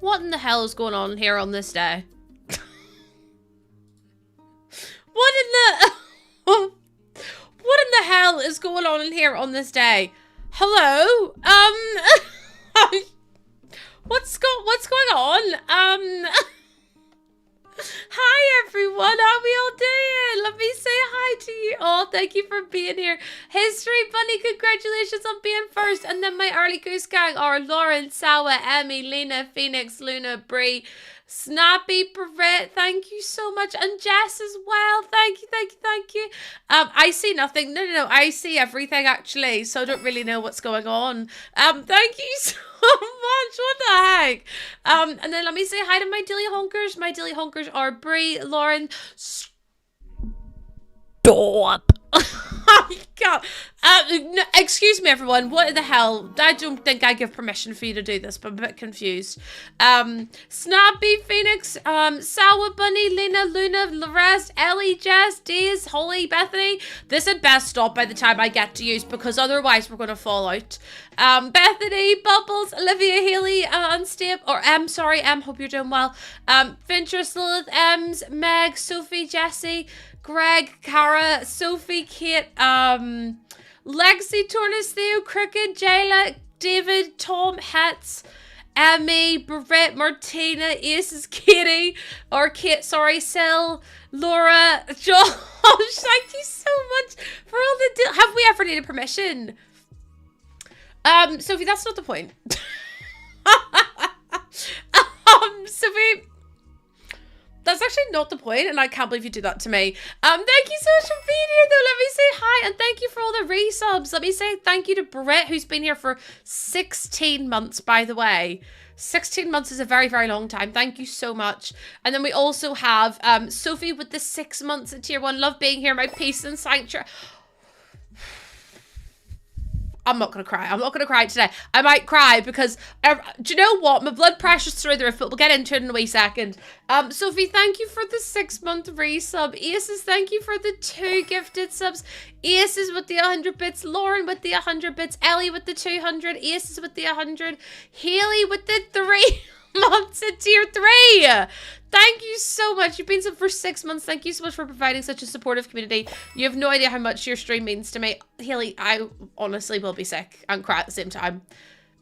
What in the hell is going on here on this day? What in the... What in the hell is going on in here on this day? Hello? What's going on? Hi everyone, how are we all doing? Let me say hi to you all. Thank you for being here. History Bunny, congratulations on being first. And then my early goose gang are Lauren, Sawa, Emmy, Lena, Phoenix, Luna, Bree, Snappy, Brett, thank you so much. And Jess as well. Thank you, thank you, thank you. I see nothing. No, I see everything actually. So I don't really know what's going on. Thank you so much. What the heck? And then let me say hi to my Dilly Honkers. My Dilly Honkers are Bree, Lauren. Stop. Oh my god. No, excuse me everyone, what the hell? I don't think I give permission for you to do this, but I'm a bit confused. Snappy, Phoenix, Sawa, Bunny, Lena, Luna, Larest, Ellie, Jess, Days, Holly, Bethany. This had best stop by the time I get to use, because otherwise we're going to fall out. Bethany, Bubbles, Olivia, Haley, hope you're doing well. Fintress, Lilith, Ems, Meg, Sophie, Jessie, Greg, Cara, Sophie, Kate, Lexi, Tornus, Theo, Crooked, Jayla, David, Tom, Hetz, Emmy, Brett, Martina, Aces, Katie, Sil, Laura, Josh, thank you so much for all the have we ever needed permission? Sophie, that's not the point. Sophie, that's actually not the point, and I can't believe you do that to me. Thank you so much for being here, though. Let me say hi, and thank you for all the resubs. Let me say thank you to Brett, who's been here for 16 months, by the way. 16 months is a very, very long time. Thank you so much. And then we also have Sophie with the 6 months at tier 1. Love being here, my peace and sanctuary. I'm not going to cry. I'm not going to cry today. I might cry because, do you know what? My blood pressure's through the roof, but we'll get into it in a wee second. Sophie, thank you for the 6-month resub. Aces, thank you for the 2 gifted subs. Aces with the 100 bits. Lauren with the 100 bits. Ellie with the 200. Aces with the 100. Haley with the 3 months at tier 3. Thank you so much. You've been sub for 6 months. Thank you so much for providing such a supportive community. You have no idea how much your stream means to me. Haley, I honestly will be sick and cry at the same time.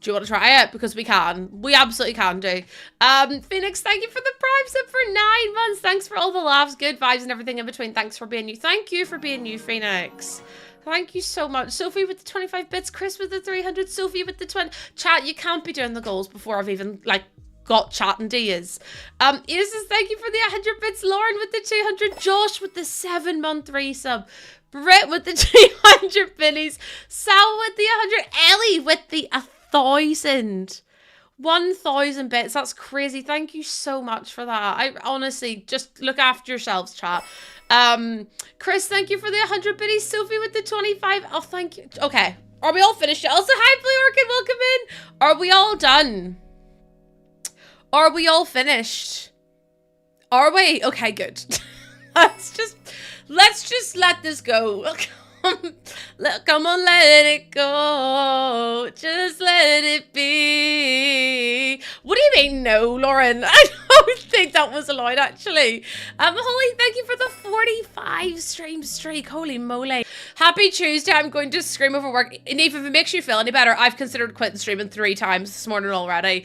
Do you want to try it? Because we can. We absolutely can do. Phoenix, thank you for the Prime sub for 9 months. Thanks for all the laughs, good vibes, and everything in between. Thanks for being you. Thank you for being you, Phoenix. Thank you so much. Sophie with the 25 bits. Chris with the 300. Sophie with the 20. Chat, you can't be doing the goals before I've even, like, got chat and Diaz. Isis, thank you for the 100 bits. Lauren with the 200. Josh with the 7-month resub. Britt with the 200 pennies. Sal with the 100. Ellie with the 1,000. 1,000 bits. That's crazy. Thank you so much for that. I honestly, just look after yourselves, chat. Chris, thank you for the 100 pennies. Sophie with the 25. Oh, thank you. Okay. Are we all finished? Also, hi, Blue Orchid. Welcome in. Are we all done? Are we all finished? Are we? Okay, good. let's just let this go. Come on, let it go. Just let it be. What do you mean, no, Lauren? I don't think that was allowed, actually. Holly, thank you for the 45 stream streak. Holy moly. Happy Tuesday. I'm going to scream over work. And if it makes you feel any better, I've considered quitting streaming 3 times this morning already.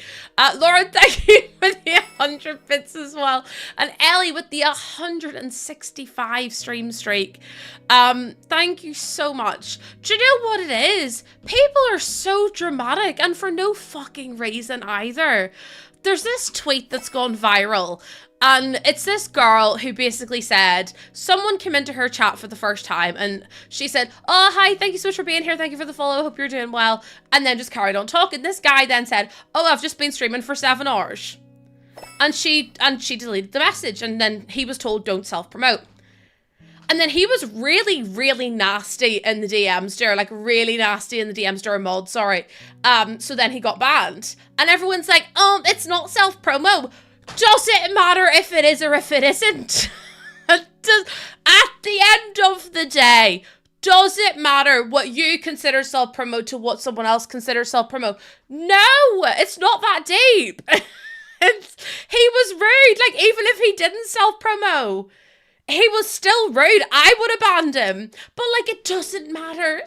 Lauren, thank you for the 100 bits as well. And Ellie with the 165 stream streak. Thank you so much. Do you know what it is? People are so dramatic, and for no fucking reason either. There's this tweet that's gone viral, and it's this girl who basically said, someone came into her chat for the first time, and she said, oh, hi, thank you so much for being here, thank you for the follow, hope you're doing well, and then just carried on talking. This guy then said, oh, I've just been streaming for 7 hours. And she deleted the message, and then he was told, don't self-promote. And then he was really, really nasty in the DMs there, like really nasty in the DMs during mod, sorry. So then he got banned. And everyone's like, it's not self-promo. Does it matter if it is or if it isn't? At the end of the day, does it matter what you consider self-promo to what someone else considers self-promo? No, it's not that deep. He was rude. Like, even if he didn't self-promo, he was still rude. I would have banned him. But, like, it doesn't matter.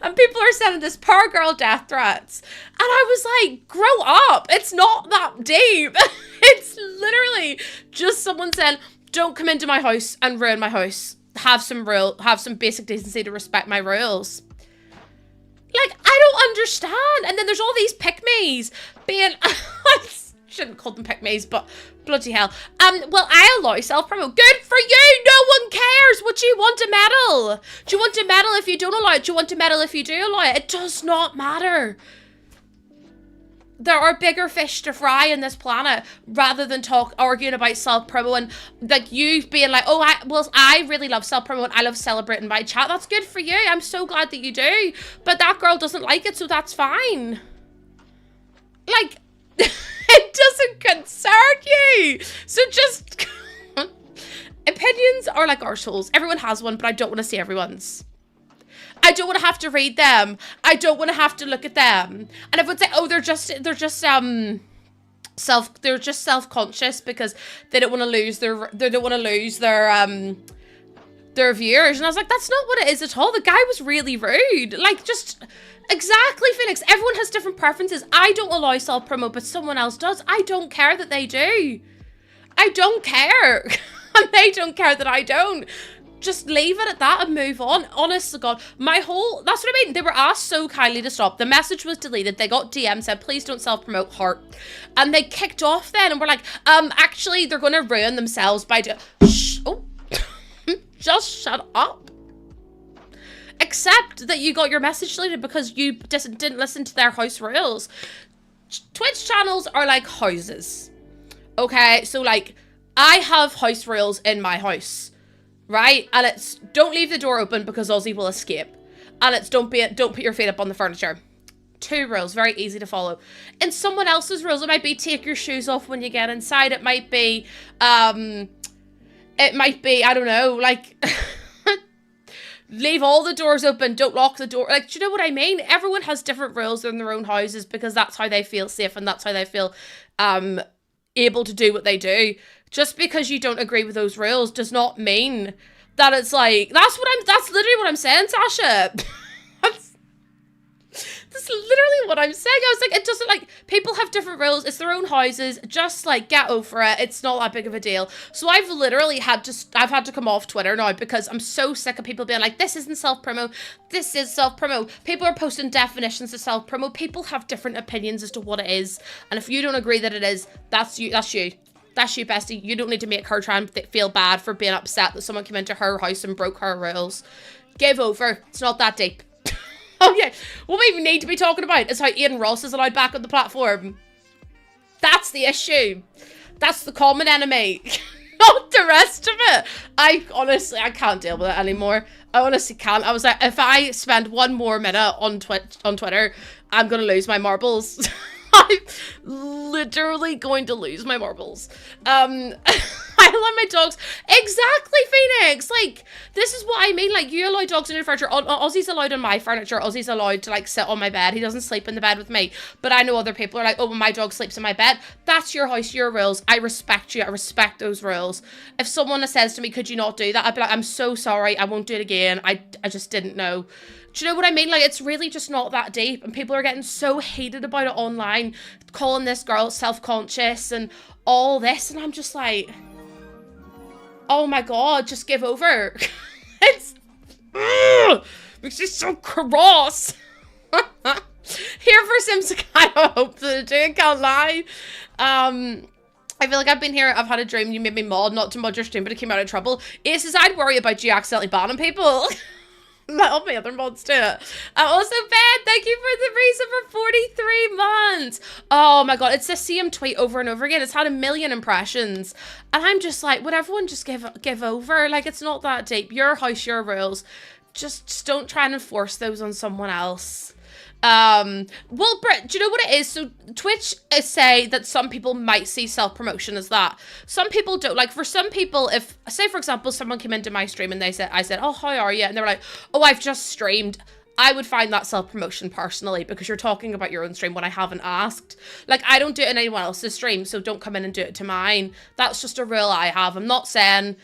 And people are sending this poor girl death threats. And I was like, grow up. It's not that deep. It's literally just someone saying, don't come into my house and ruin my house. Have some basic decency to respect my rules. Like, I don't understand. And then there's all these pick-me's being... I shouldn't call them pick-me's, but bloody hell. Well, I allow self-promo. Good for you! No one cares! What do you want a medal? Do you want a medal if you don't allow it? Do you want a medal if you do allow it? It does not matter. There are bigger fish to fry in this planet rather than arguing about self-promo and like you being like, oh, I really love self-promo and I love celebrating my chat. That's good for you. I'm so glad that you do. But that girl doesn't like it, so that's fine. Like, it doesn't concern you. So just, opinions are like arseholes. Everyone has one, but I don't want to see everyone's. I don't want to have to read them. I don't want to have to look at them. And everyone say, oh, they're just self-conscious because they don't want to lose their viewers. And I was like, that's not what it is at all. The guy was really rude. Like, just exactly, Phoenix. Everyone has different preferences. I don't allow self-promo, but someone else does. I don't care that they do. I don't care. And they don't care that I don't. Just leave it at that and move on. Honest to God, that's what I mean. They were asked so kindly to stop. The message was deleted. They got DM said, please don't self-promote, heart. And they kicked off then and were like, actually, they're going to ruin themselves by just shut up. Accept that you got your message deleted because you didn't listen to their house rules. Twitch channels are like houses. Okay, so like, I have house rules in my house. Right? And it's don't leave the door open because Ozzy will escape. And it's don't put your feet up on the furniture. 2 rules, very easy to follow. In someone else's rules, it might be take your shoes off when you get inside. It might be I don't know, like leave all the doors open, don't lock the door. Like, do you know what I mean? Everyone has different rules in their own houses because that's how they feel safe and that's how they feel able to do what they do. Just because you don't agree with those rules does not mean that it's like, that's literally what I'm saying, Sasha. That's literally what I'm saying. I was like, it doesn't, like, people have different rules. It's their own houses. Just, like, get over it. It's not that big of a deal. So I've literally had to come off Twitter now because I'm so sick of people being like, this isn't self-promo. This is self-promo. People are posting definitions of self-promo. People have different opinions as to what it is. And if you don't agree that it is, that's you. That's you. That's you, bestie. You don't need to make her try and feel bad for being upset that someone came into her house and broke her rules. Give over. It's not that deep. Okay, what we even need to be talking about is how Aiden Ross is allowed back on the platform. That's the issue. That's the common enemy. Not the rest of it. I can't deal with it anymore. I honestly can't. I was like, if I spend one more minute on Twitter, I'm going to lose my marbles. I'm literally going to lose my marbles. I love my dogs. Exactly, Phoenix. Like, this is what I mean. Like, you allow dogs in your furniture. Ozzy's allowed on my furniture. Ozzy's allowed to, like, sit on my bed. He doesn't sleep in the bed with me. But I know other people are like, oh, well, my dog sleeps in my bed. That's your house, your rules. I respect you. I respect those rules. If someone says to me, could you not do that? I'd be like, I'm so sorry. I won't do it again. I just didn't know. Do you know what I mean? Like, it's really just not that deep. And people are getting so heated about it online, calling this girl self-conscious and all this. And I'm just like, oh my God, just give over. It's makes me so cross. Here for Sims, I kind of hope that I do, can't lie. I feel like I've been here, I've had a dream, you made me mod, not to mod your stream, but it came out of trouble. Ace says, I'd worry about you accidentally banning people. All my other mods do it. Also, Ben, thank you for the reason for 43 months. Oh my God, it's the same tweet over and over again. It's had 1 million impressions. And I'm just like, would everyone just give over? Like, it's not that deep. Your house, your rules. Just don't try and enforce those on someone else. Well, Britt, do you know what it is? So Twitch say that some people might see self-promotion as that. Some people don't. Like, for some people, if, say, for example, someone came into my stream and I said, oh, how are you? And they were like, oh, I've just streamed. I would find that self-promotion personally, because you're talking about your own stream when I haven't asked. Like, I don't do it in anyone else's stream, so don't come in and do it to mine. That's just a rule I have. I'm not saying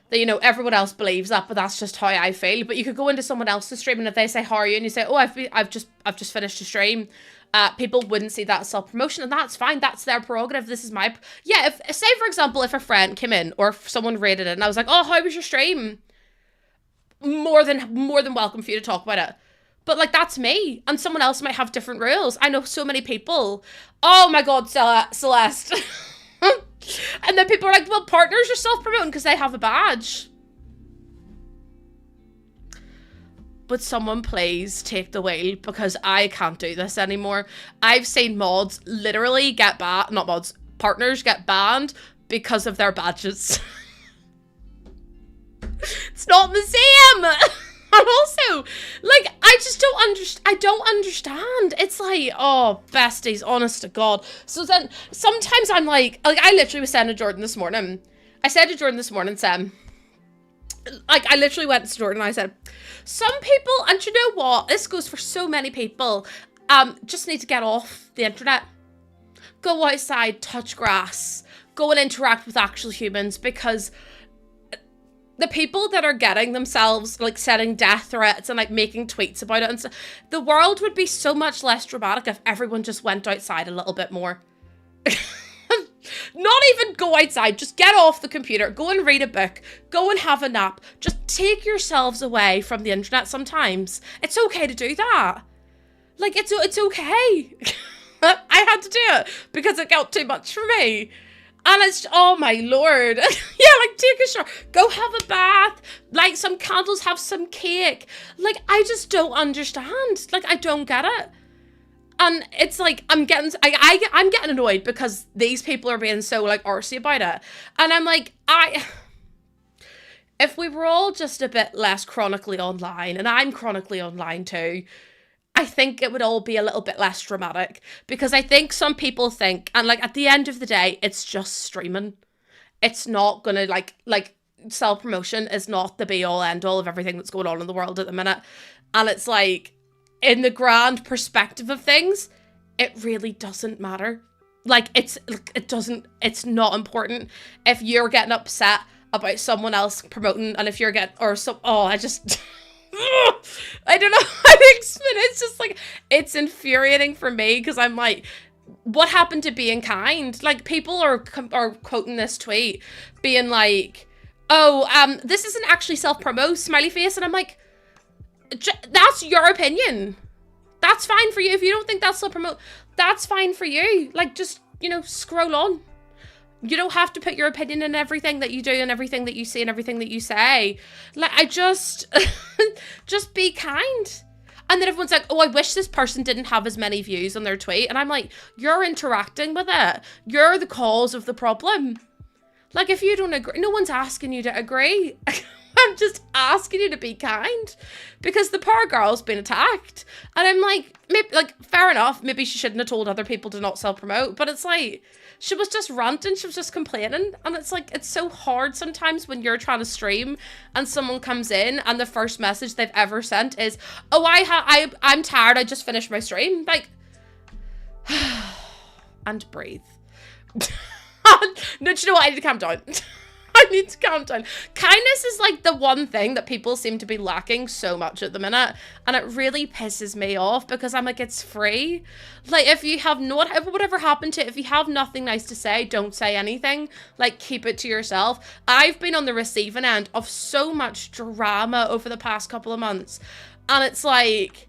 that, you know, everyone else believes that, but that's just how I feel. But you could go into someone else's stream, and if they say, how are you? And you say, oh, I've just finished a stream. People wouldn't see that as self-promotion, and that's fine. That's their prerogative. This is my... Yeah, if, say, for example, if a friend came in, or if someone rated it, and I was like, oh, how was your stream? More than welcome for you to talk about it. But, like, that's me. And someone else might have different rules. I know so many people. Oh, my God, Celeste. And then people are like, well, partners are self-promoting because they have a badge. Would someone please take the wheel? Because I can't do this anymore. I've seen mods literally get banned. Not mods. Partners get banned because of their badges. It's not the same. And also, like, I just don't understand. I don't understand. It's like, oh, besties, honest to God. So then, sometimes I'm like, I literally was saying to Jordan this morning. I said to Jordan this morning, Sam, like, I literally went to Jordan and I said, some people, and you know what? This goes for so many people, just need to get off the internet. Go outside, touch grass, go and interact with actual humans, because the people that are getting themselves, like, setting death threats and, like, making tweets about it and stuff, the world would be so much less dramatic if everyone just went outside a little bit more. Not even go outside, just get off the computer, go and read a book, go and have a nap, just take yourselves away from the internet sometimes. It's okay to do that. Like, it's okay. I had to do it because it got too much for me. And it's, oh my Lord. Yeah, like, take a shower, go have a bath, light some candles, have some cake. Like, I just don't understand. Like, I don't get it. And it's like, I'm getting annoyed because these people are being so, like, arsey about it. And I'm like, if we were all just a bit less chronically online, and I'm chronically online too, I think it would all be a little bit less dramatic. Because I think some people think, and, like, at the end of the day, it's just streaming. It's not gonna, like self-promotion is not the be-all end-all of everything that's going on in the world at the minute. And it's like, in the grand perspective of things, it really doesn't matter. Like, it's not important. If you're getting upset about someone else promoting, and if you're I don't know how to explain it. It's just like, it's infuriating for me, because I'm like, what happened to being kind? Like, people are quoting this tweet being like, oh, this isn't actually self-promote, smiley face. And I'm like, that's your opinion. That's fine for you. If you don't think that's self-promote, that's fine for you. Like, just, you know, scroll on. You don't have to put your opinion in everything that you do and everything that you see and everything that you say. Like, I just be kind. And then everyone's like, oh, I wish this person didn't have as many views on their tweet. And I'm like, you're interacting with it. You're the cause of the problem. Like, if you don't agree, no one's asking you to agree. I'm just asking you to be kind, because the poor girl's been attacked. And I'm like, maybe, like, fair enough, maybe she shouldn't have told other people to not self-promote, but it's like, she was just ranting, she was just complaining. And it's like, it's so hard sometimes when you're trying to stream and someone comes in and the first message they've ever sent is, oh, I'm tired, I just finished my stream. Like, and breathe. No, do you know what? I need to calm down. I need to calm down. Kindness is, like, the one thing that people seem to be lacking so much at the minute. And it really pisses me off, because I'm like, it's free. Like, if you have whatever happened to it, if you have nothing nice to say, don't say anything. Like, keep it to yourself. I've been on the receiving end of so much drama over the past couple of months. And it's like,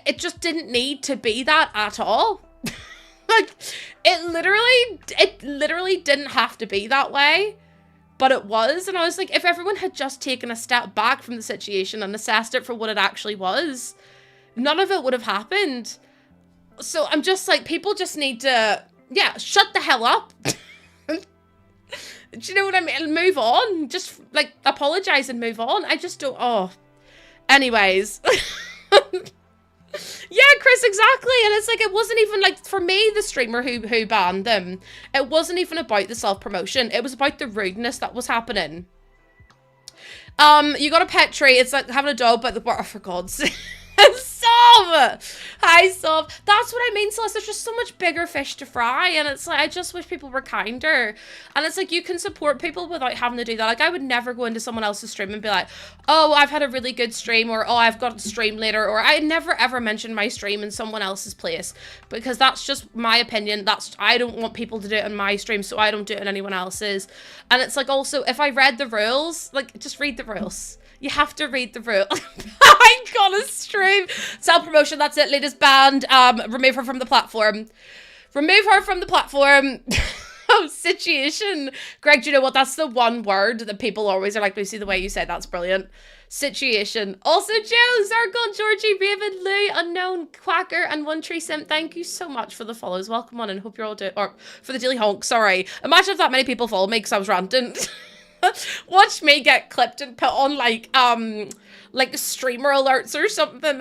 it just didn't need to be that at all. Like, it literally didn't have to be that way. But it was, and I was like, if everyone had just taken a step back from the situation and assessed it for what it actually was, none of it would have happened. So I'm just like, people just need to, yeah, shut the hell up. Do you know what I mean? Move on. Just, like, apologize and move on. I just don't, oh. Anyways. Yeah, Chris, exactly. And it's like, it wasn't even, like, for me, the streamer who banned them, it wasn't even about the self-promotion. It was about the rudeness that was happening. You got a pet tree. It's like having a dog by the bar, for God's sake. Celeste, there's just so much bigger fish to fry, and it's like, I just wish people were kinder. And it's like, you can support people without having to do that. Like, I would never go into someone else's stream and be like, oh, I've had a really good stream, or oh, I've got to stream later, or I never ever mention my stream in someone else's place, because that's just my opinion. I don't want people to do it on my stream, so I don't do it on anyone else's. And it's like, also, if I read the rules, like, just read the rules. You have to read the rule. I got a stream. Self-promotion, that's it. Latest banned. Remove her from the platform. Remove her from the platform. Oh, situation. Greg, do you know what? That's the one word that people always are like, Lucy, the way you said that's brilliant. Situation. Also, Joe, Zargon, Georgie, Raven, Lou, Unknown, Quacker, and One Tree Sim. Thank you so much for the follows. Welcome on and hope you're all doing, or for the Daily Honk, sorry. Imagine if that many people follow me because I was ranting. Watch me get clipped and put on like streamer alerts or something.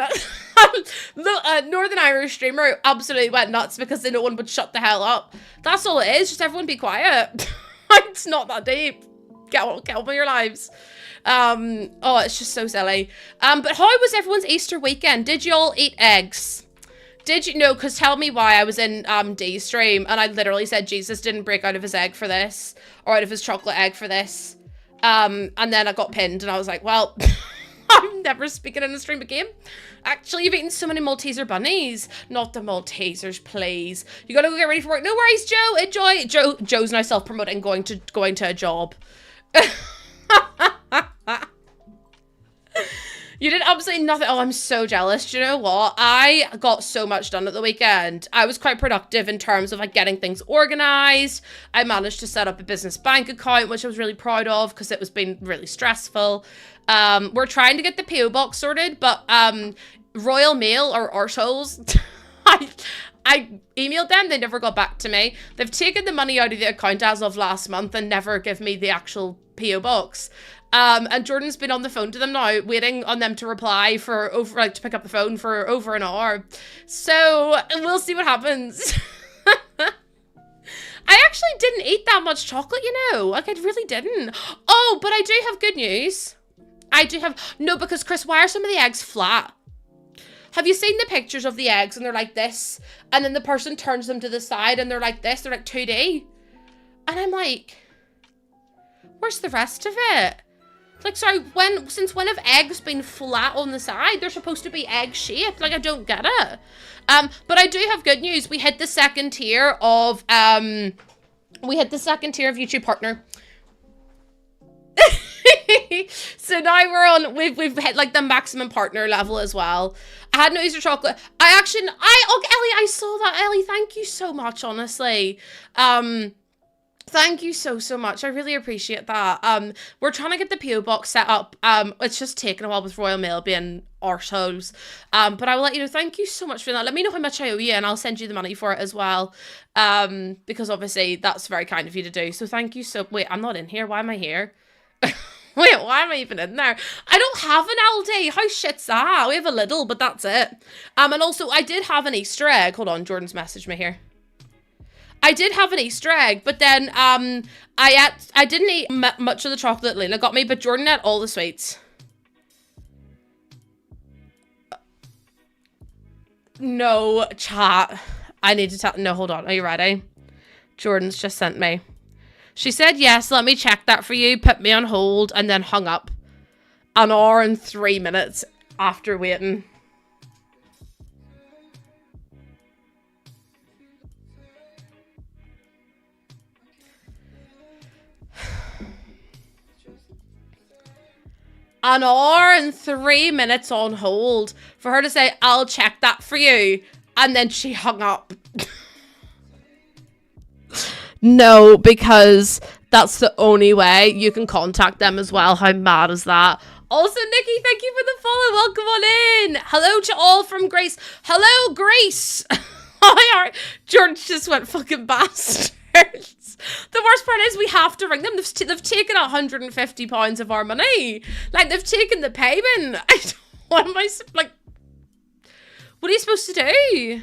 Northern Irish streamer absolutely went nuts because no one would shut the hell up. That's all it is. Just everyone be quiet. It's not that deep. Get on with your lives. Oh, it's just so silly. But how was everyone's Easter weekend? Did you all eat eggs? Did you know? Because tell me why. I was in D's stream and I literally said Jesus didn't break out of his egg for this, or out of his chocolate egg for this. And then I got pinned and I was like, well, I'm never speaking in a stream again. Actually, you've eaten so many Malteser bunnies. Not the Maltesers, please. You gotta go get ready for work. No worries, Joe. Enjoy. Joe's now self-promoting going to a job. You did absolutely nothing. Oh, I'm so jealous. Do you know what? I got so much done at the weekend. I was quite productive in terms of like getting things organized. I managed to set up a business bank account, which I was really proud of because it was been really stressful. We're trying to get the PO box sorted, but Royal Mail or arseholes, I emailed them. They never got back to me. They've taken the money out of the account as of last month and never give me the actual PO box. And Jordan's been on the phone to them now, waiting on them to reply for to pick up the phone for over an hour. So we'll see what happens. I actually didn't eat that much chocolate, you know. Like, I really didn't. Oh, but I do have good news. No, because Chris, why are some of the eggs flat? Have you seen the pictures of the eggs and they're like this, and then the person turns them to the side and they're like this, they're like 2D? And I'm like, where's the rest of it? Like, sorry, since when have eggs been flat on the side? They're supposed to be egg-shaped. Like, I don't get it. But I do have good news. We hit the second tier of YouTube partner. So now we've hit like the maximum partner level as well. I had no Easter chocolate. Ellie, I saw that. Ellie, thank you so much, honestly. Thank you so much. I really appreciate that. We're trying to get the PO box set up. It's just taken a while with Royal Mail being arseholes. But I will let you know. Thank you so much for that. Let me know how much I owe you and I'll send you the money for it as well. Because obviously that's very kind of you to do. So thank you wait, I'm not in here. Why am I here? Wait, why am I even in there? I don't have an LD. How shit's that? We have a little, but that's it. And also I did have an Easter egg. Hold on, Jordan's messaged me here. I did have an Easter egg, but then I didn't eat much of the chocolate Lena got me, but Jordan ate all the sweets. No, chat. I need to tell. No, hold on. Are you ready? Jordan's just sent me. She said, yes, let me check that for you. Put me on hold and then hung up. An hour and 3 minutes after waiting. An hour and 3 minutes on hold for her to say, I'll check that for you. And then she hung up. No, because that's the only way you can contact them as well. How mad is that? Also, Nikki, thank you for the follow. Welcome on in. Hello to all from Grace. Hello, Grace. George just went fucking bastards. The worst part is we have to ring them. They've taken £150 of our money. Like, they've taken the payment. What am I, like, what are you supposed to do?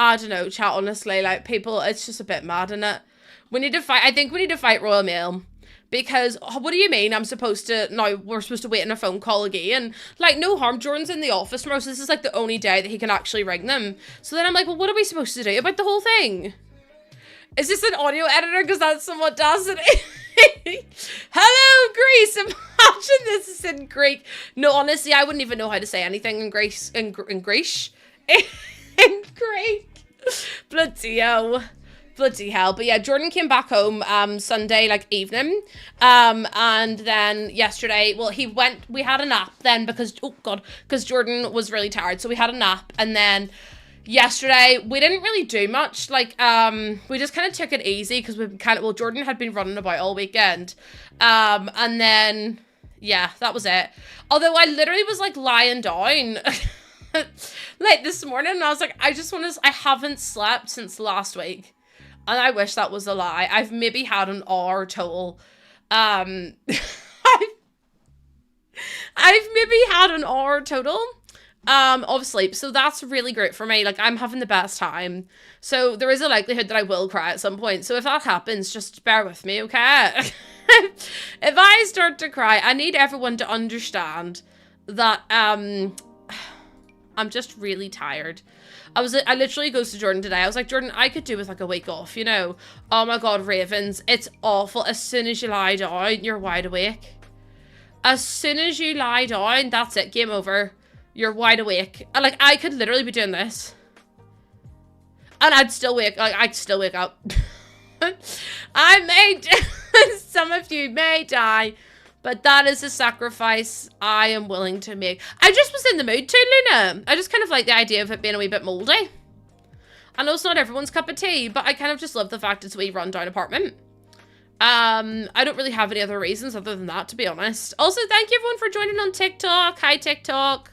I don't know, chat, honestly. Like, people, it's just a bit mad, isn't it? We need to fight. I think we need to fight Royal Mail. Because, oh, what do you mean I'm supposed to, now we're supposed to wait in a phone call again? Like, no harm, Jordan's in the office tomorrow, so this is like the only day that he can actually ring them. So then I'm like, well, what are we supposed to do about the whole thing? Is this an audio editor? Because that's what does it. Hello, Greece. Imagine this is in Greek. No, honestly, I wouldn't even know how to say anything in Greece. In Greece? In Greek. Bloody hell. Bloody hell. But yeah, Jordan came back home Sunday like evening. And then yesterday, well, we had a nap then because, oh God, because Jordan was really tired. So we had a nap, and then yesterday we didn't really do much. Like, we just kind of took it easy because Jordan had been running about all weekend. And then, yeah, that was it. Although I literally was like lying down like this morning, and I was like, I haven't slept since last week. And I wish that was a lie. I've maybe had an hour total. I've maybe had an hour total of sleep. So that's really great for me. Like, I'm having the best time. So there is a likelihood that I will cry at some point. So if that happens, just bear with me, okay? If I start to cry, I need everyone to understand that I'm just really tired. I literally goes to Jordan today. I was like, Jordan, I could do with like a week off, you know? Oh my God, Ravens, it's awful. As soon as you lie down, you're wide awake. As soon as you lie down, that's it, game over. You're wide awake. And like, I could literally be doing this. And I'd still wake up. Some of you may die, but that is a sacrifice I am willing to make. I just was in the mood too, Luna. I just kind of like the idea of it being a wee bit moldy. I know it's not everyone's cup of tea, but I kind of just love the fact it's a wee rundown apartment. I don't really have any other reasons other than that, to be honest. Also, thank you everyone for joining on TikTok. Hi, TikTok.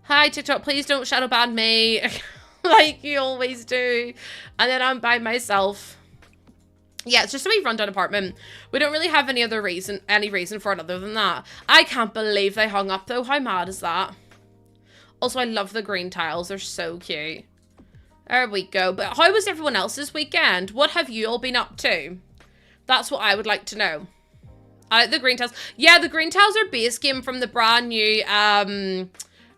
Hi, TikTok. Please don't shadow ban me like you always do. And then I'm by myself. Yeah, it's just a wee rundown apartment. We don't really have any reason for it other than that. I can't believe they hung up though. How mad is that? Also, I love the green tiles. They're so cute. There we go. But how was everyone else's weekend? What have you all been up to? That's what I would like to know. I like the green tiles. Yeah, the green tiles are base game from the brand new,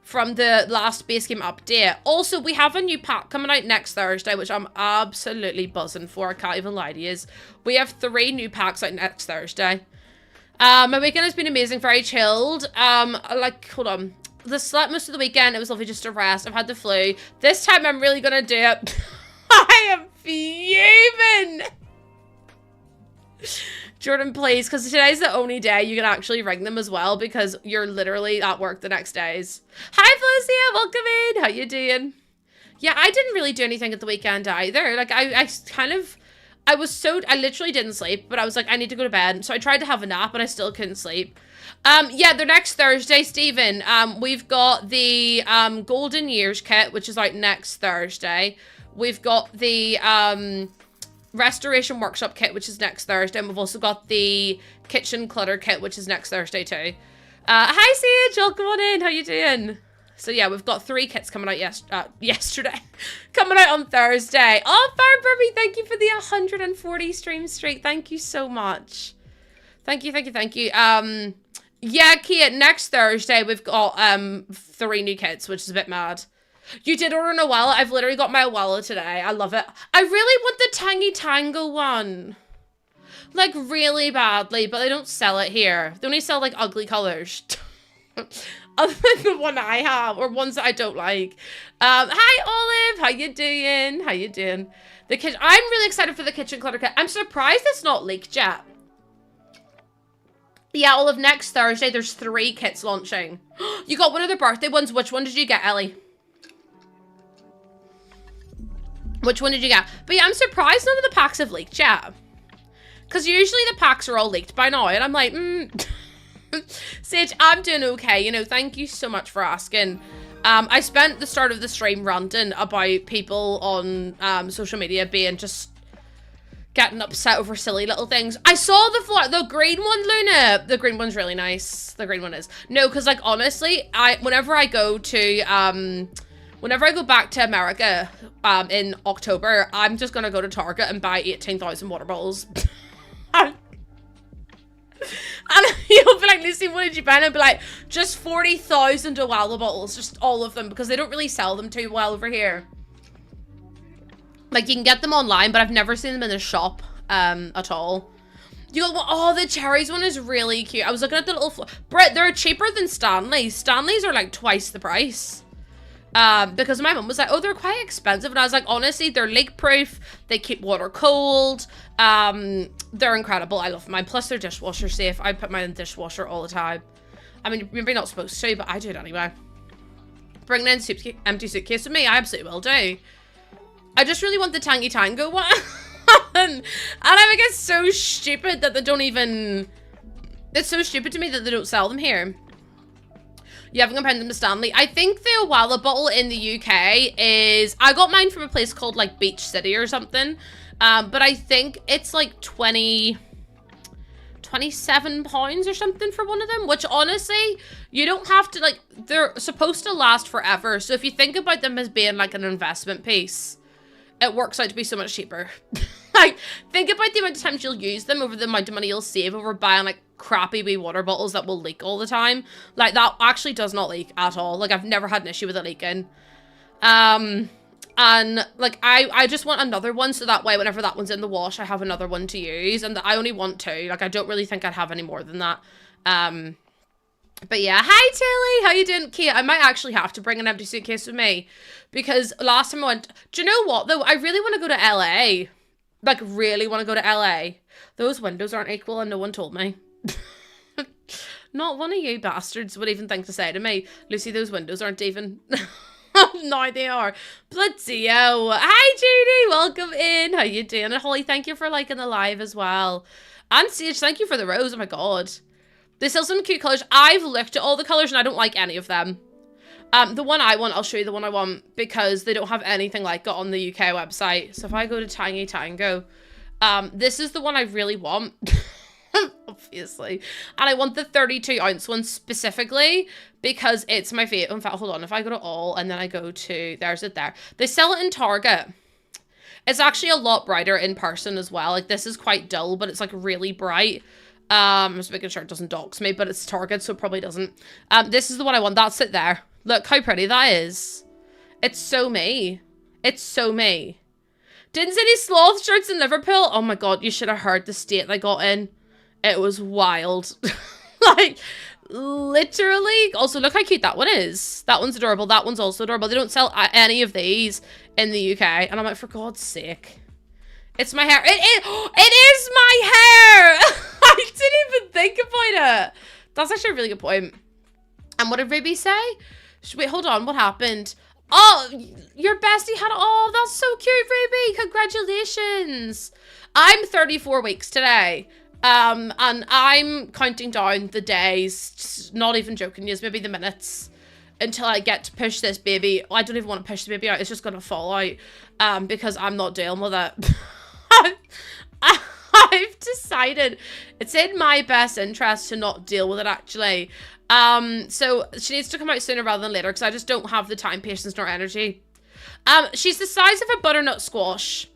from the last base game update. Also, we have a new pack coming out next Thursday, which I'm absolutely buzzing for. I can't even lie to you. We have 3 new packs out next Thursday. My weekend has been amazing, very chilled. Hold on. I slept most of the weekend. It was lovely just to rest. I've had the flu. This time I'm really gonna do it. I am fuming. Jordan, please, because today's the only day you can actually ring them as well, because you're literally at work the next days. Hi, Felicia, welcome in. How you doing? Yeah, I didn't really do anything at the weekend either. Like, I literally didn't sleep, but I was like, I need to go to bed. So I tried to have a nap, and I still couldn't sleep. Yeah, the next Thursday, Stephen, we've got the Golden Years kit, which is out next Thursday. We've got the Restoration Workshop kit, which is next Thursday, and we've also got the Kitchen Clutter kit, which is next Thursday too. Hi Sage, welcome on in, how you doing? So yeah, we've got 3 kits coming out yesterday, coming out on Thursday. Oh, Fire Burby, thank you for the 140 stream streak, thank you so much. Thank you. Yeah, Kia, next Thursday we've got 3 new kits, which is a bit mad. You did order an Awala. I've literally got my Awala today. I love it. I really want the Tangy Tango one. Like, really badly, but they don't sell it here. They only sell, like, ugly colors. Other than the one I have, or ones that I don't like. Hi, Olive. How you doing? I'm really excited for the Kitchen Clutter kit. I'm surprised it's not leaked yet. Yeah, Olive, next Thursday, there's 3 kits launching. You got one of the birthday ones. Which one did you get, Ellie? Which one did you get? But yeah, I'm surprised none of the packs have leaked yet. Because usually the packs are all leaked by now. And I'm like, Sage, I'm doing okay. You know, thank you so much for asking. I spent the start of the stream ranting about people on social media being just getting upset over silly little things. I saw the green one, Luna. The green one's really nice. The green one is. No, because like honestly, whenever I go back to America in October, I'm just gonna go to Target and buy 18,000 water bottles. And you'll be like, Lucy, what did you buy? And I'll be like, just 40,000 Owala bottles, just all of them, because they don't really sell them too well over here. Like, you can get them online, but I've never seen them in the shop at all. You go, oh, the cherries one is really cute. I was looking at the little, Brett, they're cheaper than Stanley's. Stanley's are like twice the price. Because my mum was like, oh, they're quite expensive. And I was like, honestly, they're leak proof. They keep water cold. They're incredible. I love mine. Plus, they're dishwasher safe. I put mine in the dishwasher all the time. I mean, you're maybe not supposed to, but I do it anyway. Bring an empty suitcase with me. I absolutely will do. I just really want the Tangy Tango one. And I think it's so stupid that they don't even... It's so stupid to me that they don't sell them here. You haven't compared them to Stanley. I think the Owala bottle in the UK is... I got mine from a place called like Beach City or something. But I think it's like 27 pounds or something for one of them. Which honestly, you don't have to like... They're supposed to last forever. So if you think about them as being like an investment piece, it works out to be so much cheaper. Like, think about the amount of times you'll use them over the amount of money you'll save over buying, like, crappy wee water bottles that will leak all the time. Like, that actually does not leak at all. Like, I've never had an issue with it leaking. And, like, I just want another one, so that way, whenever that one's in the wash, I have another one to use. And I only want two. Like, I don't really think I'd have any more than that. But yeah, hi Tilly, how you doing? Kate, I might actually have to bring an empty suitcase with me. Because last time I went... Do you know what, though? I really want to go to LA. Like, really want to go to LA. Those windows aren't equal and no one told me. Not one of you bastards would even think to say to me, Lucy, those windows aren't even. No, they are. Bloody hell. Hi, Judy. Welcome in. How you doing? And Holly, thank you for liking the live as well. And Sage, thank you for the rose. Oh my god. They sell some cute colours. I've looked at all the colours and I don't like any of them. The one I want, I'll show you the one I want because they don't have anything like it on the UK website. So if I go to Tangy Tango, this is the one I really want. Obviously. And I want the 32 ounce one specifically because it's my favourite. In fact, hold on. If I go to all and then I go to, there's it there. They sell it in Target. It's actually a lot brighter in person as well. Like this is quite dull, but it's like really bright. I'm just making sure it doesn't dox me, but it's Target, so it probably doesn't. This is the one I want. That's it there. Look how pretty that is. It's so me. It's so me. Didn't see any sloth shirts in Liverpool. Oh my god, you should have heard the state they got in. It was wild. Like, literally. Also, look how cute that one is. That one's adorable. That one's also adorable. They don't sell any of these in the UK. And I'm like, for God's sake. It's my hair. It is my hair! I didn't even think about it. That's actually a really good point. And what did Ruby say? Wait, hold on. What happened? Oh, your bestie had... Oh, that's so cute, Ruby. Congratulations. I'm 34 weeks today. And I'm counting down the days, not even joking, yes, maybe the minutes, until I get to push this baby. I don't even want to push the baby out. It's just going to fall out because I'm not dealing with it. I've decided it's in my best interest to not deal with it, actually. So she needs to come out sooner rather than later because I just don't have the time, patience, nor energy. She's the size of a butternut squash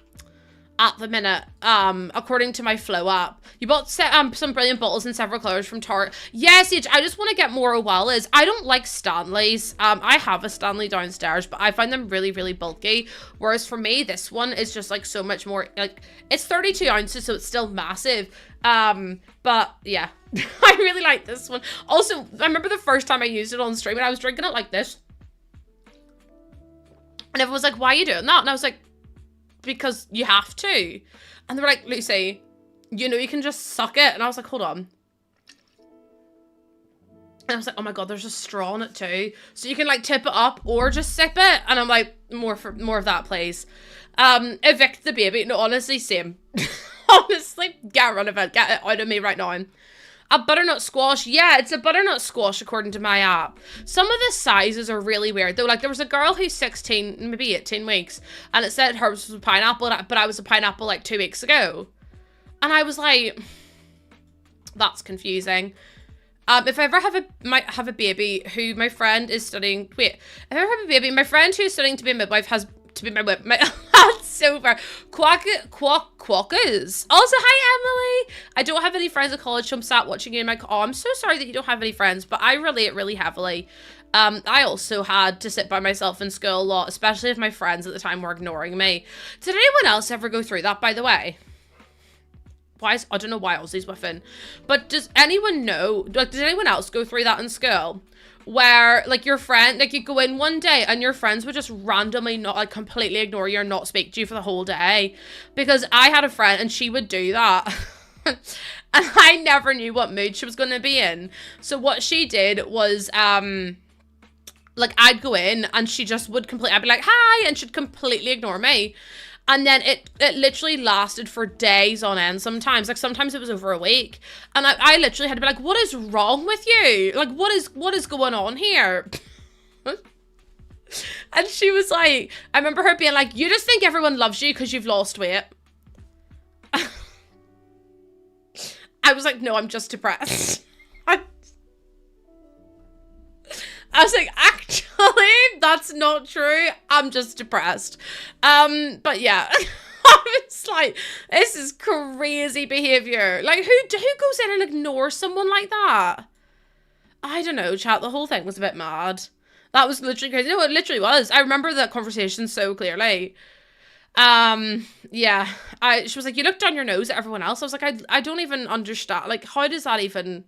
at the minute, according to my Flow app. You bought some brilliant bottles in several colours from Target. Yes, I just want to get more Owalas. I don't like Stanleys. I have a Stanley downstairs, but I find them really, really bulky. Whereas for me, this one is just like so much more, like, it's 32 ounces, so it's still massive. But yeah, I really like this one. Also, I remember the first time I used it on stream and I was drinking it like this. And everyone was like, why are you doing that? And I was like, because you have to. And they were like, Lucy, you know you can just suck it. And I was like, hold on. And I was like, oh my god, there's a straw in it too. So you can like tip it up or just sip it. And I'm like, more of that, please. Evict the baby. No, honestly, same. Honestly, get rid of it. Get it out of me right now. A butternut squash. Yeah, it's a butternut squash according to my app. Some of the sizes are really weird though. Like there was a girl who's 16, maybe 18 weeks, and it said hers was a pineapple, but I was a pineapple like 2 weeks ago. And I was like, that's confusing. If I ever might have a baby who my friend is studying, wait, if I ever have a baby, my friend who's studying to be a midwife has to be my whip. That's so fair. Quackers. Also, hi, Emily. I don't have any friends at college, so I'm sat watching you in my... Oh, I'm so sorry that you don't have any friends, but I relate really heavily. I also had to sit by myself in school a lot, especially if my friends at the time were ignoring me. Did anyone else ever go through that, by the way? I don't know why Aussie's whiffing. But does anyone know, like, did anyone else go through that in school? Where, like, your friend, like, you go in one day and your friends would just randomly not, like, completely ignore you or not speak to you for the whole day. Because I had a friend and she would do that. And I never knew what mood she was going to be in. So what she did was, like, I'd go in and she just would I'd be like, hi, and she'd completely ignore me. And then it literally lasted for days on end sometimes. Like, sometimes it was over a week. And I literally had to be like, what is wrong with you? Like, what is going on here? And she was like, I remember her being like, you just think everyone loves you because you've lost weight. I was like, no, I'm just depressed. I was like, actually, that's not true. I'm just depressed. But yeah, I was like, this is crazy behavior. Like, who goes in and ignores someone like that? I don't know, chat. The whole thing was a bit mad. That was literally crazy. No, it literally was. I remember that conversation so clearly. Yeah. She was like, you look down your nose at everyone else. I was like, I don't even understand. Like, how does that even...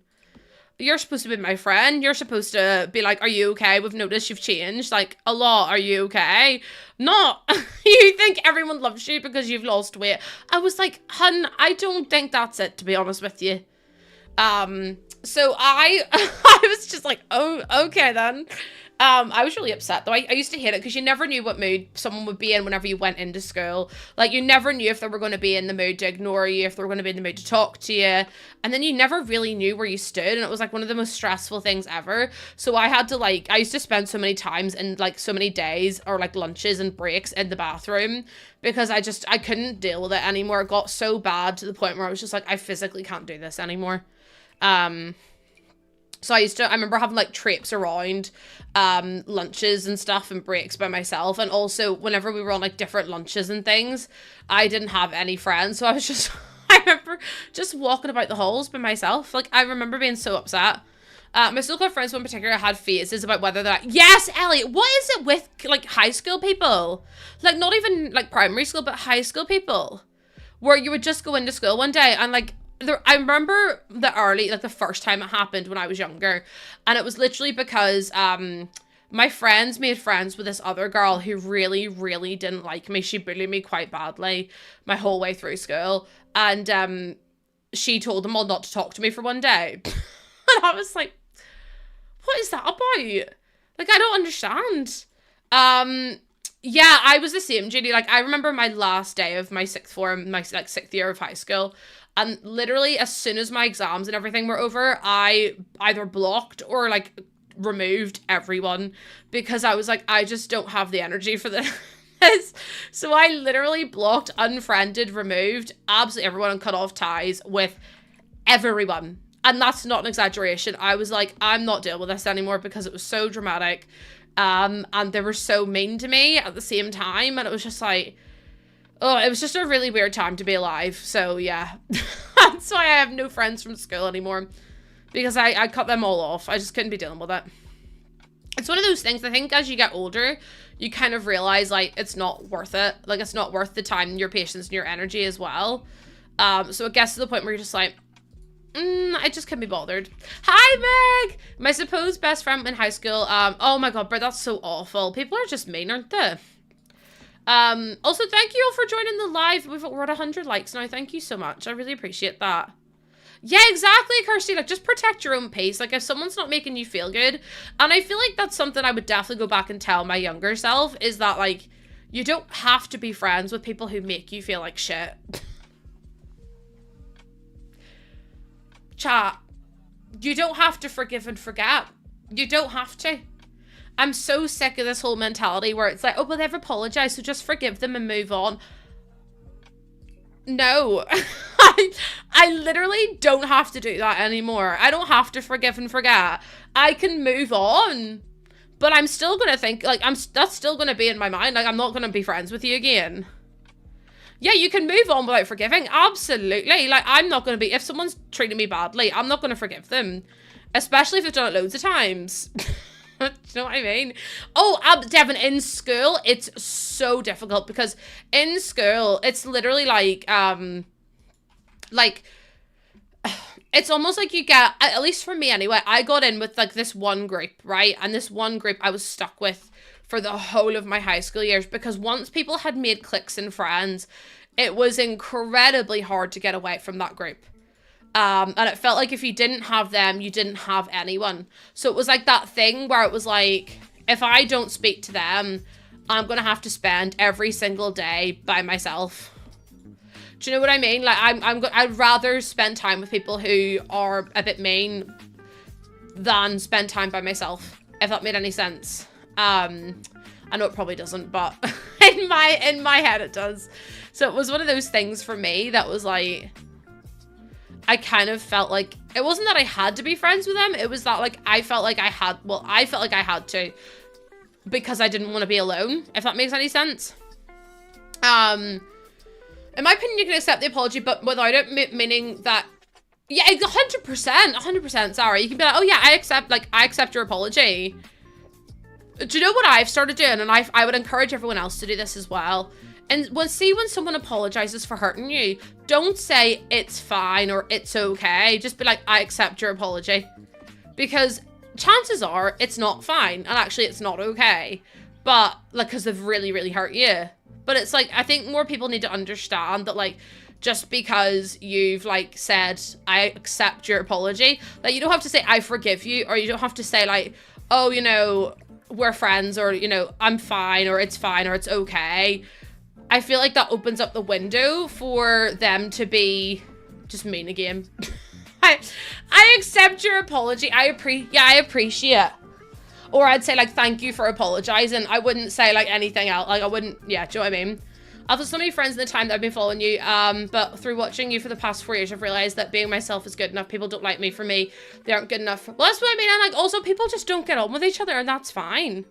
You're supposed to be my friend. You're supposed to be like, are you okay? We've noticed you've changed. Like, a lot. Are you okay? Not. You think everyone loves you because you've lost weight. I was like, hun, I don't think that's it, to be honest with you. So I was just like, oh, okay then. I was really upset though. I used to hate it because you never knew what mood someone would be in whenever you went into school. Like, you never knew if they were going to be in the mood to ignore you, if they were going to be in the mood to talk to you. And then you never really knew where you stood. And it was like one of the most stressful things ever. So I had to like, I used to spend so many times and like so many days or like lunches and breaks in the bathroom because I couldn't deal with it anymore. It got so bad to the point where I was just like, I physically can't do this anymore. So I remember having like trips around lunches and stuff and breaks by myself. And also whenever we were on like different lunches and things, I didn't have any friends. So I was just, I remember just walking about the halls by myself. Like, I remember being so upset. My so-called friends in particular had phases about whether they're like, yes, Elliot, what is it with like high school people? Like, not even like primary school, but high school people, where you would just go into school one day and like, I remember the first time it happened when I was younger, and it was literally because my friends made friends with this other girl who really, really didn't like me. She bullied me quite badly my whole way through school, and she told them all not to talk to me for one day. And I was like, what is that about? Like, I don't understand. Yeah, I was the same, Judy. Like, I remember my last day of my sixth year of high school. And literally, as soon as my exams and everything were over, I either blocked or, like, removed everyone. Because I was like, I just don't have the energy for this. So I literally blocked, unfriended, removed absolutely everyone and cut off ties with everyone. And that's not an exaggeration. I was like, I'm not dealing with this anymore because it was so dramatic. And they were so mean to me at the same time. And it was just like... Oh, it was just a really weird time to be alive. So, yeah. That's why I have no friends from school anymore. Because I cut them all off. I just couldn't be dealing with it. It's one of those things, I think as you get older, you kind of realize, like, it's not worth it. Like, it's not worth the time, your patience, and your energy as well. So it gets to the point where you're just like, I just can't be bothered. Hi, Meg! My supposed best friend in high school. Oh my god, bro, that's so awful. People are just mean, aren't they? Also, thank you all for joining the live. We're at 100 likes now. Thank you so much. I really appreciate that. Yeah, exactly, Kirsty. Like, just protect your own pace. Like, if someone's not making you feel good, and I feel like that's something I would definitely go back and tell my younger self, is that, like, you don't have to be friends with people who make you feel like shit. Chat. You don't have to forgive and forget. You don't have to. I'm so sick of this whole mentality where it's like, oh, well, they've apologized, so just forgive them and move on. No. I literally don't have to do that anymore. I don't have to forgive and forget. I can move on. But I'm still going to think, like, that's still going to be in my mind. Like, I'm not going to be friends with you again. Yeah, you can move on without forgiving. Absolutely. Like, I'm not going to be, if someone's treating me badly, I'm not going to forgive them. Especially if they've done it loads of times. Do you know what I mean? Oh, Devin, in school, it's so difficult because in school, it's literally like, it's almost like you get, at least for me anyway, I got in with like this one group, right? And this one group I was stuck with for the whole of my high school years because once people had made cliques and friends, it was incredibly hard to get away from that group. And it felt like if you didn't have them, you didn't have anyone. So it was like that thing where it was like, if I don't speak to them, I'm going to have to spend every single day by myself. Do you know what I mean? Like, I'd rather spend time with people who are a bit mean than spend time by myself, if that made any sense. I know it probably doesn't, but in my head it does. So it was one of those things for me that was like, I kind of felt like, it wasn't that I had to be friends with them, it was that like, I felt like I had to, because I didn't want to be alone, if that makes any sense. In my opinion, you can accept the apology, but without it meaning that, yeah, 100%, sorry. You can be like, oh yeah, I accept your apology. Do you know what I've started doing? And I would encourage everyone else to do this as well. And when someone apologizes for hurting you, don't say it's fine or it's okay. Just be like, I accept your apology. Because chances are it's not fine. And actually it's not okay. But like, because they've really, really hurt you. But it's like, I think more people need to understand that like, just because you've like said, I accept your apology, like you don't have to say, I forgive you, or you don't have to say like, oh, you know, we're friends, or, you know, I'm fine, or it's okay. I feel like that opens up the window for them to be just mean again. I accept your apology. I appreciate. Or I'd say like, thank you for apologizing. I wouldn't say like anything else. Like I wouldn't, yeah, do you know what I mean? I've had so many friends in the time that I've been following you, but through watching you for the past 4 years, I've realized that being myself is good enough. People don't like me for me. They aren't good enough. Well, that's what I mean. And like, also people just don't get on with each other, and that's fine.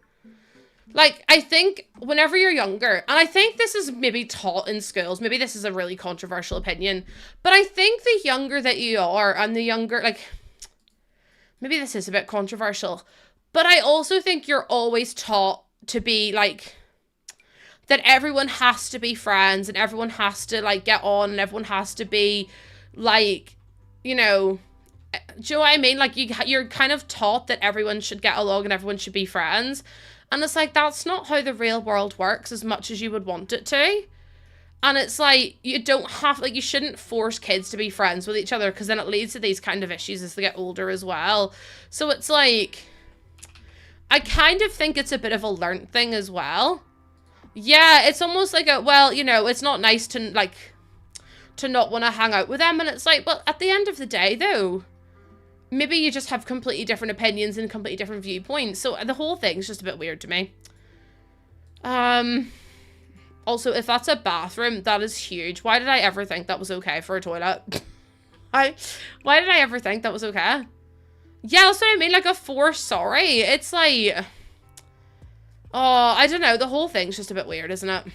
Like, I think whenever you're younger, and I think this is maybe taught in schools, maybe this is a really controversial opinion, but I think the younger that you are, and the younger, like, maybe this is a bit controversial, but I also think you're always taught to be like, that everyone has to be friends and everyone has to like get on and everyone has to be like, you know, do you know what I mean? Like you're kind of taught that everyone should get along and everyone should be friends. And it's like, that's not how the real world works as much as you would want it to. And it's like, you don't have, like, you shouldn't force kids to be friends with each other because then it leads to these kind of issues as they get older as well. So it's like, I kind of think it's a bit of a learnt thing as well. Yeah, it's almost like a, well, you know, it's not nice to, like, to not want to hang out with them. And it's like, but at the end of the day, though, maybe you just have completely different opinions and completely different viewpoints. So the whole thing's just a bit weird to me. Also, if that's a bathroom, that is huge. Why did I ever think that was okay for a toilet? Why did I ever think that was okay? Yeah, that's what I mean. Like a forced sorry. It's like, oh, I don't know. The whole thing's just a bit weird, isn't it?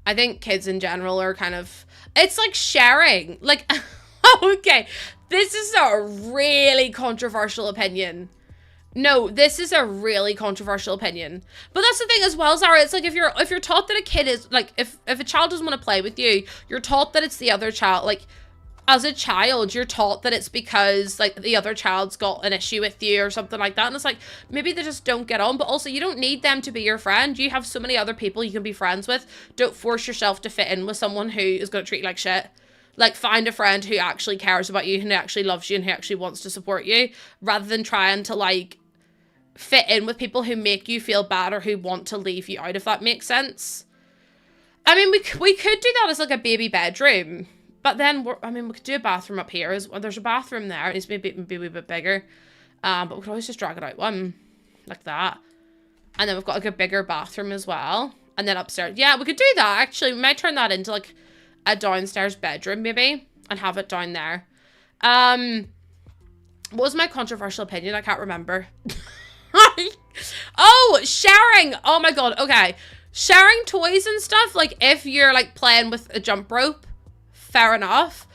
I think kids in general are kind of, it's like sharing. Like, okay, this is a really controversial opinion. No, this is a really controversial opinion. But that's the thing as well, Zara. It's like if you're taught that a kid is like, if a child doesn't want to play with you, you're taught that it's the other child. Like, as a child, you're taught that it's because like the other child's got an issue with you or something like that. And it's like, maybe they just don't get on, but also you don't need them to be your friend. You have so many other people you can be friends with. Don't force yourself to fit in with someone who is going to treat you like shit. Like, find a friend who actually cares about you, who actually loves you, and who actually wants to support you, rather than trying to, like, fit in with people who make you feel bad or who want to leave you out, if that makes sense. I mean, we could do that as, like, a baby bedroom, but then, we could do a bathroom up here. There's a bathroom there. It's maybe a wee bit bigger, but we could always just drag it out one, like that. And then we've got, like, a bigger bathroom as well. And then upstairs. Yeah, we could do that, actually. We might turn that into, like, a downstairs bedroom maybe and have it down there. What was my controversial opinion? I can't remember. Oh, sharing. Oh my god. Okay. sharing toys and stuff, like, if you're, like, playing with a jump rope, fair enough.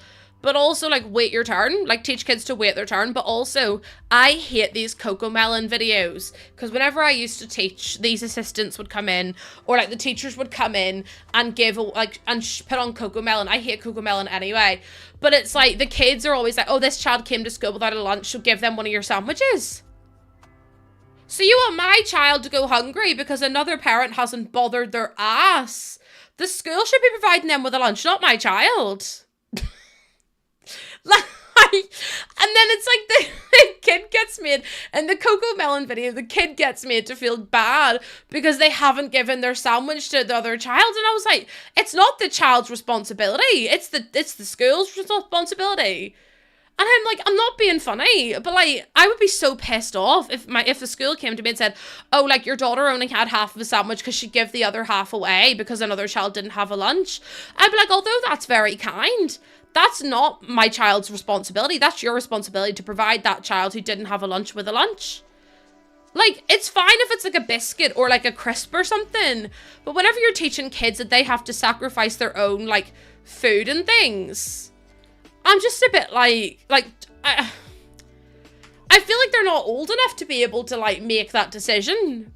But also, like, wait your turn. Like, teach kids to wait their turn. But also, I hate these Cocomelon videos. Because whenever I used to teach, these assistants would come in. Or, like, the teachers would come in and give, like, and put on Cocomelon. I hate Cocomelon anyway. But it's like, the kids are always like, oh, this child came to school without a lunch, so give them one of your sandwiches. So you want my child to go hungry because another parent hasn't bothered their ass. The school should be providing them with a lunch, not my child. Like, and then it's like the kid gets made, in the Cocomelon video, the kid gets made to feel bad because they haven't given their sandwich to the other child. And I was like, it's not the child's responsibility. It's the school's responsibility. And I'm like, I'm not being funny, but like, I would be so pissed off if the school came to me and said, oh, like, your daughter only had half of a sandwich because she gave the other half away because another child didn't have a lunch. I'd be like, although that's very kind, that's not my child's responsibility. That's your responsibility to provide that child who didn't have a lunch with a lunch. Like, it's fine if it's like a biscuit or like a crisp or something. But whenever you're teaching kids that they have to sacrifice their own, like, food and things, I'm just a bit like I feel like they're not old enough to be able to, like, make that decision.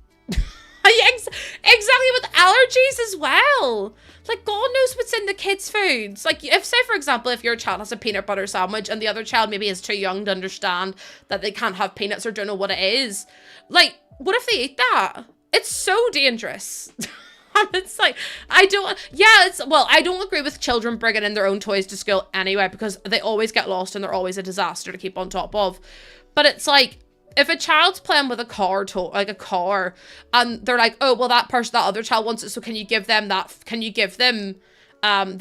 Exactly, with allergies as well. Like, God knows what's in the kids' foods. Like, if, say, for example, if your child has a peanut butter sandwich and the other child maybe is too young to understand that they can't have peanuts or don't know what it is, like, what if they eat that? It's so dangerous. It's like, I don't agree with children bringing in their own toys to school anyway, because they always get lost and they're always a disaster to keep on top of. But it's like, if a child's playing with a car, and they're like, oh, well, that other child wants it, so can you give them the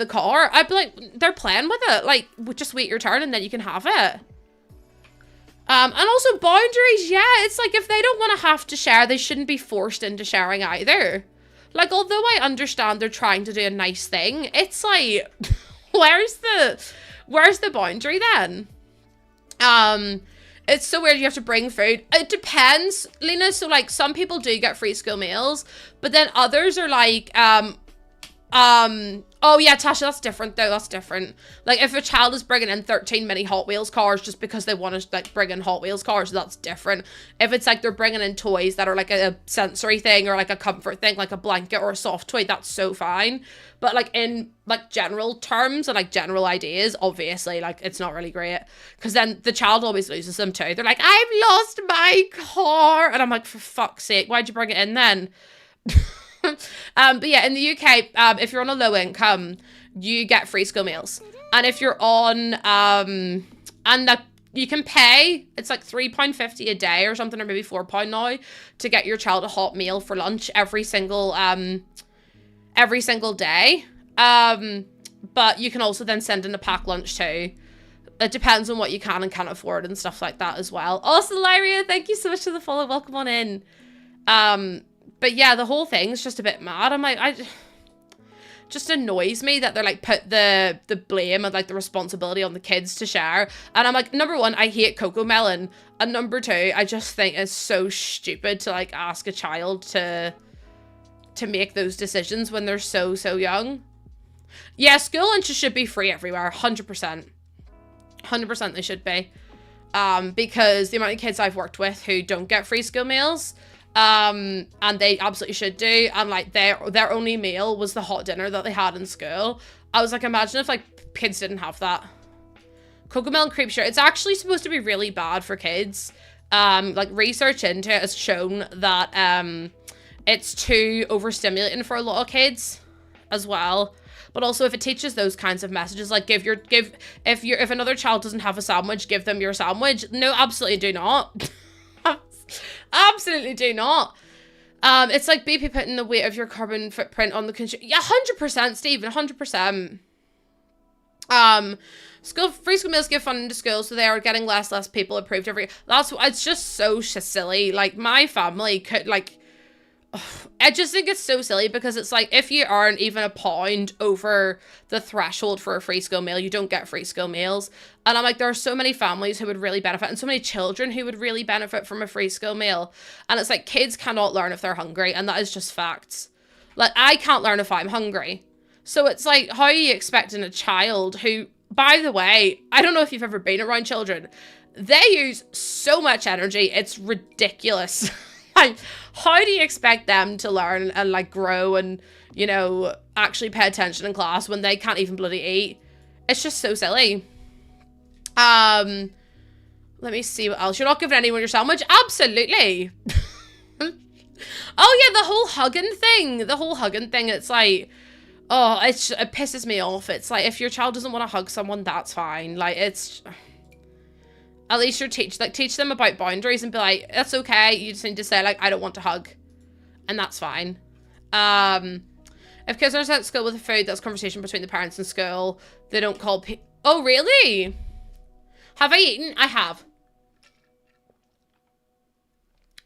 car? I'd be like, they're playing with it. Like, just wait your turn and then you can have it. And also boundaries, yeah, it's like, if they don't want to have to share, they shouldn't be forced into sharing either. Like, although I understand they're trying to do a nice thing, it's like, where's the boundary then? It's so weird you have to bring food. It depends, Lena. So, like, some people do get free school meals, but then others are like, oh yeah, Tasha, that's different though. That's different. Like, if a child is bringing in 13 mini Hot Wheels cars just because they want to, like, bring in Hot Wheels cars, that's different. If it's like they're bringing in toys that are like a sensory thing or like a comfort thing, like a blanket or a soft toy, that's so fine. But like, in like general terms and like general ideas, obviously, like, it's not really great, because then the child always loses them too. They're like, I've lost my car, and I'm like, for fuck's sake, why'd you bring it in then? But yeah, in the UK, if you're on a low income, you get free school meals. And if you're on, and that you can pay, it's like £3.50 a day or something, or maybe £4 now, to get your child a hot meal for lunch every single day. But you can also then send in a packed lunch too. It depends on what you can and can't afford and stuff like that as well. Also, Lyria, thank you so much for the follow. Welcome on in. But yeah, the whole thing's just a bit mad. I'm like, just annoys me that they're like, put the blame and like the responsibility on the kids to share. And I'm like, number one, I hate Cocomelon. And number two, I just think it's so stupid to like ask a child to make those decisions when they're so young. Yeah, school lunches should be free everywhere, 100%. 100% they should be. Because the amount of kids I've worked with who don't get free school meals, and they absolutely should do, and like their only meal was the hot dinner that they had in school. I was like, imagine if like kids didn't have that. Cocomelon creep shirt, it's actually supposed to be really bad for kids. Like, research into it has shown that it's too overstimulating for a lot of kids as well. But also, if it teaches those kinds of messages, like if another child doesn't have a sandwich, give them your sandwich. No, absolutely do not. Absolutely do not. It's like BP putting the weight of your carbon footprint on the consumer. Yeah, 100%, Stephen, 100%. Free school meals give funding to schools, so they are getting less people approved every. It's just so silly. Like, my family could, like, I just think it's so silly, because it's like, if you earn even a pound over the threshold for a free school meal, you don't get free school meals. And I'm like, there are so many families who would really benefit, and so many children who would really benefit from a free school meal. And it's like, kids cannot learn if they're hungry, and that is just facts. Like, I can't learn if I'm hungry. So it's like, how are you expecting a child who, by the way, I don't know if you've ever been around children, they use so much energy, it's ridiculous. Like, how do you expect them to learn and, like, grow and, you know, actually pay attention in class when they can't even bloody eat? It's just so silly. Let me see what else. You're not giving anyone your sandwich? Absolutely. Oh, yeah, the whole hugging thing. The whole hugging thing, it's like, oh, it pisses me off. It's like, if your child doesn't want to hug someone, that's fine. Like, it's... At least you're teach them about boundaries and be like, that's okay. You just need to say, like, I don't want to hug. And that's fine. If kids are sent to school with food, that's conversation between the parents and school. They don't call oh, really? Have I eaten? I have.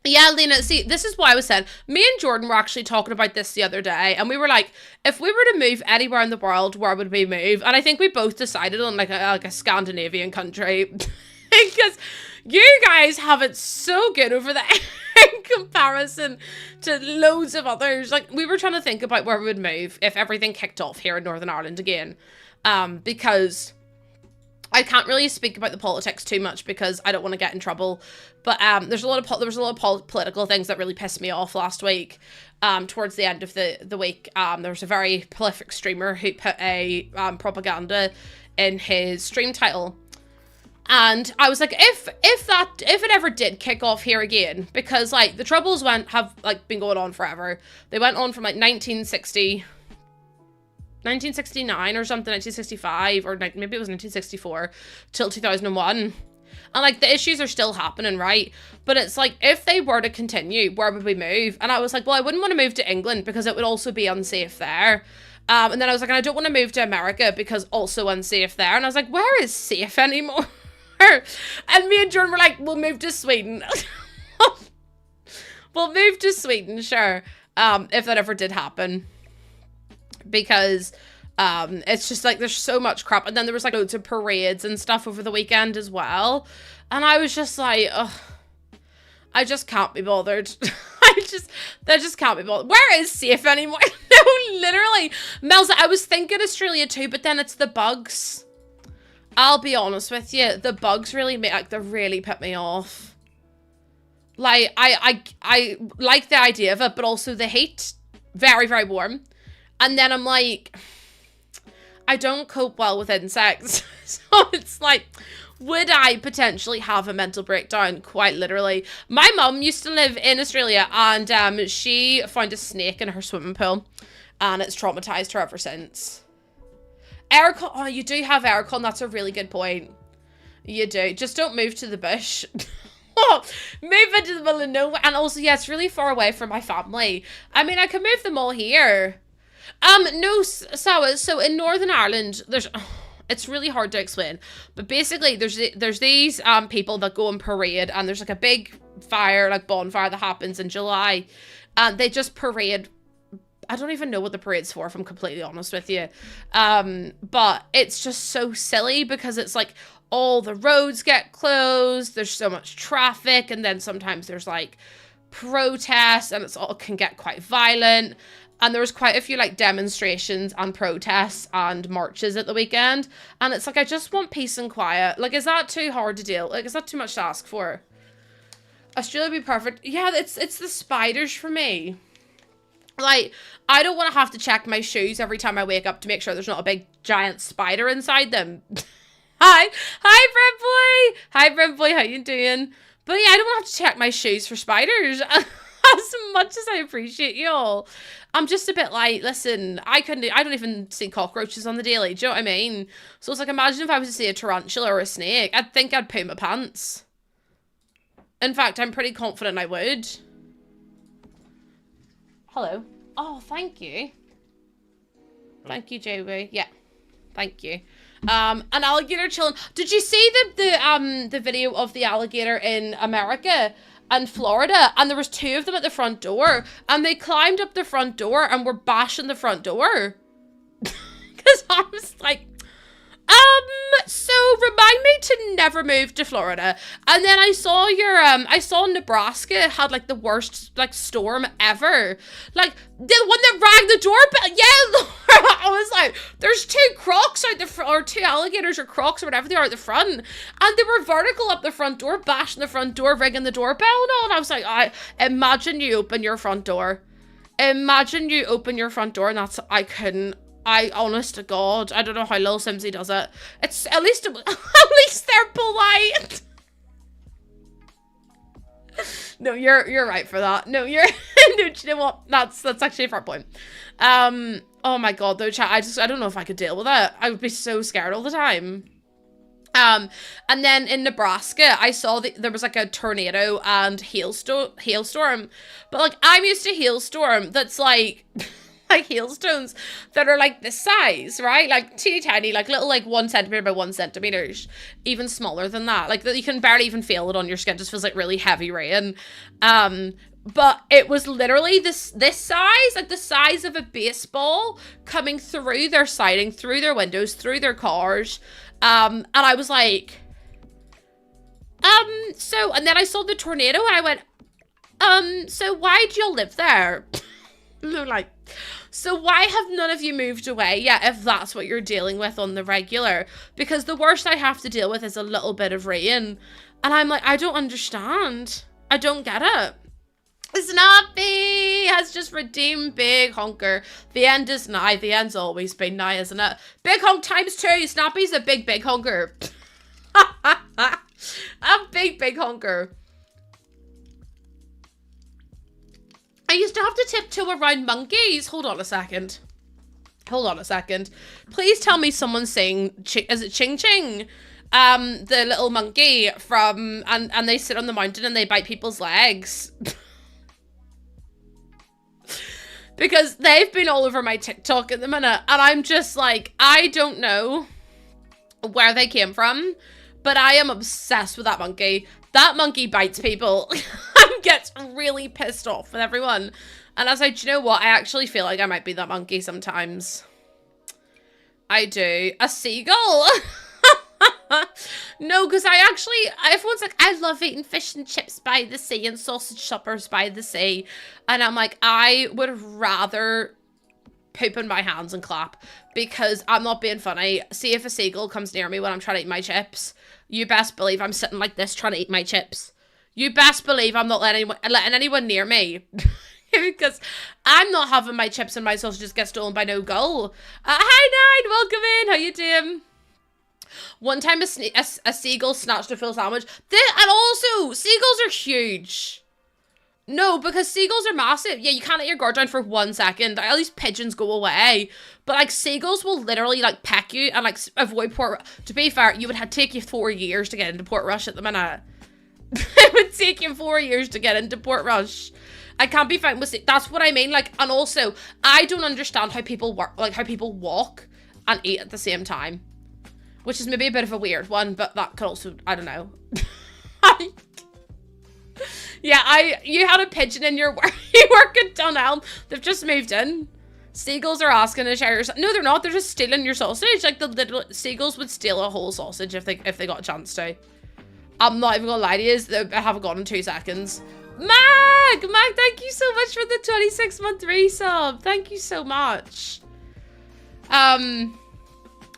Yeah, Lena, see, this is why I was saying, me and Jordan were actually talking about this the other day, and we were like, if we were to move anywhere in the world, where would we move? And I think we both decided on, like a Scandinavian country, because you guys have it so good over there in comparison to loads of others. Like, we were trying to think about where we would move if everything kicked off here in Northern Ireland again, because... I can't really speak about the politics too much because I don't want to get in trouble. But there was a lot of political things that really pissed me off last week. Towards the end of the week, there was a very prolific streamer who put a propaganda in his stream title. And I was like, if it ever did kick off here again, because like the Troubles have been going on forever. They went on from like 1969 or something, 1965, or maybe it was 1964, till 2001. And, like, the issues are still happening, right? But it's like, if they were to continue, where would we move? And I was like, well, I wouldn't want to move to England because it would also be unsafe there. And then I was like, and I don't want to move to America because also unsafe there. And I was like, where is safe anymore? And me and Jordan were like, we'll move to Sweden. We'll move to Sweden, sure, if that ever did happen. Because it's just like there's so much crap, and then there was like loads of parades and stuff over the weekend as well, and I was just like, ugh, I just can't be bothered. I just can't be bothered. Where is safe anymore? No, literally, Mel's. I was thinking Australia too, but then it's the bugs. I'll be honest with you, the bugs really they really put me off. Like I like the idea of it, but also the heat, very, very warm. And then I'm like, I don't cope well with insects. So it's like, would I potentially have a mental breakdown? Quite literally. My mum used to live in Australia, and she found a snake in her swimming pool, and it's traumatized her ever since. Aircon, oh, you do have aircon. That's a really good point. You do. Just don't move to the bush. Move into the middle of nowhere. And also, yeah, it's really far away from my family. I mean, I could move them all here. No, so in Northern Ireland, it's really hard to explain, but basically there's these people that go and parade, and there's like a big fire, like bonfire that happens in July, and they just parade. I don't even know what the parade's for, if I'm completely honest with you, but it's just so silly because it's like all the roads get closed, there's so much traffic, and then sometimes there's like protests, and it can get quite violent. And there was quite a few like demonstrations and protests and marches at the weekend. And it's like, I just want peace and quiet. Like, is that too hard to deal? Like, is that too much to ask for? Australia would be perfect. Yeah, it's the spiders for me. Like, I don't want to have to check my shoes every time I wake up to make sure there's not a big giant spider inside them. Hi, Brent Boy. Hi, Brent Boy. How you doing? But yeah, I don't want to have to check my shoes for spiders. As much as I appreciate y'all, I'm just a bit like, listen, I don't even see cockroaches on the daily, do you know what I mean? So it's like, imagine if I was to see a tarantula or a snake, I'd think I'd poo my pants. In fact, I'm pretty confident I would. Hello. Oh, thank you. Thank you, Joey. Yeah, thank you. An alligator chilling. Did you see the video of the alligator in America and Florida? And there was two of them at the front door, and they climbed up the front door and were bashing the front door. Because I was like, So remind me to never move to Florida. And then I saw I saw Nebraska had like the worst like storm ever. Like the one that rang the doorbell. Yeah, Laura, I was like, there's two crocs out the front, or two alligators or crocs or whatever they are at the front. And they were vertical up the front door, bashing the front door, ringing the doorbell and all. And I was like, imagine you open your front door. Imagine you open your front door and I couldn't. Honest to God, I don't know how Lil Simsy does it. It's at least they're polite. No, you're right for that. No, no, do you know what? That's actually a fair point. Oh my God, though, chat. I don't know if I could deal with it. I would be so scared all the time. And then in Nebraska, I saw there was like a tornado and hailstorm, but like I'm used to hailstorm that's like. Like hailstones that are like this size, right? Like teeny tiny, like little, like 1 centimeter by 1 centimeter, even smaller than that. Like that you can barely even feel it on your skin. It just feels like really heavy rain. But it was literally this size, like the size of a baseball, coming through their siding, through their windows, through their cars. And I was like, and then I saw the tornado and I went, so why do you live there? And they're like, so why have none of you moved away yet if that's what you're dealing with on the regular? Because the worst I have to deal with is a little bit of rain. And I'm like, I don't understand. I don't get it. Snappy has just redeemed Big Honker. The end is nigh. The end's always been nigh, isn't it? Big Honk times 2. Snappy's a big honker. A big honker. I used to have to tiptoe around monkeys. Hold on a second. Please tell me someone's saying, is it Ching Ching? The little monkey from, and they sit on the mountain and they bite people's legs. Because they've been all over my TikTok at the minute. And I'm just like, I don't know where they came from, but I am obsessed with that monkey. That monkey bites people and gets really pissed off with everyone. And I was like, do you know what? I actually feel like I might be that monkey sometimes. I do. A seagull? No, because everyone's like, I love eating fish and chips by the sea and sausage suppers by the sea. And I'm like, I would rather poop in my hands and clap, because I'm not being funny. See if a seagull comes near me when I'm trying to eat my chips. You best believe I'm sitting like this trying to eat my chips. You best believe I'm not letting anyone near me. Because I'm not having my chips and my sausages get stolen by no gull. Hi, Nine. Welcome in. How you doing? One time a seagull snatched a full sandwich. And also, seagulls are huge. No, because seagulls are massive. Yeah, you can't let your guard down for 1 second. At least pigeons go away. But, like, seagulls will literally, like, peck you and, like, avoid Port... To be fair, it would take you 4 years to get into Port Rush at the minute. It would take you 4 years to get into Port Rush. I can't be fine with... That's what I mean. Like, and also, I don't understand how people work... Like, how people walk and eat at the same time. Which is maybe a bit of a weird one, but that could also... I don't know. Yeah, you had a pigeon in your work. You work at Dunelm. They've just moved in. Seagulls are asking to share your... No, they're not. They're just stealing your sausage. Like, the little seagulls would steal a whole sausage if they got a chance to. I'm not even gonna lie to you. I haven't gone in 2 seconds. Mag, thank you so much for the 26-month resub. Thank you so much.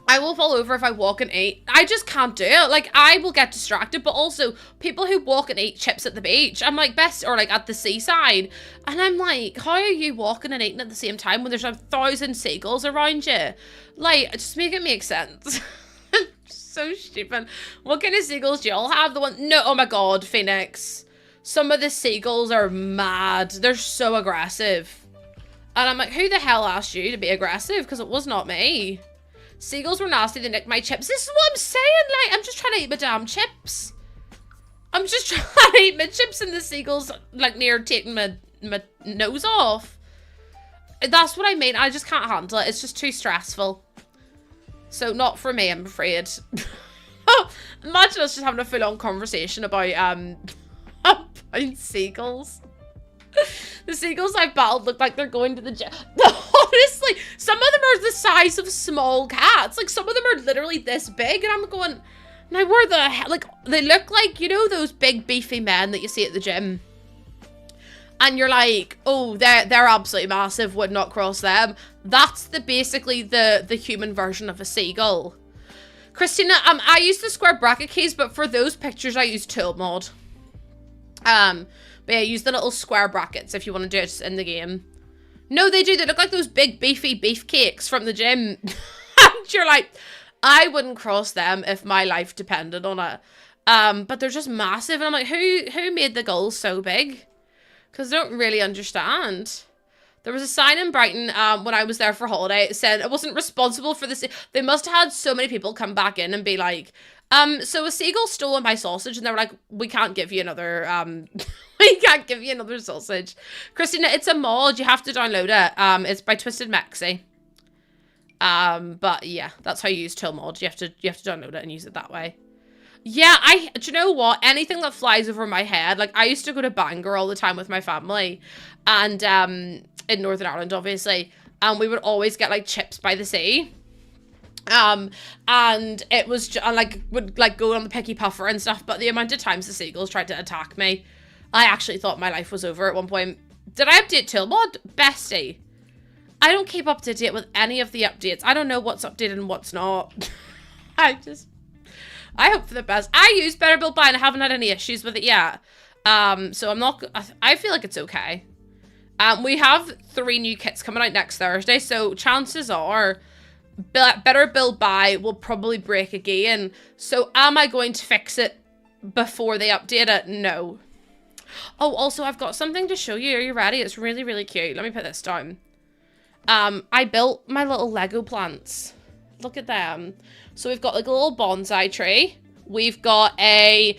I will fall over if I walk and eat. I just can't do it. Like, I will get distracted, but also people who walk and eat chips at the beach, I'm like, or like at the seaside. And I'm like, how are you walking and eating at the same time when there's 1,000 seagulls around you? Like, just make it make sense. So stupid. What kind of seagulls do y'all have? The one, no, oh my God, Phoenix. Some of the seagulls are mad. They're so aggressive. And I'm like, who the hell asked you to be aggressive? Because it was not me. Seagulls were nasty, they nicked my chips. This is what I'm saying, like, I'm just trying to eat my damn chips. I'm just trying to eat my chips and the seagulls, like, near taking my nose off. That's what I mean, I just can't handle it. It's just too stressful. So, not for me, I'm afraid. Imagine us just having a full-on conversation about seagulls. The seagulls I've battled look like they're going to the gym. Honestly, some of them are the size of small cats. Like, some of them are literally this big, and I'm going, now where the hell, like, they look like, you know, those big beefy men that you see at the gym. And you're like, oh, they're absolutely massive, would not cross them. That's basically the human version of a seagull. Christina, I use the square bracket keys, but for those pictures, I use tool mod. But yeah, use the little square brackets if you want to do it in the game. No, they do. They look like those big beefy beefcakes from the gym. And you're like, I wouldn't cross them if my life depended on it. But they're just massive. And I'm like, who made the gulls so big? Because I don't really understand. There was a sign in Brighton when I was there for holiday. It said it wasn't responsible for this. They must have had so many people come back in and be like, so a seagull stole my sausage. And they were like, we can't give you another, we can't give you another sausage. Christina, it's a mod. You have to download it. It's by Twisted Mexi. But yeah, that's how you use tool mod. You have to download it and use it that way. Yeah, do you know what? Anything that flies over my head, like, I used to go to Bangor all the time with my family, and, in Northern Ireland, obviously, and we would always get, like, chips by the sea, and it was, would, like, go on the picky puffer and stuff, but the amount of times the seagulls tried to attack me, I actually thought my life was over at one point. Did I update Toolmod? Bestie. I don't keep up to date with any of the updates. I don't know what's updated and what's not. I hope for the best. I use Better Built By and I haven't had any issues with it yet. So I feel like it's okay. We have 3 new kits coming out next Thursday, so chances are Better Built By will probably break again. So am I going to fix it before they update it? No. Oh, also I've got something to show you. Are you ready? It's really, really cute. Let me put this down. I built my little Lego plants. Look at them. So we've got like a little bonsai tree. We've got a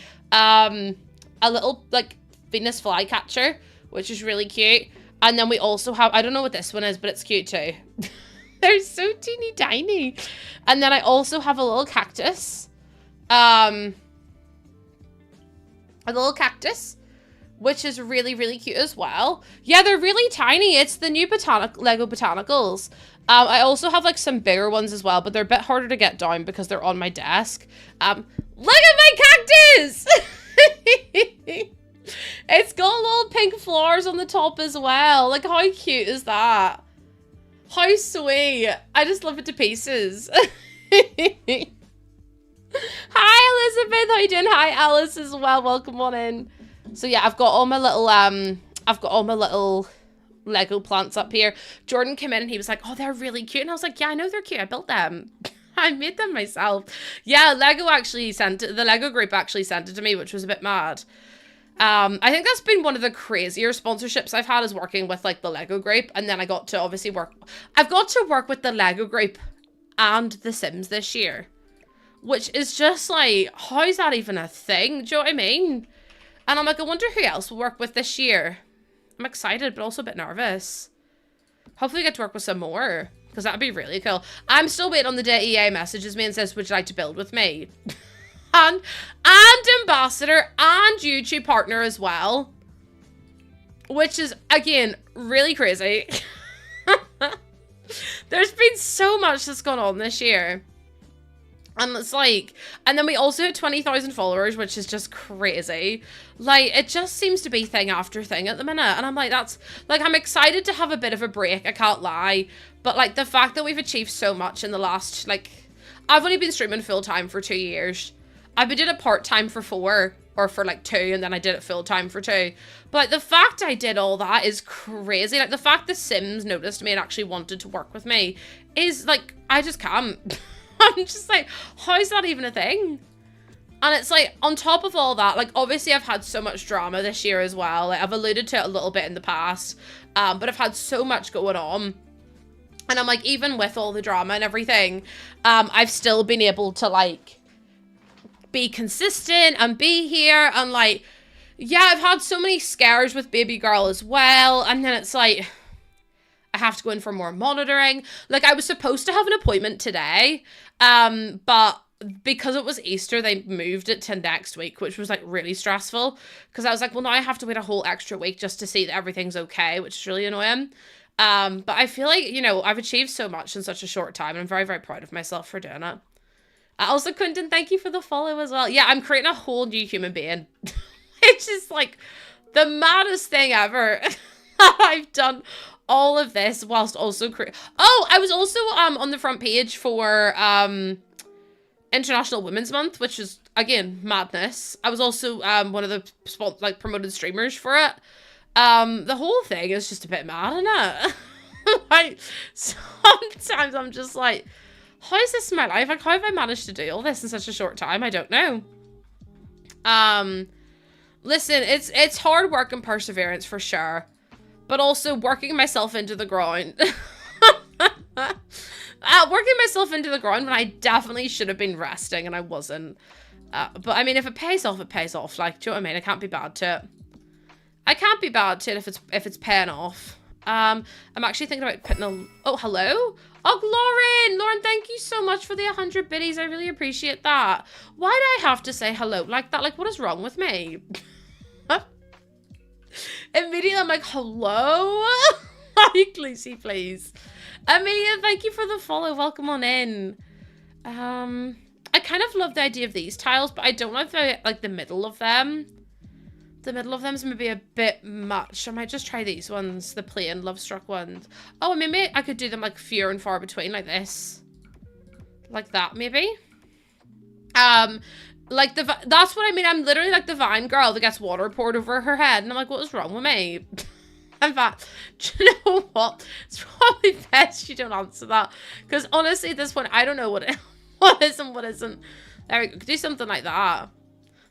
little like Venus flycatcher, which is really cute. And then we also have, I don't know what this one is, but it's cute too. They're so teeny tiny. And then I also have a little cactus. A little cactus, which is really, really cute as well. Yeah, they're really tiny. It's the new Lego Botanicals. I also have like some bigger ones as well, but they're a bit harder to get down because they're on my desk. Look at my cactus! It's got little pink flowers on the top as well. Like, how cute is that? How sweet. I just love it to pieces. Hi, Elizabeth. How you doing? Hi, Alice as well. Welcome on in. So yeah, I've got all my little Lego plants up here. Jordan came in and he was like, oh, they're really cute. And I was like, yeah, I know they're cute. I built them. I made them myself. Yeah, the Lego group actually sent it to me, which was a bit mad. I think that's been one of the crazier sponsorships I've had, is working with like the Lego group. And then I got to obviously I've got to work with the Lego group and The Sims this year, which is just like, how is that even a thing? Do you know what I mean? And I'm like, I wonder who else will work with this year. I'm excited, but also a bit nervous. Hopefully I get to work with some more, because that'd be really cool. I'm still waiting on the day EA messages me and says, would you like to build with me? and ambassador and YouTube partner as well. Which is, again, really crazy. There's been so much that's gone on this year. And it's like, and then we also had 20,000 followers, which is just crazy. Like, it just seems to be thing after thing at the minute. And I'm like, I'm excited to have a bit of a break, I can't lie. But like, the fact that we've achieved so much in the last, like, I've only been streaming full time for 2 years. I've been doing it part time for 4, or for like 2, and then I did it full time for 2. But like, the fact I did all that is crazy. Like, the fact the Sims noticed me and actually wanted to work with me is like, I just can't. I'm just like, how is that even a thing? And it's like, on top of all that, like, obviously I've had so much drama this year as well. Like, I've alluded to it a little bit in the past, but I've had so much going on. And I'm like, even with all the drama and everything, I've still been able to, like, be consistent and be here. And, like, yeah, I've had so many scares with baby girl as well. And then it's like, I have to go in for more monitoring. Like, I was supposed to have an appointment today, but because it was Easter, they moved it to next week, which was like really stressful, because I was like, well, now I have to wait a whole extra week just to see that everything's okay, which is really annoying. But I feel like, you know, I've achieved so much in such a short time, and I'm very, very proud of myself for doing it. Also, Quentin, thank you for the follow as well. Yeah, I'm creating a whole new human being. It's just like the maddest thing ever. I've done all of this whilst also Oh, I was also on the front page for International Women's Month, which is again madness. I was also one of the like promoted streamers for it. The whole thing is just a bit mad, isn't it? Like sometimes I'm just like, how is this my life? Like, how have I managed to do all this in such a short time? I don't know. Listen, it's hard work and perseverance for sure, but also working myself into the ground. Working myself into the ground when I definitely should have been resting and I wasn't. But I mean, if it pays off, it pays off. Like, do you know what I mean? I can't be bad to it. I can't be bad to it if it's paying off. I'm actually thinking about putting a... Oh, hello? Oh, Lauren, thank you so much for the 100 biddies. I really appreciate that. Why do I have to say hello like that? Like, what is wrong with me? Immediately, I'm like, hello? Like, Lucy, please. Amelia, thank you for the follow. Welcome on in. I kind of love the idea of these tiles, but I don't like the middle of them. The middle of them is maybe a bit much. I might just try these ones, the plain love-struck ones. Oh, maybe I could do them like few and far between, like this. Like that, maybe. Like that's what I mean. I'm literally like the Vine girl that gets water poured over her head, and I'm like, what is wrong with me? In fact, do you know what? It's probably best you don't answer that, because honestly, at this point, I don't know what is and what isn't. There we go. Do something like that.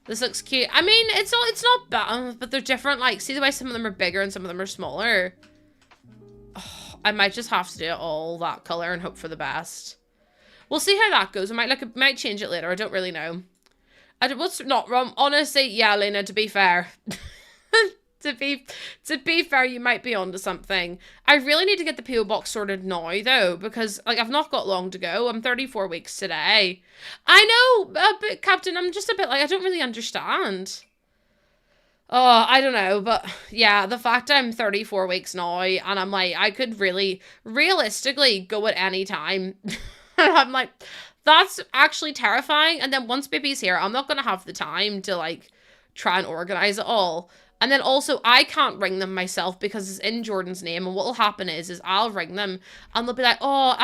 This looks cute. I mean, it's not bad, but they're different. Like, see the way some of them are bigger and some of them are smaller. Oh, I might just have to do it all that color and hope for the best. We'll see how that goes. I might change it later. I don't really know. What's not wrong? Honestly, yeah, Lena, to be fair. To be fair, you might be onto something. I really need to get the PO box sorted now, though, because like I've not got long to go. I'm 34 weeks today. I know, but Captain, I'm just a bit like, I don't really understand. Oh, I don't know, but yeah, the fact I'm 34 weeks now, and I'm like, I could really, realistically go at any time. And I'm like, that's actually terrifying. And then once baby's here, I'm not going to have the time to like try and organize it all. And then also, I can't ring them myself because it's in Jordan's name. And what will happen is I'll ring them and they'll be like, oh,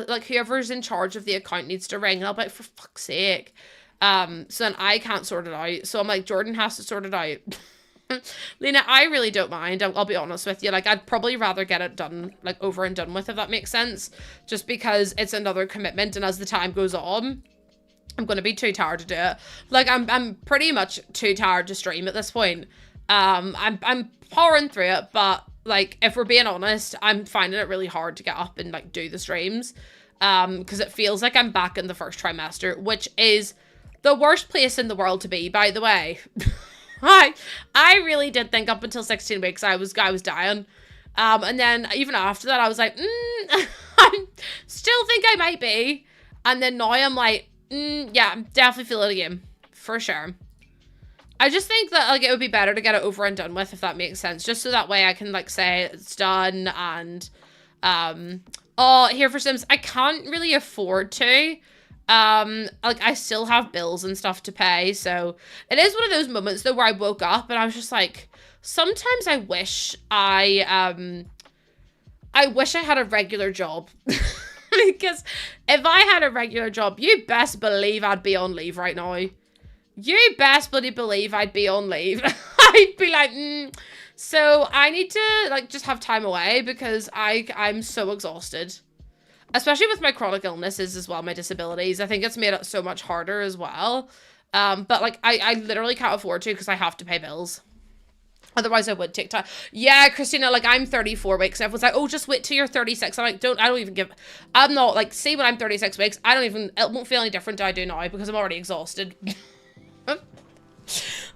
like whoever's in charge of the account needs to ring. And I'll be like, for fuck's sake. So then I can't sort it out. So I'm like, Jordan has to sort it out. Lena, I really don't mind. I'll be honest with you. Like, I'd probably rather get it done, like over and done with, if that makes sense. Just because it's another commitment. And as the time goes on, I'm going to be too tired to do it. Like, I'm pretty much too tired to stream at this point. I'm powering through it, but like, if we're being honest, I'm finding it really hard to get up and like do the streams, because it feels like I'm back in the first trimester, which is the worst place in the world to be, by the way. I really did think up until 16 weeks I was dying, and then even after that I was like, I still think I might be, and then now I'm like, yeah, I'm definitely feeling it again, for sure. I just think that, like, it would be better to get it over and done with, if that makes sense. Just so that way I can, like, say it's done and, oh, here for Sims, I can't really afford to. Like, I still have bills and stuff to pay, so it is one of those moments, though, where I woke up and I was just like, sometimes I wish I had a regular job. Because if I had a regular job, you best believe I'd be on leave right now. You best bloody believe I'd be on leave. I'd be like, So I need to, like, just have time away because I'm so exhausted. Especially with my chronic illnesses as well, my disabilities. I think it's made it so much harder as well. But, like, I literally can't afford to because I have to pay bills. Otherwise, I would take time. Yeah, Christina, like, I'm 34 weeks. Everyone's like, oh, just wait till you're 36. I'm like, I don't even give... I'm not, like, see when I'm 36 weeks, it won't feel any different than I do now because I'm already exhausted.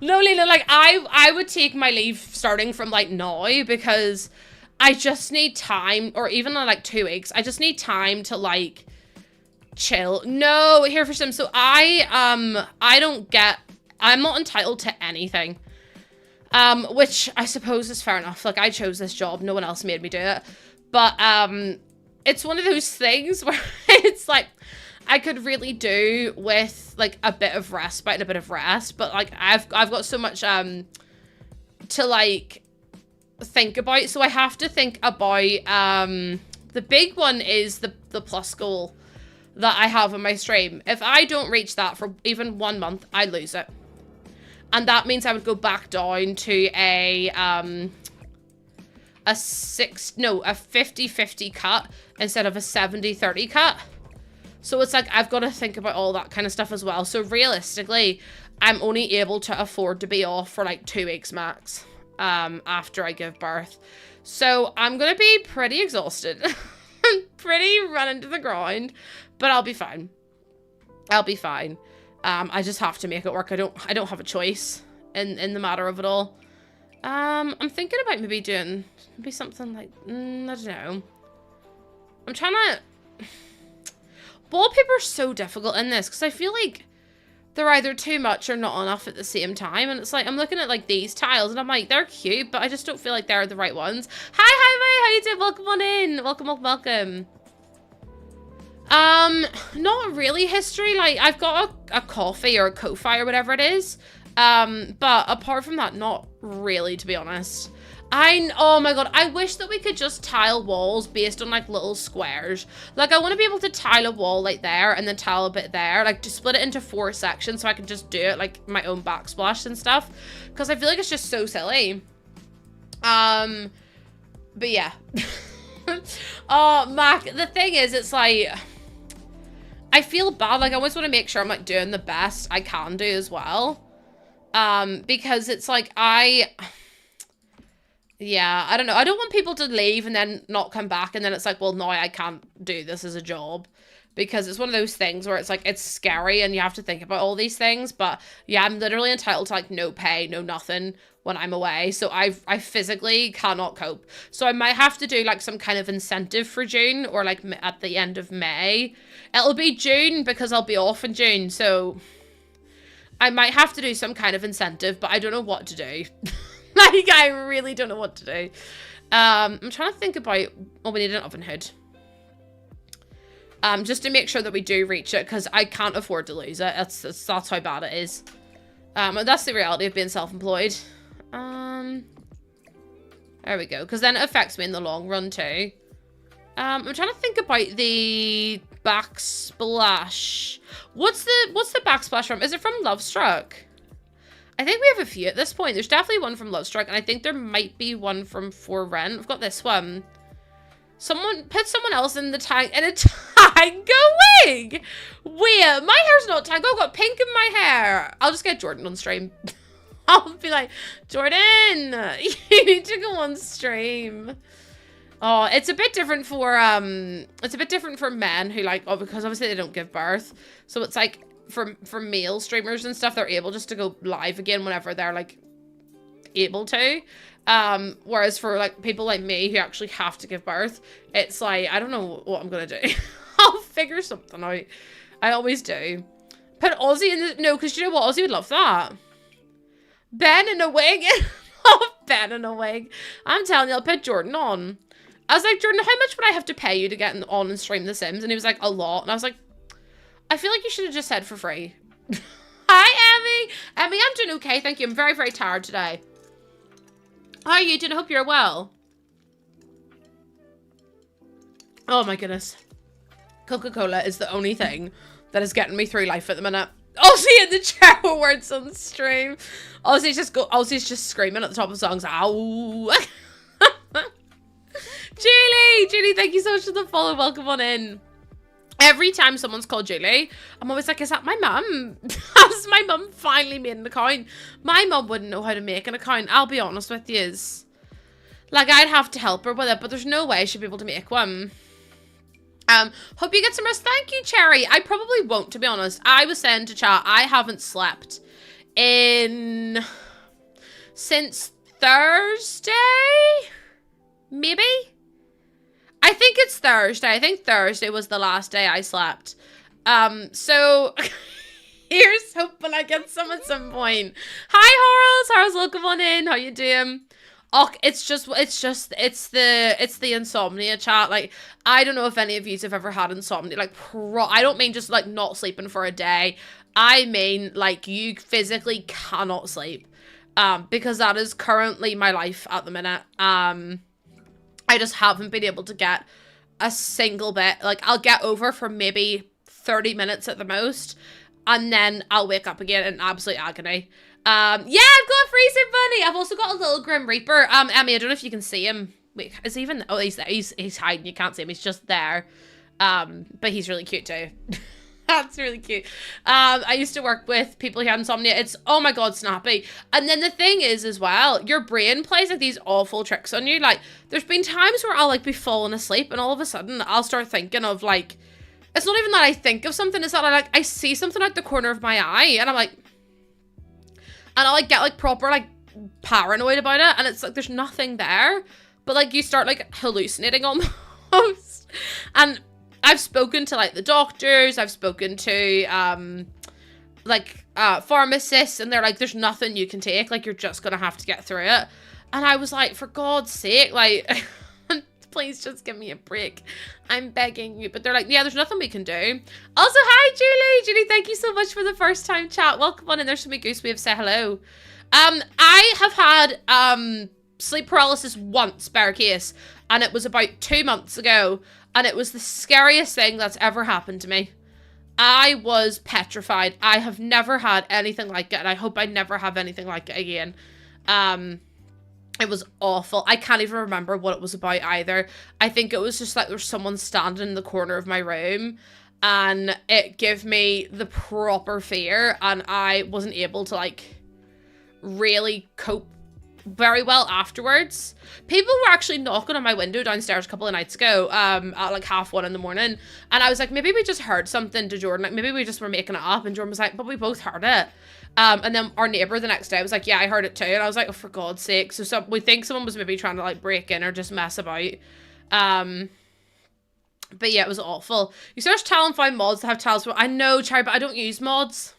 No, Lena, like, I would take my leave starting from, like, now because I just need time, or even in, like, 2 weeks, I just need time to, like, chill. No, here for some. So I'm not entitled to anything. Which I suppose is fair enough. Like, I chose this job. No one else made me do it. But, it's one of those things where it's like, I could really do with, like, a bit of respite and a bit of rest. But, like, I've got so much, to, like, think about. So I have to think about, the big one is the plus goal that I have on my stream. If I don't reach that for even 1 month, I lose it. And that means I would go back down to a 50-50 cut instead of a 70-30 cut. So it's like, I've got to think about all that kind of stuff as well. So realistically, I'm only able to afford to be off for like 2 weeks max, after I give birth. So I'm going to be pretty exhausted, pretty running to the ground, but I'll be fine. I'll be fine. I just have to make it work. I don't have a choice in the matter of it all. I'm thinking about maybe doing something like, I don't know. I'm trying to... Wallpaper's so difficult in this, because I feel like they're either too much or not enough at the same time. And it's like, I'm looking at like these tiles and I'm like, they're cute, but I just don't feel like they're the right ones. Hi, how you doing? Welcome on in. Welcome. Not really history. Like, I've got a coffee or a Ko-Fi or whatever it is. But apart from that, not really, to be honest. Oh my god, I wish that we could just tile walls based on like little squares. Like, I want to be able to tile a wall like there and then tile a bit there. Like, to split it into 4 sections so I can just do it like my own backsplash and stuff. Because I feel like it's just so silly. But yeah. Oh, Mac, the thing is, it's like... I feel bad. Like, I always want to make sure I'm like doing the best I can do as well. Because it's like, yeah, I don't know. I don't want people to leave and then not come back. And then it's like, well, no, I can't do this as a job. Because it's one of those things where it's like, it's scary and you have to think about all these things. But yeah, I'm literally entitled to like no pay, no nothing when I'm away. So I physically cannot cope. So I might have to do like some kind of incentive for June, or like at the end of May. It'll be June because I'll be off in June. So I might have to do some kind of incentive, but I don't know what to do. Like, I really don't know what to do. I'm trying to think about... Oh, we need an oven hood. Just to make sure that we do reach it, because I can't afford to lose it. That's how bad it is. And that's the reality of being self-employed. There we go. Because then it affects me in the long run, too. I'm trying to think about the backsplash. What's the backsplash from? Is it from Lovestruck? I think we have a few at this point. There's definitely one from Lovestruck, and I think there might be one from For Rent. We've got this one. Put someone else in the tank, in a tango wig! Wait, my hair's not tango. I've got pink in my hair. I'll just get Jordan on stream. I'll be like, Jordan, you need to go on stream. Oh, it's a bit different for men who like, oh, because obviously they don't give birth. So it's like, for male streamers and stuff, they're able just to go live again whenever they're like able to. Whereas for like people like me who actually have to give birth, it's like, I don't know what I'm gonna do. I'll figure something out. I always do. Put Ozzy in the... No, because you know what? Ozzy would love that. Ben in a wig. Oh, Ben in a wig. I'm telling you, I'll put Jordan on. I was like, Jordan, how much would I have to pay you to get on and stream The Sims? And he was like, a lot. And I was like, I feel like you should have just said for free. Hi, Emmy. Emmy, I'm doing okay. Thank you. I'm very, very tired today. How are you doing? I hope you're well. Oh my goodness. Coca-Cola is the only thing that is getting me through life at the minute. Ozzy in the chair with words on stream. Ozzy's just screaming at the top of songs. Ow. Julie, thank you so much for the follow. Welcome on in. Every time someone's called Julie, I'm always like, is that my mum? Has my mum finally made an account? My mum wouldn't know how to make an account, I'll be honest with you. Like, I'd have to help her with it, but there's no way she'd be able to make one. Hope you get some rest. Thank you, Cherry. I probably won't, to be honest. I was saying to chat, I haven't slept since Thursday? Maybe? I think it's Thursday. I think Thursday was the last day I slept. So Here's hoping I get some at some point. Hi, Harles, welcome on in. How you doing? Oh, it's the insomnia chat. Like, I don't know if any of you have ever had insomnia. Like, I don't mean just like not sleeping for a day. I mean like you physically cannot sleep. Because that is currently my life at the minute. I just haven't been able to get a single bit. Like, I'll get over for maybe 30 minutes at the most, and then I'll wake up again in absolute agony. Yeah, I've got a freezer bunny. I've also got a little Grim Reaper. Emmy, I don't know if you can see him. Wait, is he even? Oh, he's there. He's hiding. You can't see him. He's just there. But he's really cute too. That's really cute. I used to work with people who had insomnia. It's, oh my god, snappy. And then the thing is as well, your brain plays like these awful tricks on you. Like, there's been times where I'll like be falling asleep and all of a sudden I'll start thinking of like, it's not even that I think of something, it's that I see something out the corner of my eye and I'm like, and I'll like get like proper like paranoid about it, and it's like there's nothing there, but like you start like hallucinating almost. And I've spoken to like the doctors, I've spoken to pharmacists, and they're like, there's nothing you can take, like you're just gonna have to get through it. And I was like, for God's sake, like please just give me a break, I'm begging you. But they're like, yeah, there's nothing we can do. Also, hi Julie, thank you so much for the first time chat. Welcome on in. There's some Goose Wave, say hello. I have had sleep paralysis once, bear case, and it was about 2 months ago. And it was the scariest thing that's ever happened to me. I was petrified. I have never had anything like it, and I hope I never have anything like it again. It was awful. I can't even remember what it was about either. I think it was just like there was someone standing in the corner of my room, and it gave me the proper fear, and I wasn't able to like really cope very well afterwards. People were actually knocking on my window downstairs a couple of nights ago, at like 1:30 in the morning, and I was like, maybe we just heard something to Jordan, like maybe we just were making it up, and Jordan was like, but we both heard it. And then our neighbor the next day was like, yeah, I heard it too, and I was like, oh, for God's sake. So we think someone was maybe trying to like break in or just mess about. But yeah, it was awful. You search Talon, find mods that have Talons. I know, Charlie, but I don't use mods.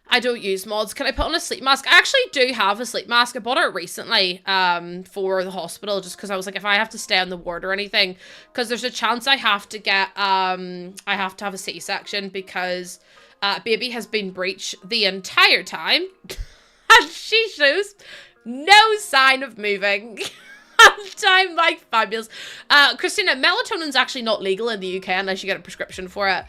Can I put on a sleep mask? I actually do have a sleep mask. I bought it recently for the hospital, just because I was like, if I have to stay on the ward or anything, because there's a chance I have to get, I have to have a C-section because baby has been breech the entire time and she shows no sign of moving. I'm like, fabulous. Christina, melatonin's actually not legal in the UK unless you get a prescription for it.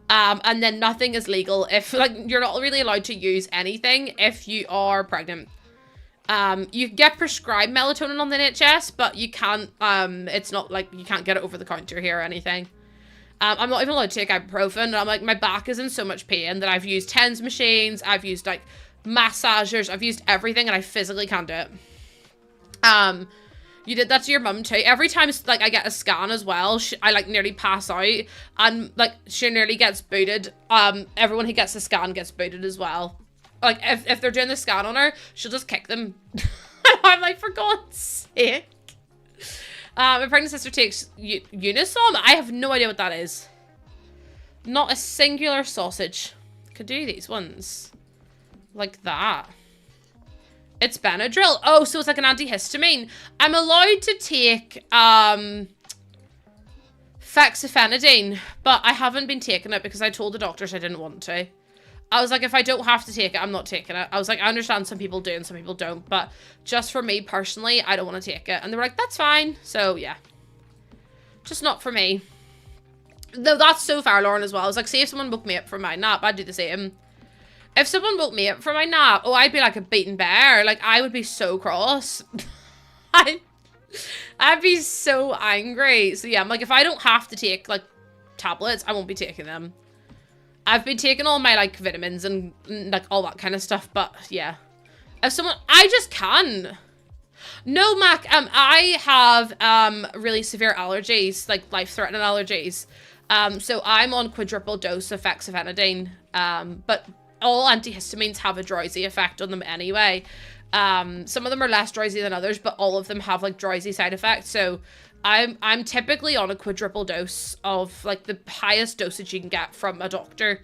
And then nothing is legal if, like, you're not really allowed to use anything if you are pregnant. You get prescribed melatonin on the NHS, but you can't, it's not like, you can't get it over the counter here or anything. I'm not even allowed to take ibuprofen, and I'm like, my back is in so much pain that I've used TENS machines, I've used, like, massagers, I've used everything, and I physically can't do it. You did that to your mum too. Every time, like, I get a scan as well, I, like, nearly pass out. And, like, she nearly gets booted. Everyone who gets the scan gets booted as well. Like, if they're doing the scan on her, she'll just kick them. I'm like, for God's sake. My pregnant sister takes Unisom. I have no idea what that is. Not a singular sausage. Could do these ones. Like that. It's Benadryl. Oh, so it's like an antihistamine. I'm allowed to take fexofenadine, but I haven't been taking it because I told the doctors I didn't want to. I was like, if I don't have to take it, I'm not taking it. I was like, I understand some people do and some people don't, but just for me personally, I don't want to take it. And they were like, that's fine. So yeah, just not for me. Though that's so far, Lauren, as well. I was like, say if someone woke me up for my nap, I'd do the same. If someone woke me up for my nap, oh, I'd be like a beaten bear. Like, I would be so cross. I'd be so angry. So yeah, I'm like, if I don't have to take, like, tablets, I won't be taking them. I've been taking all my, like, vitamins and, like, all that kind of stuff, but yeah. If someone, I just can. No, Mac, I have, really severe allergies, like, life-threatening allergies. So I'm on quadruple dose of fexofenadine, but all antihistamines have a drowsy effect on them anyway. Some of them are less drowsy than others, but all of them have, like, drowsy side effects. So I'm typically on a quadruple dose of, like, the highest dosage you can get from a doctor.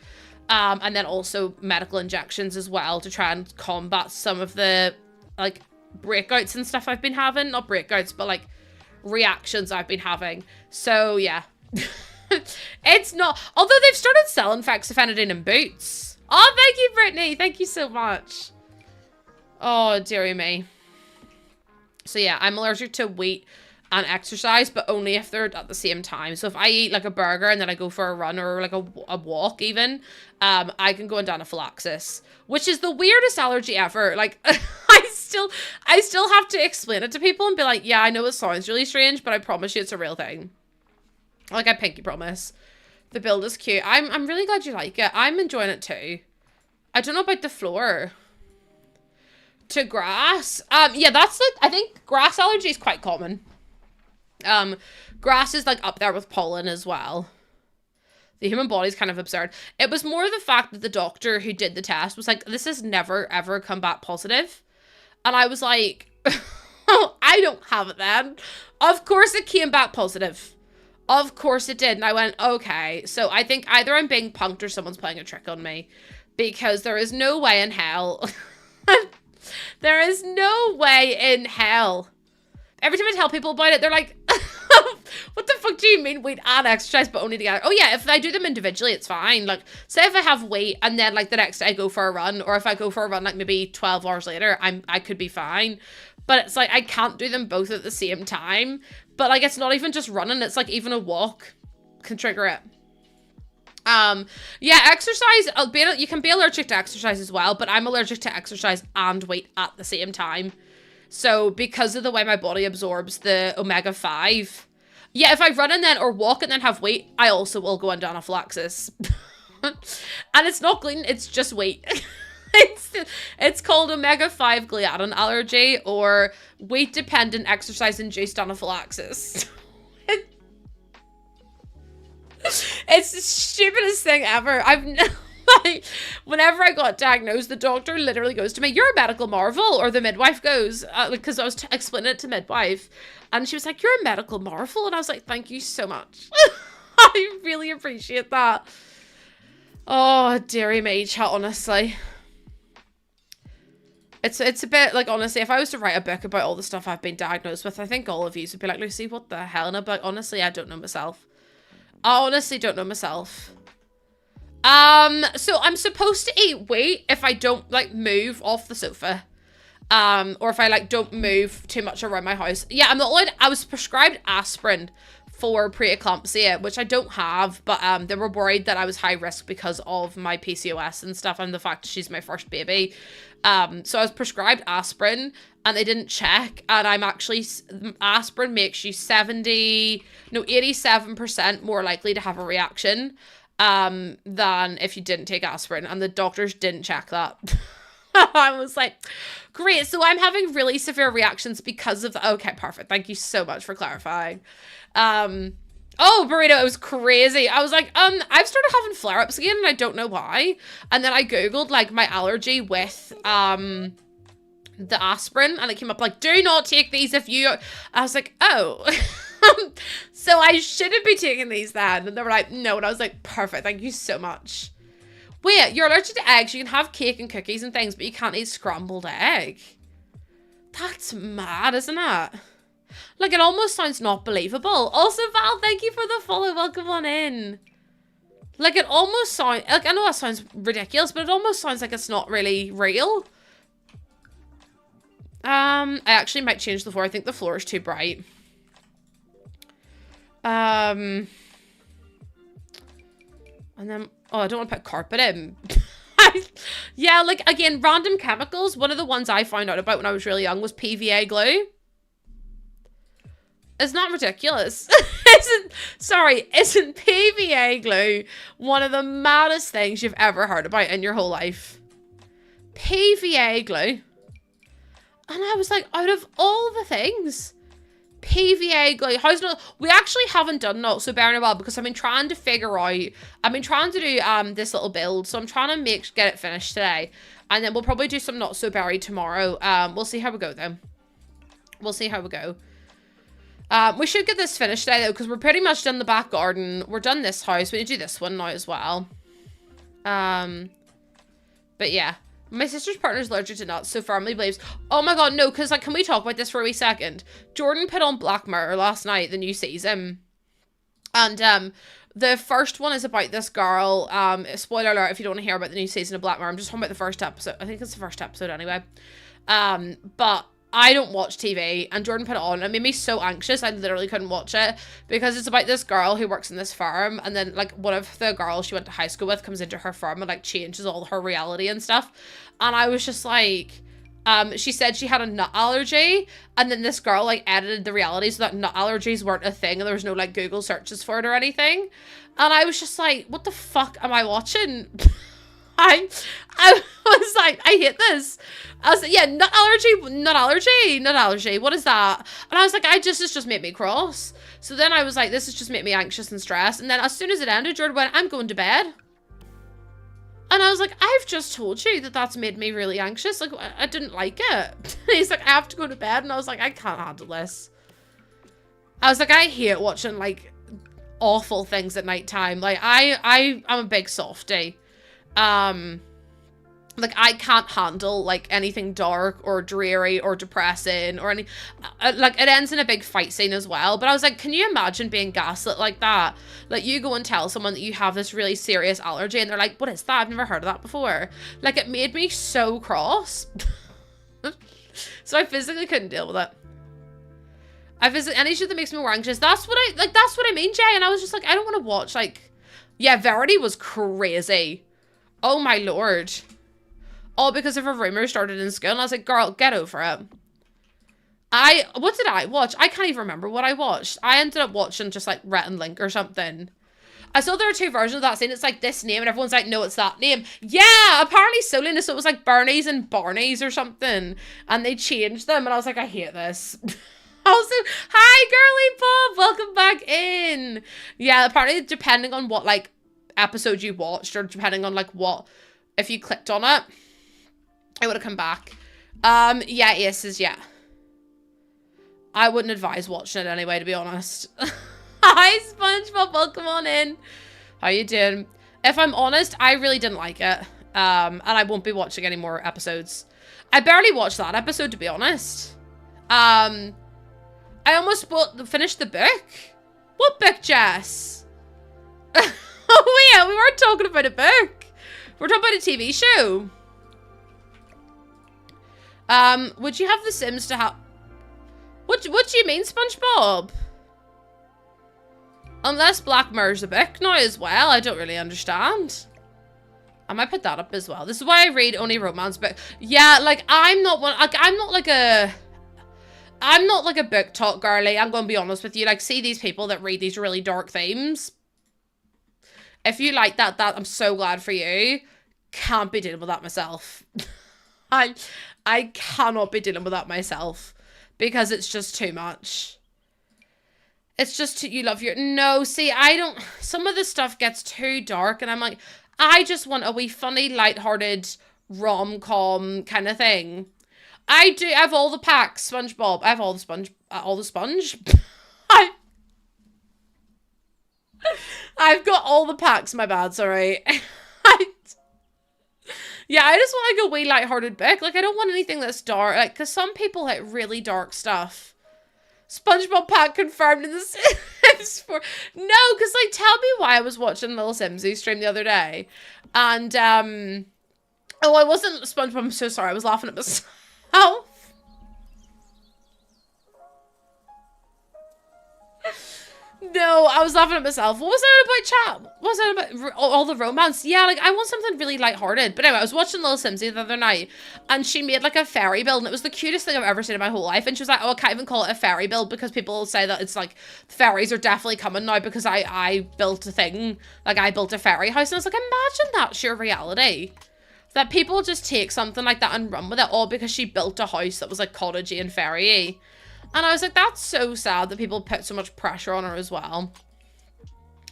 And then also medical injections as well to try and combat some of the, like, breakouts and stuff I've been having. Not breakouts, but, like, reactions I've been having. So, yeah. It's not... Although they've started selling fexofenadine in Boots. Oh, thank you, Brittany. Thank you so much. Oh, dearie me. So, yeah, I'm allergic to wheat and exercise, but only if they're at the same time. So if I eat like a burger and then I go for a run or like a walk even, I can go into anaphylaxis, which is the weirdest allergy ever. Like I still have to explain it to people and be like, yeah, I know it sounds really strange, but I promise you it's a real thing. Like, I pinky promise. The build is cute. I'm really glad you like it. I'm enjoying it too. I don't know about the floor. To grass. Yeah, that's like, I think grass allergy is quite common. Grass is like up there with pollen as well. The human body is kind of absurd. It was more the fact that the doctor who did the test was like, this has never ever come back positive. And I was like, oh, I don't have it then. Of course it came back positive. Of course it did. And I went, okay. So I think either I'm being punked or someone's playing a trick on me. Because there is no way in hell. There is no way in hell. Every time I tell people about it, they're like, what the fuck do you mean weight and exercise but only together? Oh yeah, if I do them individually, it's fine. Like, say if I have weight and then like the next day I go for a run, or if I go for a run like maybe 12 hours later, I could be fine. But it's like, I can't do them both at the same time. But like, it's not even just running, it's like even a walk can trigger it. Yeah, exercise, you can be allergic to exercise as well, but I'm allergic to exercise and weight at the same time. So because of the way my body absorbs the omega-5, yeah, if I run and then or walk and then have weight, I also will go into anaphylaxis. And it's not gluten, it's just weight. It's called omega-5 gliadin allergy or weight-dependent exercise-induced anaphylaxis. It's the stupidest thing ever. Like, whenever I got diagnosed, the doctor literally goes to me, you're a medical marvel, or the midwife goes, because I was explaining it to midwife, and she was like, you're a medical marvel, and I was like, thank you so much. I really appreciate that. Oh, dearie me, chat, honestly. It's a bit, like, honestly, if I was to write a book about all the stuff I've been diagnosed with, I think all of you would be like, Lucy, what the hell? And I'd be like, honestly, I don't know myself. I honestly don't know myself. So I'm supposed to eat weight if I don't, like, move off the sofa. Or if I, like, don't move too much around my house. Yeah, I'm not allowed, I was prescribed aspirin for preeclampsia, which I don't have, but, they were worried that I was high risk because of my PCOS and stuff and the fact she's my first baby. So I was prescribed aspirin and they didn't check, and I'm actually, aspirin makes you 87% more likely to have a reaction than if you didn't take aspirin, and the doctors didn't check that. I was like, great, so I'm having really severe reactions because of the, okay, perfect, thank you so much for clarifying. Oh, burrito, it was crazy. I was like, I've started having flare-ups again and I don't know why. And then I googled like my allergy with the aspirin, and it came up like, do not take these if you, I was like, oh. So I shouldn't be taking these then. And they were like, no. And I was like, perfect, thank you so much. Wait, you're allergic to eggs. You can have cake and cookies and things, but you can't eat scrambled egg. That's mad, isn't it? Like, it almost sounds not believable. Also, Val, thank you for the follow. Welcome on in. Like, it almost sounds, like, I know that sounds ridiculous, but it almost sounds like it's not really real. I actually might change the floor. I think the floor is too bright. And then, oh, I don't want to put carpet in. Yeah, like, again, random chemicals. One of the ones I found out about when I was really young was PVA glue. It's not ridiculous. Isn't PVA glue one of the maddest things you've ever heard about in your whole life? PVA glue. And I was like, out of all the things, PVA glue, how's not, we actually haven't done not so bare in a while because I've been trying to figure out, I've been trying to do this little build, so I'm trying to get it finished today, and then we'll probably do some not so berry tomorrow. We'll see how we go then. We'll see how we go. We should get this finished today though, because we're pretty much done the back garden. We're done this house. We need to do this one now as well. But yeah. My sister's partner's allergic to nuts, so firmly believes. Oh my god, no, because, like, can we talk about this for a wee second? Jordan put on Black Mirror last night, the new season. And, the first one is about this girl. Spoiler alert if you don't want to hear about the new season of Black Mirror. I'm just talking about the first episode. I think it's the first episode anyway. But I don't watch TV, and Jordan put it on. It made me so anxious, I literally couldn't watch it, because it's about this girl who works in this firm, and then, like, one of the girls she went to high school with comes into her firm and, like, changes all her reality and stuff. And I was just like, she said she had a nut allergy, and then this girl, like, edited the reality so that nut allergies weren't a thing, and there was no, like, Google searches for it or anything. And I was just like, what the fuck am I watching? I was like, I hate this. I was like, yeah, nut allergy. What is that? And I was like, this just made me cross. So then I was like, this has just made me anxious and stressed. And then as soon as it ended, Jordan went, I'm going to bed. And I was like, I've just told you that that's made me really anxious. Like, I didn't like it. And he's like, I have to go to bed. And I was like, I can't handle this. I was like, I hate watching, like, awful things at nighttime. Like, I'm a big softie. Like, I can't handle, like, anything dark or dreary or depressing or any, like, it ends in a big fight scene as well. But I was like, can you imagine being gaslit like that? Like, you go and tell someone that you have this really serious allergy and they're like, what is that? I've never heard of that before. Like, it made me so cross. So I physically couldn't deal with it. Any shit that makes me more anxious. That's what I mean, Jay. And I was just like, I don't want to watch, like, yeah, Verity was crazy. Oh my lord. All because of a rumor started in school. And I was like, girl, get over it. What did I watch? I can't even remember what I watched. I ended up watching just like Rhett and Link or something. I saw there are two versions of that scene. It's like this name and everyone's like, no, it's that name. Yeah, apparently so, Linda. So it was like Bernie's and Barney's or something. And they changed them. And I was like, I hate this. Also, hi, girly Bob. Welcome back in. Yeah, apparently depending on what like episode you watched or depending on like what, if you clicked on it, it would have come back. Yeah, Aces, yeah. I wouldn't advise watching it anyway, to be honest. Hi, SpongeBob, welcome on in. How you doing? If I'm honest, I really didn't like it. And I won't be watching any more episodes. I barely watched that episode, to be honest. I almost finished the book. What book, Jess? Oh, yeah, we weren't talking about a book. We're talking about a TV show. Would you have The Sims to have... What do you mean, SpongeBob? Unless Black Mirror's a book now as well, I don't really understand. I might put that up as well. This is why I read only romance books. Yeah, like, I'm not like a book talk girly. I'm gonna be honest with you. Like, see these people that read these really dark themes. If you like that, I'm so glad for you. Can't be dealing with that myself. I cannot be dealing with that myself. Because it's just too much. It's just too, you love your... No, see, I don't... Some of the stuff gets too dark and I'm like, I just want a wee funny, lighthearted, rom-com kind of thing. I have all the packs, SpongeBob. I have all the sponge... I've got all the packs, my bad, sorry. Yeah, I just want like a wee lighthearted book. Like, I don't want anything that's dark. Like, because some people like really dark stuff. SpongeBob pack confirmed in the Sims 4. No, because like, tell me why I was watching Little Simsy stream the other day. And, oh, I wasn't SpongeBob. I'm so sorry. I was laughing at myself. No, I was laughing at myself. What was that about, chat? What was that about? All the romance? Yeah, like, I want something really lighthearted. But anyway, I was watching Little Simsy the other night, and she made, like, a fairy build, and it was the cutest thing I've ever seen in my whole life. And she was like, oh, I can't even call it a fairy build, because people say that it's, like, fairies are definitely coming now, because I built a thing. Like, I built a fairy house, and I was like, imagine that's your reality. That people just take something like that and run with it, all because she built a house that was, like, cottagey and fairy-y. And I was like, that's so sad that people put so much pressure on her as well.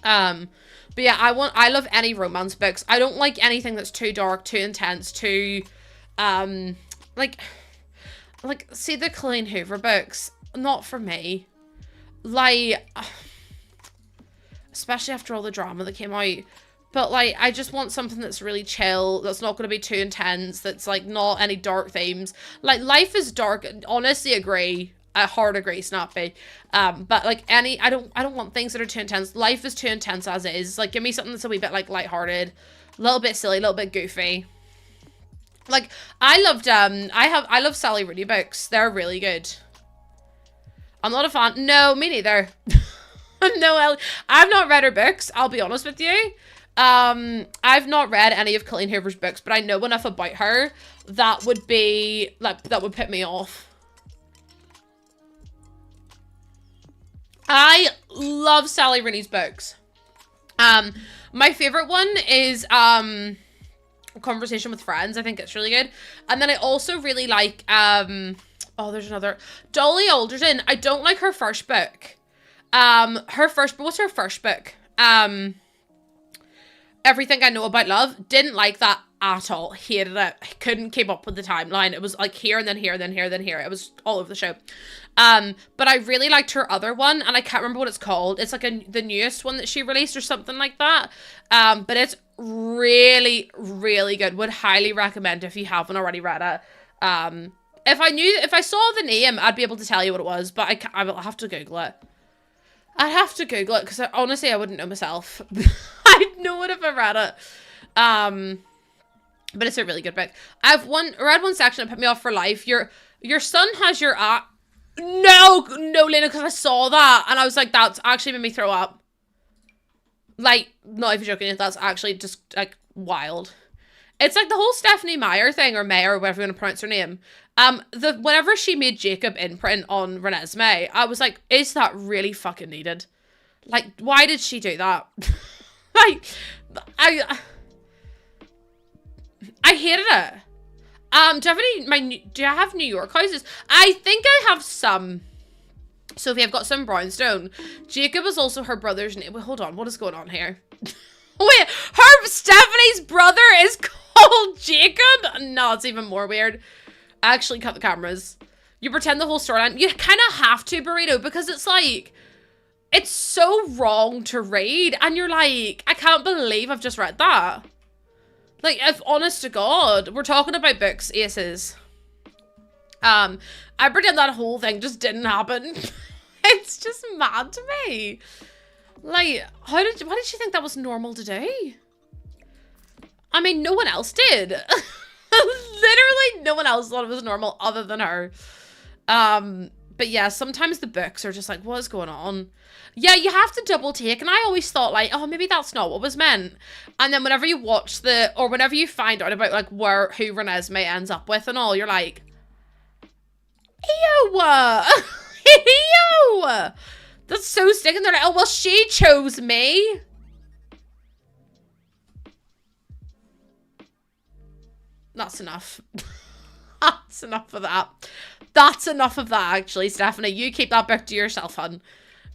But yeah, I love any romance books. I don't like anything that's too dark, too intense, too, like, see the Colleen Hoover books? Not for me. Like, especially after all the drama that came out. But, like, I just want something that's really chill, that's not going to be too intense, that's, like, not any dark themes. Like, life is dark. Honestly, agree. I hard agree, Snappy. But, like, I don't want things that are too intense. Life is too intense as it is. Like, give me something that's a wee bit, like, lighthearted. A little bit silly, a little bit goofy. Like, I love Sally Rooney books. They're really good. I'm not a fan. No, me neither. No, I've not read her books, I'll be honest with you. I've not read any of Colleen Hoover's books, but I know enough about her that would be, like, that would put me off. I love Sally Rooney's books. My favorite one is, Conversation with Friends. I think it's really good. And then I also really like, oh, there's another. Dolly Alderton. I don't like her first book. What's her first book? Everything I Know About Love. Didn't like that at all. Hated it. I couldn't keep up with the timeline. It was like here and then here, then here, then here. It was all over the show. But I really liked her other one, and I can't remember what it's called. It's like the newest one that she released or something like that. But it's really, really good. Would highly recommend if you haven't already read it. If I saw the name, I'd be able to tell you what it was, but I will have to Google it. I'd have to Google it, because honestly, I wouldn't know myself. I'd know it if I read it. But it's a really good book. I've read one section that put me off for life. Your son has your No, Lena, because I saw that, and I was like, that's actually made me throw up. Like, not even joking, that's actually just, like, wild. It's like the whole Stephanie Meyer thing, or Mayer, or whatever you want to pronounce her name. Whenever she made Jacob imprint on Renesmee, I was like, is that really fucking needed? Like, why did she do that? Like, I hated it. Do I have New York houses? I think I have some. Sophie, I've got some brownstone. Jacob is also her brother's name. Wait, hold on, what is going on here? Wait, Stephanie's brother is called Jacob? No, it's even more weird. I actually cut the cameras. You pretend the whole storyline. You kind of have to, Burrito, because it's like, it's so wrong to read. And you're like, I can't believe I've just read that. Like, if honest to God, we're talking about books, aces. I pretend that whole thing just didn't happen. It's just mad to me. Like, why did she think that was normal to do? I mean, no one else did. Literally no one else thought it was normal other than her. But yeah, sometimes the books are just like, what is going on? Yeah, you have to double take. And I always thought like, oh, maybe that's not what was meant. And then whenever you watch or whenever you find out about like who Renesmee ends up with and all, you're like, ew, ew. That's so sticking. They're like, oh, well, she chose me. That's enough. That's enough of that. That's enough of that, actually, Stephanie. You keep that book to yourself, hun.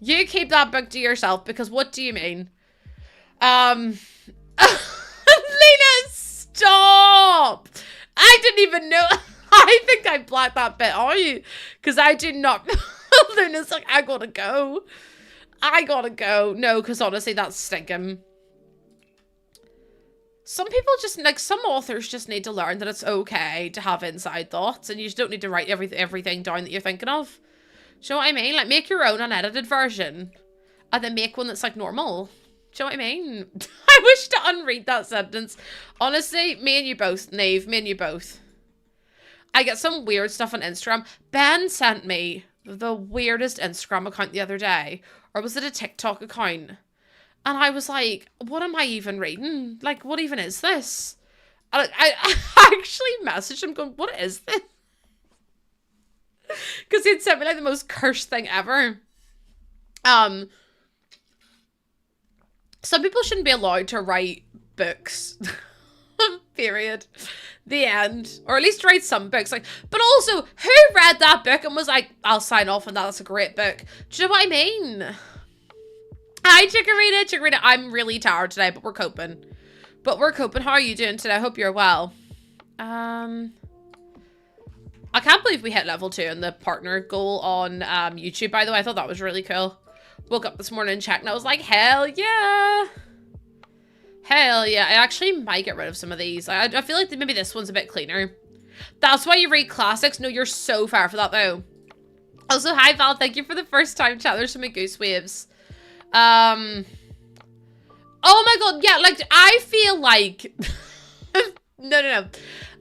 You keep that book to yourself, because what do you mean? Lena, stop! I didn't even know. I think I blacked that bit out, because I did not. Lena's like, I gotta go. I gotta go. No, because honestly, that's stinking. Some people just, like, some authors just need to learn that it's okay to have inside thoughts, and you just don't need to write everything down that you're thinking of. Do you know what I mean? Like, make your own unedited version, and then make one that's, like, normal. Do you know what I mean? I wish to unread that sentence. Honestly, me and you both, Nave, me and you both. I get some weird stuff on Instagram. Ben sent me the weirdest Instagram account the other day, or was it a TikTok account? And I was like, what am I even reading? Like, what even is this? And I actually messaged him going, what is this? Because he'd sent me like the most cursed thing ever. Some people shouldn't be allowed to write books. Period. The end. Or at least write some books. Like, but also, who read that book and was like, I'll sign off on that, that's a great book. Do you know what I mean? Hi, Chikorita. I'm really tired today, but we're coping. How are you doing today? I hope you're well. I can't believe we hit level 2 in the partner goal on YouTube, by the way. I thought that was really cool. Woke up this morning and checked, and I was like, hell yeah. Hell yeah, I actually might get rid of some of these. I feel like maybe this one's a bit cleaner. That's why you read classics. No, you're so far for that though. Also, hi Val, thank you for the first time chat. There's so many goose waves. Oh my god, yeah, like, I feel like... No.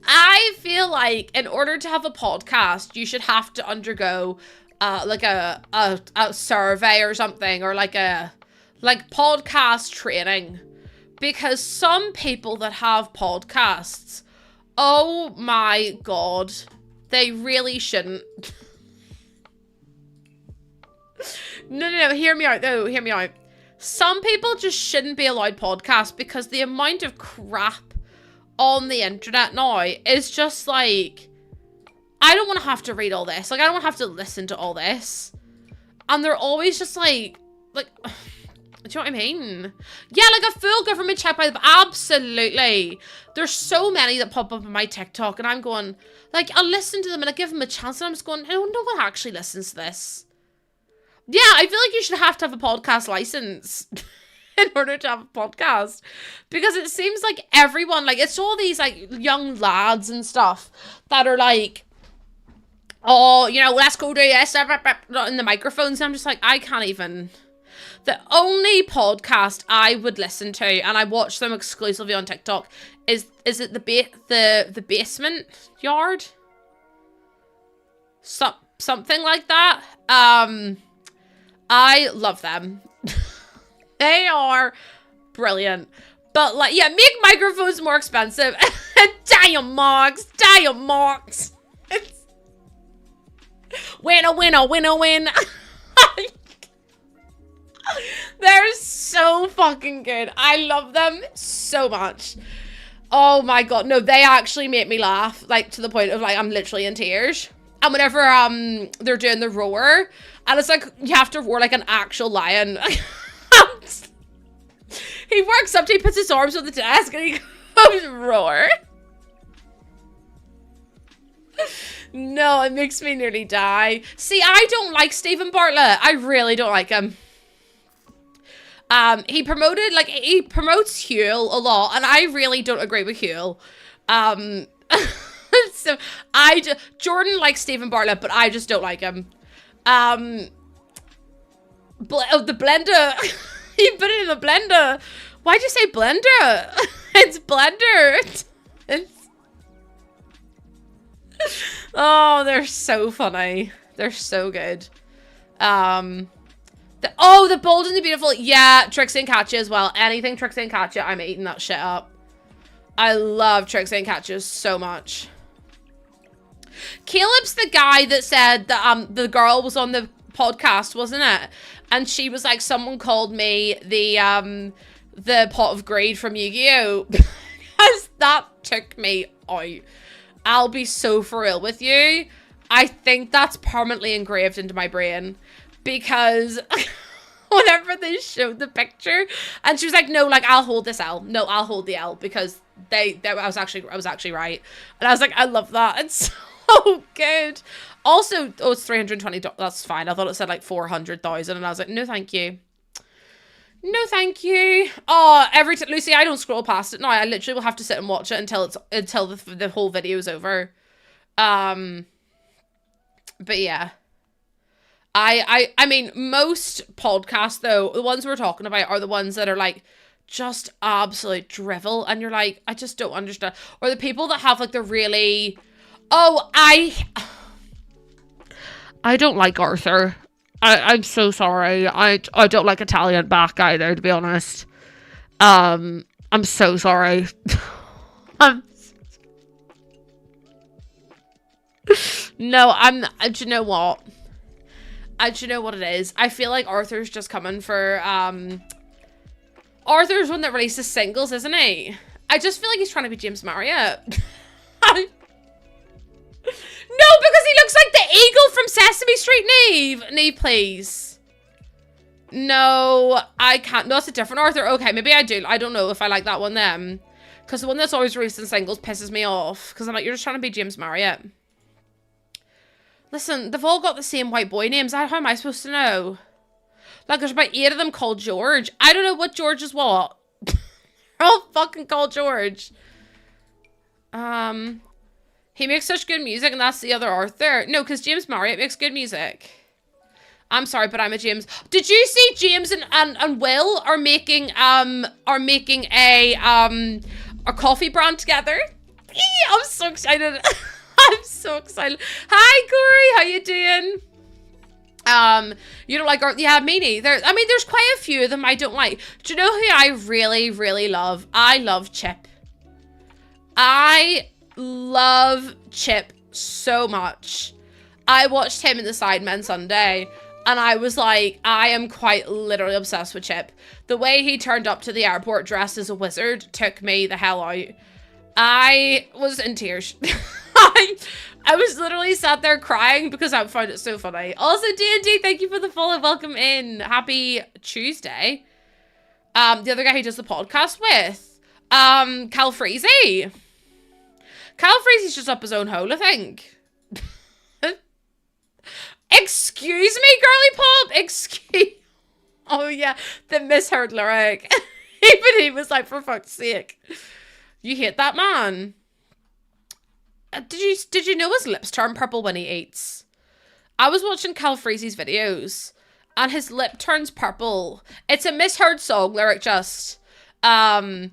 I feel like in order to have a podcast, you should have to undergo, like a survey or something, or like podcast training. Because some people that have podcasts, oh my god, they really shouldn't. No, hear me out though, hear me out. Some people just shouldn't be allowed podcasts because the amount of crap on the internet now is just like, I don't want to have to read all this. Like, I don't want to have to listen to all this. And they're always just like, do you know what I mean? Yeah, like a full government check by the... Absolutely. There's so many that pop up on my TikTok, and I'm going, like, I'll listen to them and I give them a chance, and I'm just going, no one actually listens to this. Yeah, I feel like you should have to have a podcast license in order to have a podcast. Because it seems like everyone, like, it's all these, like, young lads and stuff that are like, oh, you know, let's go do this, in the microphones. And I'm just like, I can't even... The only podcast I would listen to, and I watch them exclusively on TikTok, is it the basement yard? Something like that. I love them. They are brilliant. But like, yeah, make microphones more expensive. Damn marks. It's win. They're so fucking good. I love them so much. Oh my god. No, they actually make me laugh. Like, to the point of, like, I'm literally in tears. And whenever they're doing the roar, and it's like, you have to roar like an actual lion. He works up, he puts his arms on the desk, and he goes, roar. No, it makes me nearly die. See, I don't like Stephen Bartlett. I really don't like him. He promotes Huel a lot, and I really don't agree with Huel. So Jordan likes Stephen Bartlett, but I just don't like him. The blender. You put it in the blender. Why'd you say blender? It's blender. Oh, they're so funny. They're so good. The Bold and the Beautiful. Yeah, Trixie and Katya as well. Anything Trixie and Katya, I'm eating that shit up. I love Trixie and Katya so much. Caleb's the guy that said that the girl was on the podcast, wasn't it? And she was like, someone called me the pot of greed from Yu-Gi-Oh! Because that took me out. I'll be so for real with you. I think that's permanently engraved into my brain. Because whenever they showed the picture, and she was like, no, like, I'll hold this L. No, I'll hold the L, because I was actually right. And I was like, I love that. It's so good. Also, oh, it's $320. That's fine. I thought it said like 400,000, and I was like, no, thank you. No, thank you. Oh, Lucy, I don't scroll past it now. I literally will have to sit and watch it until the whole video is over. But yeah. I mean, most podcasts, though, the ones we're talking about are the ones that are, like, just absolute drivel, and you're like, I just don't understand. Or the people that have, like, the really... Oh, I don't like Arthur. I'm so sorry. I don't like Italian back either, to be honest. I'm so sorry. No, do you know what? Do you know what it is? I feel like Arthur's just coming for, Arthur's one that releases singles, isn't he? I just feel like he's trying to be James Marriott. No, because he looks like the eagle from Sesame Street, Neve. Neve, please. No, I can't. No, it's a different Arthur. Okay, maybe I do. I don't know if I like that one then. Because the one that's always releasing singles pisses me off. Because I'm like, you're just trying to be James Marriott. Listen, they've all got the same white boy names. How am I supposed to know? Like, there's about 8 of them called George. I don't know what George is what. all fucking called George. He makes such good music, and that's the other Arthur. No, because James Marriott makes good music. I'm sorry, but I'm a James. Did you see James and Will are making a coffee brand together? I'm so excited. I'm so excited. Hi, Corey. How you doing? You don't like art? Yeah, me neither. I mean, there's quite a few of them I don't like. Do you know who I really, really love? I love Chip. I love Chip so much. I watched him in the Sidemen Sunday, and I was like, I am quite literally obsessed with Chip. The way he turned up to the airport dressed as a wizard took me the hell out. I was in tears. I was literally sat there crying because I found it so funny. Also, D&D, thank you for the follow. Welcome in. Happy Tuesday. The other guy who does the podcast with, Cal Freezy. Cal Freezy's just up his own hole, I think. Excuse me, girly pop. Excuse. Oh yeah, the misheard lyric. Even he was like, for fuck's sake. You hate that man. Did you know his lips turn purple when he eats? I was watching Cal Freezy's videos, and his lip turns purple. It's a misheard song lyric, just. But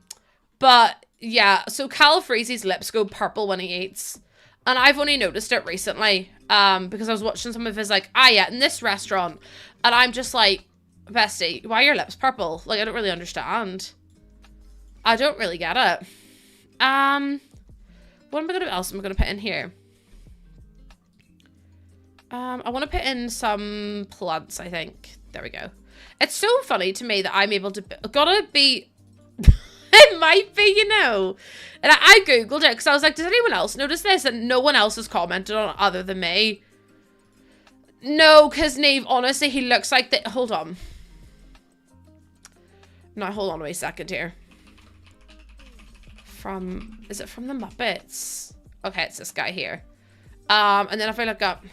yeah, so Cal Freezy's lips go purple when he eats, and I've only noticed it recently. Because I was watching some of his like, in this restaurant, and I'm just like, bestie, why are your lips purple? Like, I don't really understand. I don't really get it. What else am I gonna put in here? I want to put in some plants, I think. There we go. It's so funny to me that I'm able to, gotta be, it might be, you know. And I googled it because I was like, does anyone else notice this? And no one else has commented on it other than me. No, because Neve, honestly, he looks like the, hold on. Now, hold on, wait a second here. Is it from the Muppets? Okay, it's this guy here. And then if I look up.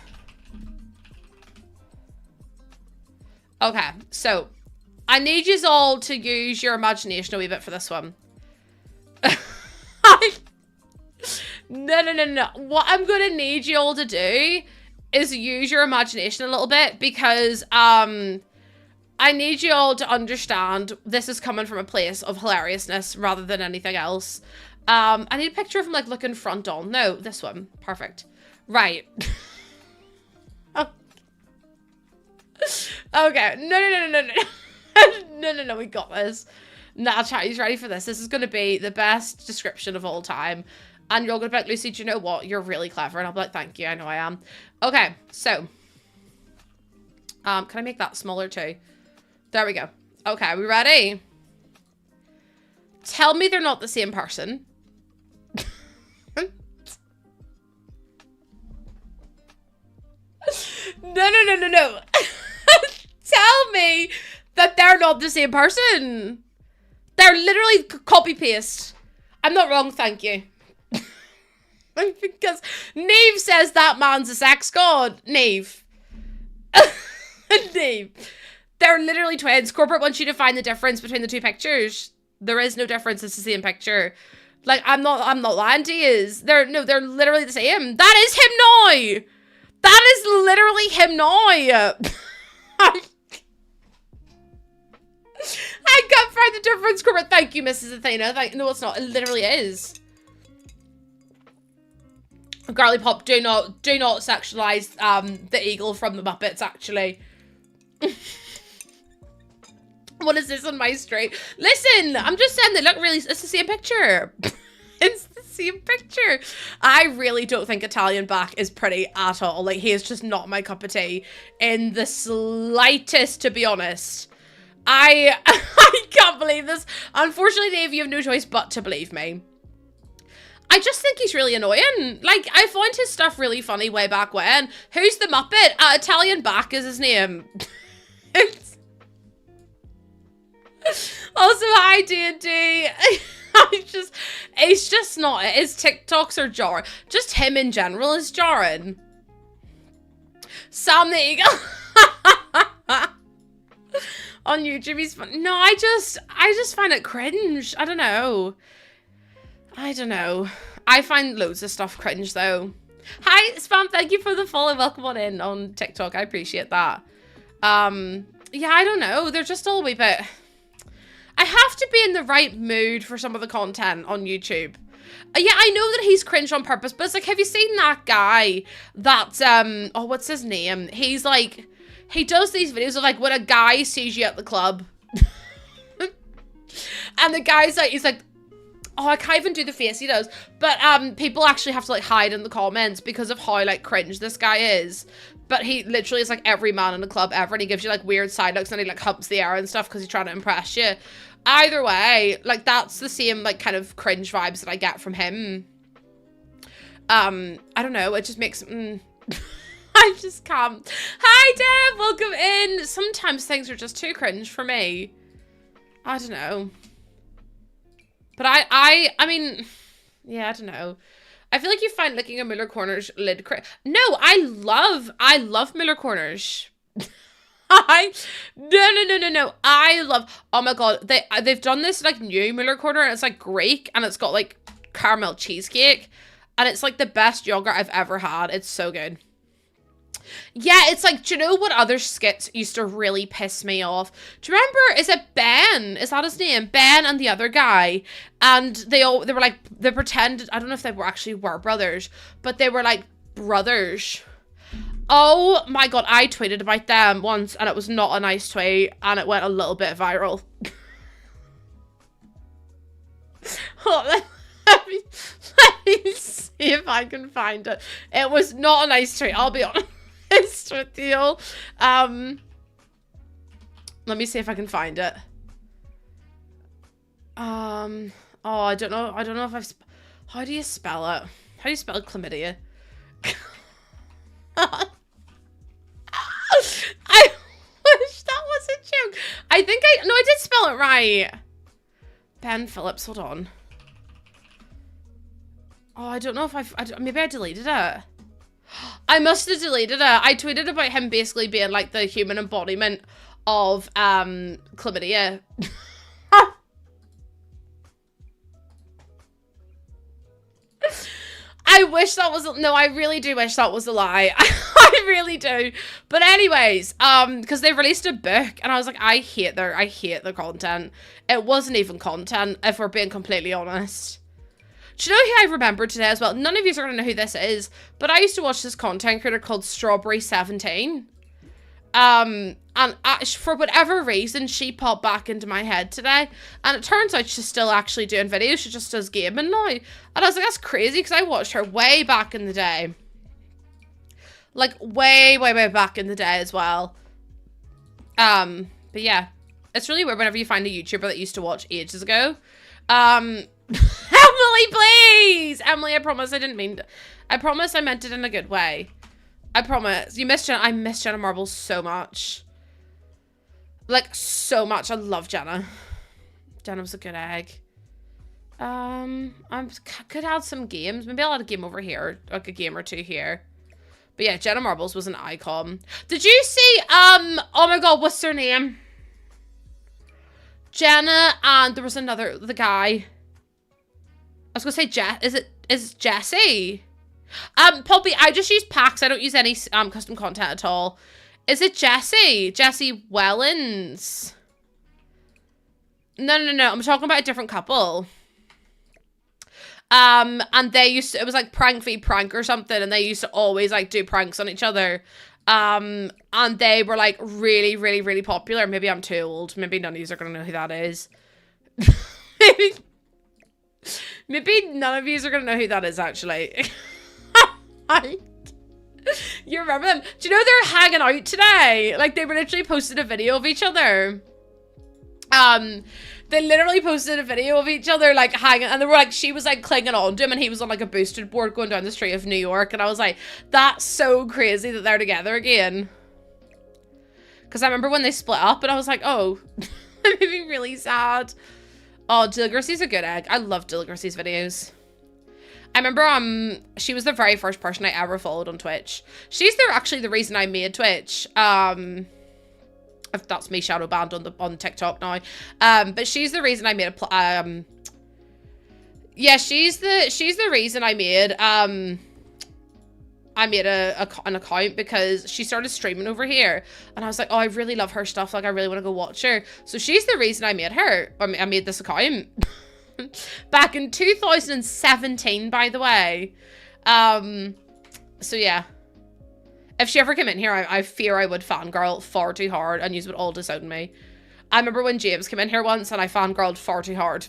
Okay, so I need you all to use your imagination a wee bit for this one. No. What I'm gonna need you all to do is use your imagination a little bit, because I need you all to understand this is coming from a place of hilariousness rather than anything else. I need a picture of him like looking front on. No, this one. Perfect. Right. Oh. Okay. No, we got this. Nah, chat, he's ready for this. This is going to be the best description of all time. And you're all going to be like, Lucy, do you know what? You're really clever. And I'll be like, thank you. I know I am. Okay, so. Can I make that smaller too? There we go. Okay, we ready? Tell me they're not the same person. No. Tell me that they're not the same person. They're literally copy-paste. I'm not wrong, thank you. Because Neve says that man's a sex god. Neve. Neve. They're literally twins. Corporate wants you to find the difference between the two pictures. There is no difference. It's the same picture. Like, I'm not lying to you. They're literally the same. That is him now. That is literally him now. I can't find the difference, Corporate. Thank you, Mrs. Athena. No, it's not. It literally is. Girly Pop, do not sexualize the eagle from the Muppets, actually. What is this on my street? Listen, I'm just saying they look really, it's the same picture. It's the same picture. I really don't think Italian Back is pretty at all. Like, he is just not my cup of tea in the slightest, to be honest. I can't believe this. Unfortunately, Dave, you have no choice but to believe me. I just think he's really annoying. Like, I found his stuff really funny way back when. Who's the Muppet? Italian Back is his name. Also, hi, D&D. It's just not, his TikToks are jarring. Just him in general is jarring. Sam the Eagle. on YouTube. He's fun. No, I just find it cringe. I don't know. I find loads of stuff cringe though. Hi, Spam. Thank you for the follow. Welcome on in on TikTok. I appreciate that. Yeah, I don't know. They're just all a wee bit... I have to be in the right mood for some of the content on YouTube. Yeah, I know that he's cringe on purpose, but it's like, have you seen that guy that, oh, what's his name? He's like, he does these videos of like, when a guy sees you at the club. And the guy's like, he's like, oh, I can't even do the face he does. But, people actually have to like hide in the comments because of how like cringe this guy is. But he literally is like every man in the club ever, and he gives you like weird side looks and he like humps the air and stuff because he's trying to impress you. Either way, like that's the same like kind of cringe vibes that I get from him. I don't know, it just makes I just can't. Hi Deb, welcome in. Sometimes things are just too cringe for me. I don't know. But I mean, yeah, I don't know. I feel like you find licking a Muller Corners lid No, I love Muller Corners. No. I love, oh my god, they've done this like new Muller Corner, and it's like Greek, and it's got like caramel cheesecake, and it's like the best yogurt I've ever had. It's so good. Yeah, it's like, do you know what other skits used to really piss me off? Do you remember, is it Ben? Is that his name? Ben and the other guy. And they were like, they pretended, I don't know if they were brothers, but they were like brothers. Oh my god, I tweeted about them once, and it was not a nice tweet, and it went a little bit viral. let me see if I can find it. It was not a nice tweet, I'll be honest with you. Let me see if I can find it. Oh, I don't know if I've... How do you spell it? How do you spell chlamydia? I wish that was a joke. I did spell it right. Ben Phillips, hold on. Oh, I don't know if maybe I deleted it. I must have deleted it. I tweeted about him basically being like the human embodiment of chlamydia. I wish that was no, I really do wish that was a lie. I really do. But anyways, because they released a book, and I was like, I hate their content. It wasn't even content, if we're being completely honest. Do you know who I remember today as well? None of you are going to know who this is, but I used to watch this content creator called Strawberry17. And for whatever reason, she popped back into my head today, and it turns out she's still actually doing videos. She just does gaming now. And I was like, that's crazy, because I watched her way back in the day. Like, way back in the day as well. But yeah, it's really weird whenever you find a YouTuber that you used to watch ages ago. Emily, please! Emily, I promise I didn't mean to. I promise I meant it in a good way. I promise. You missed Jenna. I miss Jenna Marbles so much. Like, so much. I love Jenna. Jenna was a good egg. I could add some games. Maybe I'll add a game over here. Like a game or two here. But yeah, Jenna Marbles was an icon. Did you see, oh my god, what's her name? Jenna, and there was the guy. I was gonna say is it Jesse? Poppy, I just use packs. I don't use any custom content at all. Is it Jesse? Jesse Wellens? No. I'm talking about a different couple. And they used to, it was like prank v prank or something, and they used to always like do pranks on each other. And they were like really popular. Maybe I'm too old. Maybe none of you are gonna know who that is. Maybe none of you are gonna know who that is actually. You remember them? Do you know they're hanging out today? Like, they were literally posted a video of each other. They literally posted a video of each other, like, hanging, and they were like, she was like clinging on to him, and he was on like a boosted board going down the street of New York, and I was like, that's so crazy that they're together again. Because I remember when they split up, and I was like, oh, that made me really sad. Oh, Jill Grissey's a good egg. I love Jill Grissey's videos. I remember, she was the very first person I ever followed on Twitch. She's actually the reason I made Twitch. If that's me shadow banned on TikTok now. But she's the reason I made yeah, she's the reason I made an account, because she started streaming over here, and I was like, oh, I really love her stuff, like I really want to go watch her. So she's the reason I made her. I made this account back in 2017, by the way. So yeah, if she ever came in here, I fear I would fangirl far too hard, and you would all disown me. I remember when James came in here once, and I fangirled far too hard.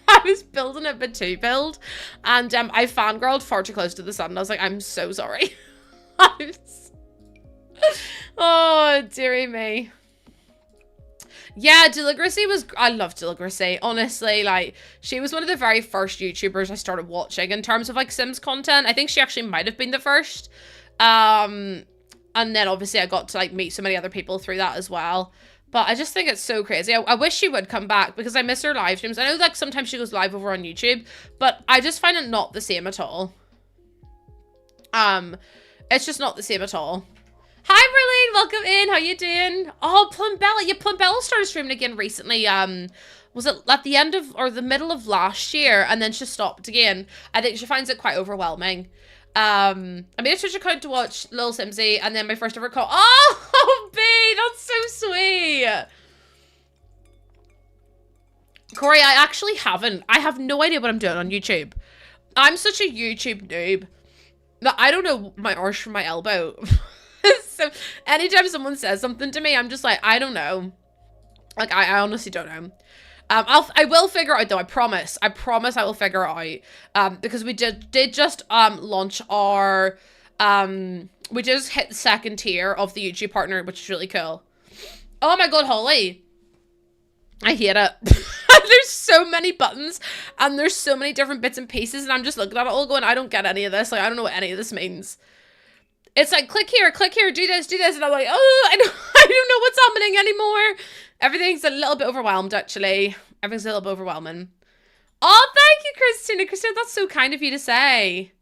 I was building a bit too build, and I fangirled far too close to the sun. I was like, I'm so sorry. Oh, dearie me. Yeah, Deligracy was... I love Deligracy, honestly. Like, she was one of the very first YouTubers I started watching in terms of, like, Sims content. I think she actually might have been the first. And then, obviously, I got to, like, meet so many other people through that as well. But I just think it's so crazy. I wish she would come back, because I miss her live streams. I know, like, sometimes she goes live over on YouTube, but I just find it not the same at all. It's just not the same at all. Hi, Verlaine, welcome in. How you doing? Oh, Plumbella. Yeah, Plumbella started streaming again recently. Was it at the end of, or the middle of last year, and then she stopped again. I think she finds it quite overwhelming. I made a Twitch account to watch Lil Simsy, and then my first ever call. Oh, B, that's so sweet. Corey, I actually haven't. I have no idea what I'm doing on YouTube. I'm such a YouTube noob that I don't know my arse from my elbow. So anytime someone says something to me, I'm just like, I don't know. Like, I honestly don't know. I will figure it out though, I promise. I promise I will figure it out. Because we did just launch our we just hit the second tier of the YouTube partner, which is really cool. Oh my god, Holly. I hate it. There's so many buttons, and there's so many different bits and pieces, and I'm just looking at it all going, I don't get any of this. Like, I don't know what any of this means. It's like, click here, do this, and I'm like, oh, I don't know what's happening anymore. Everything's a little bit overwhelmed, actually. Everything's a little bit overwhelming. Oh, thank you, Christina. Christina, that's so kind of you to say.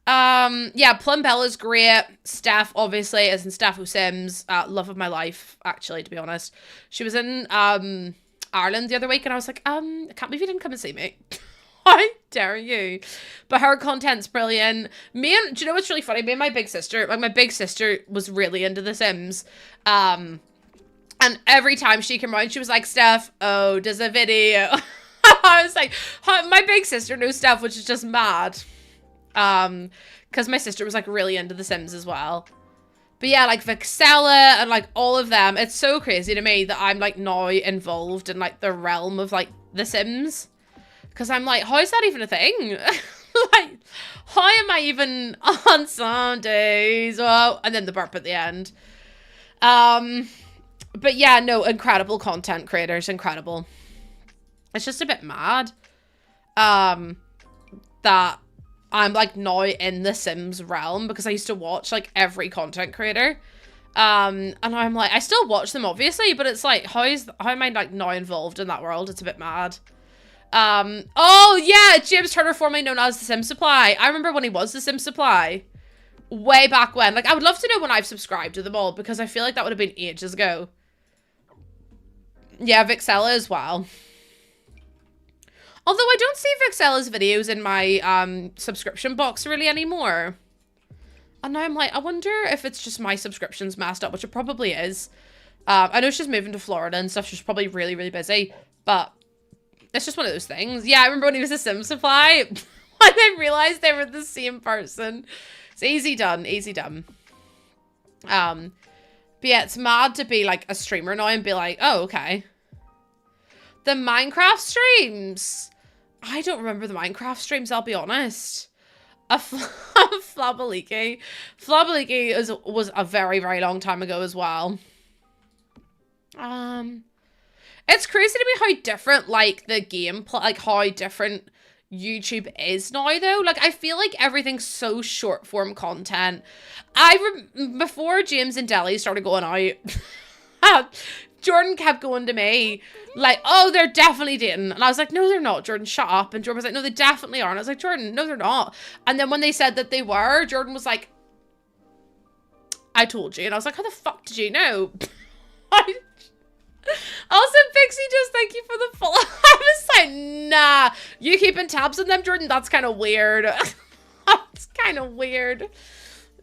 Yeah, Plumbella's great. Steph, obviously, as in Steph Sims. Love of my life, actually, to be honest. She was in Ireland the other week, and I was like, I can't believe you didn't come and see me. How dare you? But her content's brilliant. Do you know what's really funny? Me and my big sister, like, my big sister was really into The Sims. And every time she came around, she was like, Steph, oh, does a video. I was like, my big sister knows Steph, which is just mad. Because my sister was, like, really into The Sims as well. But yeah, like, Vixella and, like, all of them, it's so crazy to me that I'm, like, now involved in, like, the realm of, like, The Sims. Because I'm like, how is that even a thing? Like, how am I even on Sundays? Well, and then the burp at the end. But yeah, no, incredible content creators, incredible. It's just a bit mad. That I'm, like, now in the Sims realm, because I used to watch, like, every content creator. And I'm like, I still watch them, obviously, but it's like, how am I, like, now involved in that world? It's a bit mad. Oh yeah, James Turner, formerly known as the Sim Supply. I remember when he was the Sim Supply. Way back when. Like, I would love to know when I've subscribed to them all, because I feel like that would have been ages ago. Yeah, Vixella as well. Although I don't see Vixella's videos in my subscription box really anymore. And now I'm like, I wonder if it's just my subscription's messed up, which it probably is. I know she's moving to Florida and stuff. She's probably really, really busy. But it's just one of those things. Yeah, I remember when he was a Sim Supply. When I realized they were the same person. It's easy done. Easy done. But yeah, it's mad to be like a streamer now and be like, oh, okay. The Minecraft streams. I don't remember the Minecraft streams, I'll be honest. Flabaliki. Flabaliki was a very, very long time ago as well. It's crazy to me how different, like, the gameplay, like, how different YouTube is now, though. Like, I feel like everything's so short-form content. Before James and Deli started going out, Jordan kept going to me, like, oh, they're definitely dating. And I was like, no, they're not, Jordan, shut up. And Jordan was like, no, they definitely are. And I was like, Jordan, no, they're not. And then when they said that they were, Jordan was like, I told you. And I was like, how the fuck did you know? Also, Pixie, just thank you for the follow. I was like, nah, you keeping tabs on them, Jordan? That's kind of weird. That's kind of weird.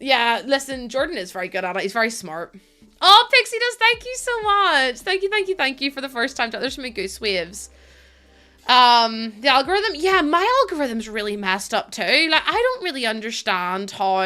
Yeah, listen, Jordan is very good at it. He's very smart. Oh, Pixie does, thank you so much. Thank you for the first time. There's so many goose waves. The algorithm, yeah, my algorithm's really messed up too. Like, I don't really understand how,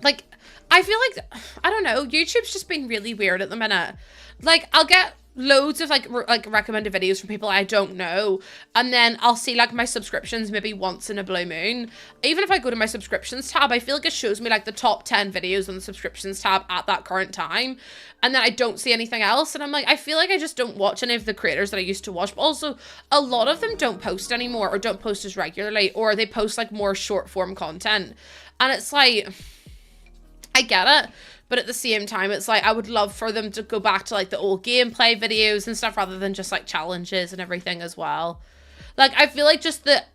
like, I feel like, I don't know, YouTube's just been really weird at the minute. Like, I'll get loads of, like recommended videos from people I don't know, and then I'll see, like, my subscriptions maybe once in a blue moon. Even if I go to my subscriptions tab, I feel like it shows me, like, the top 10 videos on the subscriptions tab at that current time, and then I don't see anything else, and I'm like, I feel like I just don't watch any of the creators that I used to watch, but also, a lot of them don't post anymore, or don't post as regularly, or they post, like, more short-form content, and it's like, I get it, but at the same time, it's like, I would love for them to go back to, like, the old gameplay videos and stuff, rather than just, like, challenges and everything as well. Like, I feel like just the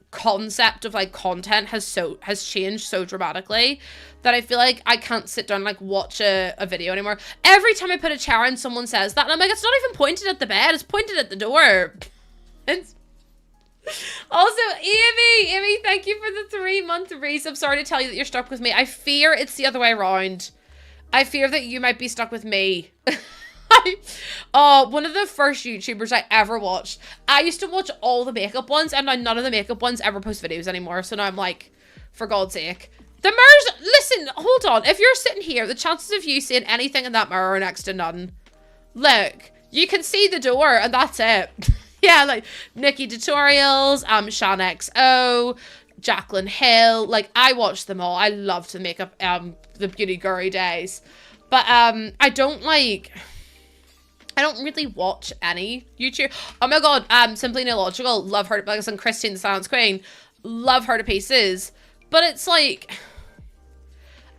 concept of, like, content has changed so dramatically that I feel like I can't sit down and, like, watch a video anymore. Every time I put a chair in, someone says that, and I'm like, it's not even pointed at the bed, it's pointed at the door. It's... Also, Amy, thank you for the 3-month race. I'm sorry to tell you that you're stuck with me. I fear it's the other way around. I fear that you might be stuck with me. One of the first YouTubers I ever watched. I used to watch all the makeup ones, and now none of the makeup ones ever post videos anymore. So now I'm like, for God's sake. The mirrors, listen, hold on. If you're sitting here, the chances of you seeing anything in that mirror are next to none. Look, you can see the door, and that's it. Yeah, like Nikki Tutorials, Shan XO, Jacqueline Hill. Like, I watched them all. I loved the makeup, the beauty guru days. But I don't really watch any YouTube. Oh my god, Simply Illogical, love her, like, on Christine the Silence Queen, love her to pieces. But it's like,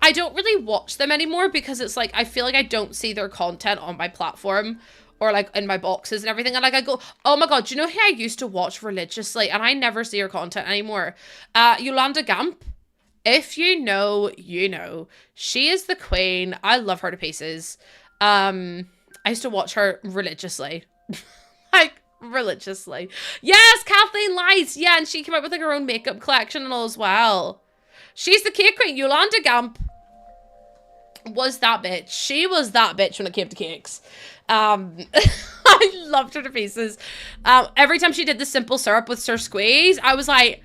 I don't really watch them anymore because it's like, I feel like I don't see their content on my platform or, like, in my boxes and everything. And, like, I go, oh my god, do you know who I used to watch religiously? And I never see her content anymore. Yolanda Gamp. If you know, you know. She is the queen. I love her to pieces. I used to watch her religiously. Like, religiously. Yes, Kathleen Lights. Yeah, and she came out with, like, her own makeup collection and all as well. She's the cake queen. Yolanda Gamp was that bitch. She was that bitch when it came to cakes. I loved her to pieces. Every time she did the simple syrup with Sir Squeeze, I was like,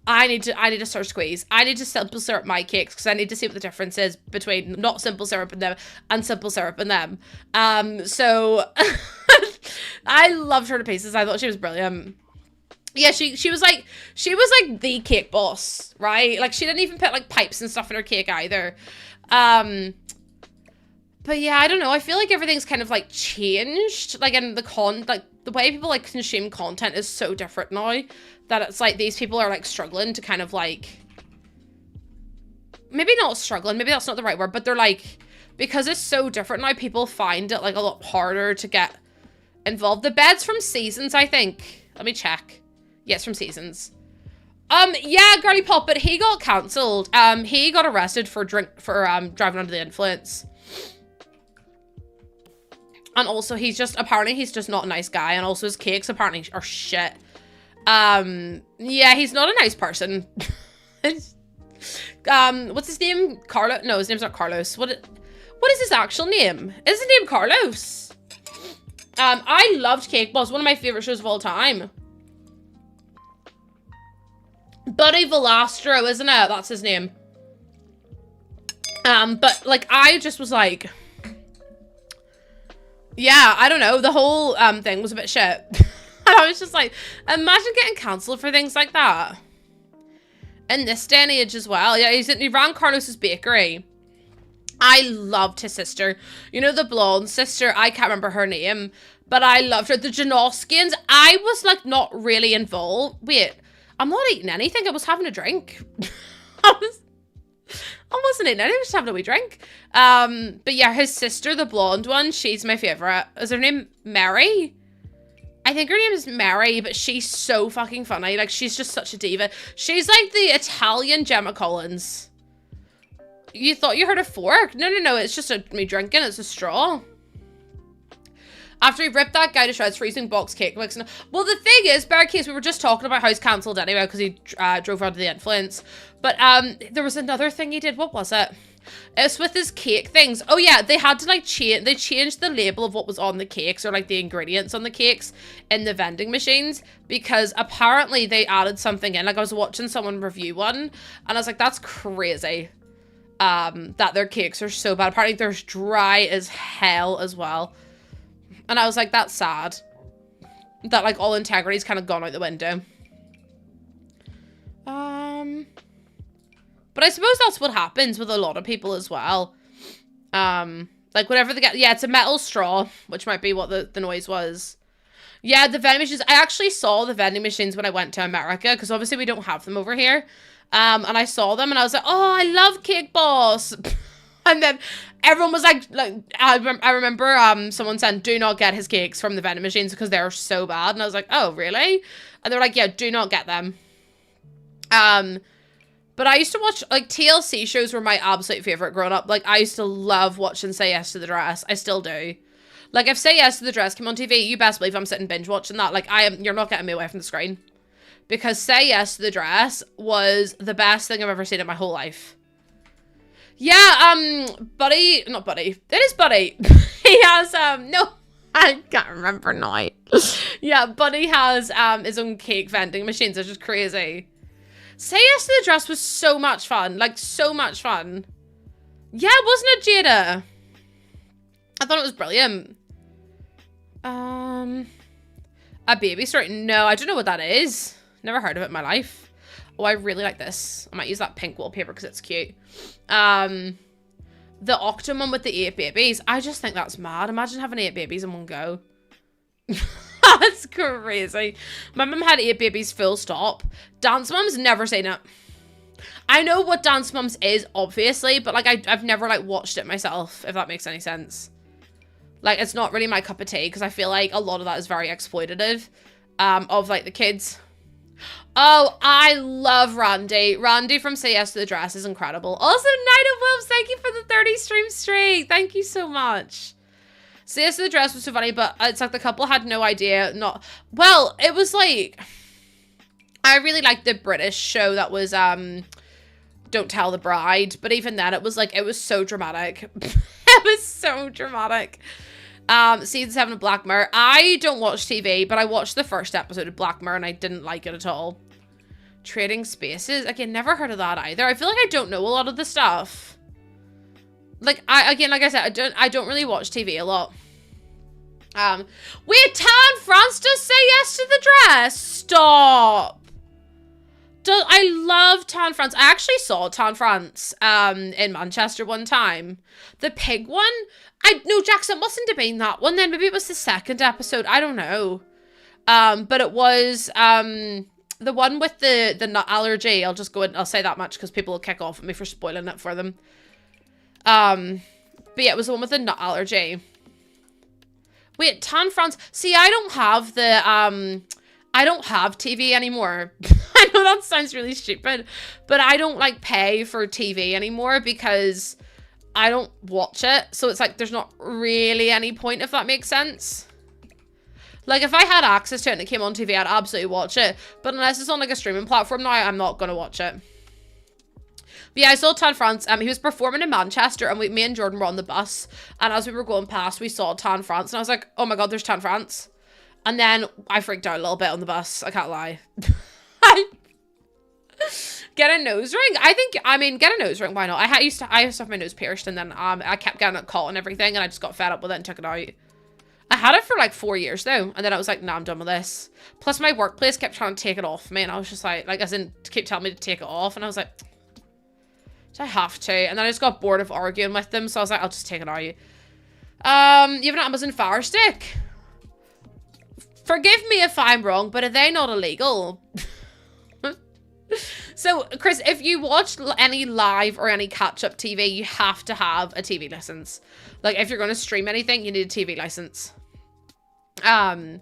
I need to Sir Squeeze. I need to simple syrup my cakes because I need to see what the difference is between not simple syrup in them and simple syrup in them. So I loved her to pieces. I thought she was brilliant. Yeah, she was like the cake boss, right? Like, she didn't even put, like, pipes and stuff in her cake either. But yeah, I don't know. I feel like everything's kind of, like, changed. Like, in the way people, like, consume content is so different now that it's like these people are, like, struggling to kind of, like, maybe not struggling, maybe that's not the right word, but they're like, because it's so different now, people find it, like, a lot harder to get involved. The bed's from Seasons, I think. Let me check. Yes, from Seasons. Yeah, Girly Pop, but he got cancelled. He got arrested for driving under the influence. And also, apparently he's just not a nice guy, and also his cakes apparently are shit. Yeah, he's not a nice person. What's his name? Carlos? No, his name's not Carlos. What is his actual name? Is his name Carlos? I loved Cake Boss, one of my favorite shows of all time. Buddy Velastro, isn't it? That's his name. But, like, I just was like, yeah, I don't know. The whole thing was a bit shit. And I was just like, imagine getting cancelled for things like that. In this day and age as well. Yeah, he ran Carlos's bakery. I loved his sister. You know, the blonde sister, I can't remember her name, but I loved her. The Janoskians, I was, like, not really involved. Wait, I'm not eating anything. I was having a drink. I wasn't eating anything. I was just having a wee drink. But yeah, his sister, the blonde one, she's my favorite. Is her name Mary? I think her name is Mary, but she's so fucking funny. Like, she's just such a diva. She's like the Italian Gemma Collins. You thought you heard a fork? No, it's just me drinking. It's a straw. After he ripped that guy to shreds for using box cake mix. Well, the thing is, bear case, we were just talking about how he's cancelled anyway because he drove under the influence. But there was another thing he did. What was it? It's with his cake things. Oh yeah, they had to like change. They changed the label of what was on the cakes, or like the ingredients on the cakes in the vending machines, because apparently they added something in. Like I was watching someone review one, and I was like, that's crazy. That their cakes are so bad. Apparently they're dry as hell as well. And I was like, that's sad. That, like, all integrity's kind of gone out the window. But I suppose that's what happens with a lot of people as well. Like, whatever they get... Yeah, it's a metal straw, which might be what the noise was. Yeah, the vending machines... I actually saw the vending machines when I went to America, because obviously we don't have them over here. And I saw them, and I was like, oh, I love Cake Boss. And then everyone was like I remember someone saying, do not get his cakes from the vending machines because they're so bad. And I was like, oh, really? And they're like, yeah, do not get them. But I used to watch, like, TLC shows were my absolute favorite growing up. Like, I used to love watching Say Yes to the Dress. I still do. Like, if Say Yes to the Dress came on TV, you best believe I'm sitting binge watching that. Like, you're not getting me away from the screen. Because Say Yes to the Dress was the best thing I've ever seen in my whole life. Yeah, Buddy, not Buddy, it is Buddy. He has, no, I can't remember now. Yeah, Buddy has, his own cake vending machines, which is crazy. Say Yes to the Dress was so much fun, like, so much fun. Yeah, wasn't it, Jada? I thought it was brilliant. A baby story? No, I don't know what that is. Never heard of it in my life. Oh, I really like this. I might use that pink wallpaper because it's cute. The Octomum with the 8 babies. I just think that's mad. Imagine having 8 babies in one go. That's crazy. My mum had 8 babies full stop. Dance Mums, never seen it. I know what Dance Mums is, obviously, but like I've never like watched it myself, if that makes any sense. Like, it's not really my cup of tea because I feel like a lot of that is very exploitative of like the kids. Oh, I love Randy. Randy from Say Yes to the Dress is incredible. Also, Night of Wolves, thank you for the 30 stream streak. Thank you so much. Say Yes to the Dress was so funny, but it's like the couple had no idea. Well, it was like... I really liked the British show that was, Don't Tell the Bride. But even then, it was like, it was so dramatic. It was so dramatic. Season 7 of Black Mirror. I don't watch TV, but I watched the first episode of Black Mirror and I didn't like it at all. Trading Spaces. Again, never heard of that either. I feel like I don't know a lot of the stuff. Like, like I said, I don't really watch TV a lot. Wait, Tan France does Say Yes to the Dress. Stop. I love Tan France. I actually saw Tan France in Manchester one time. The pig one. No, Jackson, mustn't have been that one then. Maybe it was the second episode. I don't know. But it was the one with the nut allergy. I'll just go and I'll say that much because people will kick off at me for spoiling it for them. But yeah, it was the one with the nut allergy. Wait, Tan France. See, I don't have the I don't have TV anymore. I know that sounds really stupid, but I don't like pay for TV anymore because I don't watch it. So it's like there's not really any point, if that makes sense. Like if I had access to it and it came on TV, I'd absolutely watch it. But unless it's on like a streaming platform now, I'm not going to watch it. But yeah, I saw Tan France. He was performing in Manchester and me and Jordan were on the bus. And as we were going past, we saw Tan France. And I was like, oh my God, there's Tan France. And then I freaked out a little bit on the bus. I can't lie. Get a nose ring? I mean, get a nose ring. Why not? I used to have my nose pierced and then I kept getting it caught and everything. And I just got fed up with it and took it out. I had it for like 4 years though. And then I was like, nah, I'm done with this. Plus my workplace kept trying to take it off me. And I was just like as in keep telling me to take it off. And I was like, I have to. And then I just got bored of arguing with them. So I was like, I'll just take it out. You have an Amazon Fire Stick? Forgive me if I'm wrong, but are they not illegal? So, Chris, if you watch any live or any catch-up TV, you have to have a TV license. Like, if you're going to stream anything, you need a TV license. And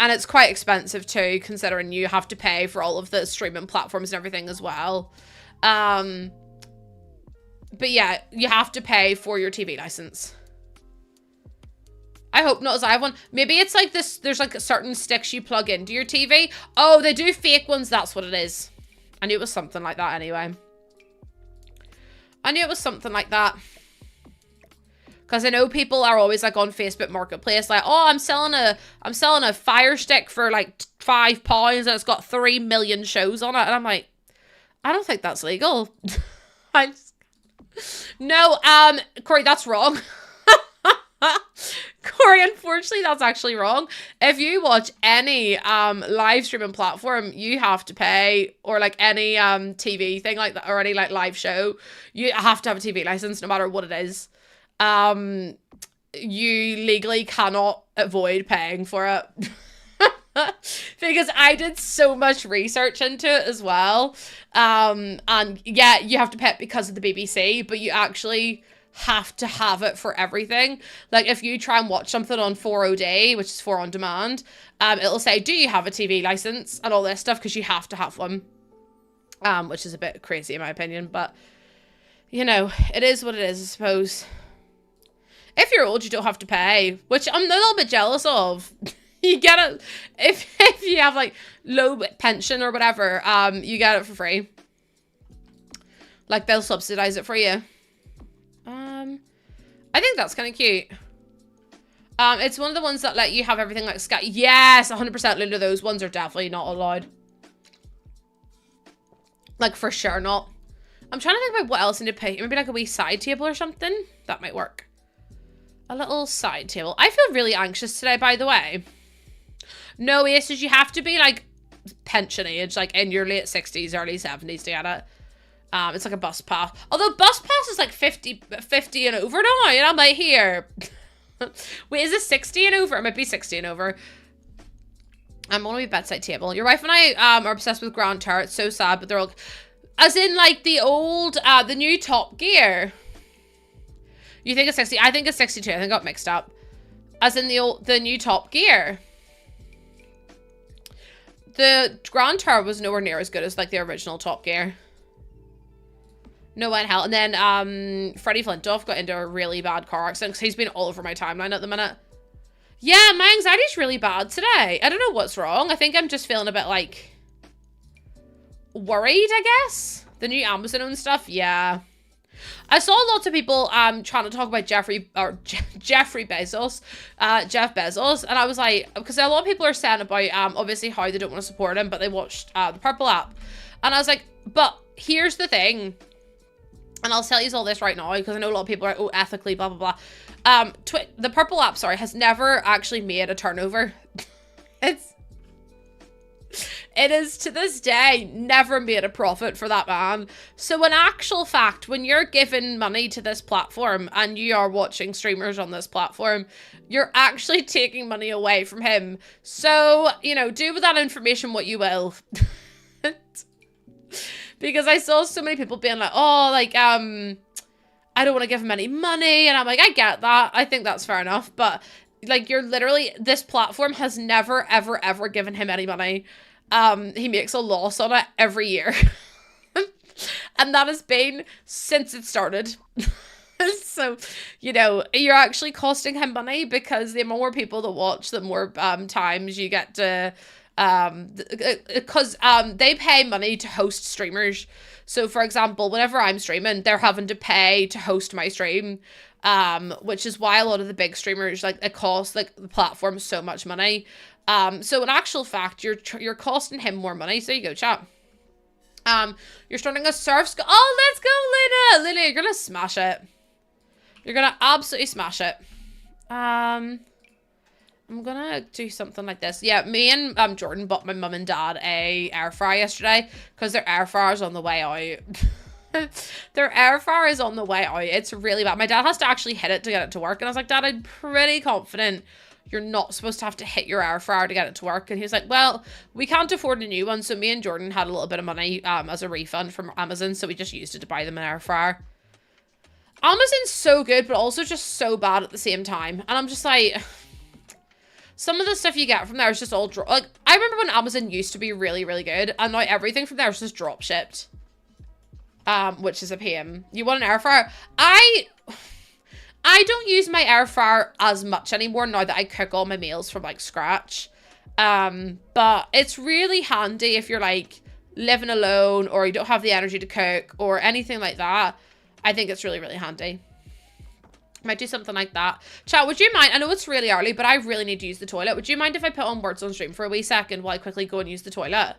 it's quite expensive too, considering you have to pay for all of the streaming platforms and everything as well. But yeah, you have to pay for your TV license. I hope not, as I have one. Maybe it's like this, there's like certain sticks you plug into your TV. Oh, they do fake ones, that's what it is. I knew it was something like that anyway. I knew it was something like that. Because I know people are always like on Facebook Marketplace, like, oh, I'm selling a Fire Stick for like £5 and it's got 3 million shows on it. And I'm like, I don't think that's legal. No, Corey, that's wrong. Corey, unfortunately, that's actually wrong. If you watch any live streaming platform, you have to pay, or like any TV thing like that, or any like live show, you have to have a TV license no matter what it is. You legally cannot avoid paying for it. Because I did so much research into it as well. And yeah, you have to pay it because of the BBC, but you actually have to have it for everything. Like if you try and watch something on 4OD, which is 4 on demand, it'll say, do you have a TV license and all this stuff, because you have to have one. Which is a bit crazy in my opinion, but you know, it is what it is, I suppose. If you're old, you don't have to pay, which I'm a little bit jealous of. You get it if you have like low pension or whatever, you get it for free. Like they'll subsidize it for you. I think that's kind of cute. It's one of the ones that let you have everything like Sky. Yes, 100% Linda, those ones are definitely not allowed. Like for sure not. I'm trying to think about what else I need to pay. Maybe like a wee side table or something. That might work. A little side table. I feel really anxious today, by the way. No, Aces, you have to be like pension age, like in your late 60s, early 70s to get it. It's like a bus pass. Although bus pass is like 50 and over now. And I'm like, here. Wait, is it 60 and over? It might be 60 and over. I'm on a bedside table. Your wife and I are obsessed with Grand Tour. It's so sad, but they're all... As in like the old, the new Top Gear. You think it's 60? I think it's 62. I think I got mixed up. As in the new Top Gear. The Grand Tour was nowhere near as good as like the original Top Gear. No way in hell. And then Freddie Flintoff got into a really bad car accident because he's been all over my timeline at the minute. Yeah, my anxiety's really bad today. I don't know what's wrong. I think I'm just feeling a bit like worried, I guess. The new Amazon and stuff, yeah. I saw lots of people trying to talk about Jeff Bezos, and I was like, because a lot of people are saying about obviously how they don't want to support him, but they watched the Purple app, and I was like, but here's the thing, and I'll tell you all this right now because I know a lot of people are like, oh, ethically, blah blah blah. The Purple app, sorry, has never actually made a turnover. It is to this day never made a profit for that man. So in actual fact, when you're giving money to this platform and you are watching streamers on this platform, you're actually taking money away from him. So, you know, do with that information what you will. Because I saw so many people being like, oh, like, I don't want to give him any money. And I'm like, I get that. I think that's fair enough. But like, you're literally, this platform has never, ever, ever given him any money. He makes a loss on it every year. And that has been since it started. So, you know, you're actually costing him money because the more people that watch, the more times you get to, because they pay money to host streamers. So for example, whenever I'm streaming, they're having to pay to host my stream. Which is why a lot of the big streamers, like, it costs like the platform so much money. So in actual fact, you're costing him more money. So you go, chat. You're starting a surf oh, let's go, Luna. Luna, you're gonna smash it. You're gonna absolutely smash it. I'm gonna do something like this. Yeah, me and Jordan bought my mum and dad a air fryer yesterday because their air fryer's on the way out. Their air fryer is on the way out. It's really bad. My dad has to actually hit it to get it to work. And I was like, Dad, I'm pretty confident you're not supposed to have to hit your air fryer to get it to work. And he was like, well, we can't afford a new one. So me and Jordan had a little bit of money as a refund from Amazon. So we just used it to buy them an air fryer. Amazon's so good, but also just so bad at the same time. And I'm just like, some of the stuff you get from there is just all like, I remember when Amazon used to be really, really good. And now everything from there is just drop shipped. which is a pain. You want an air fryer? I don't use my air fryer as much anymore now that I cook all my meals from like scratch. But it's really handy if you're like living alone or you don't have the energy to cook or anything like that. I think it's really, really handy. Might do something like that. Chat, would you mind? I know it's really early, but I really need to use the toilet. Would you mind if I put on words on stream for a wee second while I quickly go and use the toilet?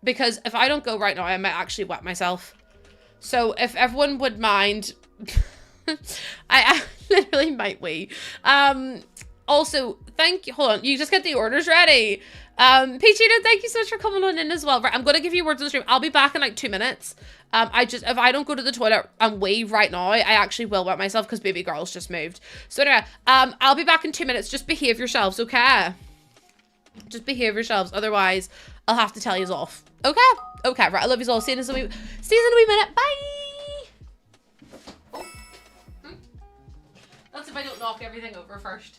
Because if I don't go right now, I might actually wet myself. So if everyone would mind, I literally might wee. Also, thank you. Hold on, you just get the orders ready. Peachita, thank you so much for coming on in as well. Right, I'm gonna give you words on the stream. I'll be back in like 2 minutes. If I don't go to the toilet and wee right now, I actually will wet myself because baby girl's just moved. So anyway, I'll be back in 2 minutes. Just behave yourselves, okay? Just behave yourselves. Otherwise, I'll have to tell you off. Okay? Okay, right. I love you all. See you in a wee minute. Bye! Oh. That's if I don't knock everything over first.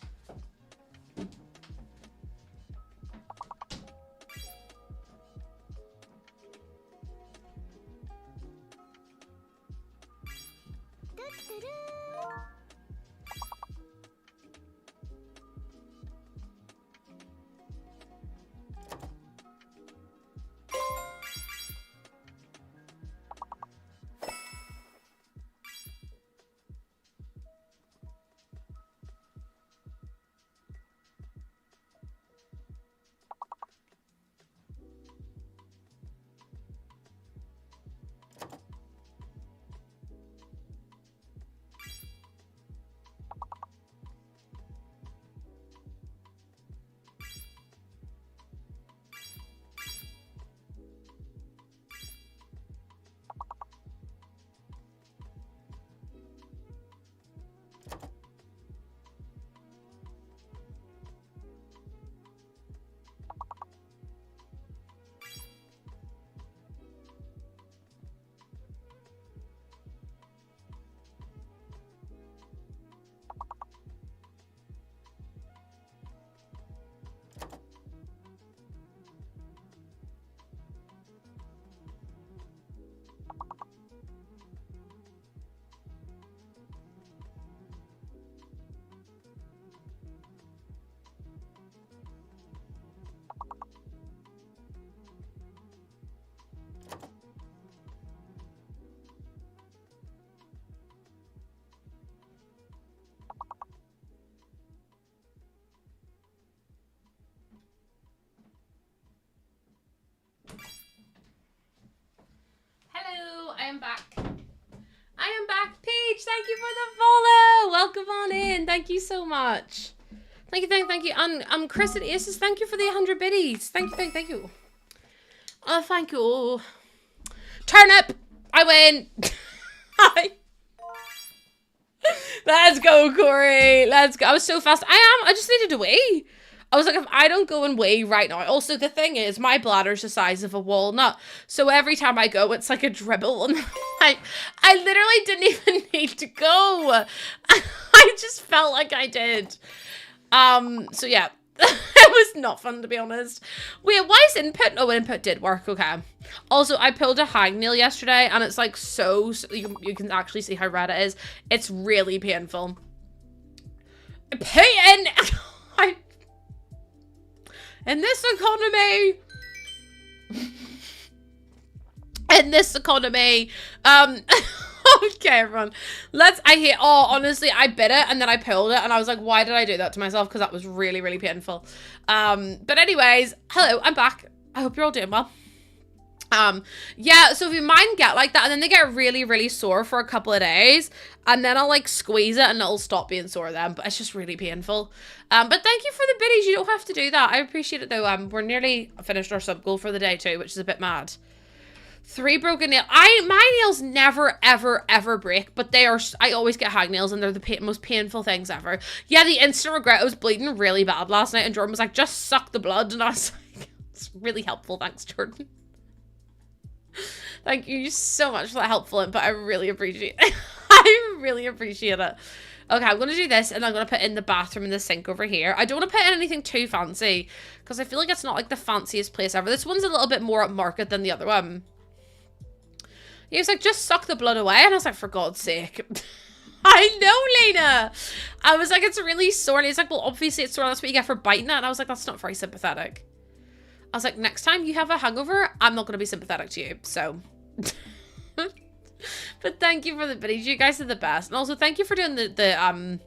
Hello, I am back. I am back, Paige. Thank you for the follow. Welcome on in. Thank you so much. Thank you. And Chris and Aces, thank you for the 100 biddies. Thank you. Oh, thank you. Turnip, I win. Hi. Let's go, Corey. Let's go. I was so fast. I just needed to wee. I was like, if I don't go and wee right now. Also, the thing is, my bladder's the size of a walnut. So every time I go, it's like a dribble. And I literally didn't even need to go. I just felt like I did. So yeah. It was not fun, to be honest. Wait, why is input? Oh, input did work. Okay. Also, I pulled a hangnail yesterday, and it's like so you can actually see how red it is. It's really painful. Pain. In this economy. Okay, everyone. Honestly, I bit it and then I pulled it and I was like, why did I do that to myself? Because that was really, really painful. But anyways, hello, I'm back. I hope you're all doing well. Yeah, so if your mine get like that and then they get really, really sore for a couple of days and then I'll like squeeze it and it'll stop being sore then, but it's just really painful. But thank you for the biddies. You don't have to do that. I appreciate it though. We're nearly finished our sub goal for the day too, which is a bit mad. 3 broken nails. My nails never, ever, ever break, but I always get hangnails and they're the most painful things ever. Yeah, the instant regret, I was bleeding really bad last night and Jordan was like, just suck the blood. And I was like, it's really helpful. Thanks, Jordan. Thank you so much for that helpful input. I really appreciate it. I really appreciate it. Okay, I'm going to do this, and I'm going to put in the bathroom and the sink over here. I don't want to put in anything too fancy, because I feel like it's not, like, the fanciest place ever. This one's a little bit more upmarket than the other one. He was like, just suck the blood away. And I was like, for God's sake. I know, Lena. I was like, it's really sore. And he's like, well, obviously it's sore. That's what you get for biting it. And I was like, that's not very sympathetic. I was like, next time you have a hangover, I'm not going to be sympathetic to you. So... But thank you for the videos. You guys are the best. And also thank you for doing the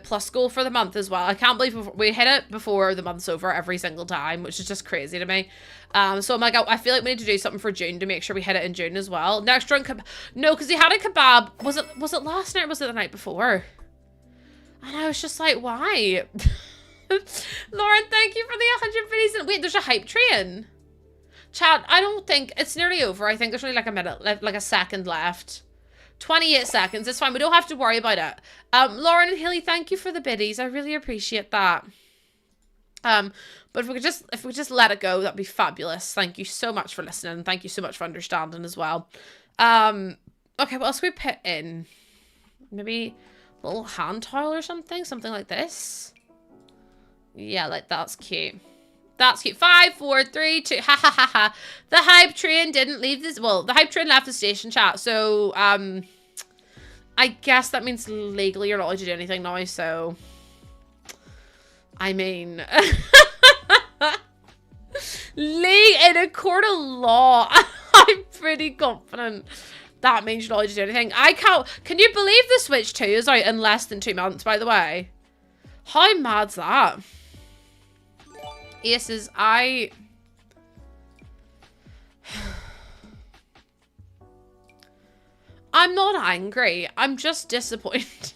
plus goal for the month as well. I can't believe we hit it before the month's over every single time, which is just crazy to me. So I'm like, I feel like we need to do something for June to make sure we hit it in June as well. Next drink, no, because he had a kebab. Was it last night or was it the night before? And I was just like, why? Lauren, thank you for the 100 videos. And wait, there's a hype train. Chat, I don't think it's nearly over. I think there's only like a minute left, like a second left. 28 seconds. It's fine. We don't have to worry about it. Lauren and Haley, thank you for the biddies. I really appreciate that. But if we could just let it go, that'd be fabulous. Thank you so much for listening. Thank you so much for understanding as well. Okay, what else can we put in? Maybe a little hand towel or something? Something like this? Yeah, like that's cute. That's cute. 5, 4, 3, 2. Ha ha ha ha. The hype train didn't leave this. Well, the hype train left the station, chat. So, I guess that means legally you're not allowed to do anything now. So, I mean, in a court of law, I'm pretty confident that means you're not allowed to do anything. I can't. Can you believe the Switch 2 is out in less than 2 months? By the way, how mad's that? Aces, I'm not angry. I'm just disappointed.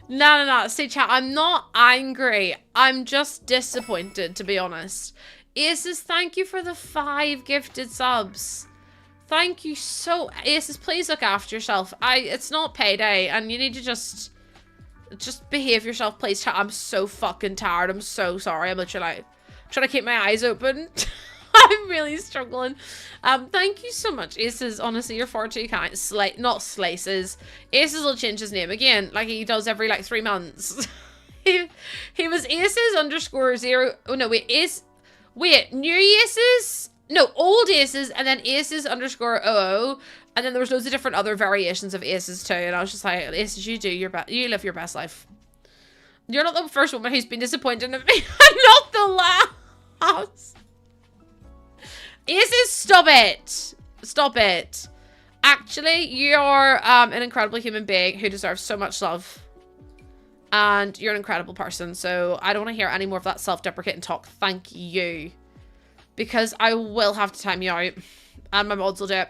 No. See, chat, I'm not angry. I'm just disappointed, to be honest. Aces, thank you for the 5 gifted subs. Thank you so... Aces, please look after yourself. It's not payday, and you need to just behave yourself, please, chat. I'm so fucking tired. I'm so sorry. I'm literally like trying to keep my eyes open. I'm really struggling. Thank you so much, Aces. Honestly, you're far too kind. Not Slices. Aces will change his name again, like he does every like 3 months. he was Aces underscore 0. Oh no, wait, new Aces? No, old Aces, and then Aces underscore 00. And then there was loads of different other variations of Aces too. And I was just like, Aces, you live your best life. You're not the first woman who's been disappointed in me. I'm not the last. Aces, stop it. Stop it. Actually, you're an incredible human being who deserves so much love. And you're an incredible person. So I don't want to hear any more of that self-deprecating talk. Thank you. Because I will have to time you out. And my mods will do it.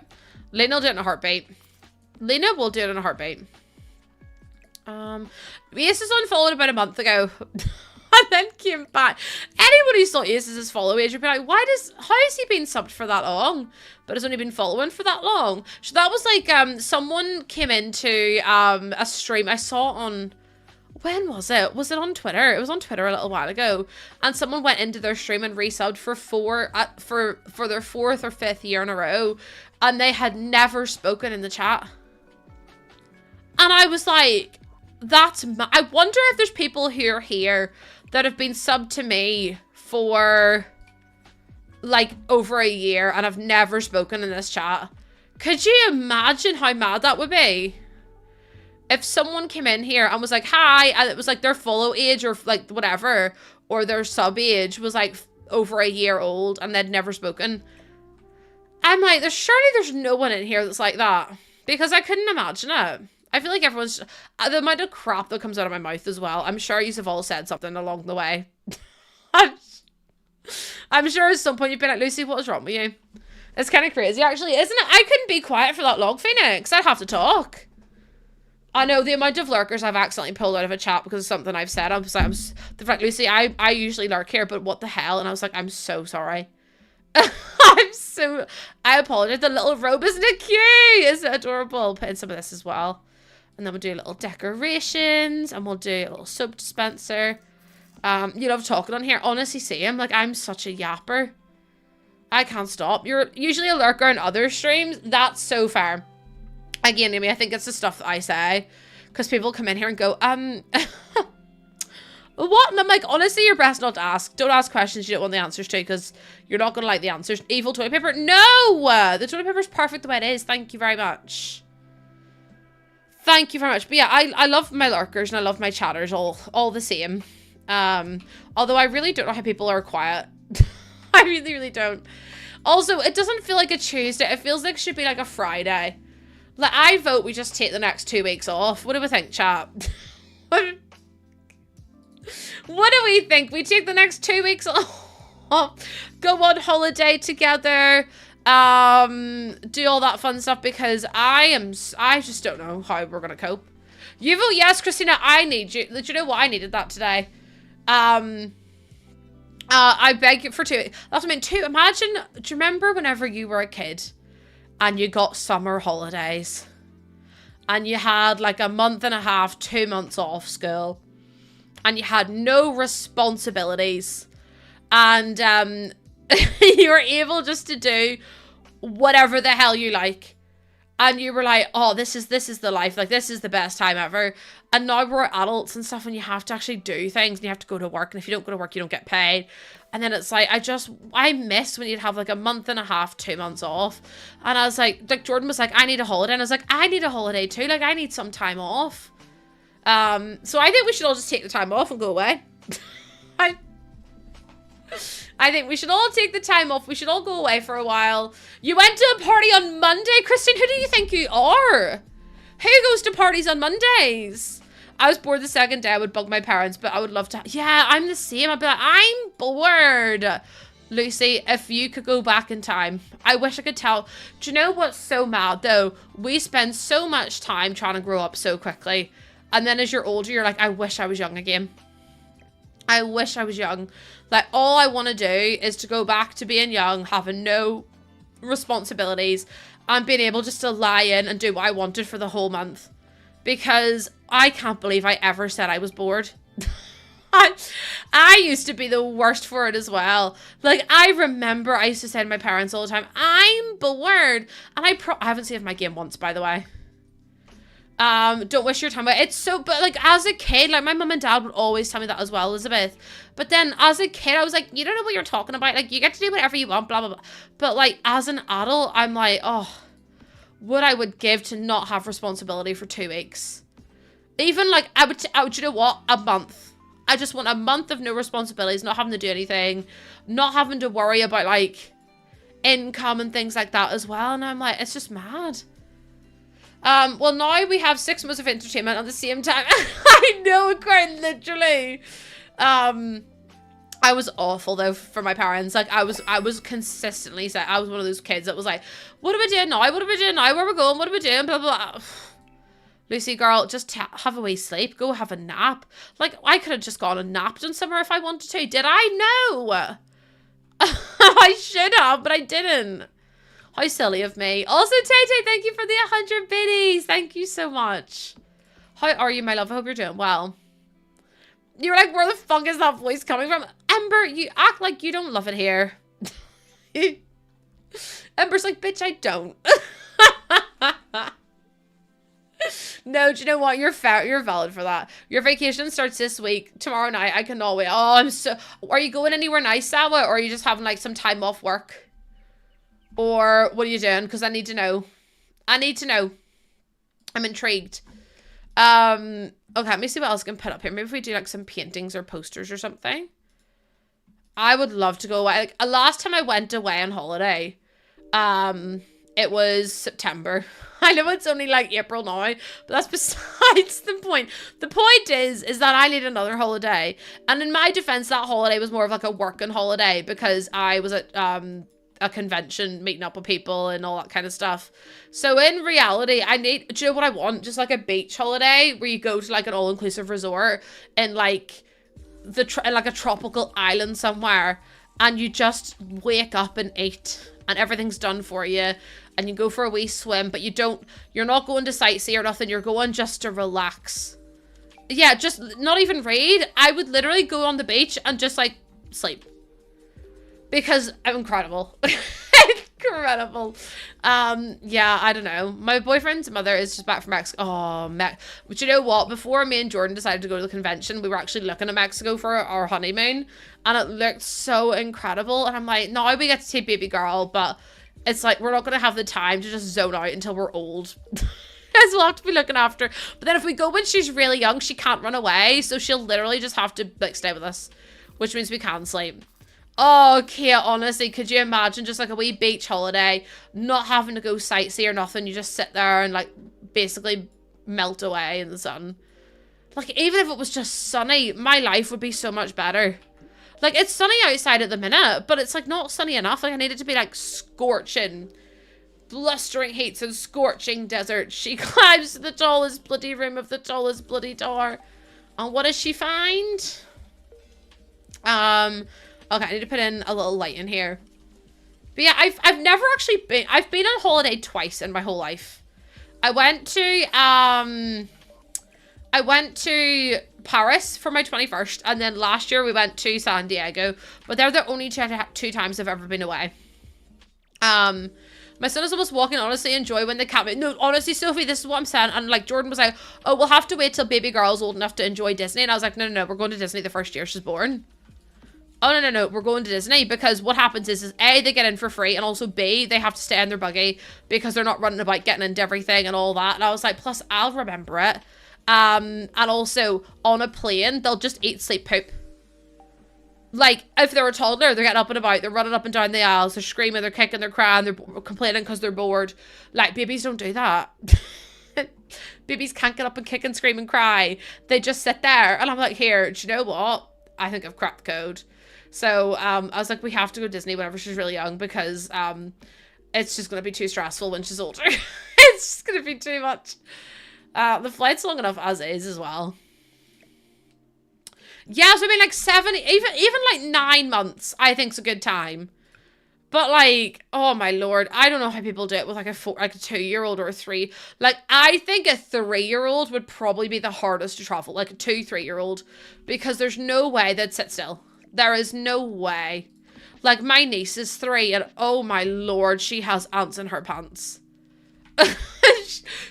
Lena will do it in a heartbeat. Lena will do it in a heartbeat. Aces unfollowed about a month ago. And then came back. Anyone who saw Aces' follow age would be like, how has he been subbed for that long? But has only been following for that long. So that was like, someone came into a stream I saw on... When was it? Was it on Twitter? It was on Twitter a little while ago. And someone went into their stream and resubbed for their 4th or 5th year in a row. And they had never spoken in the chat. And I was like, I wonder if there's people who are here that have been subbed to me for like over a year and have never spoken in this chat. Could you imagine how mad that would be? If someone came in here and was like, hi, and it was like their follow age or like whatever, or their sub age was like over a year old and they'd never spoken. I'm like, surely there's no one in here that's like that. Because I couldn't imagine it. I feel like everyone's... the amount of crap that comes out of my mouth as well. I'm sure you've all said something along the way. I'm sure at some point you've been like, Lucy, what is wrong with you? It's kind of crazy, actually, isn't it? I couldn't be quiet for that long, Phoenix. I'd have to talk. I know the amount of lurkers I've accidentally pulled out of a chat because of something I've said. I was like, the fact, Lucy, I usually lurk here, but what the hell? And I was like, I'm so sorry. I apologize. The little robe, isn't it cute? Isn't it adorable? I'll put in some of this as well. And then we'll do little decorations and we'll do a little soap dispenser. You love talking on here. Honestly, Sam, like, I'm such a yapper. I can't stop. You're usually a lurker in other streams. That's so fair. Again, Amy, I think it's the stuff that I say. Because people come in here and go, what? And I'm like, honestly, you're best not to ask. Don't ask questions you don't want the answers to, because you're not going to like the answers. Evil toilet paper? No! The toilet paper's perfect the way it is. Thank you very much. Thank you very much. But yeah, I love my lurkers and I love my chatters all the same. Although I really don't know how people are quiet. I really, really don't. Also, it doesn't feel like a Tuesday. It feels like it should be like a Friday. Like, I vote we just take the next 2 weeks off. What do we think, chat? What do we think? We take the next 2 weeks off, go on holiday together, do all that fun stuff, because I just don't know how we're gonna cope. You vote yes, Christina. I need you. Do you know what? I needed that today. I beg you for 2 weeks. That's what I mean. Imagine, do you remember whenever you were a kid and you got summer holidays and you had like a month and a half, 2 months off school, and you had no responsibilities, and you were able just to do whatever the hell you like, and you were like, oh, this is the life, like this is the best time ever. And now we're adults and stuff, and you have to actually do things, and you have to go to work, and if you don't go to work, you don't get paid. And then it's like, I miss when you'd have like a month and a half, 2 months off. And I was like Jordan was like, I need a holiday, and I was like, I need a holiday too, like I need some time off. So I think we should all just take the time off and go away. I think we should all take the time off. We should all go away for a while. You went to a party on Monday? Christine, who do you think you are? Who goes to parties on Mondays? I was bored the second day. I would bug my parents, but I would love to. Yeah, I'm the same. I'd be like, I'm bored. Lucy, if you could go back in time, I wish I could tell. Do you know what's so mad, though? We spend so much time trying to grow up so quickly. And then as you're older, you're like, I wish I was young again. I wish I was young. Like, all I want to do is to go back to being young, having no responsibilities, and being able just to lie in and do what I wanted for the whole month. Because I can't believe I ever said I was bored. I used to be the worst for it as well. Like, I remember I used to say to my parents all the time, I'm bored. And I haven't saved my game once, by the way. Don't waste your time. It's so, but like as a kid, like my mum and dad would always tell me that as well, Elizabeth. But then as a kid, I was like, you don't know what you're talking about. Like, you get to do whatever you want, blah, blah, blah. But like as an adult, I'm like, oh, what I would give to not have responsibility for 2 weeks. Even like, I would, you know what? A month. I just want a month of no responsibilities, not having to do anything, not having to worry about like income and things like that as well. And I'm like, it's just mad. Well, now we have 6 months of entertainment at the same time. I know, quite literally. I was awful though for my parents. Like I was consistently set. I was one of those kids that was like, what are we doing now? What are we doing now? Where are we going? What are we doing? Blah, blah, blah. Lucy, girl, just have a wee sleep. Go have a nap. Like, I could have just gone and napped in summer if I wanted to. Did I? No. I should have, but I didn't. How silly of me. Also, Tay-Tay, thank you for the 100 biddies. Thank you so much. How are you, my love? I hope you're doing well. You're like, where the fuck is that voice coming from? Ember, you act like you don't love it here. Ember's like, bitch, I don't. No, do you know what? You're fair. You're valid for that. Your vacation starts this week. Tomorrow night. I cannot wait. Oh, I'm so... Are you going anywhere nice, Sawa? Or are you just having, like, some time off work? Or what are you doing? Because I need to know. I need to know. I'm intrigued. Okay, let me see what else I can put up here. Maybe if we do, like, some paintings or posters or something. I would love to go away. Like, last time I went away on holiday, it was September. I know it's only like April now, but that's besides the point. The point is that I need another holiday. And in my defense, that holiday was more of like a working holiday because I was at a convention meeting up with people and all that kind of stuff. So in reality, I need, do you know what I want? Just like a beach holiday where you go to like an all-inclusive resort in like like a tropical island somewhere, and you just wake up and eat and everything's done for you. And you go for a wee swim, but you're not going to sightsee or nothing. You're going just to relax. Yeah, just not even read. I would literally go on the beach and just like sleep. Because I'm incredible. Incredible. Yeah, I don't know. My boyfriend's mother is just back from Mexico. Oh, but you know what? Before me and Jordan decided to go to the convention, we were actually looking at Mexico for our honeymoon, and it looked so incredible. And I'm like, now we get to take baby girl, but it's like we're not gonna have the time to just zone out until we're old. Because we'll have to be looking after. But then if we go when she's really young, she can't run away, so she'll literally just have to like stay with us, which means we can sleep. Oh, Kate, honestly, could you imagine just like a wee beach holiday, not having to go sightsee or nothing? You just sit there and like basically melt away in the sun. Like, even if it was just sunny, my life would be so much better. Like, it's sunny outside at the minute, but it's like not sunny enough. Like, I need it to be like scorching, blustering heats and scorching desert. She climbs to the tallest bloody room of the tallest bloody tower. And what does she find? Okay, I need to put in a little light in here. But yeah, I've never actually been, I've been on holiday twice in my whole life. I went to Paris for my 21st, and then last year we went to San Diego, but they're the only two times I've ever been away. My son is almost walking, honestly, enjoy when they can't. No, honestly, Sophie, this is what I'm saying. And like Jordan was like, oh, we'll have to wait till baby girl's old enough to enjoy Disney. And I was like, no, we're going to Disney the first year she's born. Oh, no, we're going to Disney, because what happens is A, they get in for free, and also B, they have to stay in their buggy because they're not running about getting into everything and all that. And I was like, plus I'll remember it. And also on a plane, they'll just eat, sleep, poop. Like, if they're a toddler, they're getting up and about, they're running up and down the aisles, they're screaming, they're kicking, they're crying, they're complaining because they're bored. Like, babies don't do that. Babies can't get up and kick and scream and cry. They just sit there. And I'm like, here, do you know what? I think I've cracked the code. So, I was like, we have to go to Disney whenever she's really young, because, it's just going to be too stressful when she's older. It's just going to be too much. The flight's long enough as is as well. Yeah, so I mean, like 7, even like 9 months, I think's a good time. But like, oh my lord, I don't know how people do it with like a 2-year-old or a 3. Like, I think a 3-year-old would probably be the hardest to travel, like a 2-3-year-old, because there's no way they'd sit still. There is no way. Like, my niece is 3, and oh my lord, she has ants in her pants.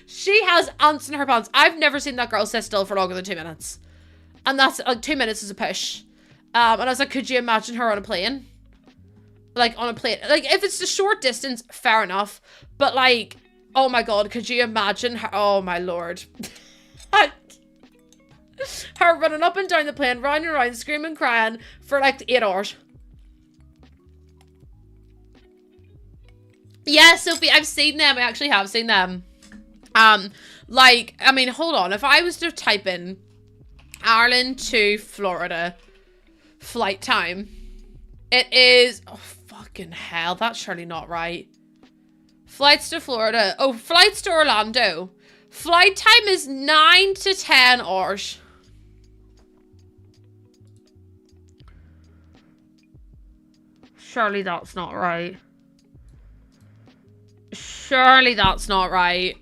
She has ants in her pants. I've never seen that girl sit still for longer than 2 minutes. And that's, like, 2 minutes is a push. And I was like, could you imagine her on a plane? Like, on a plane. Like, if it's a short distance, fair enough. But, like, oh my god, could you imagine her? Oh my lord. Her running up and down the plane, round and round, screaming, crying for like 8 hours. Yeah, Sophie, I've seen them. I actually have seen them. Like, I mean, hold on. If I was to type in Ireland to Florida flight time, it is, oh fucking hell, that's surely not right. Flights to Florida. Oh, flights to Orlando. Flight time is 9 to 10 hours. Surely that's not right. Surely that's not right.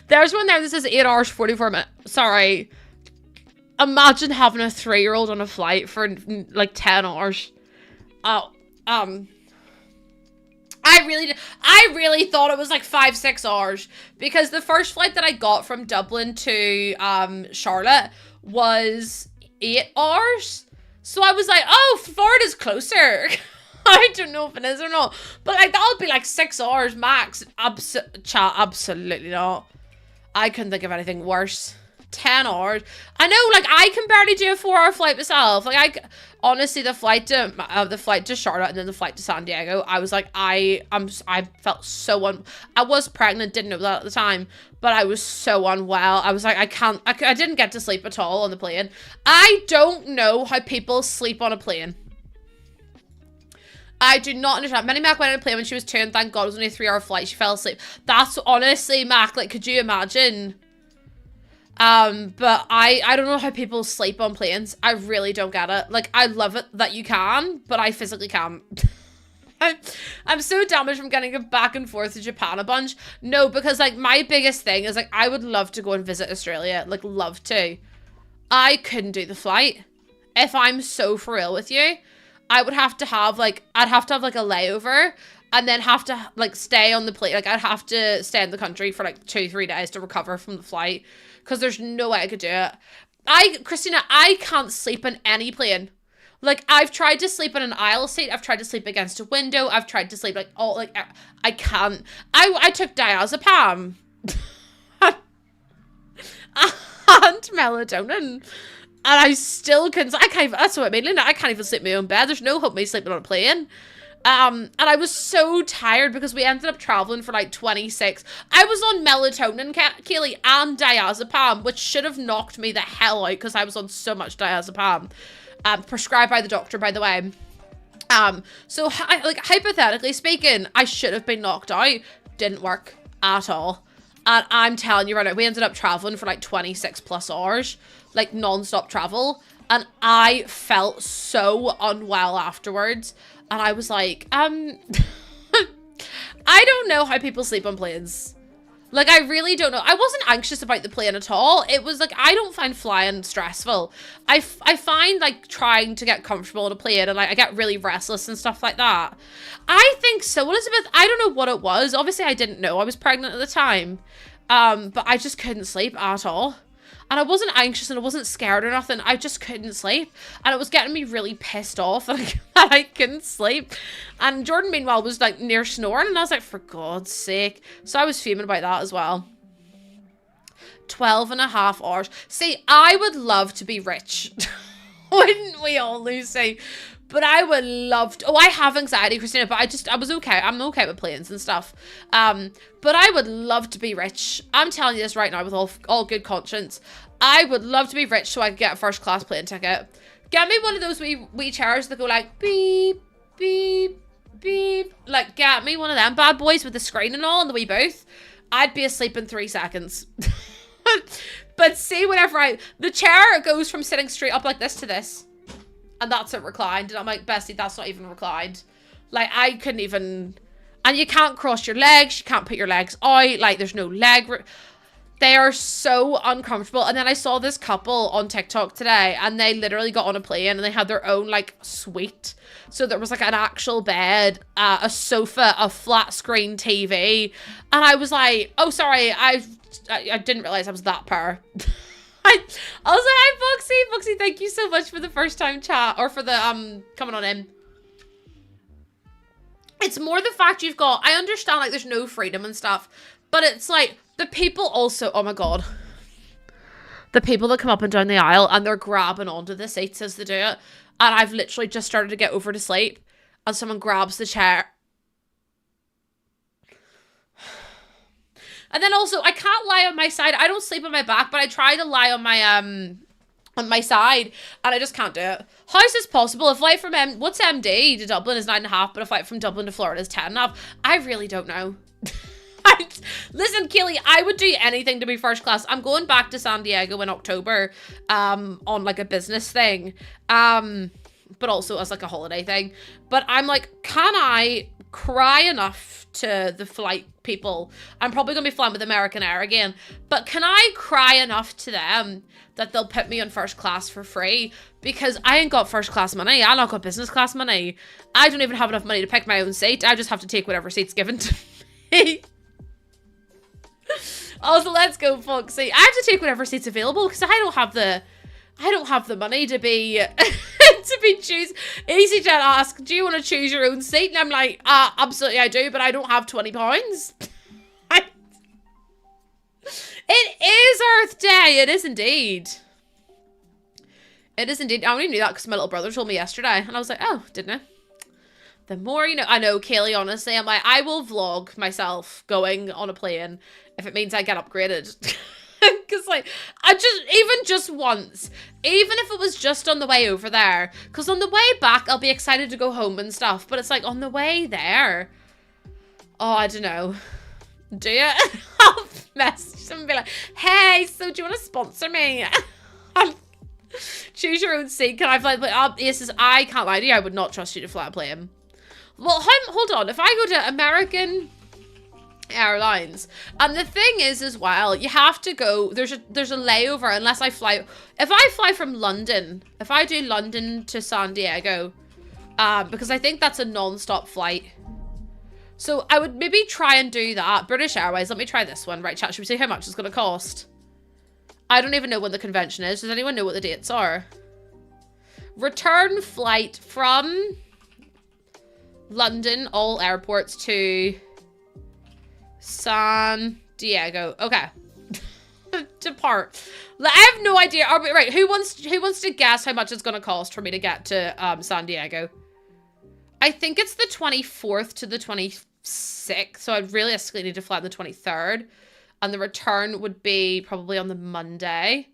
There's one there that says 8 hours, 44 minutes. Sorry. Imagine having a 3-year-old on a flight for like 10 hours. Oh, I really thought it was like 5-6 hours, because the first flight that I got from Dublin to Charlotte was 8 hours. So I was like, oh, Florida's closer. I don't know if it is or not, but like that'll be like 6 hours max. Absolutely not. I couldn't think of anything worse. 10 hours. I know, like, I can barely do a 4-hour flight myself. Like, honestly, the flight to Charlotte and then the flight to San Diego, I was like, I felt so I was pregnant, didn't know that at the time, but I was so unwell. I was like, I didn't get to sleep at all on the plane. I don't know how people sleep on a plane. I do not understand. Minnie Mac went on a plane when she was 2, and thank God it was only a 3-hour flight. She fell asleep. That's honestly, Mac, like, could you imagine? But I don't know how people sleep on planes. I really don't get it. Like, I love it that you can, but I physically can't. I'm so damaged from getting back and forth to Japan a bunch. No, because, like, my biggest thing is, like, I would love to go and visit Australia. Like, love to. I couldn't do the flight. If I'm so for real with you, I would have to have like, I'd have to have like a layover and then have to like stay on the plane. Like I'd have to stay in the country for like 2-3 days to recover from the flight because there's no way I could do it. Christina, I can't sleep in any plane. Like, I've tried to sleep in an aisle seat. I've tried to sleep against a window. I've tried to sleep, like, all, like, I can't. I took diazepam. And melatonin. And I still couldn't, I can't even, that's what I mean, Linda. I can't even sleep in my own bed. There's no hope of me sleeping on a plane. And I was so tired because we ended up traveling for like 26. I was on melatonin, Kaylee, and diazepam, which should have knocked me the hell out because I was on so much diazepam. Prescribed by the doctor, by the way. So like hypothetically speaking, I should have been knocked out. Didn't work at all. And I'm telling you right now, we ended up traveling for like 26 plus hours, like non-stop travel. And I felt so unwell afterwards. And I was like, I don't know how people sleep on planes. Like, I really don't know. I wasn't anxious about the plane at all. It was like, I don't find flying stressful. I find, like, trying to get comfortable on a plane and, like, I get really restless and stuff like that. I think so, Elizabeth. I don't know what it was. Obviously, I didn't know. I was pregnant at the time. But I just couldn't sleep at all. And I wasn't anxious and I wasn't scared or nothing. I just couldn't sleep. And it was getting me really pissed off that I couldn't sleep. And Jordan, meanwhile, was like near snoring. And I was like, for God's sake. So I was fuming about that as well. 12.5 hours. See, I would love to be rich. Wouldn't we all, Lucy? But I would love to. Oh, I have anxiety, Christina, but I was okay. I'm okay with planes and stuff. But I would love to be rich. I'm telling you this right now with all good conscience. I would love to be rich so I could get a first class plane ticket. Get me one of those wee chairs that go like beep, beep, beep. Like, get me one of them bad boys with the screen and all in the wee booth. I'd be asleep in 3 seconds. But see, whenever the chair goes from sitting straight up like this to this. And that's it reclined. And I'm like, Bessie, that's not even reclined. Like, I couldn't even... And you can't cross your legs. You can't put your legs out. Like, there's no leg... They are so uncomfortable. And then I saw this couple on TikTok today. And they literally got on a plane. And they had their own, like, suite. So there was, like, an actual bed, a sofa, a flat screen TV. And I was like, oh, sorry. I didn't realize I was that poor. I was like, hi, Foxy, thank you so much for the first time chat, or for the, coming on in. It's more the fact you've got, I understand, like, there's no freedom and stuff, but it's like, the people also, oh my God. The people that come up and down the aisle, and they're grabbing onto the seats as they do it, and I've literally just started to get over to sleep, and someone grabs the chair. And then also, I can't lie on my side. I don't sleep on my back, but I try to lie on my side, and I just can't do it. How is this possible? A flight from what's MD to Dublin is 9.5, but a flight from Dublin to Florida is 10.5. I really don't know. Listen, Kaylee, I would do anything to be first class. I'm going back to San Diego in October, on like a business thing, but also as like a holiday thing. But I'm like, can I cry enough to the flight people? I'm probably gonna be flying with American Air again, but can I cry enough to them that they'll put me on first class for free? Because I ain't got first class money. I not got business class money. I don't even have enough money to pick my own seat. I just have to take whatever seat's given to me. Also, let's go, Foxy. I have to take whatever seat's available because I don't have the money to be to be choose. EasyJet ask, do you want to choose your own seat? And I'm like, absolutely I do, but I don't have £20. It is Earth Day. It is indeed. It is indeed. I only knew that because my little brother told me yesterday, and I was like, oh, didn't I? The more you know. I know, Kaylee, honestly, I'm like, I will vlog myself going on a plane if it means I get upgraded. Because, like, even just once, even if it was just on the way over there, because on the way back, I'll be excited to go home and stuff, but it's like, on the way there, oh, I don't know. Do you? I'll message them and be like, hey, so do you want to sponsor me? Choose your own seat. Can I fly? Yes, I can't lie to you, I would not trust you to fly a plane. Well, hold on. If I go to American airlines. And the thing is as well, you have to go, there's a layover unless I fly. If I fly from London, if I do London to San Diego, because I think that's a non-stop flight. So I would maybe try and do that. British Airways, let me try this one. Right, chat, should we see how much it's going to cost? I don't even know when the convention is. Does anyone know what the dates are? Return flight from London, all airports, to San Diego. Okay. Depart. I have no idea. Right, who wants to guess how much it's going to cost for me to get to San Diego? I think it's the 24th to the 26th, so I'd realistically need to fly on the 23rd. And the return would be probably on the Monday.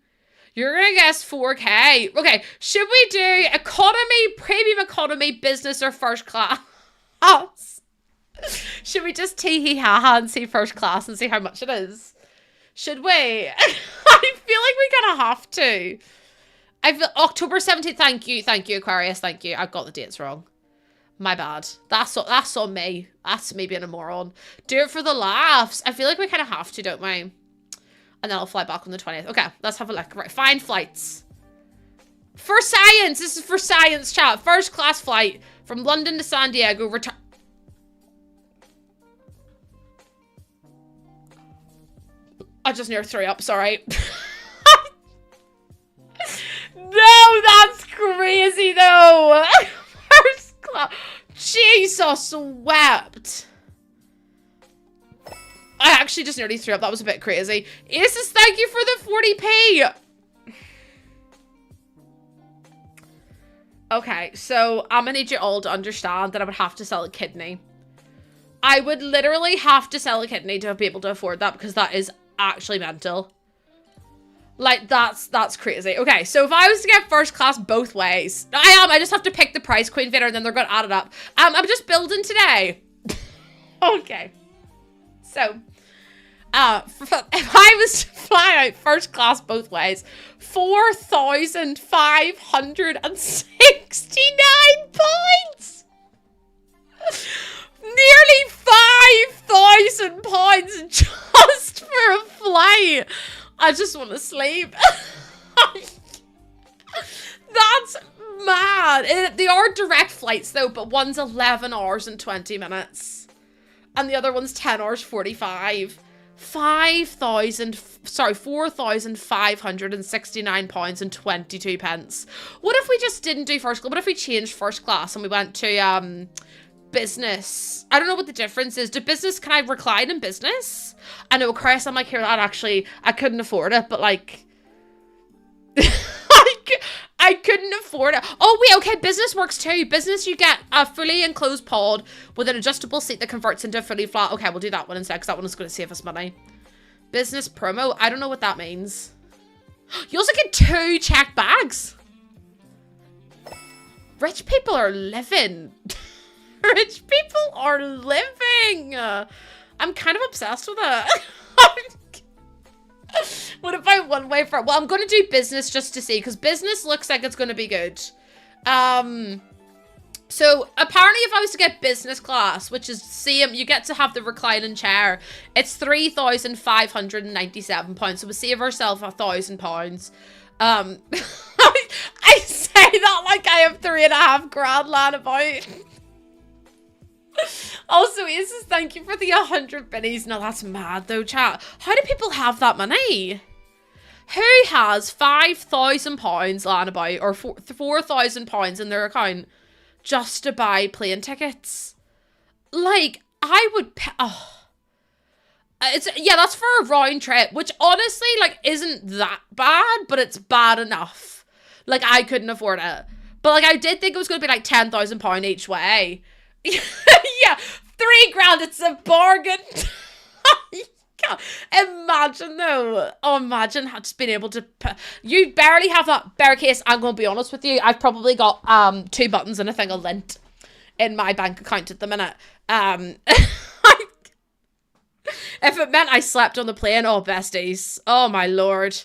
You're going to guess 4K. Okay, should we do economy, premium economy, business, or first class? Should we just tee-hee-ha-ha and see first class and see how much it is? Should we? I feel like we kind of have to. I feel October 17th. Thank you, Aquarius. Thank you. I got the dates wrong. My bad. That's on me. That's me being a moron. Do it for the laughs. I feel like we kind of have to, don't we? And then I'll fly back on the 20th. Okay, let's have a look. Right, find flights. For science. This is for science, chat. First class flight from London to San Diego. Return. I just near threw up. Sorry. No, that's crazy though. First class. Jesus wept. I actually just nearly threw up. That was a bit crazy. Aces, thank you for the 40p. Okay, so I'm gonna need you all to understand that I would have to sell a kidney. I would literally have to sell a kidney to be able to afford that because that is actually mental. Like, that's crazy. Okay, so if I was to get first class both ways, I just have to pick the price, Queen Vader, and then they're going to add it up. I'm just building today. Okay. So, if I was to fly out first class both ways, 4,569 points! Nearly 5,000 pounds just for a flight. I just want to sleep. That's mad. They are direct flights though, but one's 11 hours and 20 minutes. And the other one's 10 hours 45. 4,569 pounds and 22 pence. What if we just didn't do first class? What if we changed first class and we went to business? I don't know what the difference is. Can I recline in business? I know, Chris, I'm like, here, that actually, I couldn't afford it, but like, I couldn't afford it. Oh, wait, okay, business works too. Business, you get a fully enclosed pod with an adjustable seat that converts into a fully flat. Okay, we'll do that one instead, because that one is going to save us money. Business promo, I don't know what that means. You also get 2 checked bags. Rich people are living. Rich people are living. I'm kind of obsessed with it. What if I one way for it? Well, I'm going to do business just to see, because business looks like it's going to be good. So apparently if I was to get business class, which is same, you get to have the reclining chair, it's £3,597. So we'll save ourselves £1,000. I say that like I have 3.5 grand lying about. Also, Aces, thank you for the 100 binnies. No, that's mad though, chat. How do people have that money? Who has £5,000 lying about, or £4,000 in their account just to buy plane tickets? Like, I would pay, yeah, that's for a round trip, which honestly, like, isn't that bad, but it's bad enough. Like, I couldn't afford it. But, like, I did think it was going to be, like, £10,000 each way. Yeah, 3 grand, it's a bargain. Imagine though. Oh, imagine just being able to you barely have that. Bear case, I'm gonna be honest with you, I've probably got 2 buttons and a thing of lint in my bank account at the minute. If it meant I slept on the plane, oh besties, oh my lord.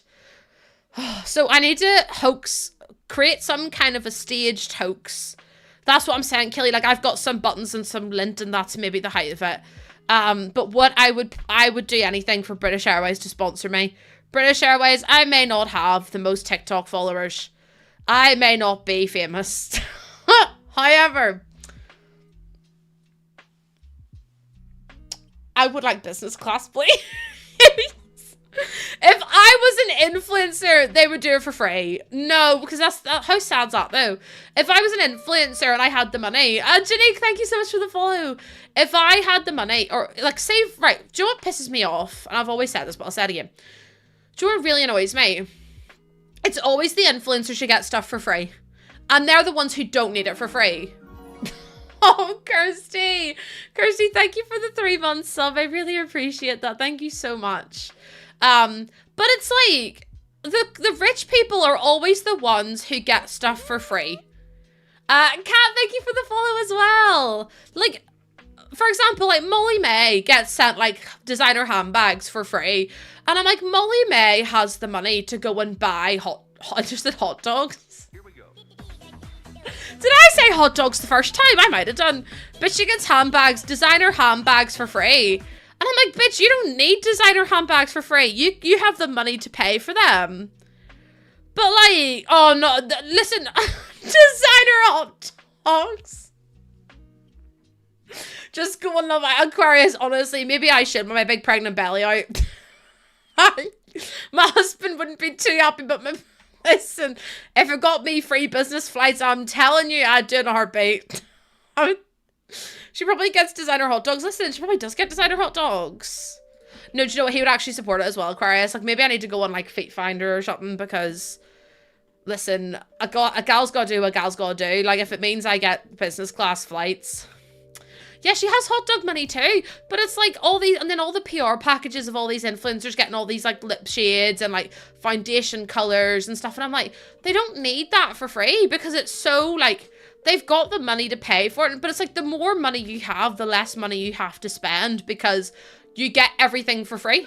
So I need to create some kind of a staged hoax. That's what I'm saying, Kelly. Like, I've got some buttons and some lint, and that's maybe the height of it. But what I would do anything for British Airways to sponsor me. British Airways, I may not have the most TikTok followers. I may not be famous. However, I would like business class, please. If I was an influencer, they would do it for free. No, because how sad's that though? If I was an influencer and I had the money, Janique, thank you so much for the follow. If I had the money, or like say, right, do you know what pisses me off? And I've always said this, but I'll say it again. Do you know what really annoys me? It's always the influencers who get stuff for free. And they're the ones who don't need it for free. Oh, Kirsty, thank you for the 3 months sub. I really appreciate that. Thank you so much. But it's like, the rich people are always the ones who get stuff for free. Kat, thank you for the follow as well. Like, for example, like Molly May gets sent like designer handbags for free. And I'm like, Molly May has the money to go and buy hot dogs. Here we go. Did I say hot dogs the first time? I might have done. But she gets designer handbags for free. And I'm like, bitch, you don't need designer handbags for free. You have the money to pay for them. But like, oh no, listen, designer hot dogs. Just go and love Aquarius, honestly, maybe I should with my big pregnant belly out. My husband wouldn't be too happy, but listen, if it got me free business flights, I'm telling you, I'd do it in a heartbeat. She probably gets designer hot dogs. Listen, she probably does get designer hot dogs. No, do you know what? He would actually support it as well, Aquarius. Like, maybe I need to go on, like, Feet Finder or something because, listen, a gal's gotta do what a gal's gotta do. Like, if it means I get business class flights. Yeah, she has hot dog money too. But it's like all these, and then all the PR packages of all these influencers getting all these, like, lip shades and, like, foundation colors and stuff. And I'm like, they don't need that for free because it's so, like, they've got the money to pay for it, but it's like the more money you have, the less money you have to spend because you get everything for free.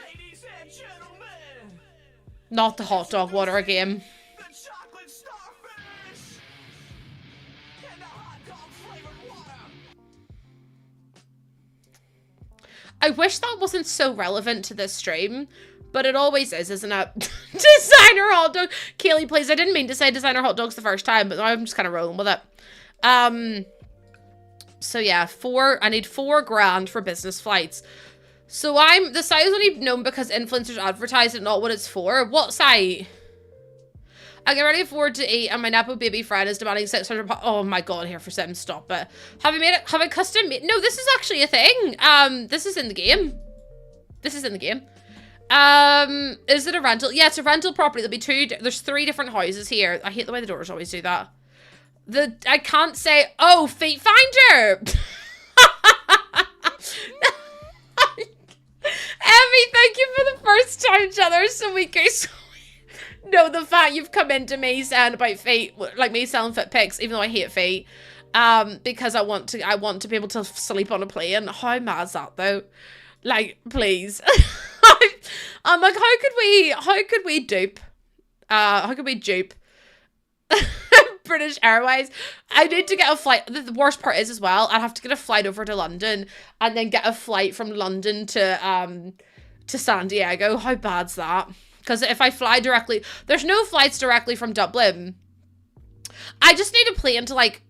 Not the hot dog water again. I wish that wasn't so relevant to this stream, but it always is, isn't it? Designer hot dog. Kaylee, please, I didn't mean to say designer hot dogs the first time, but I'm just kind of rolling with it. So yeah, I need $4,000 for business flights. So the site is only known because influencers advertise it, not what it's for. What site? I can already afford to eat and my Nepo baby friend is demanding 600 pounds. Oh my god, here for Sims, stop it. Have I custom made? No, this is actually a thing. This is in the game. Is it a rental? Yeah, it's a rental property. There's 3 different houses here. I hate the way the doors always do that. I can't say, oh, Feet Finder. Emmy, thank you for the first time, Cheddar. So we go. No, the fact you've come into me saying about feet, like me selling fit pics, even though I hate feet, because I want to be able to sleep on a plane. How mad is that though? Like, please. I'm like, how could we dupe British Airways? I need to get a flight. The worst part is as well, I'd have to get a flight over to London and then get a flight from London to San Diego. How bad's that? Because if I fly directly, there's no flights directly from Dublin. I just need a plane to like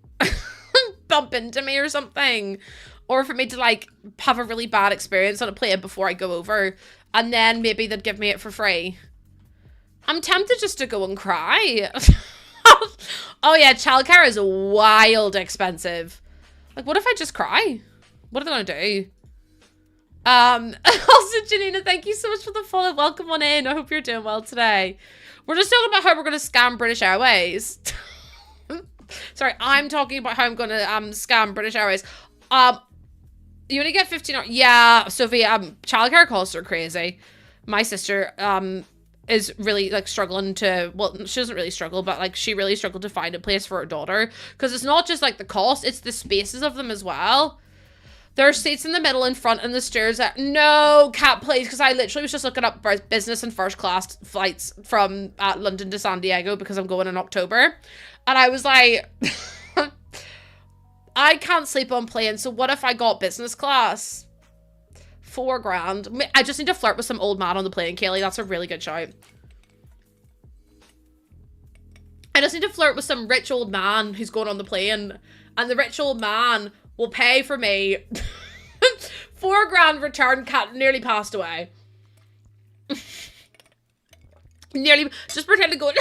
bump into me or something. Or for me to like have a really bad experience on a plane before I go over. And then maybe they'd give me it for free. I'm tempted just to go and cry. Oh yeah, childcare is wild expensive. Like, what if I just cry? What are they gonna do? Also, Janina, thank you so much for the follow. Welcome on in. I hope you're doing well today. We're just talking about how we're gonna scam British Airways. Sorry, I'm talking about how I'm gonna scam British Airways. You only get 15 hours. Yeah, Sophie, childcare costs are crazy. My sister is really like struggling to, well, she doesn't really struggle, but like she really struggled to find a place for her daughter because it's not just like the cost, it's the spaces of them as well. There are seats in the middle, in front, and the stairs at, no, Cat, please, because I literally was just looking up business and first class flights from London to San Diego because I'm going in October, and I was like, I can't sleep on planes, so what if I got business class? 4 grand. I just need to flirt with some old man on the plane, Kaylee. That's a really good shout. I just need to flirt with some rich old man who's going on the plane. And the rich old man will pay for me 4 grand return. Cat nearly passed away. Nearly. Just pretend to go.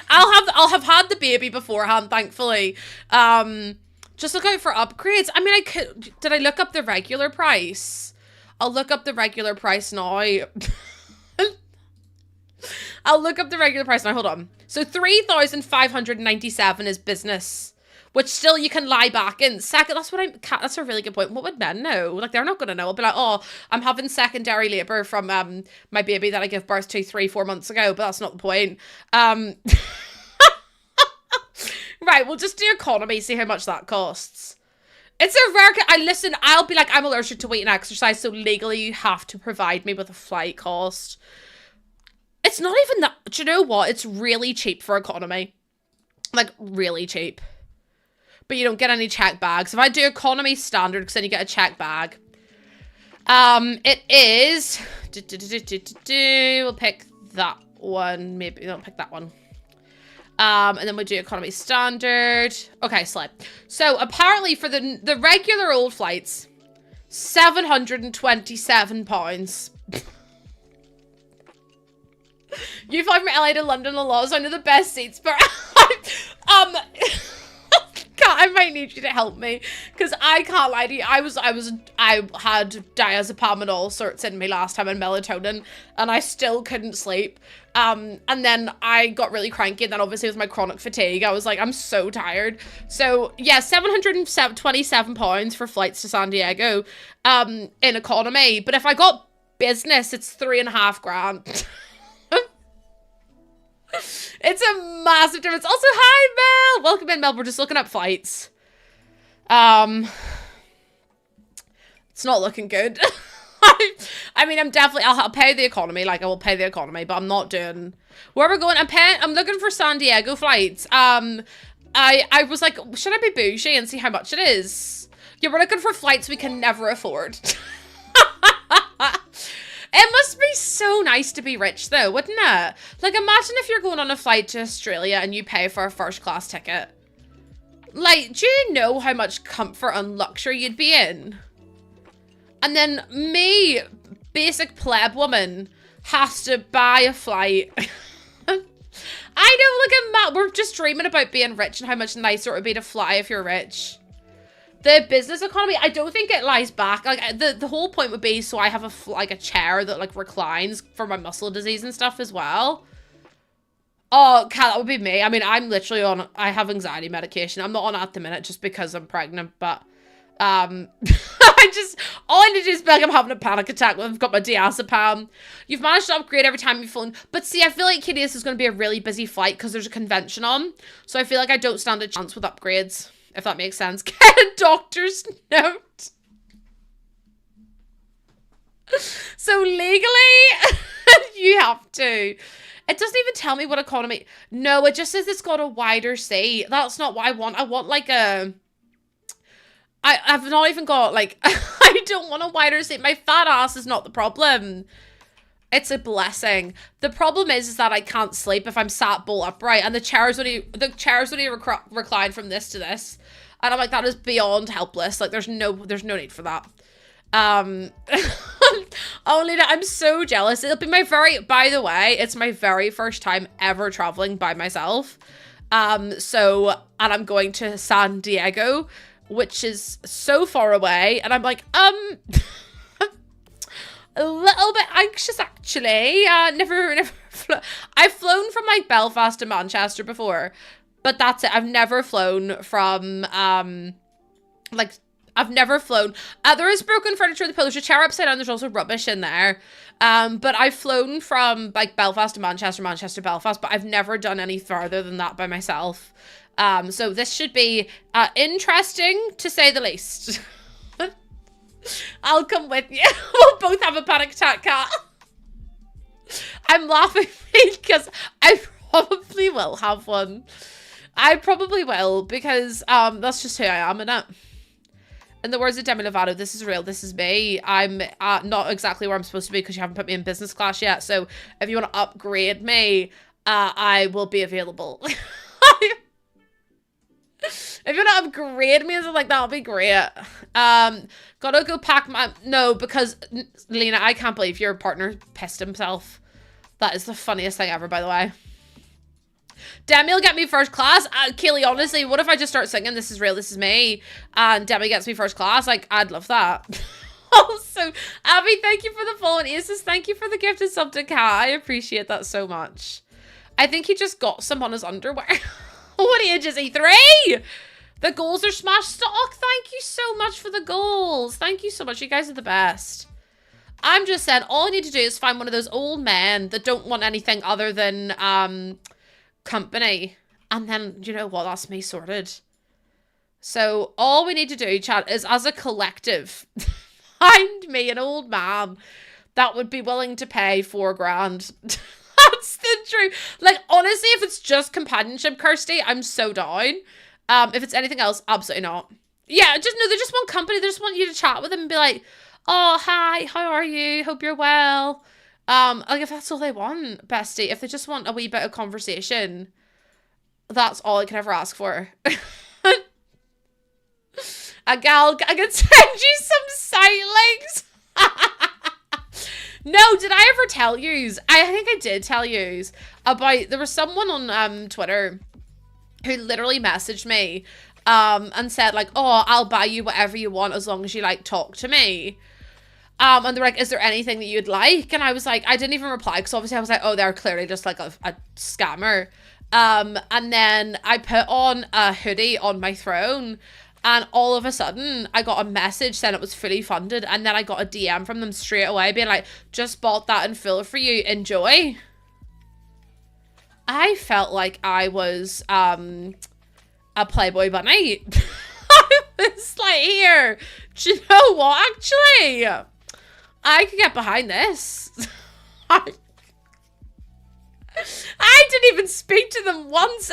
I'll have had the baby beforehand, thankfully. Just look out for upgrades. I mean, did I look up the regular price? I'll look up the regular price now. I'll look up the regular price now. Hold on. So 3,597 is business, which still you can lie back in. Second, that's a really good point. What would men know? Like, they're not going to know. I'll be like, oh, I'm having secondary labor from my baby that I gave birth to 3-4 months ago, but that's not the point. Right, we'll just do economy, see how much that costs. It's a rare... I'll be like, I'm allergic to weight and exercise, so legally you have to provide me with a flight cost. It's not even that... Do you know what? It's really cheap for economy. Like, really cheap. But you don't get any check bags. If I do economy standard, because then you get a check bag. It is... We'll pick that one. Maybe we'll pick that one. And then we'll do economy standard. Okay, slide. So apparently for the regular old flights, £727. You fly from LA to London a lot, so I know the best seats, but I might need you to help me, because I can't lie to you. I had diazepam and all sorts in me last time, and melatonin, and I still couldn't sleep. And then I got really cranky, and then obviously with my chronic fatigue, I was like, I'm so tired. So yeah, £727 for flights to San Diego, in economy. But if I got business, it's 3.5 grand. It's a massive difference. Also, hi, Mel. Welcome in, Mel. We're just looking up flights. It's not looking good. I mean, I'll pay the economy. Like, I will pay the economy, but I'm not doing... Where we're going, I'm looking for San Diego flights. I was like, should I be bougie and see how much it is? Yeah, we're looking for flights we can never afford. It must be so nice to be rich, though, wouldn't it? Like, imagine if you're going on a flight to Australia and you pay for a first-class ticket. Like, do you know how much comfort and luxury you'd be in? And then me, basic pleb woman, has to buy a flight. I know, look at Matt. We're just dreaming about being rich and how much nicer it would be to fly if you're rich. The business economy, I don't think it lies back. Like, the whole point would be so I have a chair that, like, reclines for my muscle disease and stuff as well. Oh, Kat, that would be me. I mean, I'm literally I have anxiety medication. I'm not on it at the minute just because I'm pregnant, but, all I need to do is be like, I'm having a panic attack when I've got my diazepam. You've managed to upgrade every time you've flown. But see, I feel like KDS is going to be a really busy flight because there's a convention on. So I feel like I don't stand a chance with upgrades, if that makes sense. Get a doctor's note. So legally, you have to. It doesn't even tell me what economy. No, it just says it's got a wider seat. That's not what I want. I want like a... I've not even got like... I don't want a wider seat. My fat ass is not the problem. It's a blessing. The problem is that I can't sleep if I'm sat bolt upright, and the chairs only recline from this to this, and I'm like, that is beyond helpless. Like, there's no need for that. Only that I'm so jealous. It'll be by the way, it's my very first time ever traveling by myself. And I'm going to San Diego, which is so far away, and I'm like, a little bit anxious, actually. I've flown from, like, Belfast to Manchester before, but that's it. I've never flown from, I've never flown. There is broken furniture in the pillows. There's a chair upside down. There's also rubbish in there. But I've flown from, like, Belfast to Manchester, Manchester to Belfast, but I've never done any further than that by myself. So this should be interesting, to say the least. I'll come with you. We'll both have a panic attack, Cat. I'm laughing because I probably will have one. I probably will, because that's just who I am, innit? In the words of Demi Lovato, this is real, this is me. I'm not exactly where I'm supposed to be because you haven't put me in business class yet. So if you want to upgrade me, I will be available. If you want to upgrade me and something like that, that'll be great. Gotta go pack my... No, because, Lena, I can't believe your partner pissed himself. That is the funniest thing ever, by the way. Demi will get me first class. Kaylee, honestly, what if I just start singing This Is Real, This Is Me, and Demi gets me first class? Like, I'd love that. Also, Abby, thank you for the follow, and Aces, thank you for the gift of sub to Kat. I appreciate that so much. I think he just got some on his underwear. What age is he? 3? The goals are smashed stock. Thank you so much for the goals. Thank you so much. You guys are the best. I'm just saying, all I need to do is find one of those old men that don't want anything other than company. And then, you know what? That's me sorted. So all we need to do, chat, is as a collective, find me an old man that would be willing to pay 4 grand. That's the truth. Like, honestly, if it's just companionship, Kirsty, I'm so down. If it's anything else, absolutely not. Yeah, they just want company. They just want you to chat with them and be like, oh, hi, how are you? Hope you're well. Like, if that's all they want, bestie, if they just want a wee bit of conversation, that's all I can ever ask for. A gal, I can send you some sight links. No, did I ever tell yous? I think I did tell yous about, there was someone on Twitter who literally messaged me and said like, oh, I'll buy you whatever you want as long as you like talk to me. And they're like, is there anything that you'd like? And I was like, I didn't even reply because obviously I was like, oh, they're clearly just like a scammer. And then I put on a hoodie on my throne. And all of a sudden, I got a message saying it was fully funded. And then I got a DM from them straight away being like, just bought that in full for you. Enjoy. I felt like I was a Playboy bunny. I was like, here, do you know what, actually? I could get behind this. I didn't even speak to them once.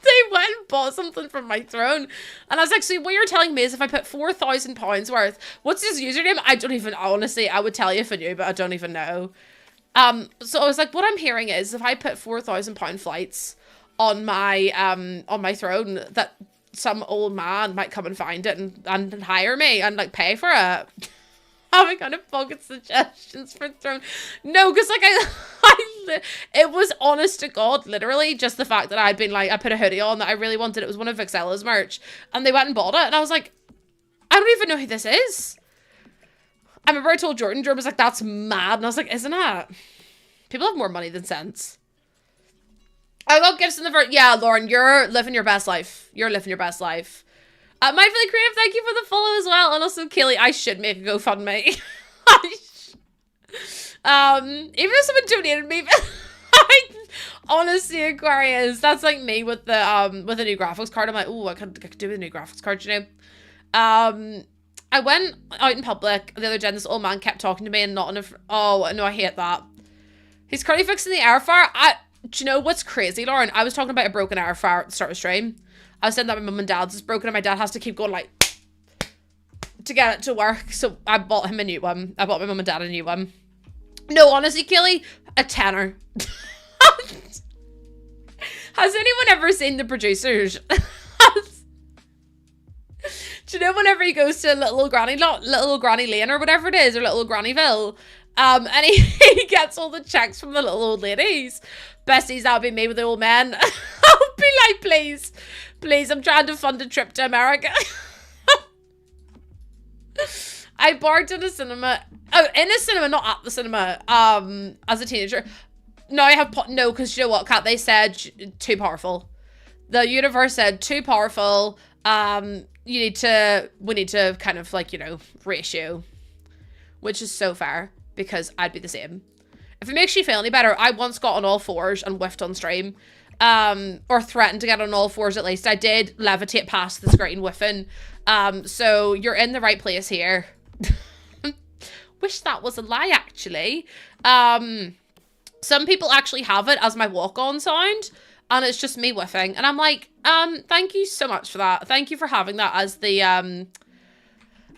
They went and bought something from my throne. And I was like, so what you're telling me is if I put £4,000 worth, what's his username? I don't even, honestly, I would tell you if I knew, but I don't even know. So I was like, what I'm hearing is if I put £4,000 flights on my throne, that some old man might come and find it and hire me and like pay for it. Having kind of fucking suggestions for throne. No, because like it was honest to God, literally just the fact that I'd been like, I put a hoodie on that I really wanted. It was one of Vixella's merch and they went and bought it. And I was like, I don't even know who this is. I remember I told Jordan was like, that's mad. And I was like, isn't it? People have more money than sense. I got gifts in the first. Yeah, Lauren, you're living your best life. You're living your best life. My Really Creative, thank you for the follow as well. And also, Kaylee, I should make a GoFundMe. Even if someone donated me, honestly, Aquarius, that's like me with the new graphics card. I'm like, oh, I could do with a new graphics card, you know. I went out in public the other day and this old man kept talking to me and not in a... Oh, no, I hate that. He's currently fixing the air fryer. Do you know what's crazy, Lauren? I was talking about a broken air fryer at the start of the stream. I was saying that my mum and dad's is broken and my dad has to keep going like to get it to work. So I bought him a new one. I bought my mum and dad a new one. No, honestly, Kaylee, a tenner. Has anyone ever seen The Producers? Do you know whenever he goes to Little Granny Lane or whatever it is, or Little Grannyville, and he gets all the checks from the little old ladies. Besties, that'll be me with the old men. I'll be like, please, I'm trying to fund a trip to America. I barked in a cinema. Oh, in a cinema, not at the cinema. As a teenager. No, I have no, because you know what, Kat? They said too powerful. The universe said too powerful. We need to kind of like, you know, ratio, which is so fair because I'd be the same. If it makes you feel any better, I once got on all fours and whiffed on stream, or threatened to get on all fours at least. I did levitate past the screen whiffing. So you're in the right place here. Wish that was a lie, actually. Some people actually have it as my walk-on sound, and it's just me whiffing. And I'm like, thank you so much for that. Thank you for having that as the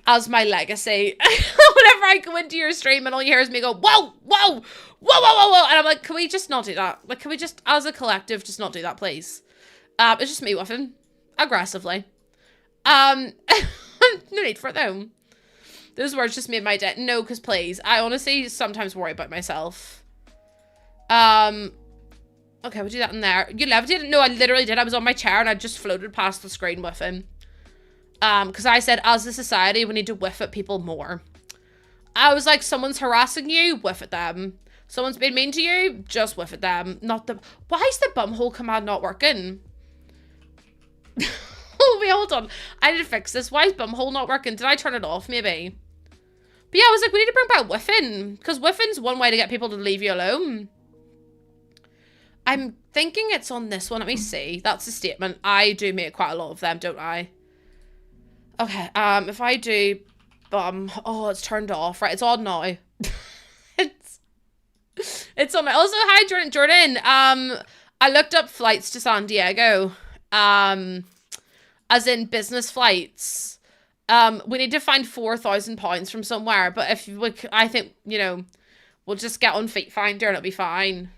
as my legacy. Whenever I go into your stream and all you hear is me go, whoa, whoa, whoa, whoa, whoa, whoa. And I'm like, can we just not do that? Like, can we just, as a collective, just not do that, please? It's just me whiffing. Aggressively. No need for it, though. Those words just made my day. No, because please. I honestly sometimes worry about myself. Okay, we'll do that in there. You levitated? No, I literally did. I was on my chair and I just floated past the screen with him. Because I said, as a society, we need to whiff at people more. I was like, someone's harassing you, whiff at them. Someone's been mean to you, just whiff at them. Not the... Why is the bumhole command not working? Oh, wait, hold on. I need to fix this. Why is bumhole not working? Did I turn it off, maybe? But yeah, I was like, we need to bring back whiffing. Because whiffing's one way to get people to leave you alone. I'm thinking it's on this one. Let me see. That's a statement. I do make quite a lot of them, don't I? Okay, if I do bum... Oh, it's turned off. Right, it's on now. It's on. Also, hi, Jordan. I looked up flights to San Diego. As in business flights. We need to find £4,000 from somewhere. But if we, I think, you know, we'll just get on Feet Finder and it'll be fine.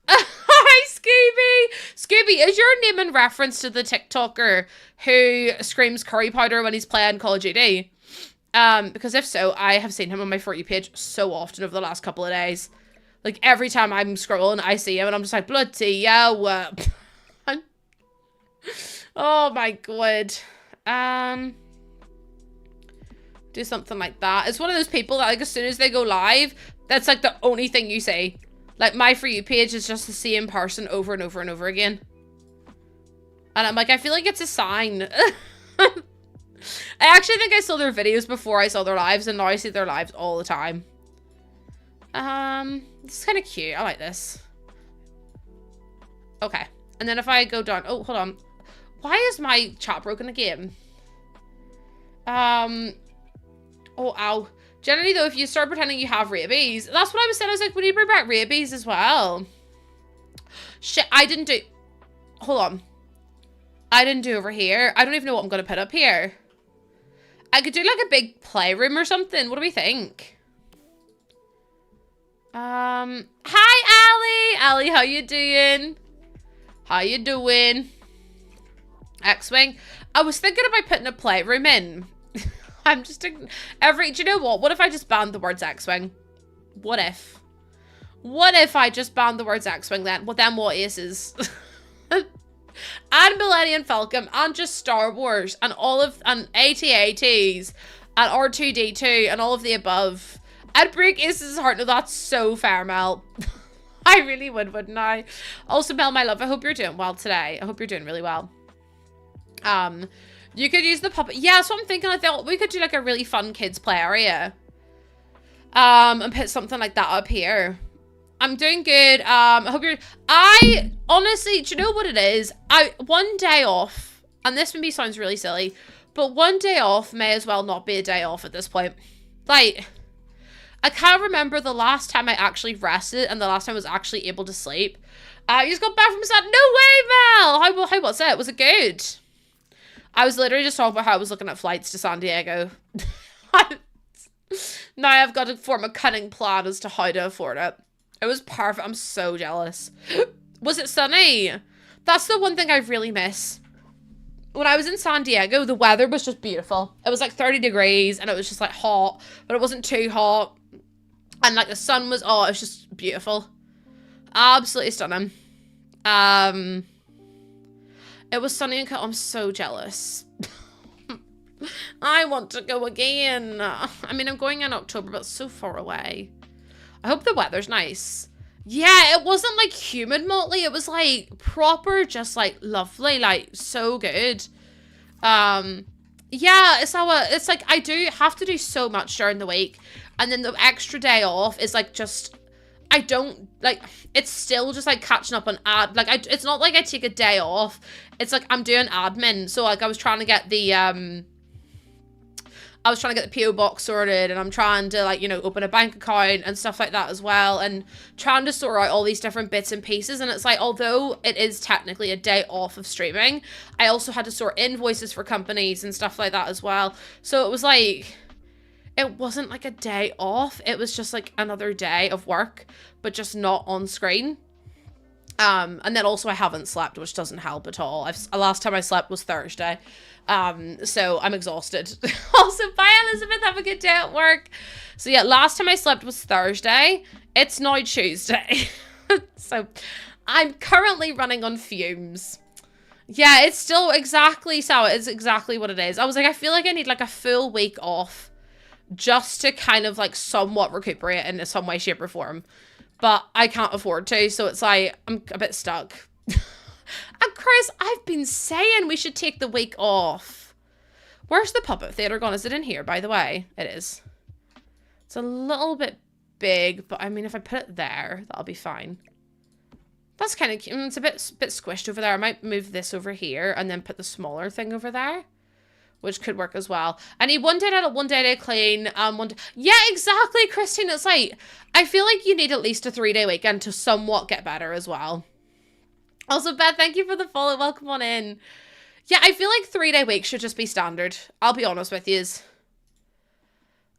Hi, Scooby! Scooby, is your name in reference to the TikToker who screams curry powder when he's playing Call of Duty? Because if so, I have seen him on my For You page so often over the last couple of days. Like, every time I'm scrolling, I see him and I'm just like, bloody hell. Oh my god. Do something like that. It's one of those people that, like, as soon as they go live, that's like the only thing you say. Like, my For You page is just the same person over and over and over again. And I'm like, I feel like it's a sign. I actually think I saw their videos before I saw their lives, and now I see their lives all the time. This is kind of cute. I like this. Okay. And then if I go down... Oh, hold on. Why is my chat broken again? Oh, ow. Generally, though, if you start pretending you have rabies, that's what I was saying. I was like, we need to bring back rabies as well. Shit, I didn't do... Hold on. I didn't do over here. I don't even know what I'm going to put up here. I could do, like, a big playroom or something. What do we think? Hi, Allie. Allie, how you doing? How you doing? X-Wing. I was thinking about putting a playroom in. I'm just... do you know what? What if I just banned the words X-Wing? What if? What if I just banned the words X-Wing then? Well, then what aces? And Millennium Falcon, and just Star Wars, and all of... And AT-ATs, and R2-D2, and all of the above. I'd break Ace's heart. No, that's so fair, Mel. I really would, wouldn't I? Also, Mel, my love, I hope you're doing well today. I hope you're doing really well. You could use the puppet. Yeah, that's what I'm thinking. I thought we could do like a really fun kids play area. And put something like that up here. I'm doing good. I hope you're... I honestly, do you know what it is? One day off, and this maybe sounds really silly, but one day off may as well not be a day off at this point. Like, I can't remember the last time I actually rested and the last time I was actually able to sleep. You just got back from San... No way, Mel! How was it? Was it good? I was literally just talking about how I was looking at flights to San Diego. Now I've got to form a cunning plan as to how to afford it. It was perfect. I'm so jealous. Was it sunny? That's the one thing I really miss. When I was in San Diego, the weather was just beautiful. It was like 30 degrees and it was just like hot, but it wasn't too hot. And like the sun was, oh, it was just beautiful. Absolutely stunning. It was sunny and I'm so jealous. I want to go again. I mean, I'm going in October, but it's so far away. I hope the weather's nice. Yeah, it wasn't like humid motley. It was like proper, just like lovely, like so good. Yeah, it's like I do have to do so much during the week. And then the extra day off is like just, I don't, like, it's still just like catching up on it's not like I take a day off. It's like I'm doing admin. So like I was trying to get the, I was trying to get the PO box sorted, and I'm trying to, like, you know, open a bank account and stuff like that as well, and trying to sort out all these different bits and pieces. And it's like, although it is technically a day off of streaming, I also had to sort invoices for companies and stuff like that as well. So it was like, it wasn't like a day off. It was just like another day of work, but just not on screen. And then also I haven't slept, which doesn't help at all. Last time I slept was Thursday. So I'm exhausted. Also, bye Elizabeth, have a good day at work. So yeah, last time I slept was Thursday. It's now Tuesday. So I'm currently running on fumes. Yeah, it's still exactly so. It's exactly what it is. I was like, I feel like I need like a full week off just to kind of like somewhat recuperate in some way, shape or form. But I can't afford to, so it's like, I'm a bit stuck. And Chris, I've been saying we should take the week off. Where's the puppet theatre gone? Is it in here, by the way? It is. It's a little bit big, but I mean, if I put it there, that'll be fine. That's kind of cute. It's a bit squished over there. I might move this over here and then put the smaller thing over there, which could work as well. I need one day to edit, one day to clean, yeah, exactly, Christine. It's like, I feel like you need at least a 3-day weekend to somewhat get better as well. Also, Beth, thank you for the follow. Welcome on in. Yeah, I feel like 3-day weeks should just be standard. I'll be honest with you.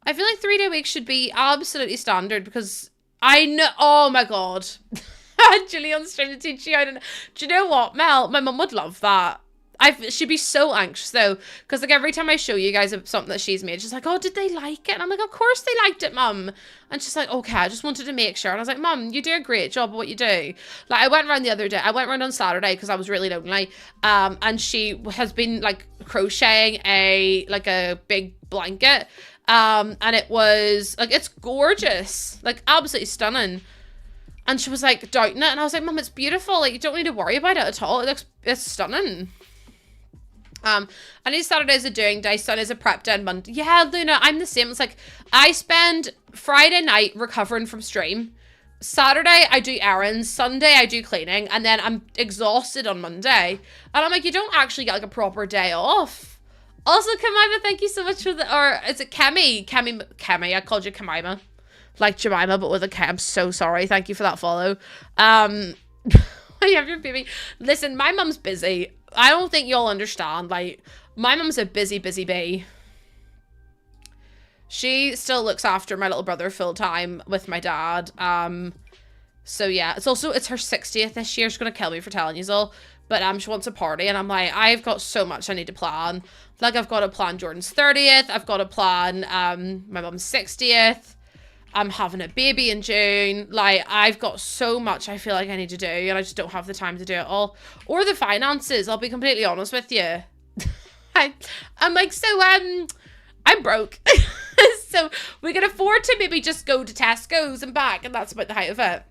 I feel like 3-day weeks should be absolutely standard because I know, oh my God. Julie on stream to teach you. I don't know. Do you know what, Mel? My mum would love that. She'd be so anxious though, because like every time I show you guys something that she's made, she's like, oh, did they like it? And I'm like, of course they liked it, mum. And she's like, okay, I just wanted to make sure. And I was like, mum, you do a great job at what you do. Like I went around the other day, I went around on Saturday because I was really lonely. And she has been like crocheting a big blanket. And it was like, it's gorgeous, like absolutely stunning. And she was like doubting it. And I was like, mum, it's beautiful. Like you don't need to worry about it at all. It's stunning. I need Saturdays a doing day, Sundays a prep day, and Monday. Yeah, Luna, I'm the same. It's like, I spend Friday night recovering from stream. Saturday, I do errands. Sunday, I do cleaning. And then I'm exhausted on Monday. And I'm like, you don't actually get like a proper day off. Also, Kamima, thank you so much for the, or is it Kemi? Kemi, I called you Kamima. Like Jemima, but with a K. I'm so sorry. Thank you for that follow. You have your baby. Listen, my mum's busy. I don't think you'll understand. Like, my mum's a busy bee. She still looks after my little brother full time with my dad. So yeah, it's her 60th this year. She's gonna kill me for telling you all. But she wants a party, and I'm like, I've got so much I need to plan. Like, I've got to plan Jordan's 30th. I've got to plan my mum's 60th. I'm having a baby in June. Like, I've got so much I feel like I need to do, and I just don't have the time to do it all. Or the finances, I'll be completely honest with you. I'm like, so, I'm broke. So we can afford to maybe just go to Tesco's and back, and that's about the height of it.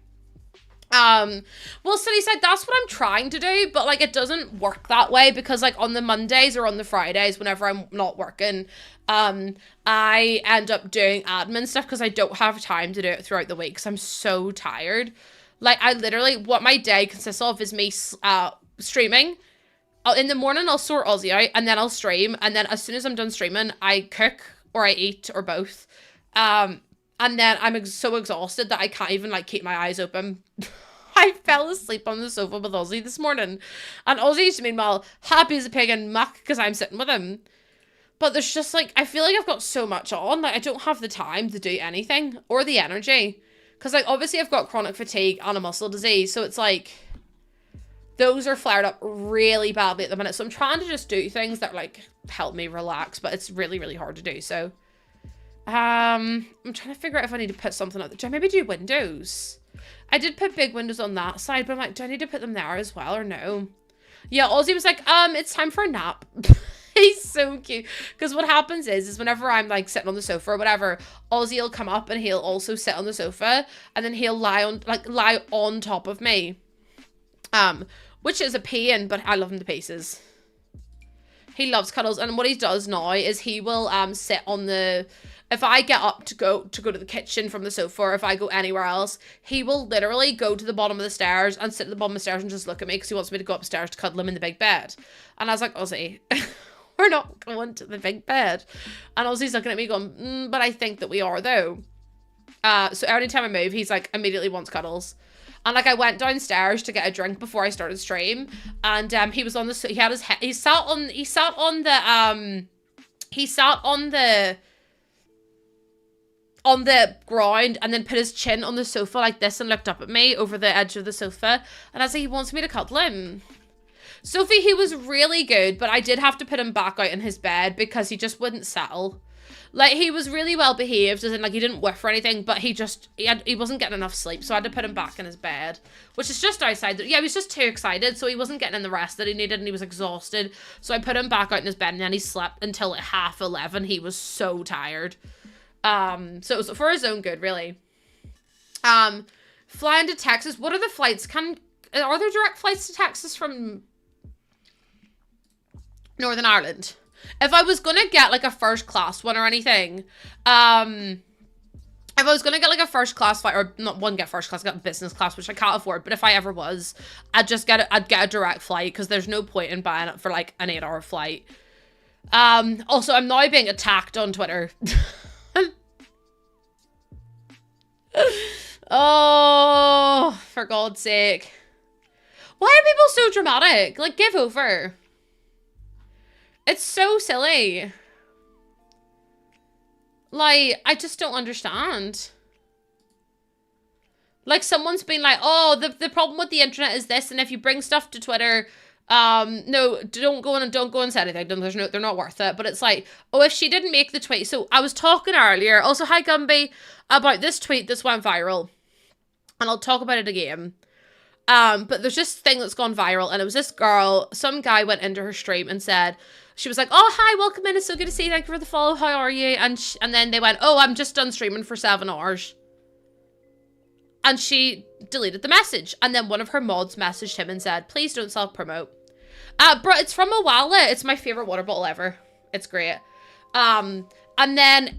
Well, Sunny said that's what I'm trying to do, but like it doesn't work that way because like on the Mondays or on the Fridays, whenever I'm not working, I end up doing admin stuff because I don't have time to do it throughout the week because I'm so tired. Like I literally, what my day consists of is me, streaming. In the morning, I'll sort Aussie out and then I'll stream. And then as soon as I'm done streaming, I cook or I eat or both. And then I'm so exhausted that I can't even like keep my eyes open. I fell asleep on the sofa with Ozzy this morning. And Ozzy's meanwhile happy as a pig and muck because I'm sitting with him. But there's just like, I feel like I've got so much on. Like I don't have the time to do anything or the energy. Because like obviously I've got chronic fatigue and a muscle disease. So it's like, those are flared up really badly at the minute. So I'm trying to just do things that like help me relax. But it's really, really hard to do. So I'm trying to figure out if I need to put something up. Do I maybe do windows? I did put big windows on that side, but I'm like, do I need to put them there as well or no? Yeah, Ozzy was like, it's time for a nap. He's so cute. Because what happens is whenever I'm like sitting on the sofa or whatever, Ozzy will come up and he'll also sit on the sofa and then he'll lie on top of me. Which is a pain, but I love him to pieces. He loves cuddles, and what he does now is he will sit on the, if I get up to go to the kitchen from the sofa, or if I go anywhere else, he will literally go to the bottom of the stairs and sit at the bottom of the stairs and just look at me because he wants me to go upstairs to cuddle him in the big bed. And I was like, Ozzy, we're not going to the big bed. And also he's looking at me going, but I think that we are though. So every time I move, he's like immediately wants cuddles. And like I went downstairs to get a drink before I started stream, and he was on the, he had his head, he sat on the ground and then put his chin on the sofa like this and looked up at me over the edge of the sofa. And I was like, he wants me to cuddle him. Sophie, he was really good, but I did have to put him back out in his bed because he just wouldn't settle. Like, he was really well behaved, as in, like, he didn't whiff or anything, but he wasn't getting enough sleep, so I had to put him back in his bed, which is just outside. Yeah, he was just too excited, so he wasn't getting in the rest that he needed, and he was exhausted. So I put him back out in his bed, and then he slept until like 11:30. He was so tired. So it was for his own good, really. Flying to Texas. What are the flights? Are there direct flights to Texas from Northern Ireland? If I was gonna get like a first class one or anything, if I was gonna get like a first class flight, or not one get first class, I got business class, which I can't afford, but if I ever was, I'd get a direct flight, because there's no point in buying it for like an 8-hour flight. Also, I'm now being attacked on Twitter. Oh, for God's sake. Why are people so dramatic? Like, give over. It's so silly. Like, I just don't understand. Like, someone's been like, oh, the problem with the internet is this, and if you bring stuff to Twitter, no, don't go and say anything. They're not worth it. But it's like, oh, if she didn't make the tweet. So I was talking earlier, also, hi Gumby, about this tweet that's went viral. And I'll talk about it again. But there's this thing that's gone viral, and it was this girl, some guy went into her stream and said, she was like, oh, hi, welcome in, it's so good to see you, thank you for the follow, how are you? And then they went, oh, I'm just done streaming for 7 hours. And she deleted the message. And then one of her mods messaged him and said, please don't self-promote. Bro, it's from Awala. It's my favorite water bottle ever. It's great. And then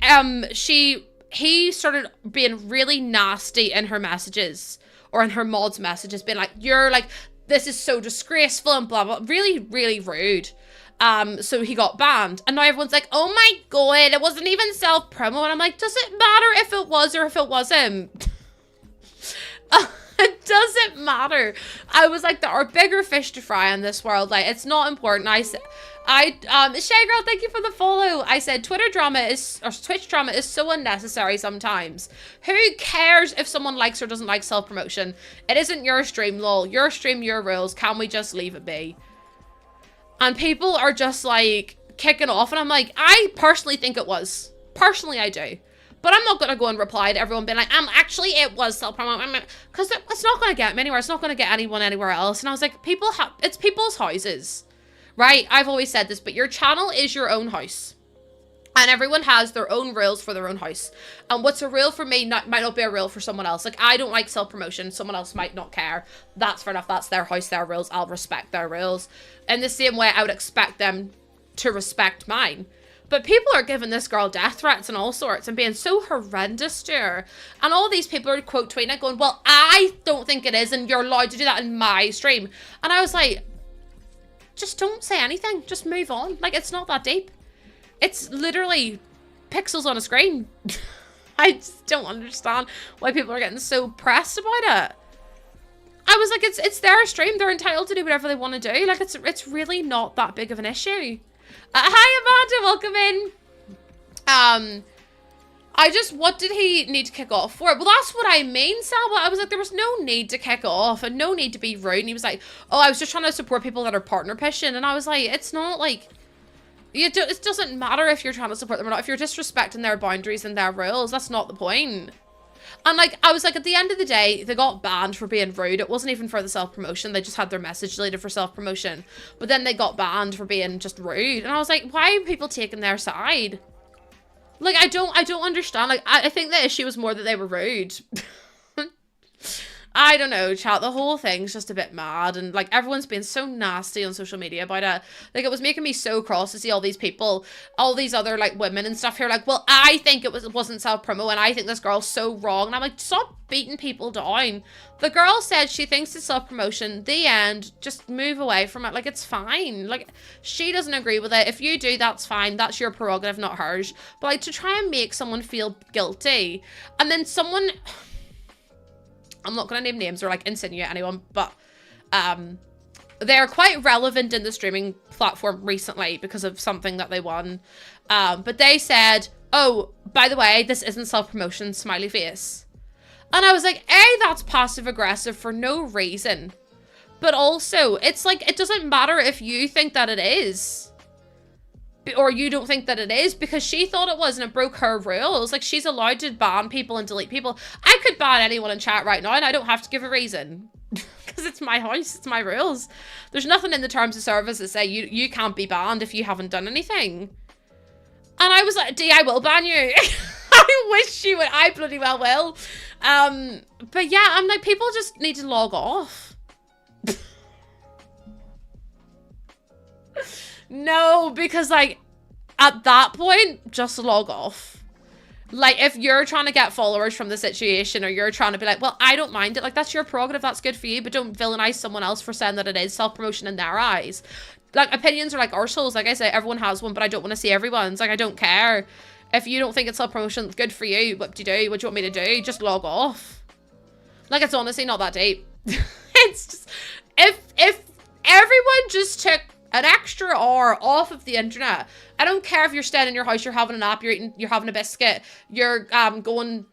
he started being really nasty in her messages, or in her mod's messages, being like, you're like, this is so disgraceful and blah, blah, really, really rude. So he got banned, and now everyone's like, oh my God, it wasn't even self-promo. And I'm like, does it matter if it was or if it wasn't? It doesn't matter. I was like, there are bigger fish to fry in this world. Like, it's not important. Shay Girl, thank you for the follow. I said Twitch drama is so unnecessary sometimes. Who cares if someone likes or doesn't like self-promotion? It isn't your stream, lol. Your stream, your rules. Can we just leave it be? And people are just like kicking off, and I'm like, I personally think it was. Personally, I do. But I'm not going to go and reply to everyone being like, actually it was self-promo, because it's not going to get me anywhere. It's not going to get anyone anywhere else. And I was like, it's people's houses, right? I've always said this, but your channel is your own house. And everyone has their own rules for their own house. And what's a rule for me might not be a rule for someone else. Like, I don't like self-promotion. Someone else might not care. That's fair enough. That's their house, their rules. I'll respect their rules. In the same way, I would expect them to respect mine. But people are giving this girl death threats and all sorts and being so horrendous to her. And all these people are quote tweeting it going, well, I don't think it is, and you're allowed to do that in my stream. And I was like, just don't say anything. Just move on. Like, it's not that deep. It's literally pixels on a screen. I just don't understand why people are getting so pressed about it. I was like, it's their stream. They're entitled to do whatever they want to do. Like, it's really not that big of an issue. Hi, Amanda. Welcome in. What did he need to kick off for? Well, that's what I mean, Salwa. I was like, there was no need to kick off and no need to be rude. And he was like, oh, I was just trying to support people that are partner pushing. And I was like, it's not like... It doesn't matter if you're trying to support them or not. If you're disrespecting their boundaries and their rules, that's not the point. And like, I was like, at the end of the day, they got banned for being rude. It wasn't even for the self-promotion. They just had their message deleted for self-promotion. But then they got banned for being just rude. And I was like, why are people taking their side? Like, I don't understand. Like, I think the issue was more that they were rude. I don't know, chat. The whole thing's just a bit mad, and like everyone's been so nasty on social media about it. Like it was making me so cross to see all these people, all these other like women and stuff here. Like, well, I think it wasn't self promo, and I think this girl's so wrong. And I'm like, stop beating people down. The girl said she thinks it's self promotion. The end. Just move away from it. Like it's fine. Like she doesn't agree with it. If you do, that's fine. That's your prerogative, not hers. But like to try and make someone feel guilty, and then someone. I'm not going to name names or like insinuate anyone, but they're quite relevant in the streaming platform recently because of something that they won. But they said, oh, by the way, this isn't self-promotion, smiley face. And I was like, A, that's passive aggressive for no reason. But also, it's like, it doesn't matter if you think that it is. Or you don't think that it is, because she thought it was and it broke her rules. Like, she's allowed to ban people and delete people. I could ban anyone in chat right now and I don't have to give a reason. Because it's my house, it's my rules. There's nothing in the terms of service that say you can't be banned if you haven't done anything. And I was like, D, I will ban you. I wish you would. I bloody well will. But yeah, I'm like, people just need to log off. No, because like at that point, just log off. Like if you're trying to get followers from the situation, or you're trying to be like, well, I don't mind it. Like that's your prerogative. That's good for you. But don't villainize someone else for saying that it is self-promotion in their eyes. Like opinions are like arseholes. Like I say, everyone has one, but I don't want to see everyone's. Like I don't care. If you don't think it's self-promotion, good for you. What do you do? What do you want me to do? Just log off. Like it's honestly not that deep. It's just if everyone just took an extra hour off of the internet. I don't care if you're staying in your house, you're having a nap, you're having a biscuit, you're going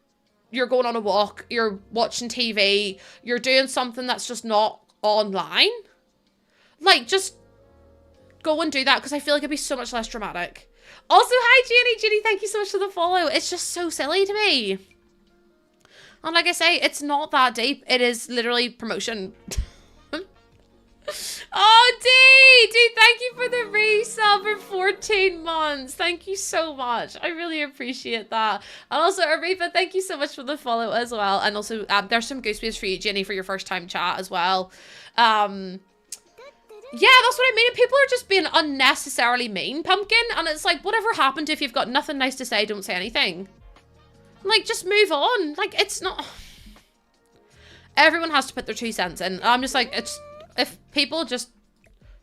on a walk, you're watching TV, you're doing something that's just not online. Like, just go and do that, because I feel like it'd be so much less dramatic. Also, hi Jenny. Jenny, thank you so much for the follow. It's just so silly to me. And like I say, it's not that deep. It is literally promotion. Oh, D, thank you for the resub for 14 months. Thank you so much. I really appreciate that. And also, Aretha, thank you so much for the follow as well. And also, there's some goose waves for you, Jenny, for your first time chat as well. Yeah, that's what I mean. People are just being unnecessarily mean, Pumpkin. And it's like, whatever happened if you've got nothing nice to say, don't say anything. Like, just move on. Like, it's not... Everyone has to put their 2 cents in. I'm just like, it's... If people just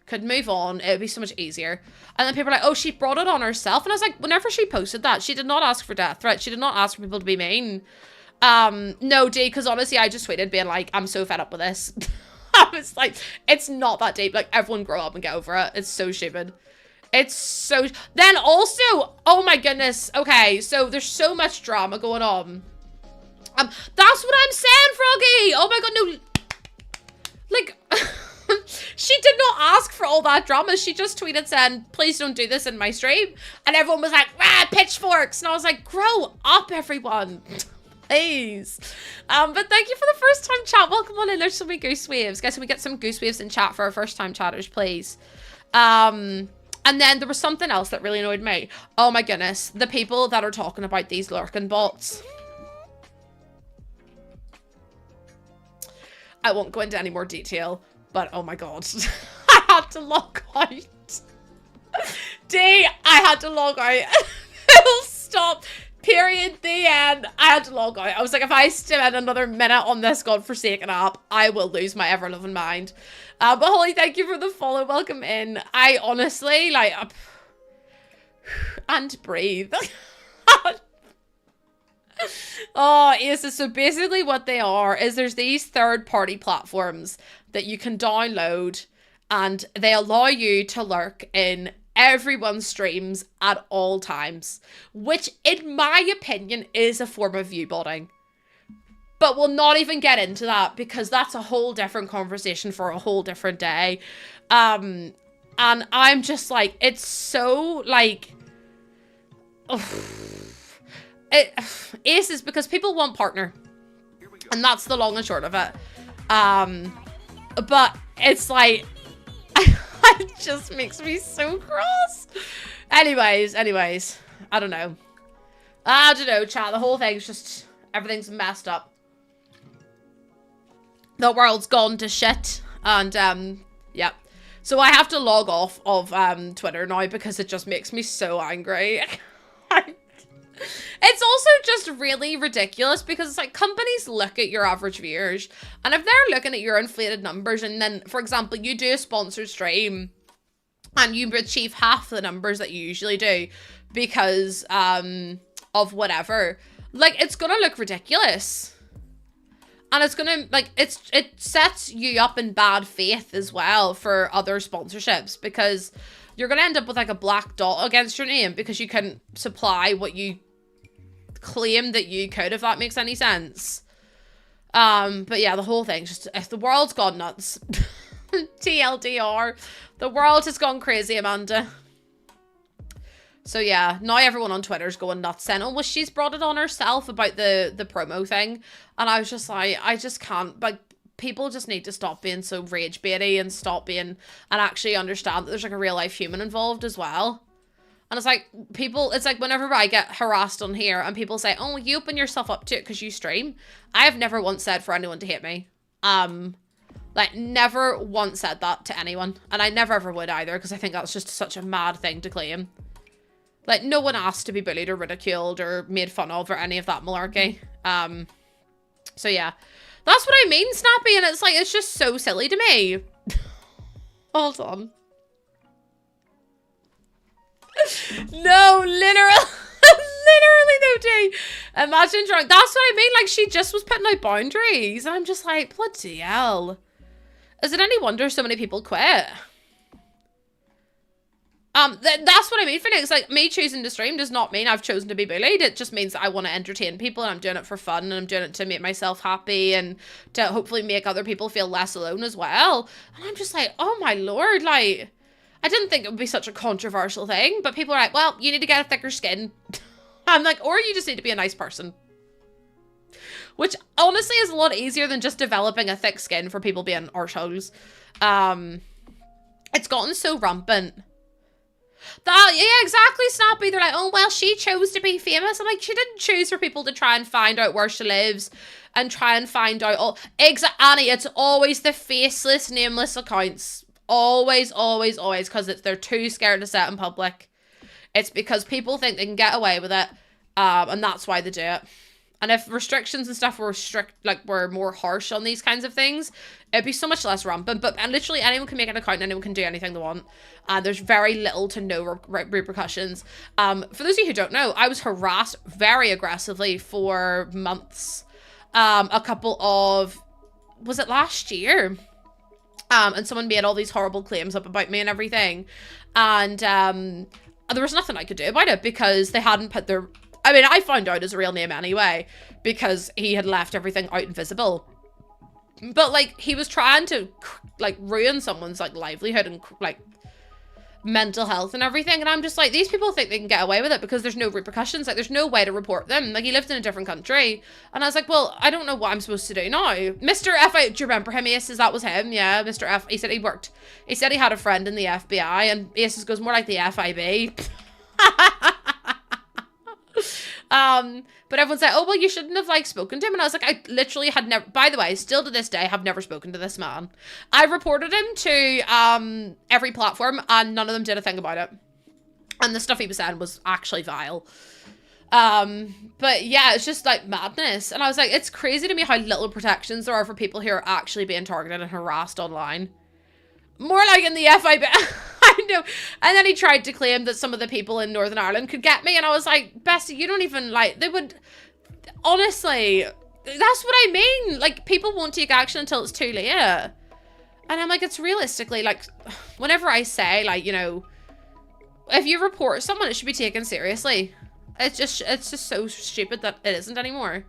could move on, it would be so much easier. And then people are like, oh, she brought it on herself. And I was like, whenever she posted that, she did not ask for death threats. She did not ask for people to be mean. No, D, because honestly, I just tweeted being like, I'm so fed up with this. I was like, it's not that deep. Like, everyone grow up and get over it. It's so stupid. It's so... Then also, oh my goodness. Okay, so there's so much drama going on. That's what I'm saying, Froggy. Oh my god, no... Like, she did not ask for all that drama. She just tweeted saying, please don't do this in my stream. And everyone was like, ah, pitchforks. And I was like, grow up, everyone. Please. But thank you for the first time chat. Welcome on in. There's so many goose waves. Guys, can we get some goose waves in chat for our first time chatters, please? And then there was something else that really annoyed me. Oh my goodness. The people that are talking about these lurking bots. I won't go into any more detail, but oh my god. I had to log out. D, I had to log out. It'll stop. Period. The end. I had to log out. I was like, if I spend another minute on this godforsaken app, I will lose my ever-loving mind. But Holly, thank you for the follow. Welcome in. I honestly, like... and breathe. Oh, yes. So basically what they are is there's these third-party platforms that you can download, and they allow you to lurk in everyone's streams at all times, which in my opinion is a form of viewbotting. But we'll not even get into that because that's a whole different conversation for a whole different day. And I'm just like, it's so like... Aces, because people want partner, and that's the long and short of it. But it's like it just makes me so cross. Anyways, I don't know, chat. The whole thing's just, everything's messed up. the world's gone to shit. And, yeah. So I have to log off of Twitter now because it just makes me so angry. It's also just really ridiculous because it's like companies look at your average viewers, and if they're looking at your inflated numbers, and then, for example, you do a sponsored stream and you achieve half the numbers that you usually do because of whatever, like, it's gonna look ridiculous. And it's gonna, like, it sets you up in bad faith as well for other sponsorships, because you're gonna end up with like a black dot against your name because you couldn't supply what you claim that you could, if that makes any sense. But yeah, the whole thing, just, if the world's gone nuts. TLDR, the world has gone crazy, Amanda. So yeah, now everyone on Twitter's going nuts saying, oh, well, she's brought it on herself about the promo thing. And I was just like, I just can't, like, people just need to stop being so rage baity and stop being, and actually understand that there's like a real life human involved as well. And it's like, people, it's like whenever I get harassed on here and people say, oh, you open yourself up to it because you stream. I have never once said for anyone to hate me. Like, never once said that to anyone. And I never ever would either, because I think that's just such a mad thing to claim. Like, no one asked to be bullied or ridiculed or made fun of or any of that malarkey. So yeah, that's what I mean, Snappy. And it's like, it's just so silly to me. Hold on. No, literally though, T. Imagine drunk. That's what I mean. Like, she just was putting out boundaries. And I'm just like, bloody hell. Is it any wonder so many people quit? That's what I mean, Phoenix. Like, me choosing to stream does not mean I've chosen to be bullied. It just means that I want to entertain people, and I'm doing it for fun, and I'm doing it to make myself happy and to hopefully make other people feel less alone as well. And I'm just like, oh my lord, like, I didn't think it would be such a controversial thing, but people are like, well, you need to get a thicker skin. I'm like, or you just need to be a nice person. Which, honestly, is a lot easier than just developing a thick skin for people being arseholes. It's gotten so rampant. That, yeah, exactly, Snappy. They're like, oh, well, she chose to be famous. I'm like, she didn't choose for people to try and find out where she lives and try and find out all. Annie, it's always the faceless, nameless accounts. Always, always, always, because they're too scared to set in public. It's because people think they can get away with it, and that's why they do it. And if restrictions and stuff were strict, like, were more harsh on these kinds of things, it'd be so much less rampant. But literally anyone can make an account and anyone can do anything they want. There's very little to no repercussions. For those of you who don't know, I was harassed very aggressively for months. A couple of, was it last year? And someone made all these horrible claims up about me and everything. And there was nothing I could do about it because they hadn't put their... I mean, I found out his real name anyway, because he had left everything out and visible. But, like, he was trying to, like, ruin someone's, like, livelihood and, like, mental health and everything. And I'm just like, these people think they can get away with it because there's no repercussions. Like, there's no way to report them. Like, he lived in a different country. And I was like, well, I don't know what I'm supposed to do now. Mr. F, do you remember him, Aces? That was him, yeah, Mr. F. He said he worked. He said he had a friend in the FBI, and Aces goes more like the FIB. But everyone's like, oh, well, you shouldn't have, like, spoken to him. And I was like, I literally had never, by the way, still to this day, have never spoken to this man. I reported him to, every platform, and none of them did a thing about it. And the stuff he was saying was actually vile. But yeah, it's just, like, madness. And I was like, it's crazy to me how little protections there are for people who are actually being targeted and harassed online. More like in the FIB. I know. And then he tried to claim that some of the people in Northern Ireland could get me. And I was like, Bestie, you don't even, like, they would... Honestly, that's what I mean. Like, people won't take action until it's too late. And I'm like, it's realistically, like, whenever I say, like, you know, if you report someone, it should be taken seriously. It's just so stupid that it isn't anymore.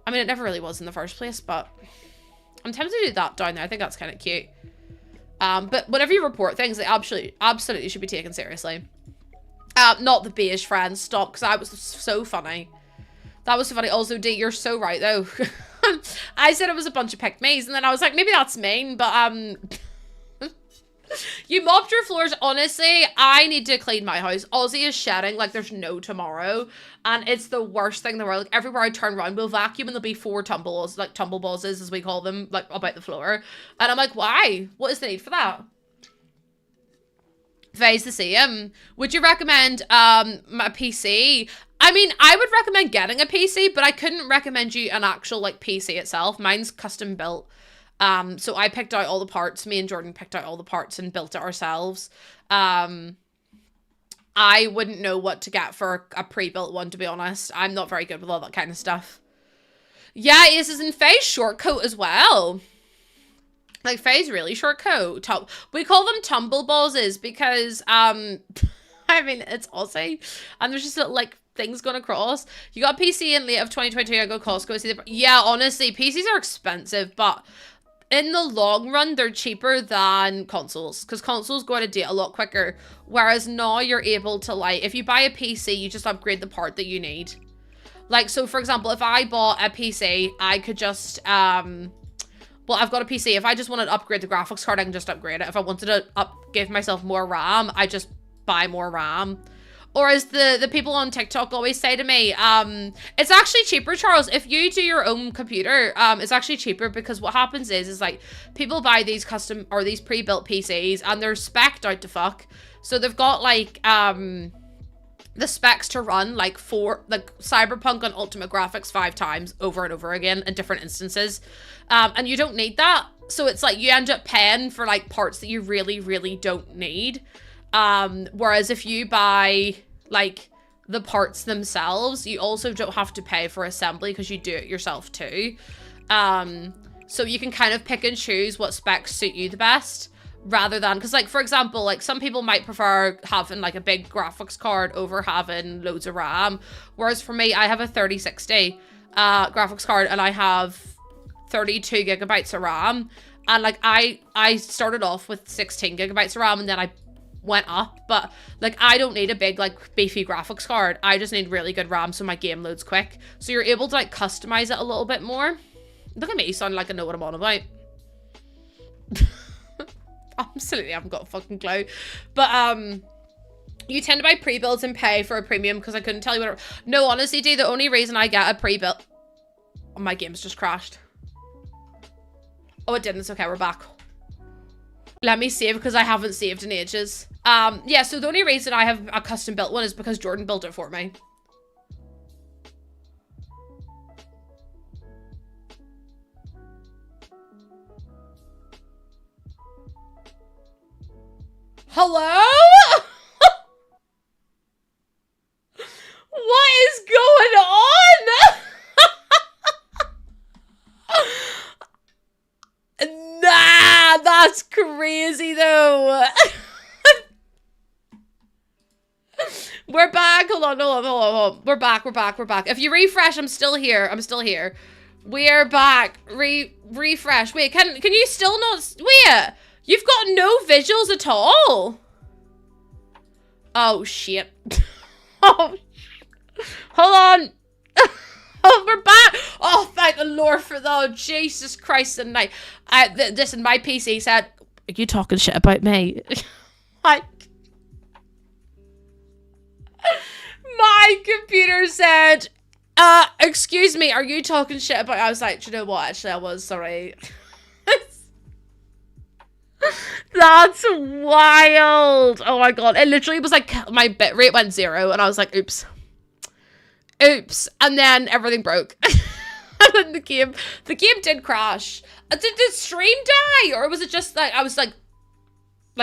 I mean, it never really was in the first place, but I'm tempted to do that down there. I think that's kind of cute. But whenever you report things, they absolutely should be taken seriously. Not the beige friends, stop, because that was so funny. That was so funny. Also, D, you're so right, though. I said it was a bunch of pick-me's, and then I was like, maybe that's mean, but, You mopped your floors. Honestly, I need to clean my house. Ozzy is shedding like there's no tomorrow. And it's the worst thing in the world. Like, everywhere I turn around, we'll vacuum and there'll be 4 tumbles, like tumble bosses as we call them, like about the floor. And I'm like, why? What is the need for that? Vay's the same. Would you recommend my PC? I mean, I would recommend getting a PC, but I couldn't recommend you an actual like PC itself. Mine's custom built. So I picked out all the parts. Me and Jordan picked out all the parts and built it ourselves. I wouldn't know what to get for a pre-built one, to be honest. I'm not very good with all that kind of stuff. Yeah, Ace is in Faye's short coat as well. Like, Faye's really short coat. We call them tumble bosses because, I mean, it's Aussie. And there's just, like, things going across. You got a PC in late of 2022. I go Costco. See the... Yeah, honestly, PCs are expensive, but... in the long run, they're cheaper than consoles because consoles go out of date a lot quicker. Whereas now you're able to, like, if you buy a PC, you just upgrade the part that you need. Like, so for example, if I bought a PC, I could just, well, I've got a PC. If I just wanted to upgrade the graphics card, I can just upgrade it. If I wanted to give myself more RAM, I just buy more RAM. Or as the people on TikTok always say to me, it's actually cheaper, Charles. If you do your own computer, it's actually cheaper because what happens is like people buy these custom or these pre-built PCs and they're spec'd out to fuck. So they've got like the specs to run like Cyberpunk on Ultimate Graphics 5 times over and over again in different instances. And you don't need that. So it's like you end up paying for like parts that you really, really don't need. Whereas if you buy like the parts themselves, you also don't have to pay for assembly because you do it yourself too. So you can kind of pick and choose what specs suit you the best rather than, because like for example, like some people might prefer having like a big graphics card over having loads of RAM. Whereas for me, I have a 3060 graphics card and I have 32 gigabytes of RAM. And like I started off with 16 gigabytes of RAM and then I went up, but like I don't need a big like beefy graphics card. I just need really good RAM so my game loads quick. So you're able to like customize it a little bit more. Look at me sound like I know what I'm on about. Absolutely haven't got a fucking clue. But you tend to buy pre-builds and pay for a premium because I couldn't tell you what no, honestly, the only reason I get a pre-build, oh, my game's just crashed. Oh, it didn't. It's okay, we're back. Let me save because I haven't saved in ages. Yeah, so the only reason I have a custom built one is because Jordan built it for me. Hello? What is going on? Nah, that's crazy though. We're back. Hold on. We're back. If you refresh, I'm still here. We're back. Refresh. Wait, can you still not? Wait, you've got no visuals at all. Oh shit. Oh, hold on. Oh, we're back. Oh, thank the Lord for that. Oh, Jesus Christ and night. Listen, my PC said, are you talking shit about me? My computer said, excuse me, are you talking shit about... I was like, do you know what? Actually, I was, sorry. That's wild. Oh my God. It literally was like, my bitrate went 0 and I was like, oops. And then everything broke. And then the game did crash. Did the stream die? Or was it just like, I was like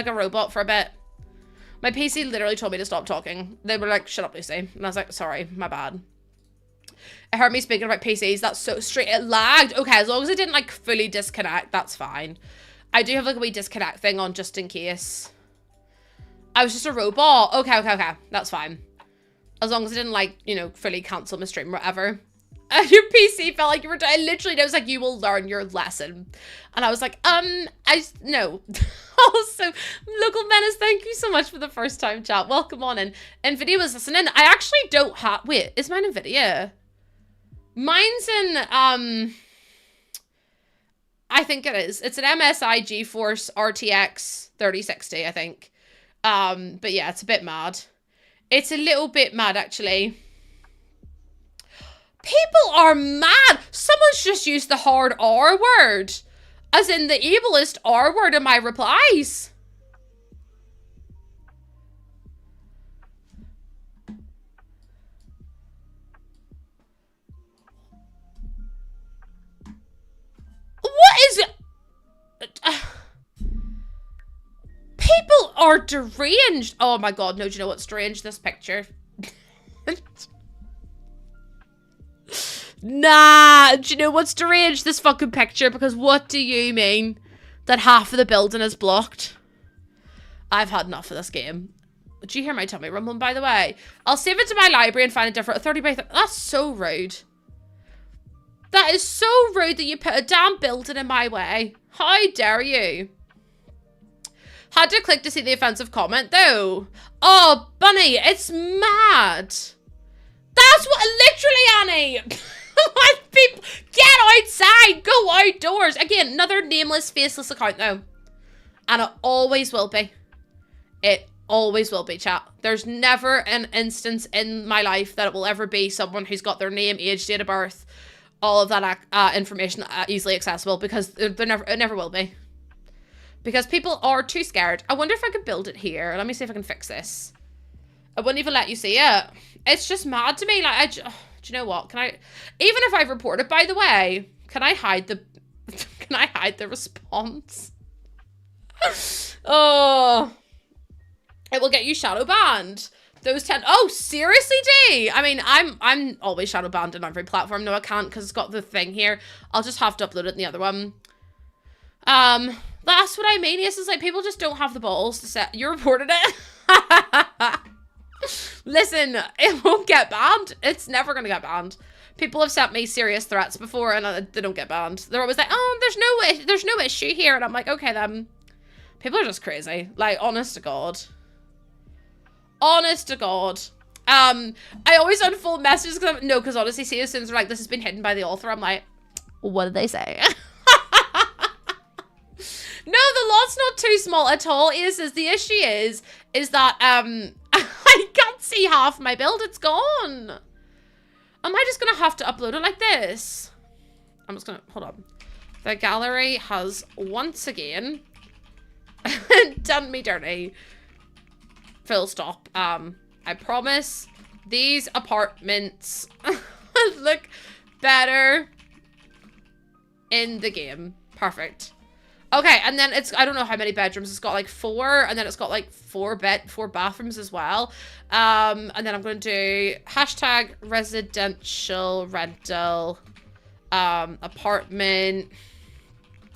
a robot for a bit? My PC literally told me to stop talking. They were like, shut up, Lucy. And I was like, sorry, my bad. It heard me speaking about PCs. That's so straight. It lagged. Okay, as long as it didn't like fully disconnect, that's fine. I do have like a wee disconnect thing on just in case. I was just a robot. Okay. That's fine. As long as it didn't like, you know, fully cancel my stream or whatever. Your PC felt like you were dying. Literally, it was like, you will learn your lesson. And I was like, no. Also, Local Menace, thank you so much for the first time chat. Welcome on in. NVIDIA was listening. I actually don't have, wait, is mine NVIDIA? Mine's in, I think it is. It's an MSI GeForce RTX 3060, I think. But yeah, it's a bit mad. It's a little bit mad, actually. People are mad. Someone's just used the hard R word. As in the ableist R word in my replies. What is it? People are deranged. Oh my god, no, do you know what's strange? This picture. Nah, do you know what's deranged? This fucking picture, because what do you mean that half of the building is blocked? I've had enough of this game. Do you hear my tummy rumbling, by the way? I'll save it to my library and find a different 30 by 30. That's so rude. That is so rude that you put a damn building in my way. How dare you? Had to click to see the offensive comment, though. Oh, Bunny, it's mad. That's what, literally, Annie. People, get outside, go outdoors. Again, another nameless, faceless account, though. And it always will be. It always will be, chat. There's never an instance in my life that it will ever be someone who's got their name, age, date of birth, all of that information easily accessible, because it never will be. Because people are too scared. I wonder if I could build it here. Let me see if I can fix this. I wouldn't even let you see it. It's just mad to me. Like, do you know what? Can I, even if I report it, by the way, can I hide the, can I hide the response? Oh, it will get you shadow banned. Those 10, oh, seriously, D? I mean, I'm always shadow banned on every platform. No, I can't, because it's got the thing here. I'll just have to upload it in the other one. That's what I mean. Yes, it's like people just don't have the balls to set. You reported it. Listen, it won't get banned. It's never gonna get banned. People have sent me serious threats before, and they don't get banned. They're always like, "Oh, there's no issue here," and I'm like, "Okay, then." People are just crazy. Like, honest to God. Honest to God. I always unfold messages because honestly, see, as soon as they're like, "This has been hidden by the author," I'm like, "What did they say?" No, the lot's not too small at all. The issue is that I can't see half my build. It's gone. Am I just gonna have to upload it like this? I'm just gonna hold on. The gallery has once again done me dirty. Full stop. I promise these apartments look better in the game. Perfect. Okay, and then it's, I don't know how many bedrooms. It's got like 4, and then it's got like 4 bathrooms as well. And then I'm going to do hashtag residential rental, apartment.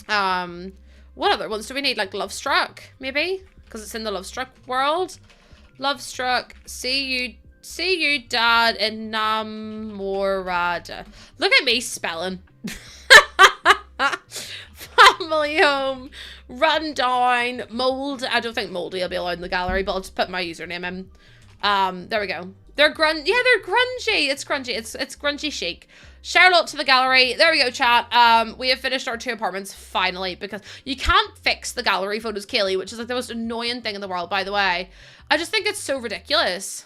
What other ones do we need? Like Lovestruck, maybe? Because it's in the Lovestruck world. Lovestruck, see you dad in Namorada. Look at me spelling. Family home, run down, mold. I don't think moldy will be allowed in the gallery, but I'll just put my username in. There we go. They're grungy. It's grungy. It's grungy chic. Charlotte to the gallery. There we go, chat. We have finished our 2 apartments finally, because you can't fix the gallery photos, Kaylee, which is like the most annoying thing in the world, by the way. I just think it's so ridiculous.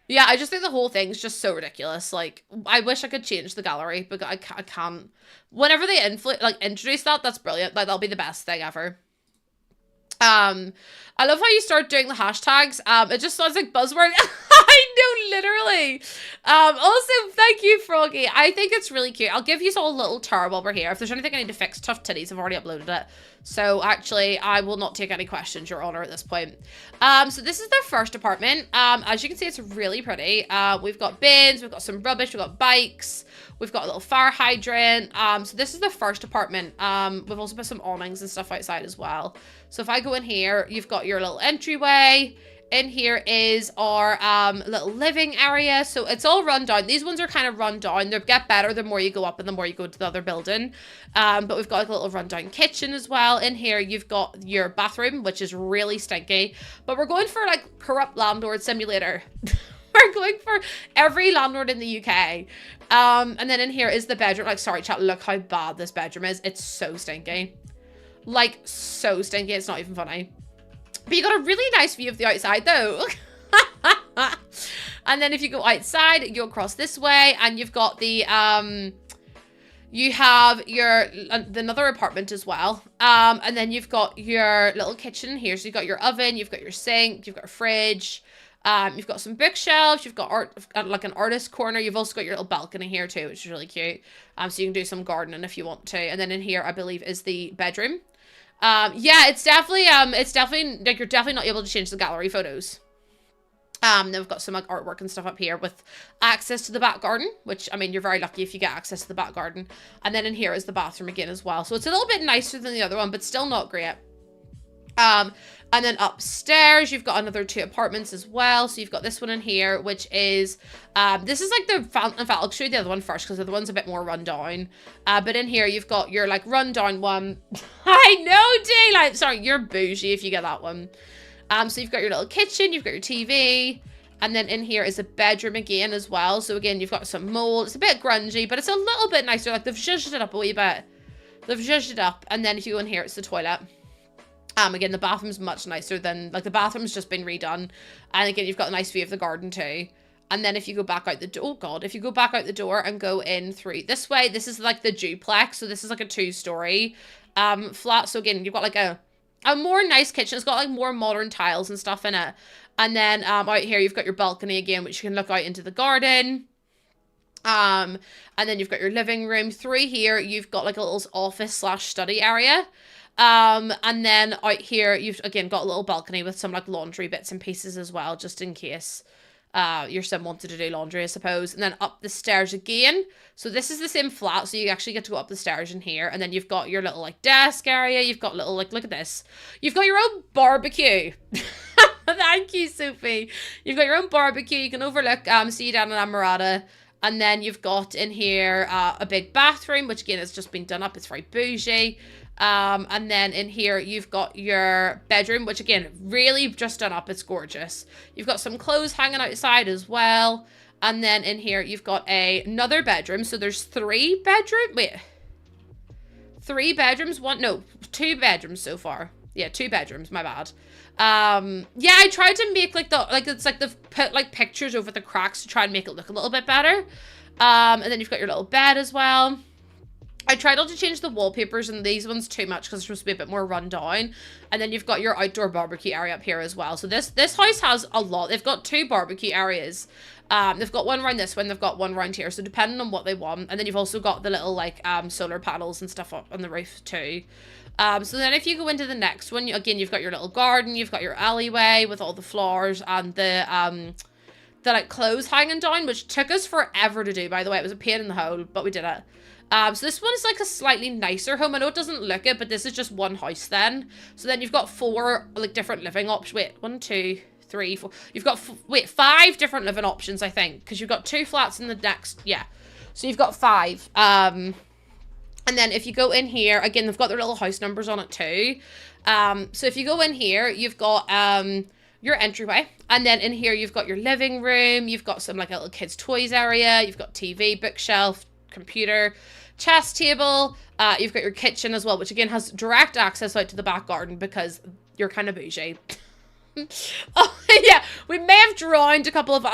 Yeah, I just think the whole thing's just so ridiculous. Like, I wish I could change the gallery, but I can't. Whenever they introduce that, that's brilliant. Like, that'll be the best thing ever. I love how you start doing the hashtags. It just sounds like buzzword. I know, literally. Also, thank you, Froggy. I think it's really cute. I'll give you all a little tour while we're here. If there's anything I need to fix, tough titties, I've already uploaded it. So actually, I will not take any questions, Your Honor, at this point. So this is their first apartment. As you can see, it's really pretty. We've got bins, we've got some rubbish, we've got bikes, we've got a little fire hydrant. So this is the first apartment. We've also put some awnings and stuff outside as well. So if I go in here, you've got your little entryway. In here is our little living area. So it's all run down. These ones are kind of run down. They get better the more you go up and the more you go to the other building. But we've got like a little rundown kitchen as well. In here, you've got your bathroom, which is really stinky. But we're going for like corrupt landlord simulator. We're going for every landlord in the UK. And then in here is the bedroom. Like, sorry, chat, look how bad this bedroom is. It's so stinky. Like, so stinky. It's not even funny. But you got a really nice view of the outside, though. And then if you go outside, you go across this way, and you've got the, you have your, another apartment as well. And then you've got your little kitchen here. So you've got your oven, you've got your sink, you've got a fridge. You've got some bookshelves, you've got art, like an artist corner. You've also got your little balcony here too, which is really cute. So you can do some gardening if you want to. And then in here, I believe, is the bedroom. Yeah, it's definitely, like, you're definitely not able to change the gallery photos. Then we've got some like artwork and stuff up here with access to the back garden, which, I mean, you're very lucky if you get access to the back garden. And then in here is the bathroom again as well. So it's a little bit nicer than the other one, but still not great. And then upstairs, you've got another 2 apartments as well. So you've got this one in here, which is, this is like the, in fact, I'll show you the other one first because the other one's a bit more run down. But in here, you've got your like run down one. I know, Daylight. Sorry, you're bougie if you get that one. So you've got your little kitchen, you've got your TV, and then in here is a bedroom again as well. So again, you've got some mold. It's a bit grungy, but it's a little bit nicer. Like, they've zhuzhed it up a wee bit. They've zhuzhed it up, and then if you go in here, it's the toilet. Again, the bathroom's much nicer than, like, the bathroom's just been redone. And again, you've got a nice view of the garden too. And then if you go back out the door, oh God, if you go back out the door and go in through this way, this is like the duplex. So this is like a 2-story flat. So again, you've got like a more nice kitchen. It's got like more modern tiles and stuff in it. And then out here, you've got your balcony again, which you can look out into the garden. And then you've got your living room. Through here, you've got like a little office/study area. And then out here, you've again got a little balcony with some like laundry bits and pieces as well, just in case your son wanted to do laundry, I suppose. And then up the stairs again. So this is the same flat, so you actually get to go up the stairs in here. And then you've got your little like desk area. You've got little like, look at this. You've got your own barbecue. Thank you, Sophie. You've got your own barbecue. You can overlook see down in Amarada. And then you've got in here a big bathroom, which again has just been done up. It's very bougie. And then in here, you've got your bedroom, which again, really just done up. It's gorgeous. You've got some clothes hanging outside as well. And then in here, you've got another bedroom. So there's 3 bedrooms. Wait. 3 bedrooms? 2 bedrooms so far. Yeah, 2 bedrooms. My bad. Yeah, I tried to make like it's like they've put like pictures over the cracks to try and make it look a little bit better. And then you've got your little bed as well. I tried not to change the wallpapers and these ones too much because it's supposed to be a bit more run down. And then you've got your outdoor barbecue area up here as well. So this house has a lot. They've got 2 barbecue areas. They've got one around this one. They've got one around here. So depending on what they want. And then you've also got the little like solar panels and stuff up on the roof too. So then if you go into the next one, again, you've got your little garden. You've got your alleyway with all the flowers and the like clothes hanging down, which took us forever to do, by the way. It was a pain in the hole, but we did it. So this one is like a slightly nicer home. I know it doesn't look it, but this is just one house then. So then you've got 4 like different living options. Wait, 1, 2, 3, 4. You've got 5 different living options, I think, because you've got 2 flats in the next. Yeah, so you've got 5. And then if you go in here again, they've got their little house numbers on it too. So if you go in here, you've got your entryway, and then in here you've got your living room. You've got some like a little kids toys area. You've got TV, bookshelf, computer, chess table. You've got your kitchen as well, which again has direct access out to the back garden because you're kind of bougie. Oh yeah, we may have drowned a couple of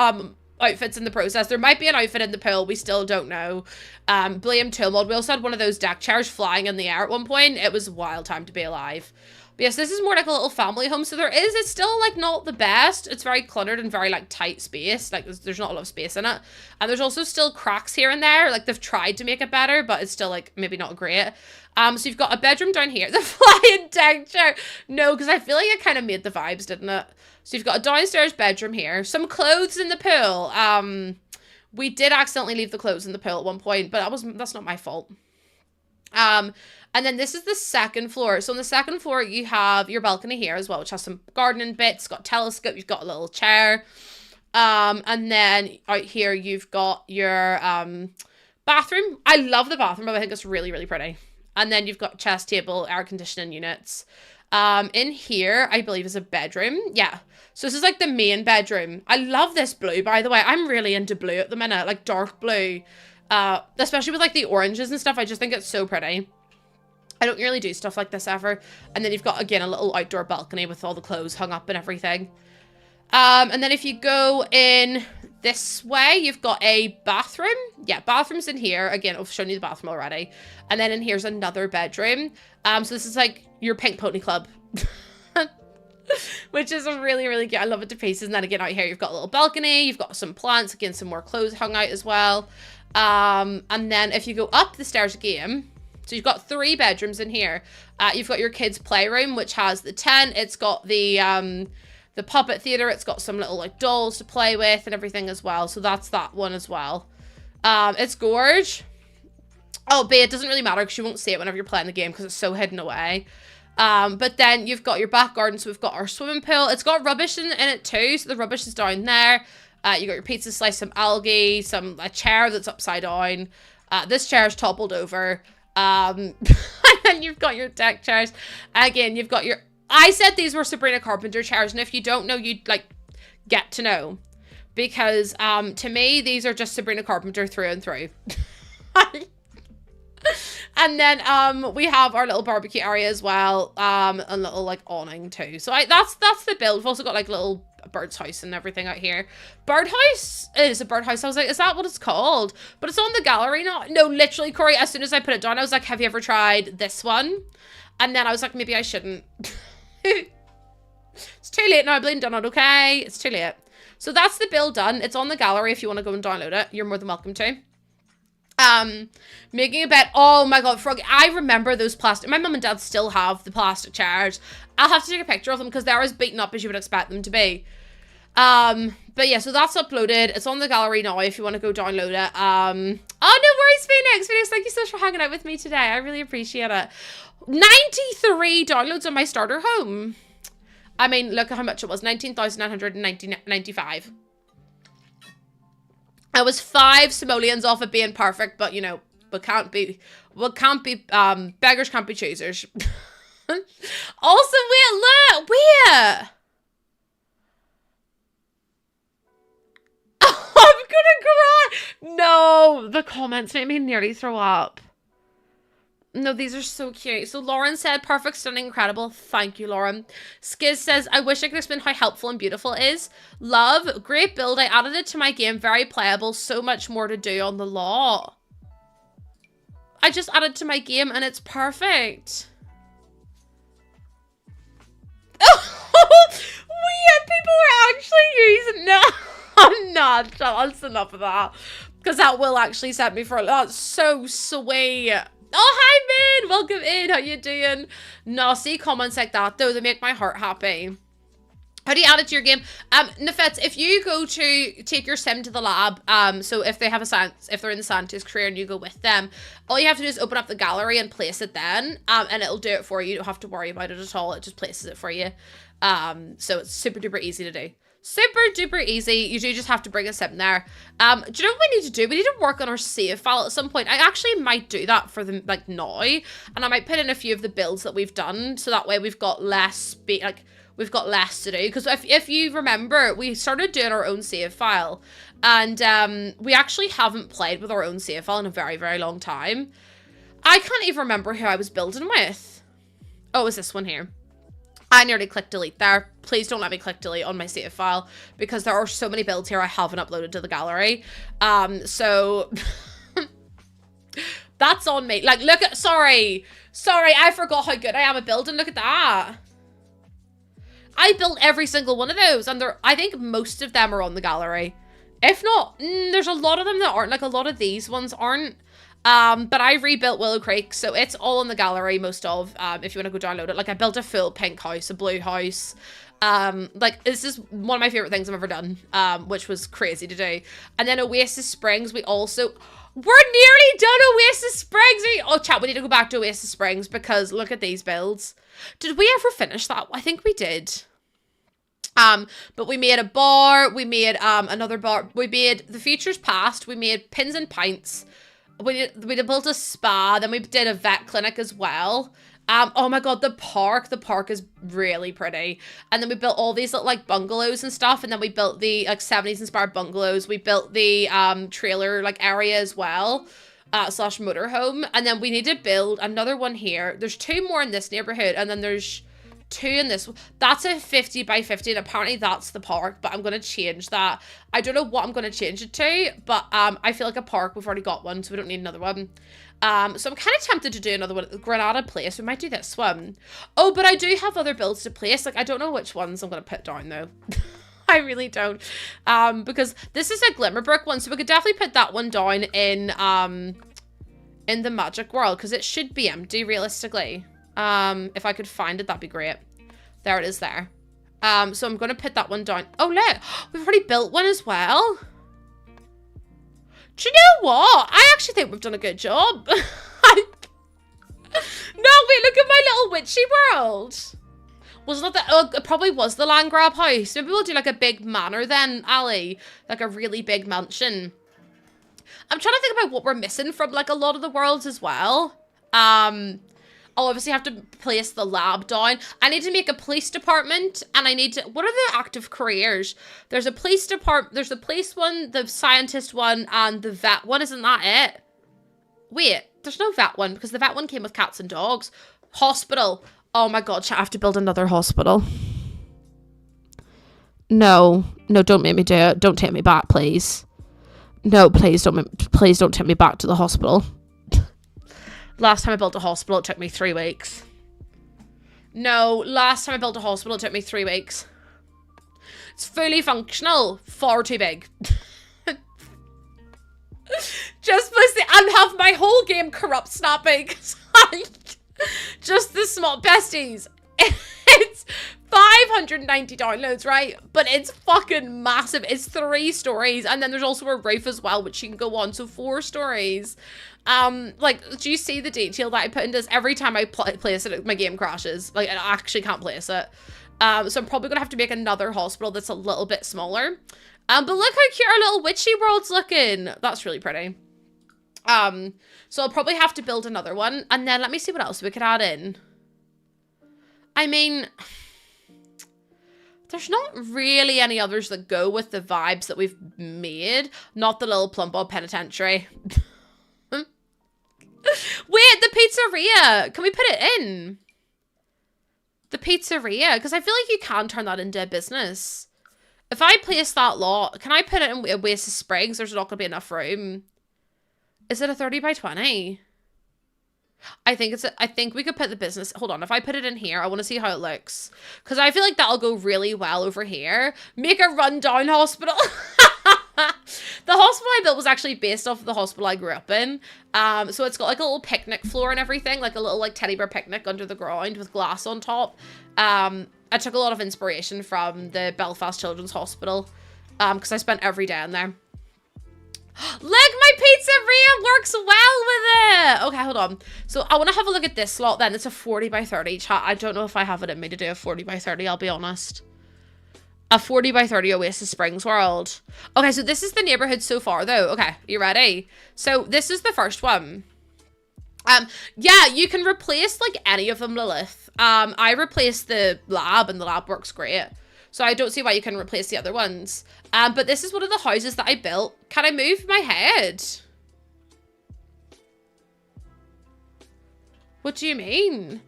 outfits in the process. There might be an outfit in the pool, we still don't know. Blame Toolmod. We also had one of those deck chairs flying in the air at one point. It was a wild time to be alive. But yes, this is more like a little family home. So it's still like not the best. It's very cluttered and very like tight space. Like there's not a lot of space in it. And there's also still cracks here and there. Like they've tried to make it better, but it's still like maybe not great. So you've got a bedroom down here. The flying deck chair. No, because I feel like it kind of made the vibes, didn't it? So you've got a downstairs bedroom here. Some clothes in the pool. We did accidentally leave the clothes in the pool at one point, but that's not my fault. And then this is the second floor. So on the second floor, you have your balcony here as well, which has some gardening bits, got a telescope, you've got a little chair. And then out here, you've got your bathroom. I love the bathroom, but I think it's really, really pretty. And then you've got chest table, air conditioning units. In here, I believe is a bedroom. Yeah. So this is like the main bedroom. I love this blue, by the way. I'm really into blue at the minute, like dark blue. Especially with like the oranges and stuff. I just think it's so pretty. I don't really do stuff like this ever. And then you've got, again, a little outdoor balcony with all the clothes hung up and everything. And then if you go in this way, you've got a bathroom. Yeah, bathroom's in here. Again, I've shown you the bathroom already. And then in here's another bedroom. So this is like your pink pony club. Which is a really, really good. I love it to pieces. And then again, out here, you've got a little balcony. You've got some plants. Again, some more clothes hung out as well. And then if you go up the stairs again, so you've got 3 bedrooms in here. You've got your kids' playroom, which has the tent. It's got the puppet theater. It's got some little like dolls to play with and everything as well. So that's that one as well. It's gorge. Oh, but it doesn't really matter because you won't see it whenever you're playing the game because it's so hidden away. But then you've got your back garden. So we've got our swimming pool. It's got rubbish in it too. So the rubbish is down there. You got your pizza slice, some algae, a chair that's upside down. This chair is toppled over. And then you've got your deck chairs. Again, you've got your... I said these were Sabrina Carpenter chairs, and if you don't know, you'd, like, get to know. Because, to me, these are just Sabrina Carpenter through and through. And then, we have our little barbecue area as well. A little, like, awning, too. So, that's the build. We've also got, like, little bird's house and everything out here. Birdhouse is a birdhouse. I was like, is that what it's called? But it's on the gallery now. No, literally, Corey, as soon as I put it down, I was like, have you ever tried this one? And then I was like, maybe I shouldn't. It's too late now. I've been done it, okay? It's too late. So that's the build done. It's on the gallery if you want to go and download it. You're more than welcome to. Making a bed. Oh my god, Frog. I remember those plastic. My mum and dad still have the plastic chairs. I'll have to take a picture of them because they're as beaten up as you would expect them to be. But yeah, so that's uploaded. It's on the gallery now if you want to go download it. Oh, no worries, Phoenix. Phoenix, thank you so much for hanging out with me today. I really appreciate it. 93 downloads on my starter home. I mean, look at how much it was. 19,995. I was 5 simoleons off of being perfect, but you know, beggars can't be choosers. Also, wait, wait. I'm gonna cry. No, the comments made me nearly throw up. No, these are so cute. So Lauren said, perfect, stunning, incredible. Thank you, Lauren. Skiz says, I wish I could explain how helpful and beautiful it is. Love, great build. I added it to my game. Very playable. So much more to do on the law. I just added to my game and it's perfect. Weird, people are actually using... No, I'm not. That's enough of that. Because that will actually set me for a... That's so sweet. Oh, hi, Min! Welcome in. How you doing? No, see comments like that, though. They make my heart happy. How do you add it to your game? Nafets, if you go to take your sim to the lab, so if they have if they're in the scientist career and you go with them, all you have to do is open up the gallery and place it then, and it'll do it for you. You don't have to worry about it at all. It just places it for you. So it's super duper easy to do. Super duper easy. You do just have to bring a sim there. Do you know what we need to do? We need to work on our save file at some point. I actually might do that for them like now, and I might put in a few of the builds that we've done, so that way we've got less we've got less to do. Because if you remember, we started doing our own save file, and we actually haven't played with our own save file in a very, very long time. I can't even remember who I was building with. Oh, it was this one here. I nearly clicked delete there. Please don't let me click delete on my save file because there are so many builds here I haven't uploaded to the gallery. So that's on me. Like, look at, sorry, I forgot how good I am at building. Look at that. I built every single one of those, and I think most of them are on the gallery. If not, there's a lot of them that aren't. Like, a lot of these ones aren't. But I rebuilt Willow Creek, so it's all in the gallery, most of, if you want to go download it. Like, I built a full pink house, a blue house. Like, this is one of my favorite things I've ever done, which was crazy to do. And then Oasis Springs, we're nearly done Oasis Springs! Oh, chat, we need to go back to Oasis Springs, because look at these builds. Did we ever finish that? I think we did. But we made a bar, we made, another bar, we made the Futures Past, we made Pins and Pints. we built a spa, then we did a vet clinic as well. Oh my god, the park is really pretty. And then we built all these little, like, bungalows and stuff, and then we built the, like, 70s inspired bungalows. We built the trailer, like, area as well, slash motorhome. And then we need to build another one here. There's 2 more in this neighborhood, and then there's 2 in this. That's a 50 by 50, and apparently that's the park, but I'm gonna change that. I don't know what I'm gonna change it to, but I feel like a park, we've already got one, so we don't need another one. So I'm kind of tempted to do another one. Granada Place, we might do this one. Oh, but I do have other builds to place. Like, I don't know which ones I'm gonna put down though. I really don't. Because this is a Glimmerbrick one, so we could definitely put that one down in the magic world, because it should be empty realistically. If I could find it, that'd be great. There it is there. So I'm gonna put that one down. Oh look, we've already built one as well. Do you know what? I actually think we've done a good job. No, wait, look at my little witchy world. Wasn't that oh, it probably was the land grab house. Maybe we'll do like a big manor then, Ali. Like a really big mansion. I'm trying to think about what we're missing from like a lot of the worlds as well. I'll obviously have to place the lab down. I need to make a police department, and I need to... What are the active careers? There's a police department... There's the police one, the scientist one, and the vet one. Isn't that it? Wait, there's no vet one, because the vet one came with cats and dogs. Hospital. Oh my god, I have to build another hospital. No. No, don't make me do it. Don't take me back, please. No, please don't take me back to the hospital. Last time I built a hospital, it took me 3 weeks. No, last time I built a hospital, it took me 3 weeks. It's fully functional. Far too big. Just mostly, and have my whole game corrupt snapping. Just the small besties. It's 590 downloads, right? But it's fucking massive. It's 3 stories, and then there's also a roof as well, which you can go on. So 4 stories. Like, do you see the detail that I put into this? Every time I place it, my game crashes. Like, I actually can't place it. So I'm probably gonna have to make another hospital that's a little bit smaller. But look how cute our little witchy world's looking. That's really pretty. So I'll probably have to build another one, and then let me see what else we could add in. I mean, there's not really any others that go with the vibes that we've made. Not the little Plumbob Penitentiary. Wait, the pizzeria. Can we put it in? The pizzeria, because I feel like you can turn that into a business. If I place that lot, can I put it in Oasis Springs? There's not going to be enough room. Is it a 30 by 20? I think we could put the business. Hold on, if I put it in here, I want to see how it looks. Because I feel like that'll go really well over here. Make a rundown hospital. The hospital I built was actually based off of the hospital I grew up in. So it's got like a little picnic floor and everything, like a little like teddy bear picnic under the ground with glass on top. I took a lot of inspiration from the Belfast Children's Hospital, because I spent every day in there. Look, my pizzeria works well with it. Okay, hold on. So I want to have a look at this slot then. It's a 40 by 30 chat. I don't know if I have it in me to do a 40 by 30, I'll be honest. A 40 by 30 Oasis Springs world. Okay, so this is the neighborhood so far though. Okay, you ready? So this is the first one. Yeah, you can replace like any of them, Lilith. I replaced the lab and the lab works great. So I don't see why you can replace the other ones. But this is one of the houses that I built. Can I move my head? What do you mean?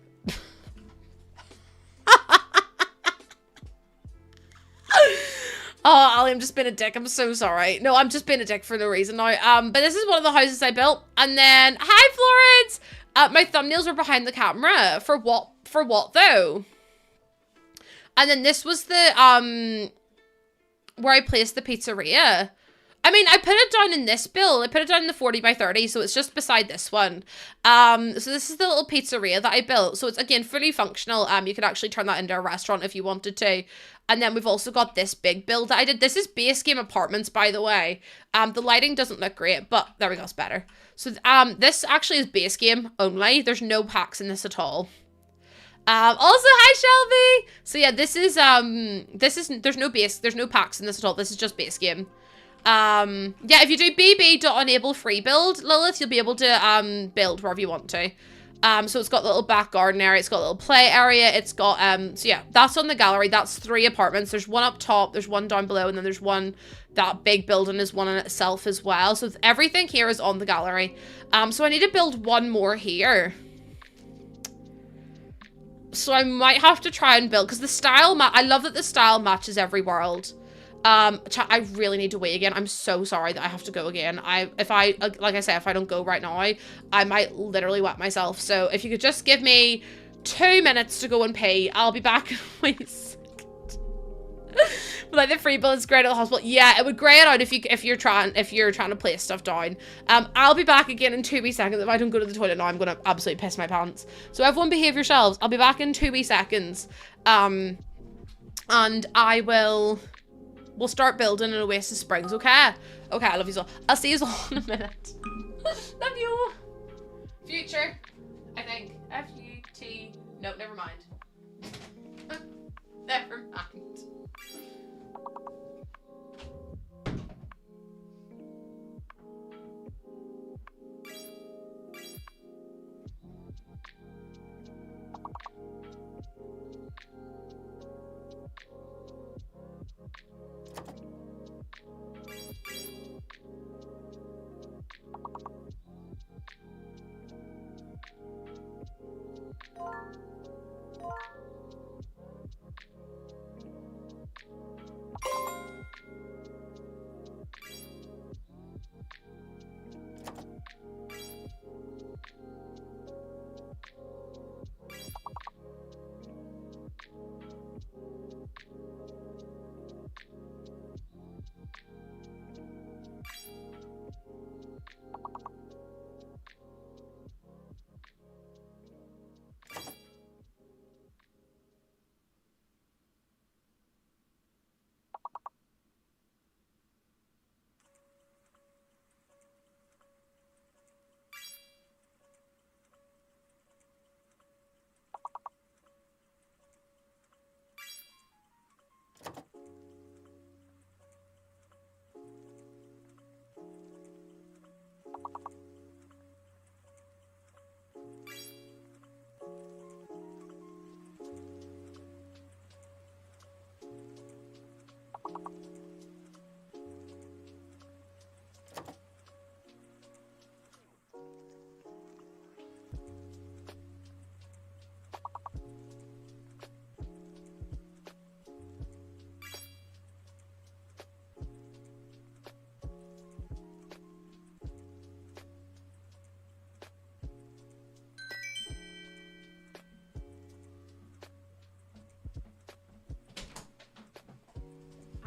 Oh, Ali, I'm just being a dick. I'm so sorry. No, I'm just being a dick for no reason now. But this is one of the houses I built. And then, hi, Florence! My thumbnails were behind the camera. For what? For what, though? And then this was the, where I placed the pizzeria. I mean, I put it down in this build. I put it down in the 40 by 30, so it's just beside this one. So this is the little pizzeria that I built. So it's, again, fully functional. You could actually turn that into a restaurant if you wanted to. And then we've also got this big build that I did. This is base game apartments, by the way. The lighting doesn't look great, but there we go, it's better. So this actually is base game only. There's no packs in this at all. Also, hi, Shelby. So yeah, this is, there's no packs in this at all. This is just base game. Yeah, if you do bb.enable free build, Lilith, you'll be able to build wherever you want to. So it's got a little back garden area, it's got a little play area, it's got so yeah, that's on the gallery. That's 3 apartments. There's one up top, there's one down below, and then there's one, that big building is one in itself as well. So everything here is on the gallery. So I need to build one more here. So I might have to try and build, because the style, I love that the style matches every world. I really need to wait again. I'm so sorry that I have to go again. Like I said, if I don't go right now, I might literally wet myself. So if you could just give me 2 minutes to go and pee, I'll be back in a second. But like the free build is great at the hospital. Yeah, it would grey it out if you're trying to place stuff down. I'll be back again in 2 wee seconds. If I don't go to the toilet now, I'm gonna absolutely piss my pants. So everyone behave yourselves. I'll be back in 2 wee seconds. And we'll start building in Oasis Springs, okay? Okay, I love you all. I'll see you all in a minute. Love you. Future, I think. F-U-T. No, never mind. Never mind.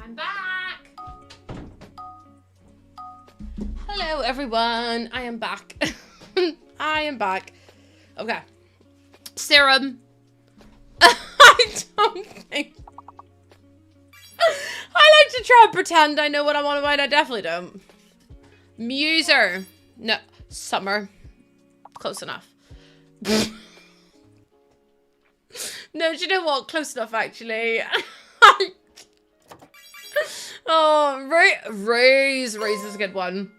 I'm back. Hello, everyone. I am back. I am back. Okay. Serum. I don't think. I like to try and pretend I know what I'm on about. I definitely don't. Muser. No. Summer. Close enough. No, do you know what? Close enough, actually. Oh, Rose is a good one.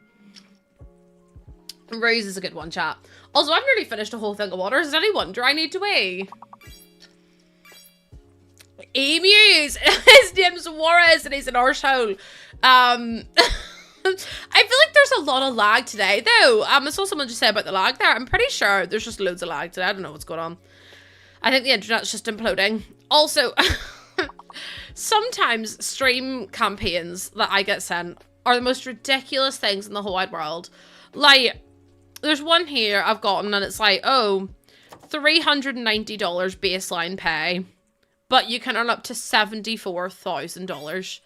Rose is a good one, chat. Also, I've nearly finished a whole thing of water. Is it any wonder I need to wee? Emus. His name's Juarez and he's an arsehole. I feel like there's a lot of lag today, though. I saw someone just say about the lag there. I'm pretty sure there's just loads of lag today. I don't know what's going on. I think the internet's just imploding. Also, sometimes stream campaigns that I get sent are the most ridiculous things in the whole wide world. Like, there's one here I've gotten and it's like, oh, $390 baseline pay, but you can earn up to $74,000.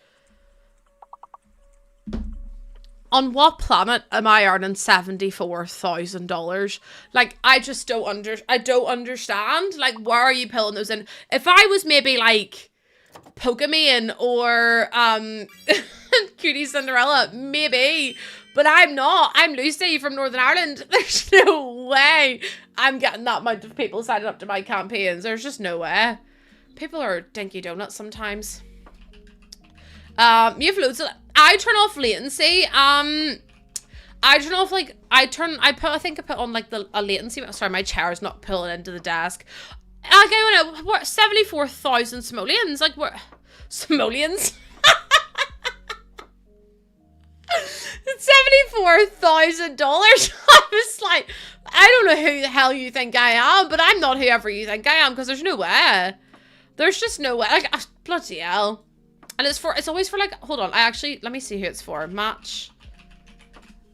On what planet am I earning $74,000? Like, I just don't understand. Like, where are you pulling those in? If I was maybe like Pokemon or Cutie Cinderella, maybe, but I'm not. I'm Lucy from Northern Ireland. There's no way I'm getting that amount of people signing up to my campaigns. There's just no way. People are dinky donuts sometimes. You have loads of I turn off latency. I turn off, like, I think I put on, like, a latency. Sorry, my chair's not pulling into the desk. I go, what, 74,000 simoleons? Like, what? Simoleons? $74,000. I was like, I don't know who the hell you think I am, but I'm not whoever you think I am, because there's no way. There's just no way. Like, bloody hell. And it's always for, like, hold on. Let me see who it's for.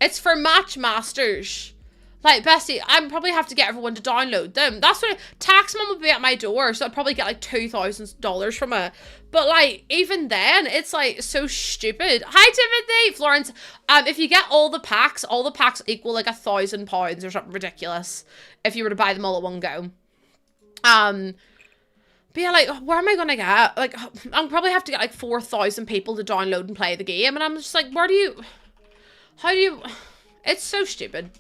It's for Match Masters. Like, Bestie, I probably have to get everyone to download them. That's what Taxman would be at my door, so I'd probably get like $2,000 from it. But like, even then, it's like so stupid. Hi, Timothy, Florence. If you get all the packs equal like £1,000 or something ridiculous if you were to buy them all at one go. But yeah, like, where am I gonna get? Like, I'll probably have to get like 4,000 people to download and play the game, and I'm just like, how do you? It's so stupid.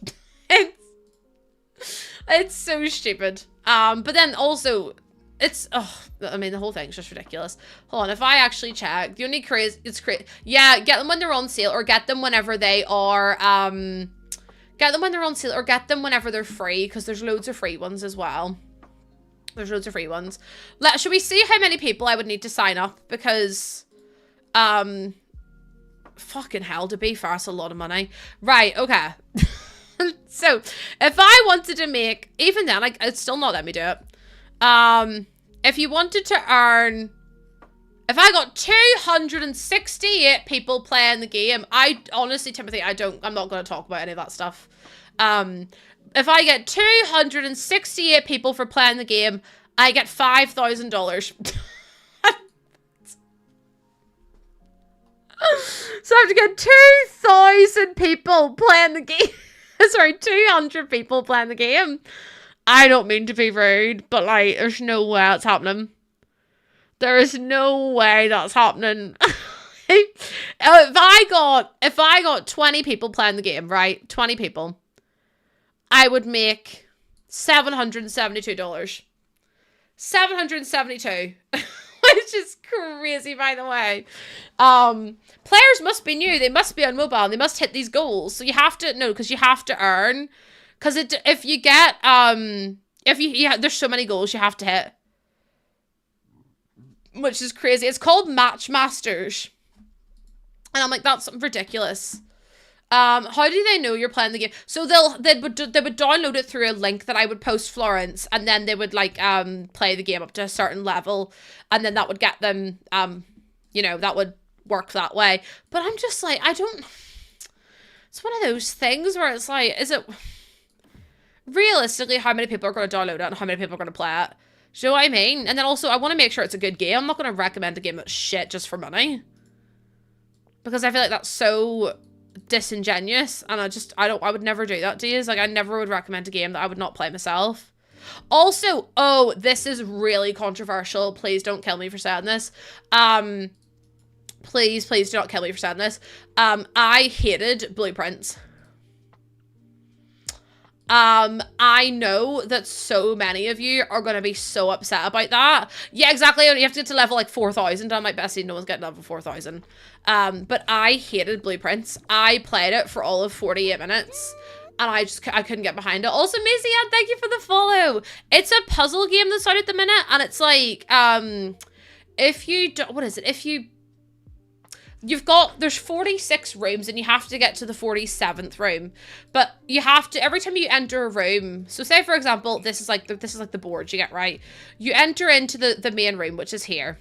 It's so stupid. But then also, I mean, the whole thing's just ridiculous. Hold on, if I actually check, the only yeah, get them when they're on sale, or get them whenever they are, get them when they're on sale, or get them whenever they're free, because there's loads of free ones as well. There's loads of free ones. Should we see how many people I would need to sign up? Because, fucking hell, to be fair, that's a lot of money. Right, okay. So, if I wanted to make, even then, like, it's still not let me do it. If you wanted to earn, if I got 268 people playing the game, honestly, Timothy, I'm not going to talk about any of that stuff. If I get 268 people for playing the game, I get $5,000. So I have to get 2,000 people playing the game. Sorry, 200 people playing the game. I don't mean to be rude, but like, there's no way that's happening. There is no way that's happening. If I got 20 people playing the game, right? 20 people, I would make $772. 772. Which is crazy, by the way. Players must be new. They must be on mobile. They must hit these goals. So you have to, no, because you have to earn. Because if you get, there's so many goals you have to hit. Which is crazy. It's called Match Masters. And I'm like, that's ridiculous. How do they know you're playing the game? So they would download it through a link that I would post, Florence, and then they would like play the game up to a certain level, and then that would get them you know, that would work that way. But I'm just like, it's one of those things where it's like, is it realistically how many people are going to download it and how many people are going to play it? Do you know what I mean? And then also I want to make sure it's a good game. I'm not going to recommend a game that's shit just for money, because I feel like that's so disingenuous, and I would never do that to you. Like, I never would recommend a game that I would not play myself. Also, oh, this is really controversial. Please don't kill me for saying this. Please do not kill me for saying this. I hated blueprints. I know that so many of you are going to be so upset about that. Yeah, exactly. You have to get to level like 4,000. I'm like, Bessie, no one's getting level 4,000. But I hated blueprints. I played it for all of 48 minutes. And I couldn't get behind it. Also, Maisie, thank you for the follow. It's a puzzle game that's out at the minute. And it's like, there's 46 rooms and you have to get to the 47th room. But you have to, every time you enter a room, so say for example, this is like the board you get, right? You enter into the main room, which is here.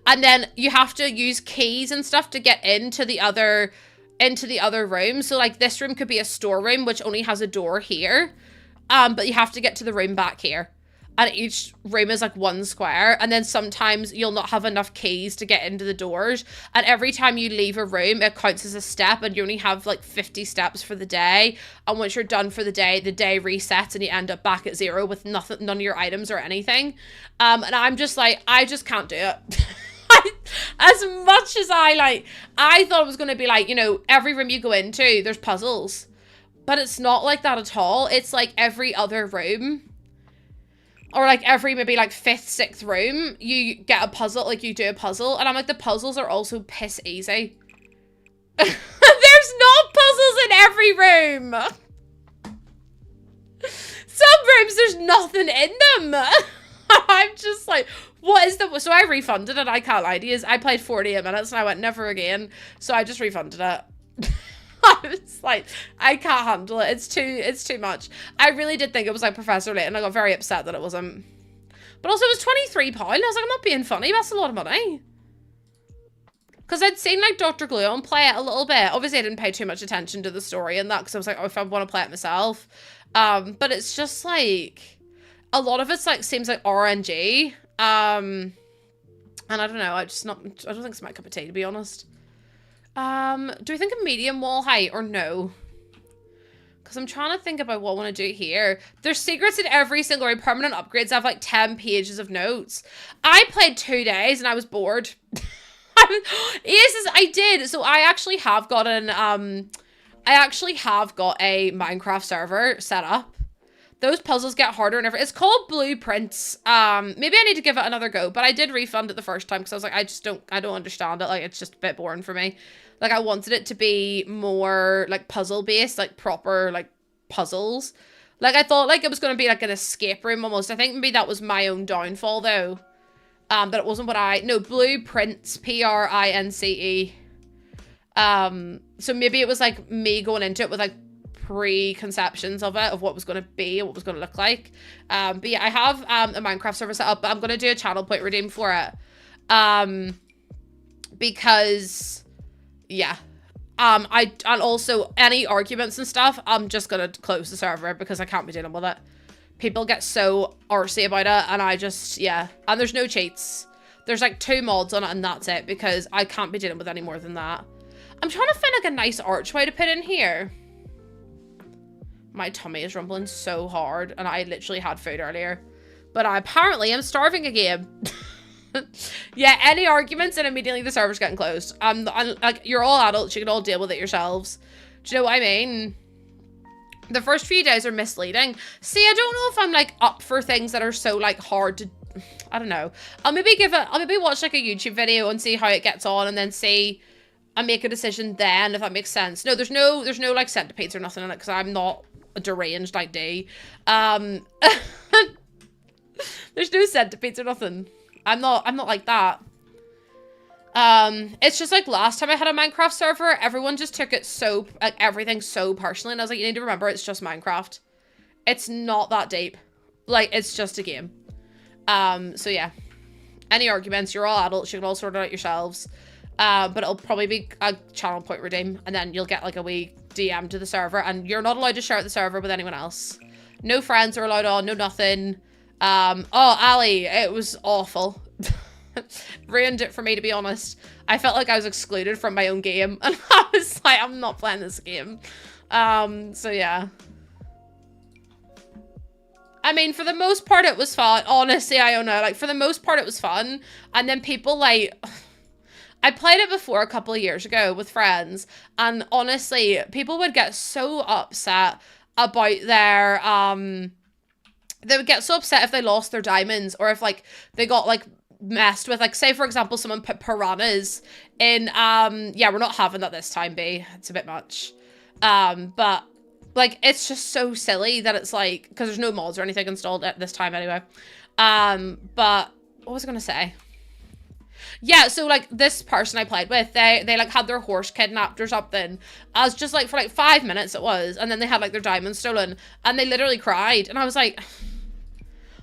And then you have to use keys and stuff to get into the other room. So like this room could be a storeroom, which only has a door here. But you have to get to the room back here. And each room is like one square. And then sometimes you'll not have enough keys to get into the doors. And every time you leave a room, it counts as a step. And you only have like 50 steps for the day. And once you're done for the day resets and you end up back at 0 with none of your items or anything. And I'm just like, I just can't do it. As much as I thought it was going to be like, you know, every room you go into, there's puzzles. But it's not like that at all. It's like every other room. or like every maybe like 5th, 6th room, you get a puzzle, like you do a puzzle. And I'm like, the puzzles are also piss easy. There's not puzzles in every room. Some rooms, there's nothing in them. I'm just like, what is the... So I refunded it, I can't lie to you. I played 48 minutes and I went, never again. So I just refunded it. I was like, I can't handle it. It's too much. I really did think it was like Professor Layton. I got very upset that it wasn't. But also it was £23. I was like, I'm not being funny. That's a lot of money. Because I'd seen like Dr. Gluon play it a little bit. Obviously I didn't pay too much attention to the story and that because I was like, oh, if I want to play it myself. But it's just like, a lot of it's like, seems like RNG. And I don't know, I don't think it's my cup of tea, to be honest. Do we think a medium wall height or no? Because I'm trying to think about what I want to do here. There's secrets in every single room, permanent upgrades. I have like 10 pages of notes. I played 2 days and I was bored. Yes, I did. So I actually have got a Minecraft server set up. Those puzzles get harder and everything. It's called Blueprints. Maybe I need to give it another go, but I did refund it the first time because I was like, I don't understand it. Like, it's just a bit boring for me. Like, I wanted it to be more like puzzle based, like proper like puzzles. Like, I thought like it was going to be like an escape room almost. I think maybe that was my own downfall though. But it wasn't what no, Blueprints, Prince. So maybe it was like me going into it with like preconceptions of it, of what was going to be and what was going to look like. But yeah, I have a Minecraft server set up, but I'm going to do a channel point redeem for it. Because yeah, and also any arguments and stuff, I'm just going to close the server because I can't be dealing with it. People get so arsey about it and I just, yeah. And there's no cheats. There's like 2 mods on it and that's it because I can't be dealing with any more than that. I'm trying to find like a nice archway to put in here. My tummy is rumbling so hard and I literally had food earlier. But I apparently am starving again. Yeah, any arguments and immediately the server's getting closed. Like, you're all adults, you can all deal with it yourselves. Do you know what I mean? The first few days are misleading. See, I don't know if I'm like up for things that are so like hard to, I don't know. I'll maybe watch like a YouTube video and see how it gets on and then see and make a decision then if that makes sense. No, there's no like centipedes or nothing in it because I'm not a deranged like D. There's no centipedes or nothing. I'm not like that. It's just like last time I had a Minecraft server, everyone just took it so, like, everything so personally, and I was like, you need to remember it's just Minecraft. It's not that deep. Like, it's just a game. So yeah. Any arguments, you're all adults, you can all sort it out yourselves. But it'll probably be a channel point redeem, and then you'll get like a wee DM to the server, and you're not allowed to share the server with anyone else. No friends are allowed on, no nothing. Oh, Ali, it was awful. Ruined it for me, to be honest. I felt like I was excluded from my own game, and I was like, I'm not playing this game. So yeah. I mean, for the most part, it was fun. Honestly, I don't know. Like, for the most part, it was fun. And then people, like... I played it before a couple of years ago with friends, and honestly, people would get so upset about their, they would get so upset if they lost their diamonds, or if, like, they got, like, messed with, like, say, for example, someone put piranhas in, yeah, we're not having that this time, B. It's a bit much. But, like, it's just so silly that it's, like, because there's no mods or anything installed at this time anyway. But, what was I gonna say? Yeah, so, like, this person I played with, they like, had their horse kidnapped or something. I was just, like, for, like, 5 minutes it was, and then they had, like, their diamonds stolen, and they literally cried, and I was like,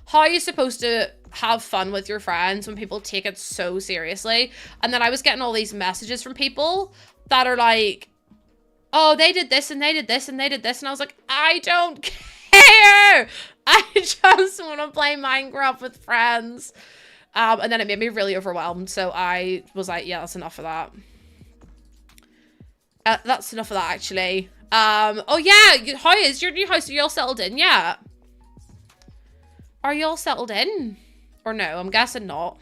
how are you supposed to have fun with your friends when people take it so seriously? And then I was getting all these messages from people that are like, oh, they did this, and they did this, and they did this, and I was like, I don't care! I just want to play Minecraft with friends. And then it made me really overwhelmed, so I was like, yeah, that's enough of that. That's enough of that, actually. Oh yeah, how is your new house? Are you all settled in yet? Are you all settled in? Or no, I'm guessing not.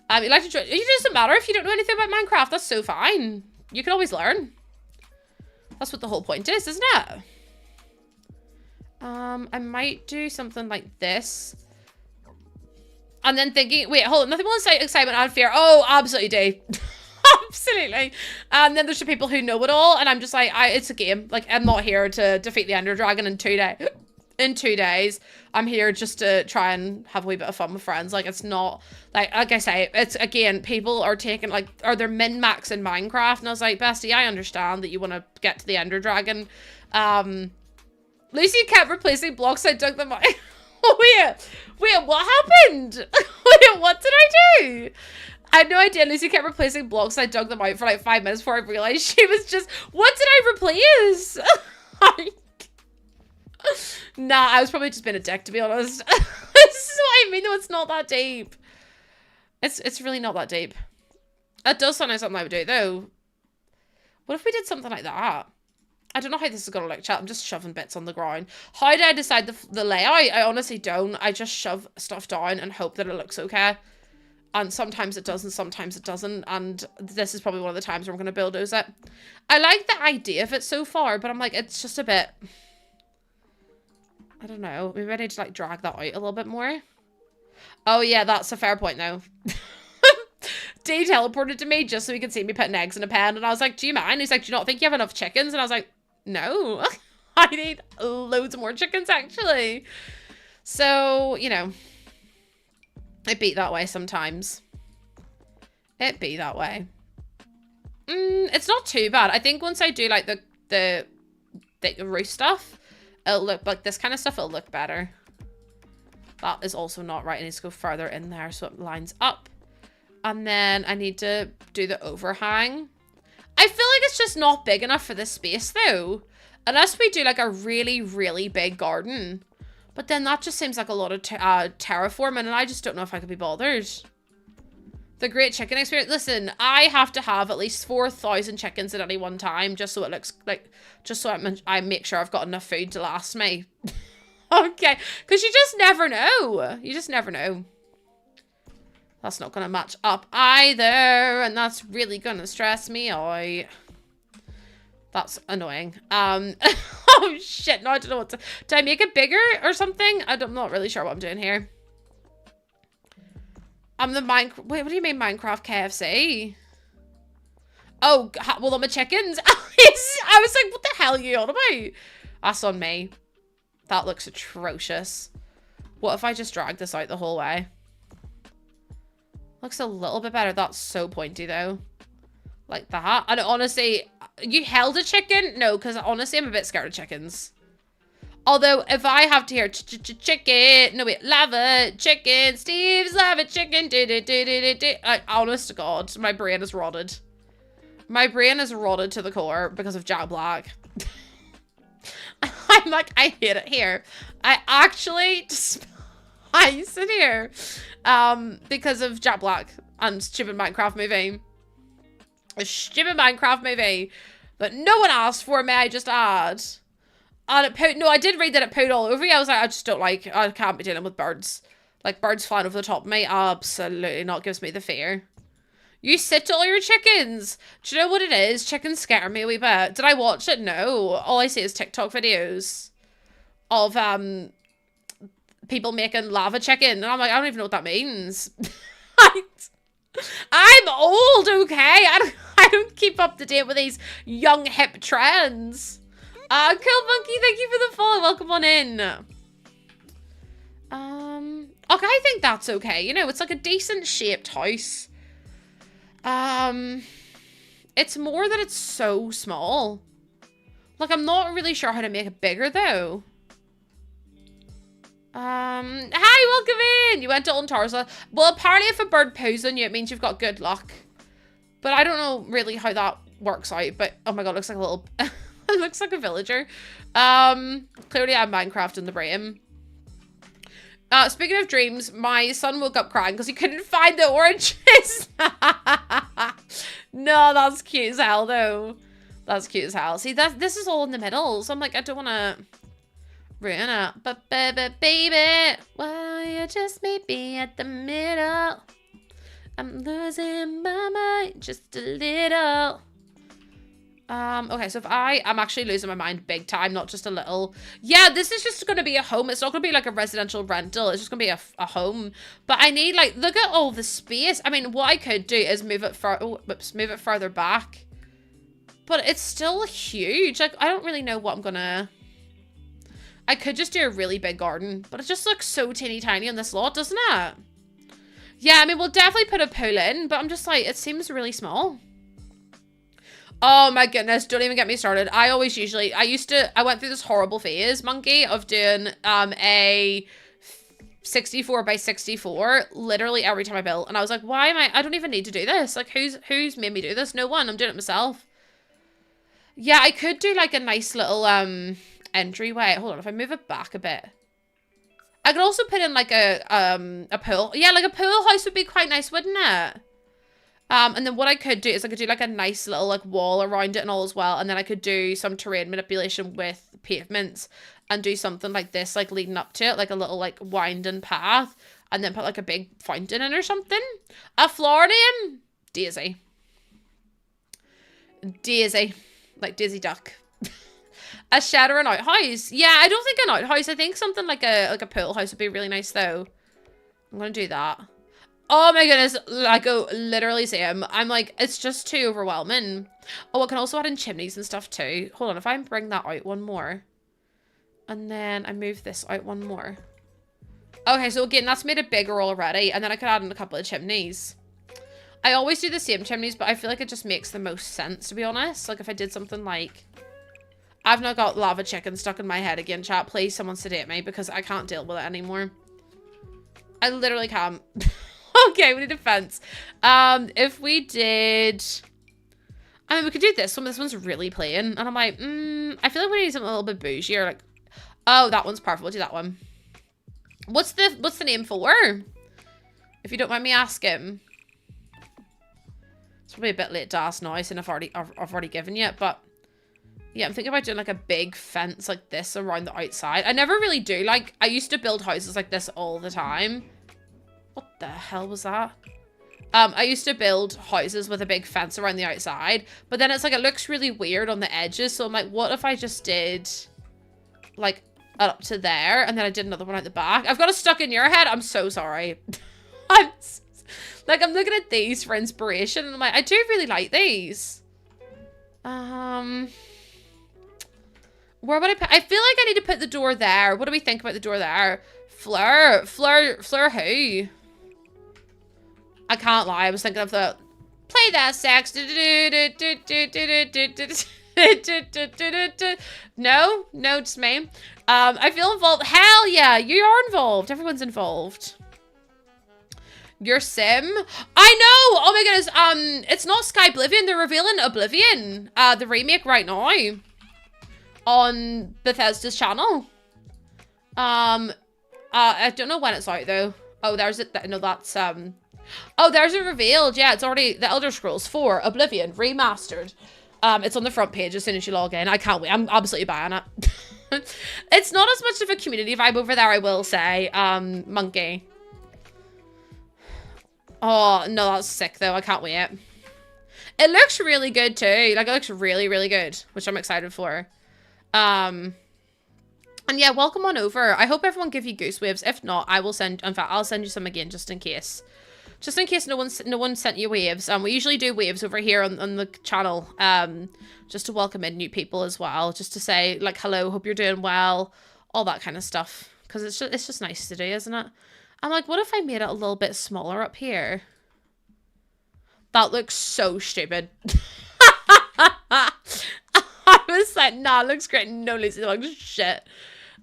You like to join, it doesn't matter if you don't know anything about Minecraft, that's so fine. You can always learn. That's what the whole point is, isn't it? I might do something like this. And then thinking, wait, hold on, nothing more excitement and fear. Oh, absolutely do. Absolutely. And then there's the people who know it all, and I'm just like, it's a game. Like, I'm not here to defeat the Ender Dragon in 2 days. In 2 days, I'm here just to try and have a wee bit of fun with friends. Like, it's not, like I say, it's, again, people are taking, like, are they min-max in Minecraft? And I was like, Bestie, I understand that you want to get to the Ender Dragon. Lucy kept replacing blocks, I dug them out. Oh, wait, what happened? Wait, what did I do? I had no idea. Lucy kept replacing blocks. I dug them out for like 5 minutes before I realized she was just, what did I replace? Nah, I was probably just being a dick, to be honest. This is what I mean, though. It's not that deep. It's really not that deep. That does sound like something I would do, though. What if we did something like that? I don't know how this is going to look, chat. I'm just shoving bits on the ground. How do I decide the layout? I honestly don't. I just shove stuff down and hope that it looks okay. And sometimes it does and sometimes it doesn't. And this is probably one of the times where I'm going to bulldoze it. I like the idea of it so far, but I'm like, it's just a bit... I don't know. Maybe I need to like drag that out a little bit more. Oh yeah, that's a fair point though. Dee teleported to me just so he could see me putting eggs in a pen. And I was like, do you mind? He's like, do you not think you have enough chickens? And I was like, no. I need loads more chickens actually. So, you know. It be that way sometimes. It be that way. It's not too bad. I think once I do like the roof stuff, it'll look like this kind of stuff, it'll look better. That is also not right. I need to go further in there so it lines up. And then I need to do the overhang. I feel like it's just not big enough for this space though. Unless we do like a really, really big garden. But then that just seems like a lot of terraforming, and I just don't know if I could be bothered. The great chicken experience. Listen, I have to have at least 4,000 chickens at any one time, just so it looks like, just so I make sure I've got enough food to last me. Okay, because you just never know. You just never know. That's not going to match up either, and that's really going to stress me out. That's annoying. Oh shit, no, I don't know what to... Did I make it bigger or something? I'm not really sure what I'm doing here. I'm the Wait, what do you mean Minecraft KFC? Oh, well, I'm a chickens. I was like, what the hell are you on about? That's on me. That looks atrocious. What if I just drag this out the whole way? Looks a little bit better. That's so pointy, though. Like that. And honestly, you held a chicken? No, because honestly, I'm a bit scared of chickens. Although, if I have to hear chicken, no wait, lava, chicken, Steve's lava, chicken, honest to God, my brain is rotted. My brain is rotted to the core because of Jack Black. I'm like, I hate it here. I actually despise it here. Because of Jack Black and stupid Minecraft movie. A stupid Minecraft movie that no one asked for, may I just add. And it put, no, I did read that it pooed all over me. I was like, I just don't like, I can't be dealing with birds. Like, birds flying over the top of me, absolutely not. Gives me the fear. You sit to all your chickens. Do you know what it is? Chickens scare me a wee bit. Did I watch it? No. All I see is TikTok videos of, people making lava chicken. And I'm like, I don't even know what that means. I'm old, okay? I don't keep up to date with these young hip trends. Cool Monkey, thank you for the follow. Welcome on in. Okay, I think that's okay. You know, it's like a decent shaped house. It's more that it's so small. Like, I'm not really sure how to make it bigger though. Hi, welcome in. You went to Tarza. Well, apparently if a bird poos on you, it means you've got good luck. But I don't know really how that works out. But oh my god, it looks like a little it looks like a villager. Clearly I'm Minecraft in the brain. Speaking of dreams, my son woke up crying because he couldn't find the oranges. No, that's cute as hell though. That's cute as hell. See, this is all in the middle, so I'm like, I don't want to ruin it. But baby, why you just meet me at the middle? I'm losing my mind just a little. Okay, so if I'm actually losing my mind big time, not just a little. Yeah, this is just going to be a home. It's not going to be like a residential rental. It's just going to be a home. But I need, like, look at all the space. I mean, what I could do is move it move it further back. But it's still huge. Like, I don't really know what I'm gonna... I could just do a really big garden, but it just looks so teeny tiny on this lot, doesn't it? Yeah, I mean, we'll definitely put a pool in, but I'm just like, it seems really small. Oh my goodness, don't even get me started. I went through this horrible phase, Monkey, of doing a 64 by 64 literally every time I built. And I was like, I don't even need to do this. Like, who's made me do this? No one. I'm doing it myself. Yeah, I could do like a nice little entryway. Hold on, if I move it back a bit. I could also put in like a pool. Yeah, like a pool house would be quite nice, wouldn't it? And then what I could do is I could do like a nice little like wall around it and all as well. And then I could do some terrain manipulation with pavements and do something like this, like leading up to it, like a little like winding path. And then put like a big fountain in or something. A flower name? Daisy. Daisy. Like Daisy Duck. A shed or an outhouse. Yeah, I don't think an outhouse. I think something like a pool house would be really nice though. I'm gonna do that. Oh my goodness, like, oh, literally same. I'm like, it's just too overwhelming. Oh, I can also add in chimneys and stuff too. Hold on, if I bring that out one more. And then I move this out one more. Okay, so again, that's made it bigger already. And then I could add in a couple of chimneys. I always do the same chimneys, but I feel like it just makes the most sense, to be honest. Like, if I did something like... I've now got lava chicken stuck in my head again, chat. Please, someone sedate me, because I can't deal with it anymore. I literally can't. Okay, we need a fence. If we did... I mean, we could do this one. This one's really plain. And I'm like, I feel like we need something a little bit bougie. Or like, oh, that one's perfect. We'll do that one. What's the name for? If you don't mind me asking. It's probably a bit late to ask now, and I've already given you it, but yeah, I'm thinking about doing like a big fence like this around the outside. I never really do. Like, I used to build houses like this all the time. What the hell was that? I used to build houses with a big fence around the outside, but then it's like, it looks really weird on the edges. So I'm like, what if I just did like up to there and then I did another one at the back? I've got it stuck in your head. I'm so sorry. I'm looking at these for inspiration and I'm like, I do really like these. Where would I put? I feel like I need to put the door there. What do we think about the door there? Fleur who? I can't lie. I was thinking of the play that sax. No, just me. I feel involved. Hell yeah, you are involved. Everyone's involved. Your sim? I know! Oh my goodness, it's not Sky Oblivion. They're revealing Oblivion, the remake right now on Bethesda's channel. I don't know when it's out though. Oh, there's it. No, that's oh, there's a revealed. Yeah, it's already the Elder Scrolls 4 Oblivion remastered. It's on the front page as soon as you log in. I can't wait. I'm absolutely buying it. It's not as much of a community vibe over there, I will say. Monkey. Oh, no, that's sick, though. I can't wait. It looks really good, too. Like, it looks really, really good, which I'm excited for. And yeah, welcome on over. I hope everyone give you goose waves. If not, I will send... In fact, I'll send you some again, just in case. Just in case no one sent you waves. We usually do waves over here on the channel. Just to welcome in new people as well. Just to say, like, hello, hope you're doing well. All that kind of stuff. Because it's just nice to do, isn't it? I'm like, what if I made it a little bit smaller up here? That looks so stupid. I was like, nah, it looks great. No, Lucy, it looks shit.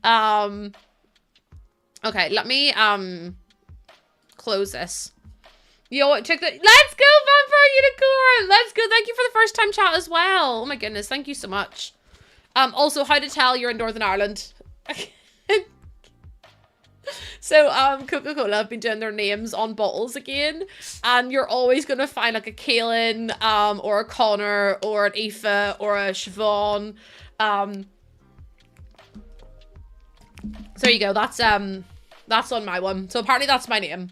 Okay, let me close this. Yo, check that. Let's go, Vampire Unicorn. Let's go. Thank you for the first time chat as well. Oh my goodness, thank you so much. Also, how to tell you're in Northern Ireland. So, Coca-Cola have been doing their names on bottles again, and you're always going to find, like, a Kaelin, or a Connor, or an Aoife, or a Siobhan. So there you go, that's on my one. So apparently that's my name.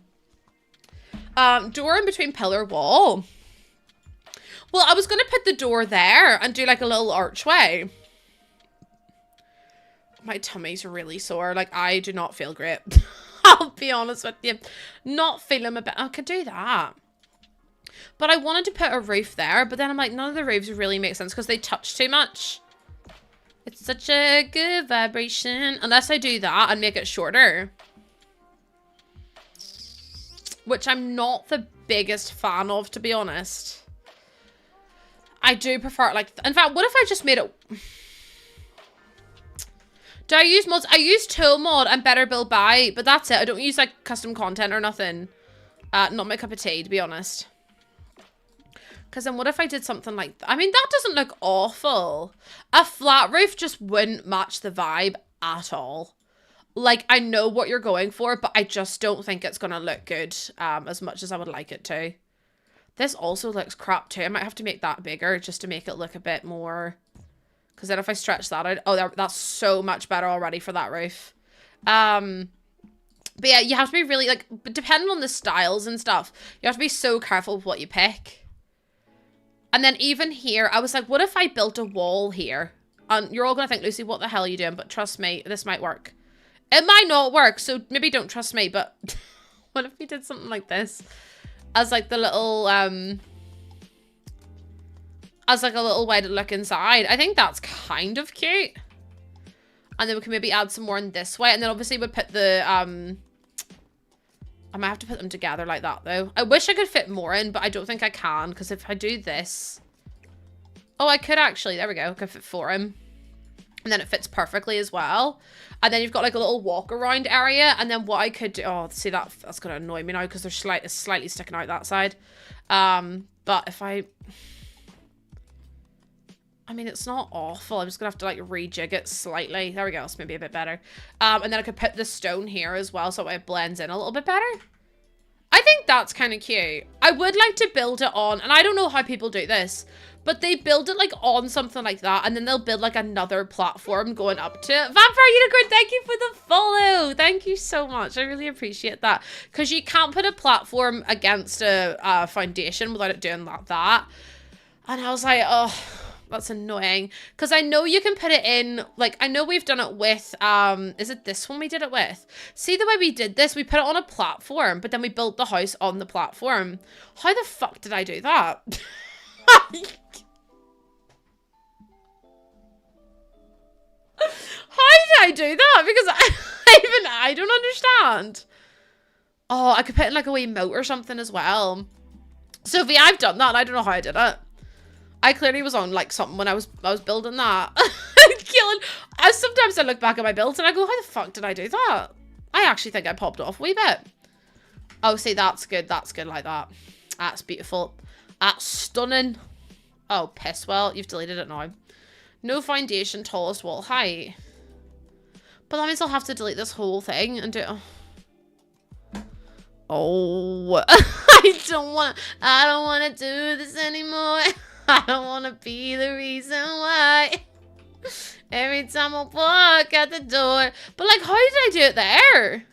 Door in between pillar wall. Well, I was going to put the door there and do like a little archway. My tummy's really sore. Like, I do not feel great. I'll be honest with you. Not feeling a bit. I could do that. But I wanted to put a roof there. But then I'm like, none of the roofs really make sense because they touch too much. It's such a good vibration. Unless I do that and make it shorter. Which I'm not the biggest fan of, to be honest. I do prefer, like, in fact, what if I just made it... Do I use mods? I use tool mod and better build by, but that's it. I don't use, like, custom content or nothing. Not my cup of tea, to be honest. Because then what if I did something like... I mean, that doesn't look awful. A flat roof just wouldn't match the vibe at all. Like, I know what you're going for, but I just don't think it's going to look good as much as I would like it to. This also looks crap too. I might have to make that bigger just to make it look a bit more... Because then if I stretch that out... Oh, that's so much better already for that roof. But yeah, you have to be really, like... Depending on the styles and stuff, you have to be so careful with what you pick. And then even here, I was like, what if I built a wall here? And you're all going to think, Lucy, what the hell are you doing? But trust me, this might work. It might not work, so maybe don't trust me, but... What if we did something like this? As like the little... As like a little way to look inside. I think that's kind of cute. And then we can maybe add some more in this way. And then obviously we'd put the... I might have to put them together like that, though. I wish I could fit more in, but I don't think I can. Because if I do this... Oh, I could actually. There we go. I could fit 4 in. And then it fits perfectly as well. And then you've got like a little walk around area. And then what I could do... Oh, see, that's going to annoy me now. Because they're slightly sticking out that side. But if I mean, it's not awful. I'm just going to have to like rejig it slightly. There we go. It's maybe a bit better. And then I could put the stone here as well. So it blends in a little bit better. I think that's kind of cute. I would like to build it on, and I don't know how people do this, but they build it like on something like that, and then they'll build like another platform going up to it. Vampire Unicorn, thank you for the follow. Thank you so much. I really appreciate that. Because you can't put a platform against a foundation without it doing like that. And I was like, oh... That's annoying. Because I know you can put it in, like, I know we've done it with, is it this one we did it with? See the way we did this? We put it on a platform, but then we built the house on the platform. How the fuck did I do that? How did I do that? Because I don't understand. Oh, I could put in like a wee moat or something as well. Sophie, I've done that and I don't know how I did it. I clearly was on like something when I was building that. Sometimes I look back at my builds and I go, how the fuck did I do that? I actually think I popped off a wee bit. Oh, see, that's good. That's good like that. That's beautiful. That's stunning. Oh, piss. Well, you've deleted it now. No foundation, tallest wall height. But that means I'll have to delete this whole thing and do it. Oh, I don't want to do this anymore. I don't want to be the reason why. Every time I walk out the door. But like, how did I do it there?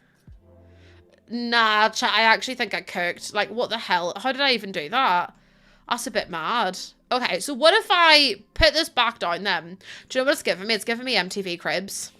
Nah, chat, I actually think I cooked. Like, what the hell? How did I even do that? That's a bit mad. Okay, so what if I put this back down then? Do you know what it's giving me? It's giving me MTV Cribs.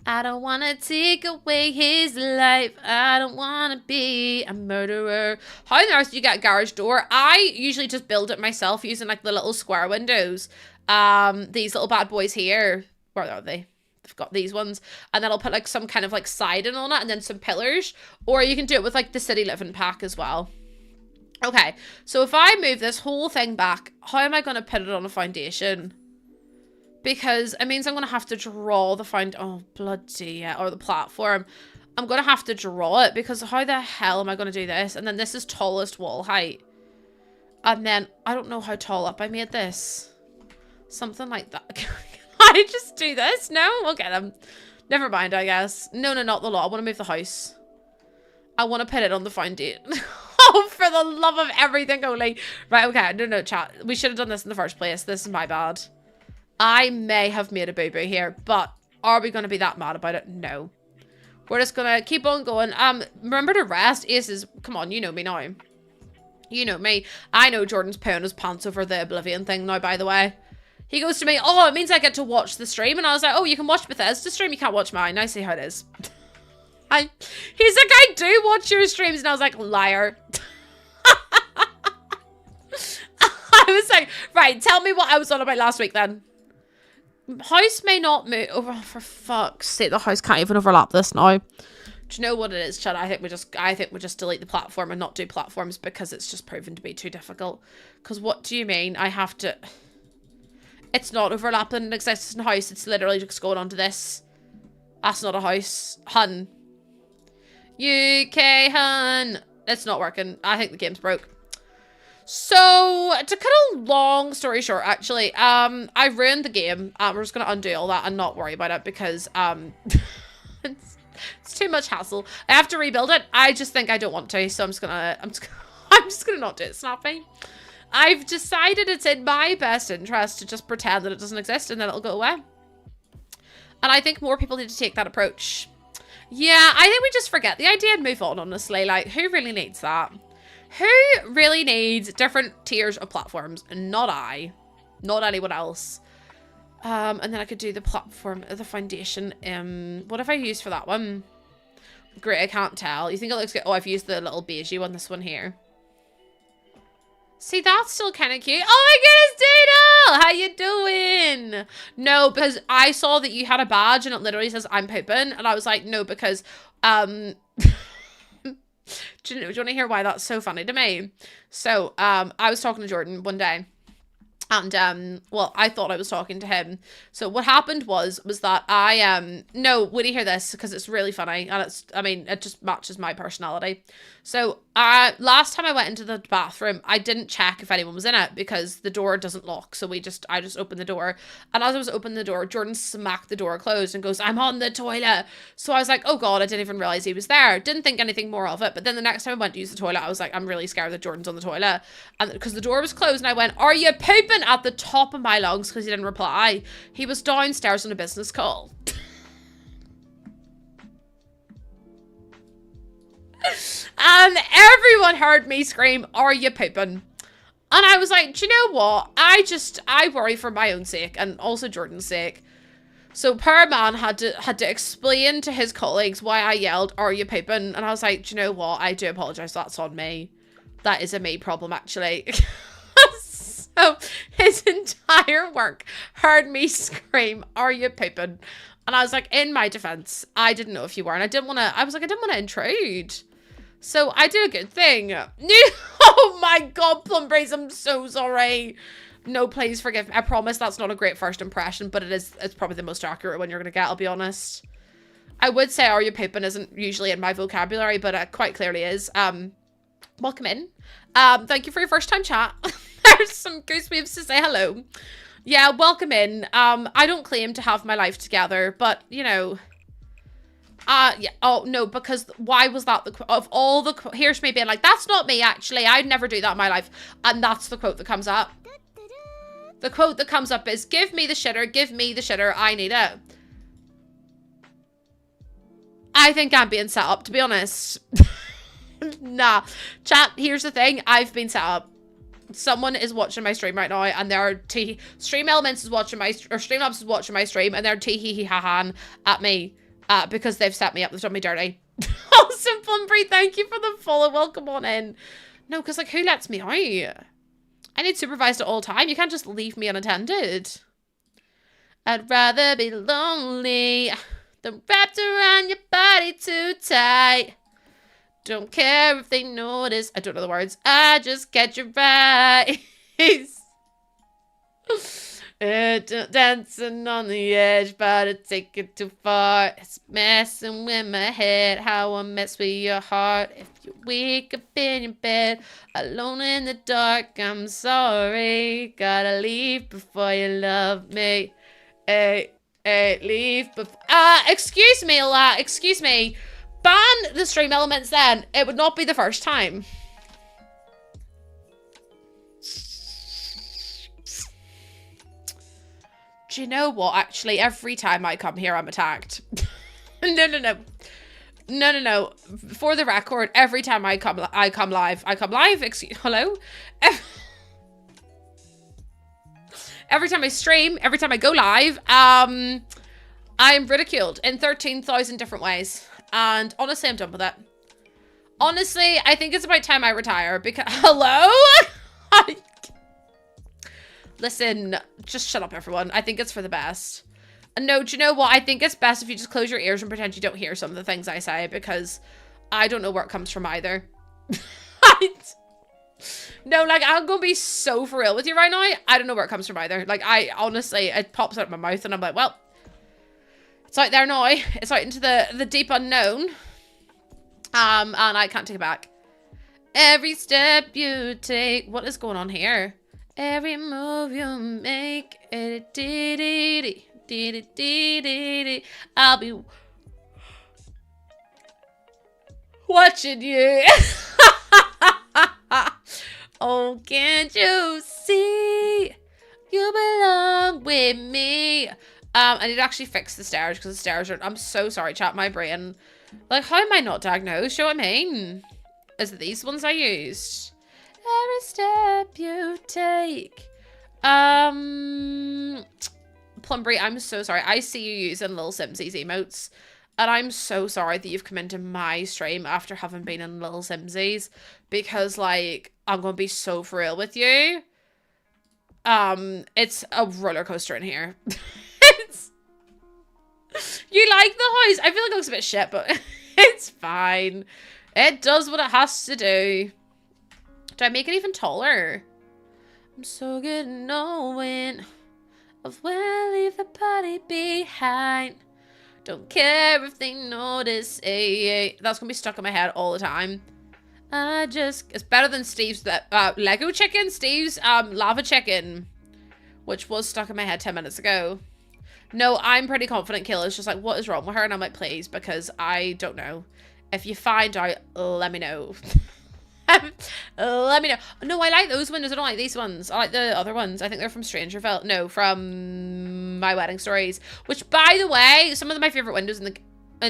I don't want to take away his life. I don't want to be a murderer. How on earth do you get a garage door? I usually just build it myself using like the little square windows. These little bad boys here. Where are they? I've got these ones. And then I'll put like some kind of like siding on it and then some pillars. Or you can do it with like the City Living pack as well. Okay, so if I move this whole thing back, how am I going to put it on a foundation? Because it means I'm going to have to draw the oh, bloody yeah, or the platform. I'm going to have to draw it because how the hell am I going to do this? And then this is tallest wall height. And then I don't know how tall up I made this. Something like that. Can I just do this? No? Okay, then. Never mind, I guess. No, not the lot. I want to move the house. I want to put it on the foundation. Oh, for the love of everything, only. Right, okay. No, chat. We should have done this in the first place. This is my bad. I may have made a boo-boo here, but are we going to be that mad about it? No. We're just going to keep on going. Remember to rest. Aces, come on, you know me now. You know me. I know Jordan's pulling his pants over the Oblivion thing now, by the way. He goes to me, oh, it means I get to watch the stream. And I was like, oh, you can watch Bethesda stream, you can't watch mine. I see how it is. He's like, I do watch your streams. And I was like, liar. I was like, right, tell me what I was on about last week then. House may not move. Oh, for fuck's sake, the house can't even overlap this now. Do you know what it is, Chad? I think we just delete the platform and not do platforms because it's just proven to be too difficult. Because what do you mean? I have to... It's not overlapping an existing house. It's literally just going onto this. That's not a house. Hun. UK hun. It's not working. I think the game's broke. So, to cut a long story short, actually, I ruined the game. We're just going to undo all that and not worry about it because, it's too much hassle. I have to rebuild it. I just think I don't want to, so I'm just gonna not do it, Snappy. I've decided it's in my best interest to just pretend that it doesn't exist and then it'll go away. And I think more people need to take that approach. Yeah, I think we just forget the idea and move on, honestly. Like, who really needs that? Who really needs different tiers of platforms? Not I. Not anyone else. And then I could do the platform, the foundation. What have I used for that one? Great, I can't tell. You think it looks good? Oh, I've used the little beigey one, this one here. See, that's still kind of cute. Oh my goodness, Dino! How you doing? No, because I saw that you had a badge and it literally says I'm pooping. And I was like, no, because, do you want to hear why that's so funny to me? So, I was talking to Jordan one day. And, well, I thought I was talking to him. So what happened was that no, would you hear this? Because it's really funny. And it just matches my personality. So, last time I went into the bathroom, I didn't check if anyone was in it because the door doesn't lock. So I just opened the door. And as I was opening the door, Jordan smacked the door closed and goes, I'm on the toilet. So I was like, oh God, I didn't even realize he was there. Didn't think anything more of it. But then the next time I went to use the toilet, I was like, I'm really scared that Jordan's on the toilet. And because the door was closed and I went, are you pooping at the top of my lungs? Because he didn't reply. He was downstairs on a business call. And everyone heard me scream, are you pooping? And I was like, do you know what? I worry for my own sake and also Jordan's sake. So poor man had to explain to his colleagues why I yelled, are you pooping? And I was like, do you know what? I do apologize. That's on me. That is a me problem, actually. So his entire work heard me scream, are you pooping? And I was like, in my defense, I didn't know if you were. And I didn't want to intrude. So I did a good thing. Oh my God, Plumbrace, I'm so sorry. No, please forgive me. I promise that's not a great first impression, but it's probably the most accurate one you're going to get, I'll be honest. I would say are you pooping isn't usually in my vocabulary, but it quite clearly is. Welcome in. Thank you for your first time chat. There's some goose waves to say hello. Yeah, welcome in. I don't claim to have my life together, but you know, yeah. Oh no, because why was that of all the here's me being like, that's not me actually. I'd never do that in my life, and that's the quote that comes up. The quote that comes up is, "Give me the shitter. Give me the shitter. I need it." I think I'm being set up, to be honest. Nah, chat. Here's the thing. I've been set up. Someone is watching my stream right now, and they're Streamlabs is watching my stream, and they're tee-hee-hee-ha-han at me because they've set me up. They've done me dirty. Awesome, Plumbree, thank you for the follow. Welcome on in. No, because like, who lets me out? I need supervised at all time. You can't just leave me unattended. I'd rather be lonely than wrapped around your body too tight. Don't care if they notice. I don't know the words. I just get your eyes. Dancing on the edge, but I take it too far. It's messing with my head. How I mess with your heart. If you wake up in your bed, alone in the dark, I'm sorry. Gotta leave before you love me. Hey, leave before. Excuse me, excuse me. Ban the stream elements then. It would not be the first time. Do you know what? Actually, every time I come here, I'm attacked. No. No, no, no. For the record, every time I come live. Hello? Every time I stream, every time I go live, I'm ridiculed in 13,000 different ways. And honestly, I'm done with it. Honestly, I think it's about time I retire because... Hello? Listen, just shut up, everyone. I think it's for the best. And no, do you know what? I think it's best if you just close your ears and pretend you don't hear some of the things I say because I don't know where it comes from either. No, like, I'm gonna be so for real with you right now. I don't know where it comes from either. Like, I honestly, it pops out of my mouth and I'm like, well, it's out there now. It's out into the deep unknown. And I can't take it back. Every step you take. What is going on here? Every move you make. I'll be watching you. Oh, can't you see? You belong with me. I need to actually fix the stairs because the stairs are... I'm so sorry, chat. My brain... Like, how am I not diagnosed? You know what I mean? Is it these ones I used? Every step you take. Plumbury, I'm so sorry. I see you using Little Simsies emotes. And I'm so sorry that you've come into my stream after having been in Little Simsies. Because, like, I'm going to be so for real with you. It's a roller coaster in here. You like the house? I feel like it looks a bit shit, but it's fine. It does what it has to do. Do I make it even taller? I'm so good at knowing of when I leave the party behind. Don't care if they notice. That's gonna be stuck in my head all the time. It's better than Steve's Lego chicken. Steve's lava chicken, which was stuck in my head 10 minutes ago. No, I'm pretty confident Kayla's just like, what is wrong with her? And I'm like, please, because I don't know. If you find out, let me know. Let me know. No, I like those windows. I don't like these ones. I like the other ones. I think they're from Strangerville. No, from My Wedding Stories. Which, by the way, some of my favorite windows in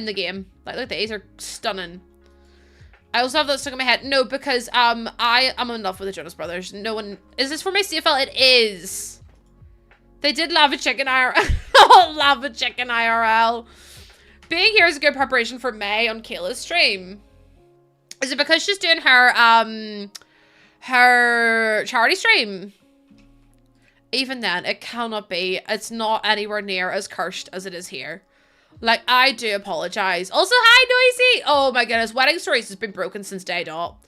the game. Like these are stunning. I also have that stuck in my head. No, because I am in love with the Jonas Brothers. No one... Is this for my CFL? It is. They did Lava Chicken IRL. Lava Chicken IRL. Being here is a good preparation for May on Kayla's stream. Is it because she's doing her charity stream? Even then, it cannot be. It's not anywhere near as cursed as it is here. Like, I do apologize. Also, hi, Noisy! Oh my goodness, Wedding Stories has been broken since day dot.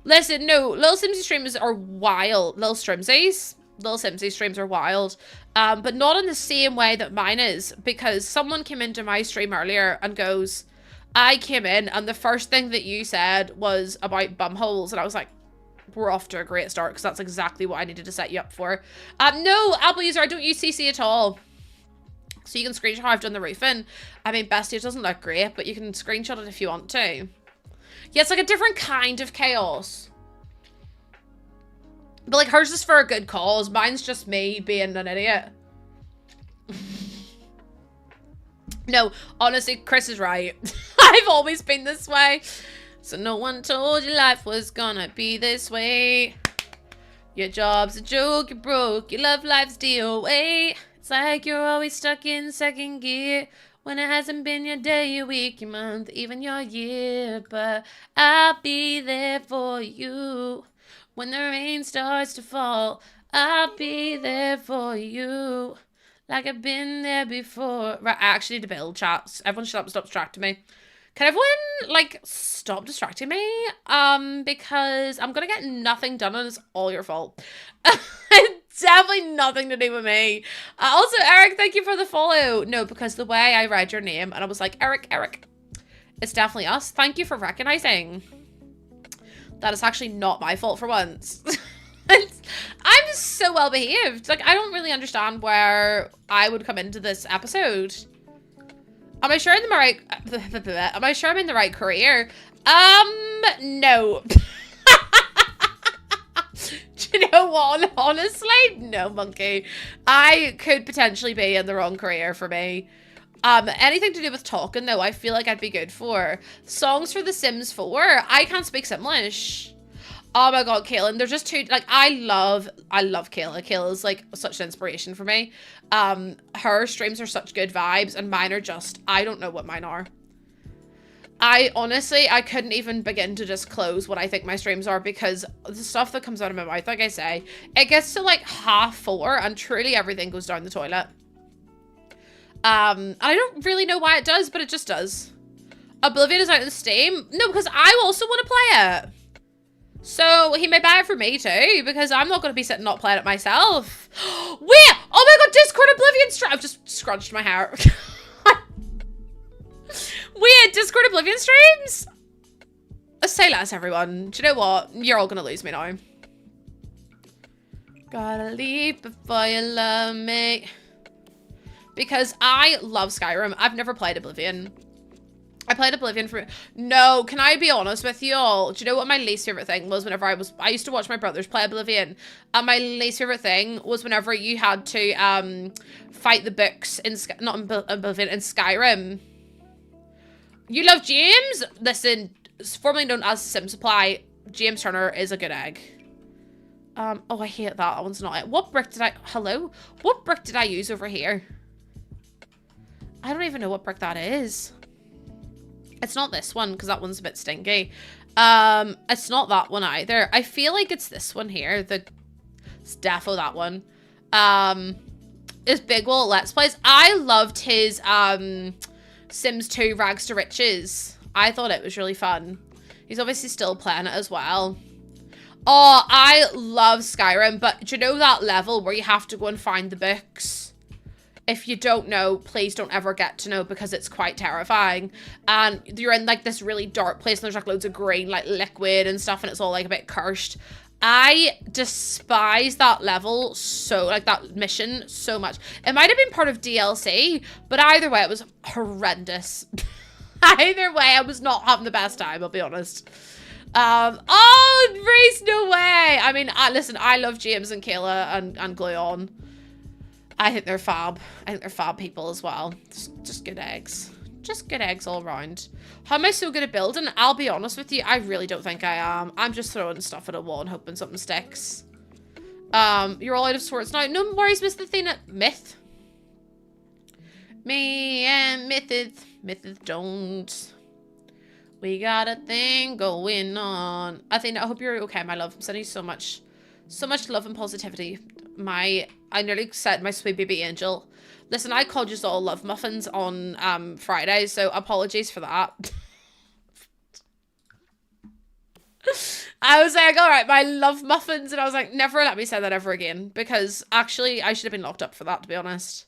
Listen, no, Little Simsy streams are wild. Little Simsy streams are wild. But not in the same way that mine is. Because someone came into my stream earlier and goes, I came in and the first thing that you said was about bumholes. And I was like, we're off to a great start because that's exactly what I needed to set you up for. No, Apple user, I don't use CC at all. So you can screenshot how I've done the roofing. I mean, Bestie, it doesn't look great, but you can screenshot it if you want to. Yeah, it's like a different kind of chaos. But like hers is for a good cause. Mine's just me being an idiot. No, honestly, Chris is right. I've always been this way. So no one told you life was gonna be this way. Your job's a joke, you're broke, your love life's DOA. It's like you're always stuck in second gear when it hasn't been your day, your week, your month, even your year. But I'll be there for you when the rain starts to fall. I'll be there for you like I've been there before. Right, I actually need to build chats. Everyone shut up and stop distracting me. Can everyone, like, stop distracting me? Because I'm gonna get nothing done and it's all your fault. It's definitely nothing to do with me. Also, Eric, thank you for the follow. No, because the way I read your name and I was like, Eric. It's definitely us. Thank you for recognizing. That is actually not my fault for once. I'm so well behaved. Like, I don't really understand where I would come into this episode. Am I sure I'm in the right... Am I sure I'm in the right career? No. Do you know what? Honestly, no, monkey. I could potentially be in the wrong career for me. Anything to do with talking, though, I feel like I'd be good for. Songs for The Sims 4. I can't speak Simlish. Oh my god, Kaylin, they're just too, like, I love Kayla. Kayla's, like, such an inspiration for me. Her streams are such good vibes, and mine are just, I don't know what mine are. I couldn't even begin to disclose what I think my streams are, because the stuff that comes out of my mouth, like I say, it gets to, like, 4:30, and truly everything goes down the toilet. And I don't really know why it does, but it just does. Oblivion is out in Steam? No, because I also want to play it. So he may buy it for me too, because I'm not going to be sitting not playing it myself. Wait! Oh my god, Discord Oblivion stream! I've just scrunched my hair. Wait, Discord Oblivion streams? Say less, everyone. Do you know what? You're all going to lose me now. Gotta leave before you love me. Because I love Skyrim. I've never played Oblivion. I played Oblivion for... No, can I be honest with you all? Do you know what my least favorite thing was whenever I used to watch my brothers play Oblivion? And my least favorite thing was whenever you had to fight the books in... Not in Oblivion, in Skyrim. You love James? Listen, formerly known as Sim Supply, James Turner is a good egg. Oh, I hate that. That one's not it. What brick did I... Hello? What brick did I use over here? I don't even know what brick that is. It's not this one, because that one's a bit stinky. It's not that one either. I feel like it's this one here. It's defo that one. Is Big Will Let's Plays. I loved his Sims 2 Rags to Riches. I thought it was really fun. He's obviously still playing it as well. Oh, I love Skyrim, but do you know that level where you have to go and find the books? If you don't know, please don't ever get to know, because it's quite terrifying. And you're in like this really dark place, and there's like loads of green like liquid and stuff, and it's all like a bit cursed. I despise that level so, like that mission so much. It might have been part of DLC, but either way, it was horrendous. Either way, I was not having the best time, I'll be honest. Oh, Reese, no way. I mean, listen, I love James and Kayla and Gluon. I think they're fab. I think they're fab people as well. Just good eggs. Just good eggs all around. How am I so good at building? I'll be honest with you, I really don't think I am. I'm just throwing stuff at a wall and hoping something sticks. You're all out of swords now. No worries, Miss Athena. Myth. Me and Mythith don't. We got a thing going on. Athena, I hope you're okay, my love. I'm sending you so much love and positivity. I nearly said my sweet baby angel. Listen, I called you all love muffins on Friday, so apologies for that. I was like, all right, my love muffins, and I was like, never let me say that ever again, because actually I should have been locked up for that, to be honest.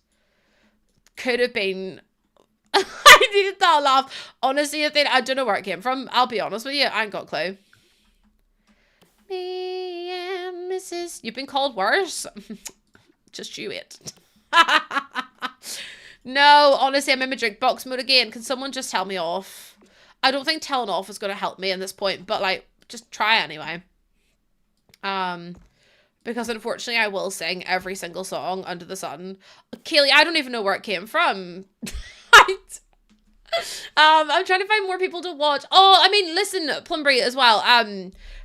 Could have been. I needed that laugh. Honestly, I don't know where it came from. I'll be honest with you, I ain't got a clue. Me and Mrs. You've been called worse. Just chew it. No, honestly, I'm in my drink box mode again. Can someone just tell me off? I don't think telling off is going to help me in this point, but like, just try anyway. Because unfortunately, I will sing every single song under the sun. Kaylee, I don't even know where it came from. I'm trying to find more people to watch. Oh, I mean, listen, Plumbry as well.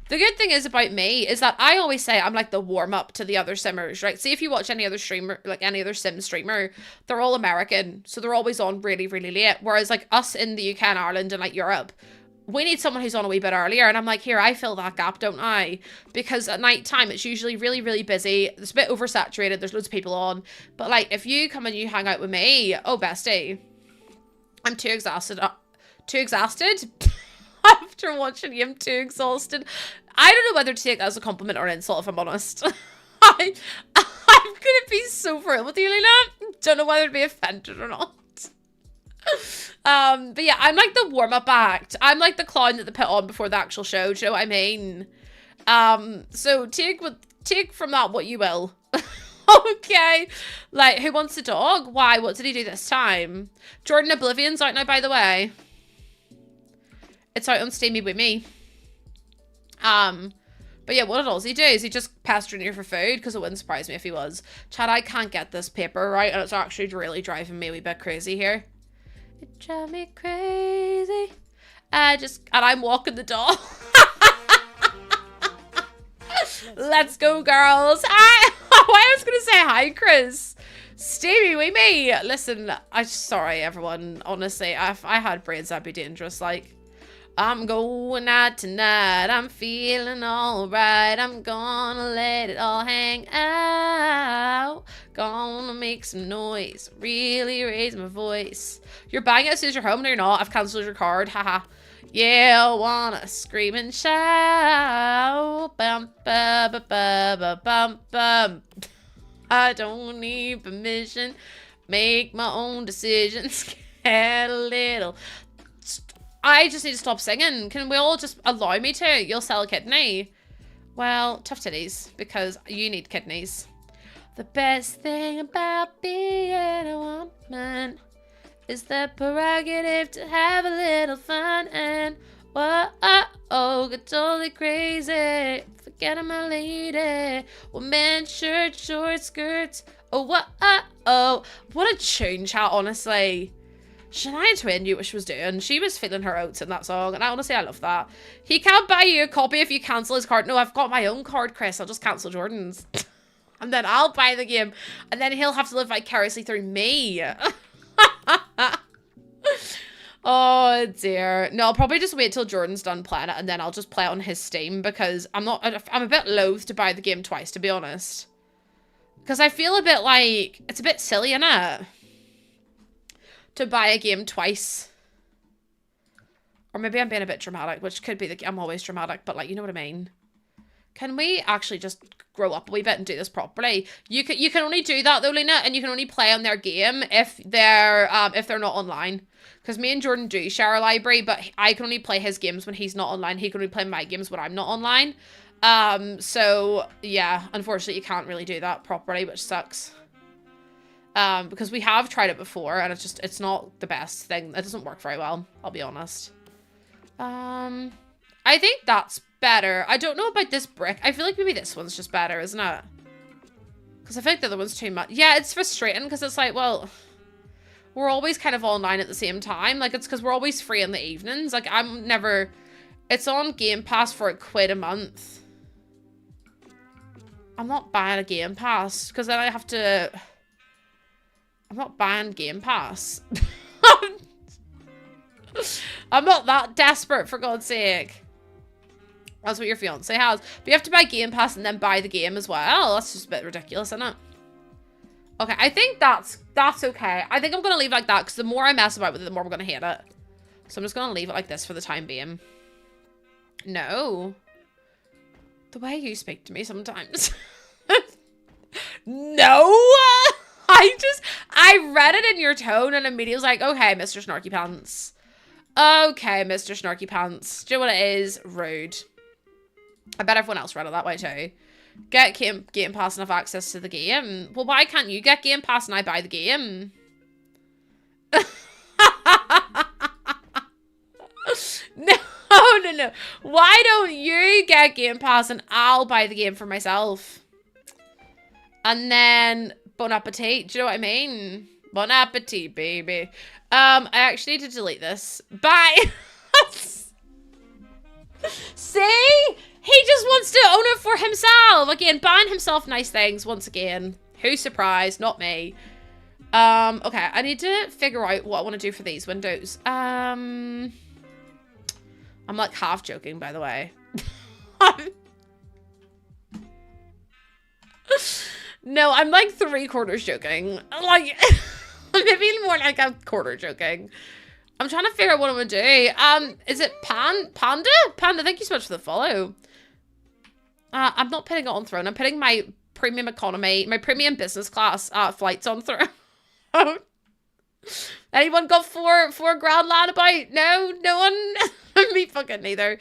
The good thing is about me is that I always say I'm like the warm-up to the other simmers, right? See, if you watch any other streamer, like any other sim streamer, they're all American, so they're always on really, really late. Whereas like us in the UK and Ireland and like Europe, we need someone who's on a wee bit earlier. And I'm like, here, I fill that gap, don't I? Because at night time, it's usually really, really busy. It's a bit oversaturated. There's loads of people on. But like, if you come and you hang out with me, oh, bestie, I'm too exhausted. Too exhausted? After watching you, I'm too exhausted. I don't know whether to take that as a compliment or an insult, if I'm honest. I'm gonna be so real with you, Lena. Don't know whether to be offended or not. But yeah, I'm like the warm-up act. I'm like the clown that they put on before the actual show. Do you know what I mean? So take from that what you will. Okay. Like, who wants a dog? Why? What did he do this time? Jordan Oblivion's out now, by the way. It's out on Steamy with me. But yeah, what does he do? Is he just pestering you for food? Because it wouldn't surprise me if he was. Chad, I can't get this paper right, and it's actually really driving me a wee bit crazy here. You drive me crazy. And I'm walking the dog. Let's go, girls. I was going to say hi, Chris. Stevie, we me. Listen, sorry, everyone. Honestly, if I had brains, that'd be dangerous. Like, I'm going out tonight. I'm feeling all right. I'm gonna let it all hang out. Gonna make some noise. Really raise my voice. You're buying it as soon as you're home. No, you're not. I've cancelled your card. Haha. Yeah, I wanna scream and shout. Bum, ba, ba, ba, ba, bum, bum. I don't need permission. Make my own decisions. Get a little. I just need to stop singing. Can we all just allow me to? You'll sell a kidney. Well, tough titties, because you need kidneys. The best thing about being a woman is the prerogative to have a little fun and whoa, get totally crazy. Forgetting my lady. Woman, shirt, short skirts. Oh, what a tune, chat, honestly. Shania Twain knew what she was doing. She was feeling her oats in that song, and honestly, I love that. He can't buy you a copy if you cancel his card. No, I've got my own card, Chris. I'll just cancel Jordan's. And then I'll buy the game, and then he'll have to live vicariously through me. Oh dear. No, I'll probably just wait till Jordan's done playing it, and then I'll just play it on his Steam, because I'm a bit loath to buy the game twice, to be honest. Because I feel a bit like, it's a bit silly, innit? To buy a game twice. Or maybe I'm being a bit dramatic, which could be I'm always dramatic, but like, you know what I mean? Can we actually just grow up a wee bit and do this properly? You can only do that though, Lena, and you can only play on their game if they're not online. Because me and Jordan do share a library, but I can only play his games when he's not online. He can only play my games when I'm not online. So yeah, unfortunately you can't really do that properly, which sucks. Because we have tried it before, and it's not the best thing. It doesn't work very well, I'll be honest. I think that's better. I don't know about this brick. I feel like maybe this one's just better, isn't it? Because I feel like the other one's too much. Yeah, it's frustrating, because it's like, well, we're always kind of online at the same time. Like, it's because we're always free in the evenings. Like, it's on Game Pass for £1 a month. I'm not buying a Game Pass, because then I have to... I'm not buying Game Pass. I'm not that desperate, for God's sake. That's what your fiance has. But you have to buy Game Pass and then buy the game as well. That's just a bit ridiculous, isn't it? Okay, I think that's okay. I think I'm going to leave it like that, because the more I mess about with it, the more I'm going to hate it. So I'm just going to leave it like this for the time being. No. The way you speak to me sometimes. No! I read it in your tone and immediately was like, okay, Mr. Snarky Pants. Okay, Mr. Snarky Pants. Do you know what it is? Rude. I bet everyone else read it that way too. Get Game Pass and have access to the game. Well, why can't you get Game Pass and I buy the game? No. Why don't you get Game Pass and I'll buy the game for myself? And then... Bon appetit. Do you know what I mean? Bon appetit, baby. I actually need to delete this. Bye. See? He just wants to own it for himself. Again, buying himself nice things once again. Who's surprised? Not me. Okay, I need to figure out what I want to do for these windows. I'm like half joking, by the way. No, I'm like 3/4 joking. Like, maybe more like a quarter joking. I'm trying to figure out what I'm gonna do. Is it Panda? Panda, thank you so much for the follow. I'm not putting it on Throne. I'm putting my premium economy, my premium business class flights on Throne. Anyone got four grand lad about? No one. Me fucking neither.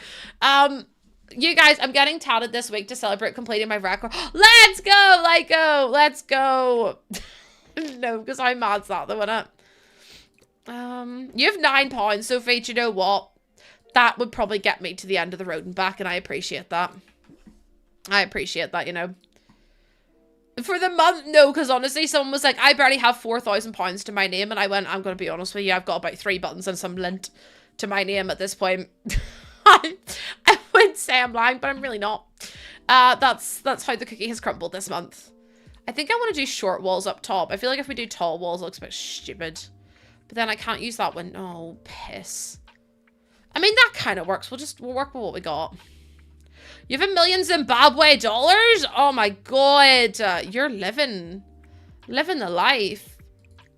You guys, I'm getting touted this week to celebrate completing my record. Let's go! Let's go! No, because I'm mad that though, innit? You have £9, Sophie. Do you know what? That would probably get me to the end of the road and back, and I appreciate that. I appreciate that, you know. For the month, no, because honestly, someone was like, I barely have £4,000 to my name, and I went, I'm going to be honest with you, I've got about 3 buttons and some lint to my name at this point. I would say I'm lying, but I'm really not. That's how the cookie has crumbled this month. I think I want to do short walls up top. I feel like if we do tall walls, it looks a bit stupid. But then I can't use that one. Oh, piss. I mean, that kind of works. We'll work with what we got. You have $1 million Zimbabwe dollars? Oh my god. You're living the life.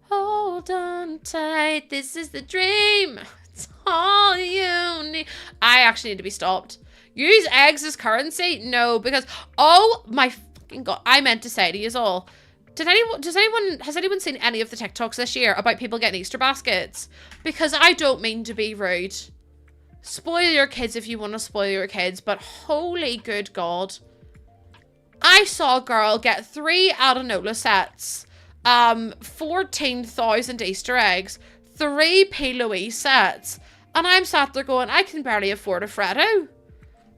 Hold on tight. This is the dream. It's all you need. I actually need to be stopped. Use eggs as currency? No, because oh my fucking god. I meant to say to you all. Has anyone seen any of the TikToks this year about people getting Easter baskets? Because I don't mean to be rude. Spoil your kids if you want to spoil your kids, but holy good god. I saw a girl get 3 Adenola sets, 14,000 Easter eggs, 3 P. Louise sets, and I'm sat there going, I can barely afford a Freddo.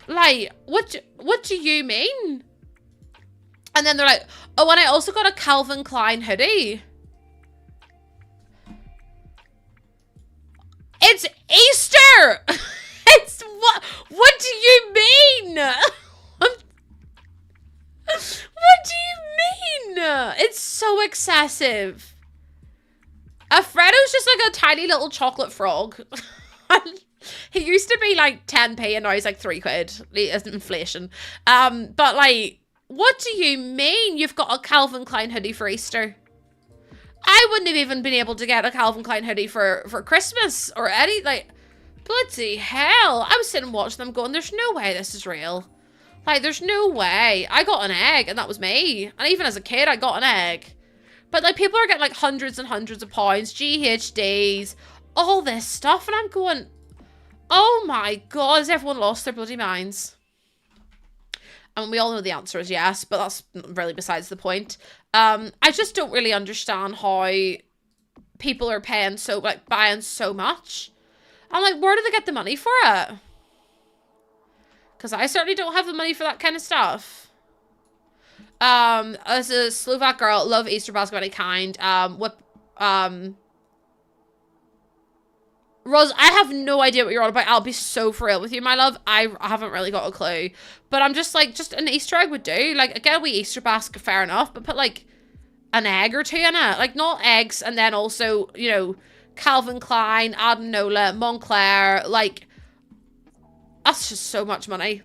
Like, what do you mean? And then they're like, oh, and I also got a Calvin Klein hoodie. It's Easter! It's what do you mean? What do you mean? It's so excessive. A Freddo's just like a tiny little chocolate frog. He used to be like 10p and now he's like 3 quid. It's inflation. But like, what do you mean you've got a Calvin Klein hoodie for Easter? I wouldn't have even been able to get a Calvin Klein hoodie for Christmas or any, like, bloody hell. I was sitting and watching them going, there's no way this is real. Like, there's no way. I got an egg and that was me. And even as a kid, I got an egg. But like, people are getting like hundreds and hundreds of pounds, GHDs, all this stuff. And I'm going, oh my god, has everyone lost their bloody minds? And we all know the answer is yes, but that's really besides the point. I just don't really understand how people are paying so, like, buying so much. I'm like, where do they get the money for it? Because I certainly don't have the money for that kind of stuff. As a Slovak girl, love Easter basket of any kind. Rose, I have no idea what you're on about. I'll be so for real with you, my love. I haven't really got a clue. But I'm just like, just an Easter egg would do. Like, get a wee Easter basket, fair enough. But put, like, an egg or 2 in it. Like, not eggs. And then also, you know, Calvin Klein, Adenola, Montclair. Like, that's just so much money.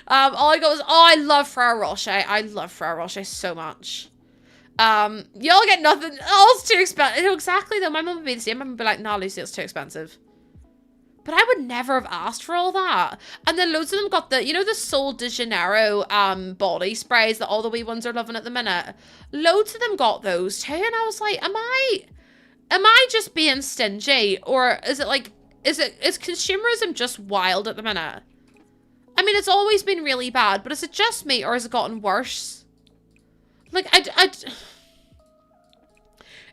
All I got was, oh, I love Ferrero Rocher. I love Ferrero Rocher so much. Y'all get nothing. Oh, it's too expensive. Exactly, though. My mum would be the same. My mum would be like, nah, Lucy, it's too expensive. But I would never have asked for all that. And then loads of them got the, you know, the Sol de Janeiro body sprays that all the wee ones are loving at the minute. Loads of them got those too. And I was like, am I just being stingy? Or is it like, is consumerism just wild at the minute? I mean, it's always been really bad, but is it just me or has it gotten worse? Like,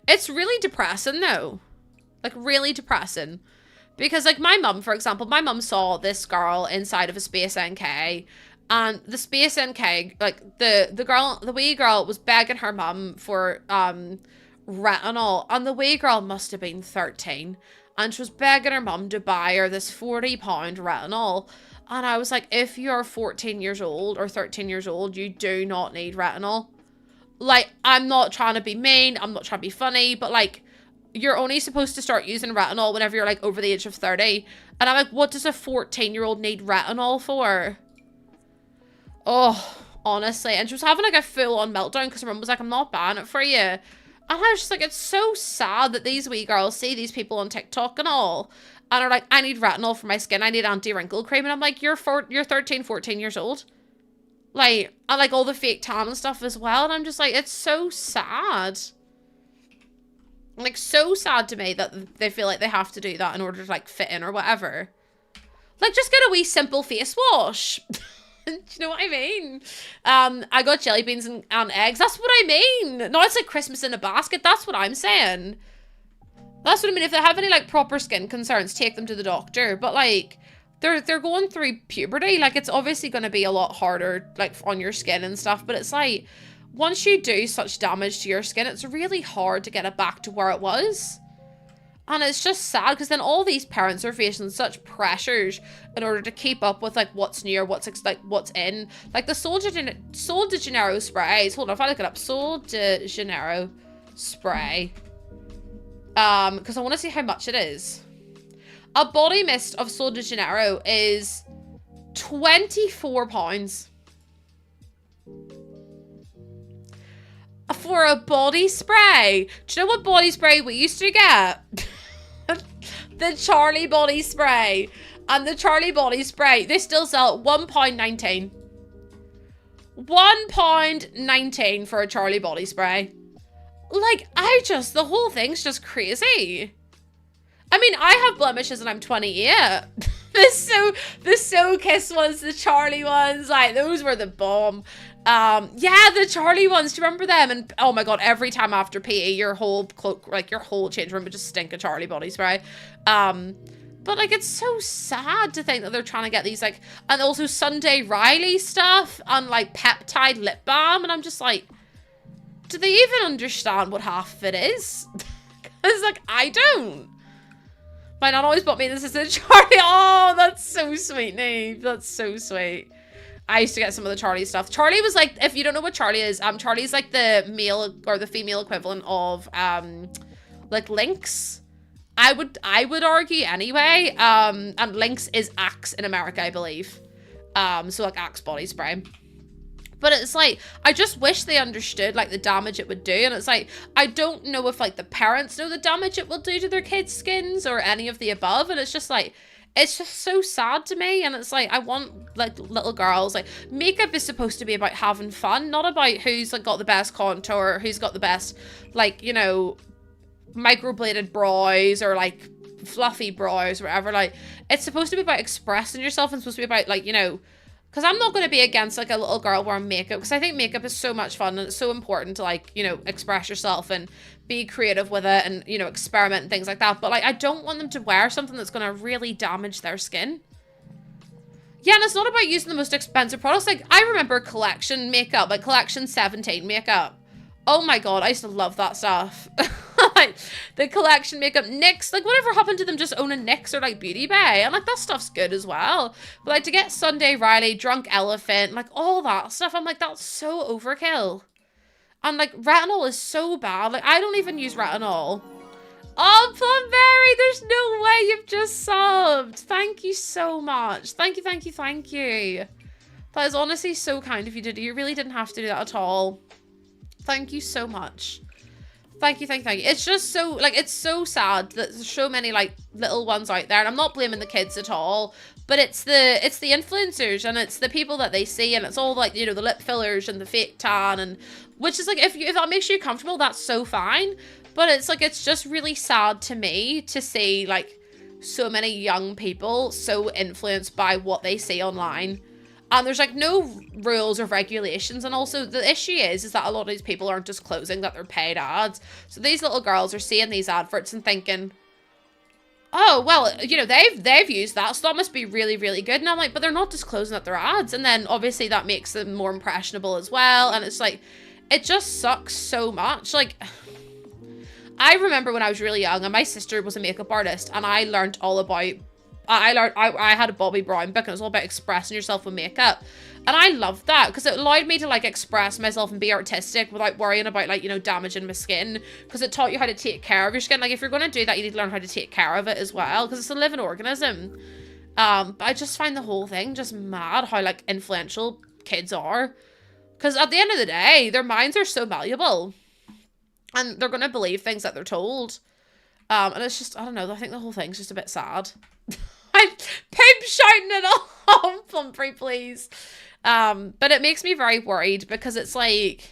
it's really depressing, though. Like, really depressing. Because, like, my mum, for example, my mum saw this girl inside of a Space NK. And the Space NK, like, the wee girl was begging her mum for, retinol. And the wee girl must have been 13. And she was begging her mum to buy her this £40 retinol. And I was like, if you're 14 years old or 13 years old, you do not need retinol. Like, I'm not trying to be mean. I'm not trying to be funny. But, like, you're only supposed to start using retinol whenever you're, like, over the age of 30. And I'm like, what does a 14-year-old need retinol for? Oh, honestly. And she was having, like, a full-on meltdown because her mum was like, I'm not buying it for you. And I was just like, it's so sad that these wee girls see these people on TikTok and all. And are like, I need retinol for my skin. I need anti-wrinkle cream. And I'm like, you're 13, 14 years old. Like, I like all the fake tan and stuff as well. And I'm just like, it's so sad. Like, so sad to me that they feel like they have to do that in order to, like, fit in or whatever. Like, just get a wee simple face wash. Do you know what I mean? I got jelly beans and eggs. That's what I mean. No, it's like Christmas in a basket. That's what I'm saying. That's what I mean. If they have any, like, proper skin concerns, take them to the doctor. But, like, they're going through puberty. Like, it's obviously going to be a lot harder, like, on your skin and stuff, but it's like, once you do such damage to your skin, it's really hard to get it back to where it was. And it's just sad, because then all these parents are facing such pressures in order to keep up with, like, what's new or what's in. Like, the Sol de Janeiro sprays. Hold on, if I look it up. Sol de Janeiro spray. Because I want to see how much it is. A body mist of Sol de Janeiro is £24. For a body spray. Do you know what body spray we used to get? The Charlie body spray. And the Charlie body spray, they still sell at £1.19. £1.19 for a Charlie body spray. Like, the whole thing's just crazy. I mean, I have blemishes and I'm 28. The So Kiss ones, the Charlie ones, like, those were the bomb. Yeah, the Charlie ones, do you remember them? And oh my god, every time after PE, your whole cloak, like, your whole change room would just stink of Charlie body spray. But, like, it's so sad to think that they're trying to get these, like, and also Sunday Riley stuff and, like, peptide lip balm, and I'm just like, do they even understand what half of it is? Because, like, I don't. My nan always bought me this as a Charlie. Oh, that's so sweet, Neve. That's so sweet. I used to get some of the Charlie stuff. Charlie was like, if you don't know what Charlie is, Charlie's like the male or the female equivalent of like Lynx. I would argue anyway. And Lynx is Axe in America, I believe. So like Axe body spray. But it's like, I just wish they understood, like, the damage it would do. And it's like, I don't know if, like, the parents know the damage it will do to their kids' skins or any of the above. And it's just like, it's just so sad to me. And it's like, I want, like, little girls, like, makeup is supposed to be about having fun, not about who's, like, got the best contour, who's got the best, like, you know, microbladed brows or, like, fluffy brows or whatever. Like, it's supposed to be about expressing yourself and supposed to be about, like, you know, because I'm not going to be against, like, a little girl wearing makeup, because I think makeup is so much fun and it's so important to, like, you know, express yourself and be creative with it and, you know, experiment and things like that. But, like, I don't want them to wear something that's going to really damage their skin. Yeah, and it's not about using the most expensive products. Like, I remember collection makeup, like collection 17 makeup. Oh my god, I used to love that stuff. Like, the collection makeup, NYX, like, whatever happened to them just owning NYX or, like, Beauty Bay? And, like, that stuff's good as well. But, like, to get Sunday Riley, Drunk Elephant, like, all that stuff, I'm like, that's so overkill. And, like, retinol is so bad. Like, I don't even use retinol. Oh, Plumberry, there's no way you've just subbed. Thank you so much. Thank you, thank you, thank you. That is honestly so kind of you to do. You really didn't have to do that at all. Thank you so much. Thank you, thank you, thank you. It's just so, like, it's so sad that there's so many, like, little ones out there. And I'm not blaming the kids at all. But it's the influencers and it's the people that they see. And it's all, like, you know, the lip fillers and the fake tan. And which is, like, if that makes you comfortable, that's so fine. But it's, like, it's just really sad to me to see, like, so many young people so influenced by what they see online. And there's, like, no rules or regulations. And also, the issue is that a lot of these people aren't disclosing that they're paid ads. So these little girls are seeing these adverts and thinking, oh, well, you know, they've used that, so that must be really, really good. And I'm like, but they're not disclosing that they're ads. And then, obviously, that makes them more impressionable as well. And it's, like, it just sucks so much. Like, I remember when I was really young, and my sister was a makeup artist, and I learned all about... I had a Bobbi Brown book and it was all about expressing yourself with makeup. And I loved that because it allowed me to, like, express myself and be artistic without worrying about, like, you know, damaging my skin, because it taught you how to take care of your skin. Like, if you're going to do that, you need to learn how to take care of it as well, because it's a living organism. But I just find the whole thing just mad how, like, influential kids are, because at the end of the day, their minds are so malleable and they're going to believe things that they're told. And it's just, I don't know, I think the whole thing's just a bit sad. I'm poop shouting it off, Plumpree, please. But it makes me very worried because it's like,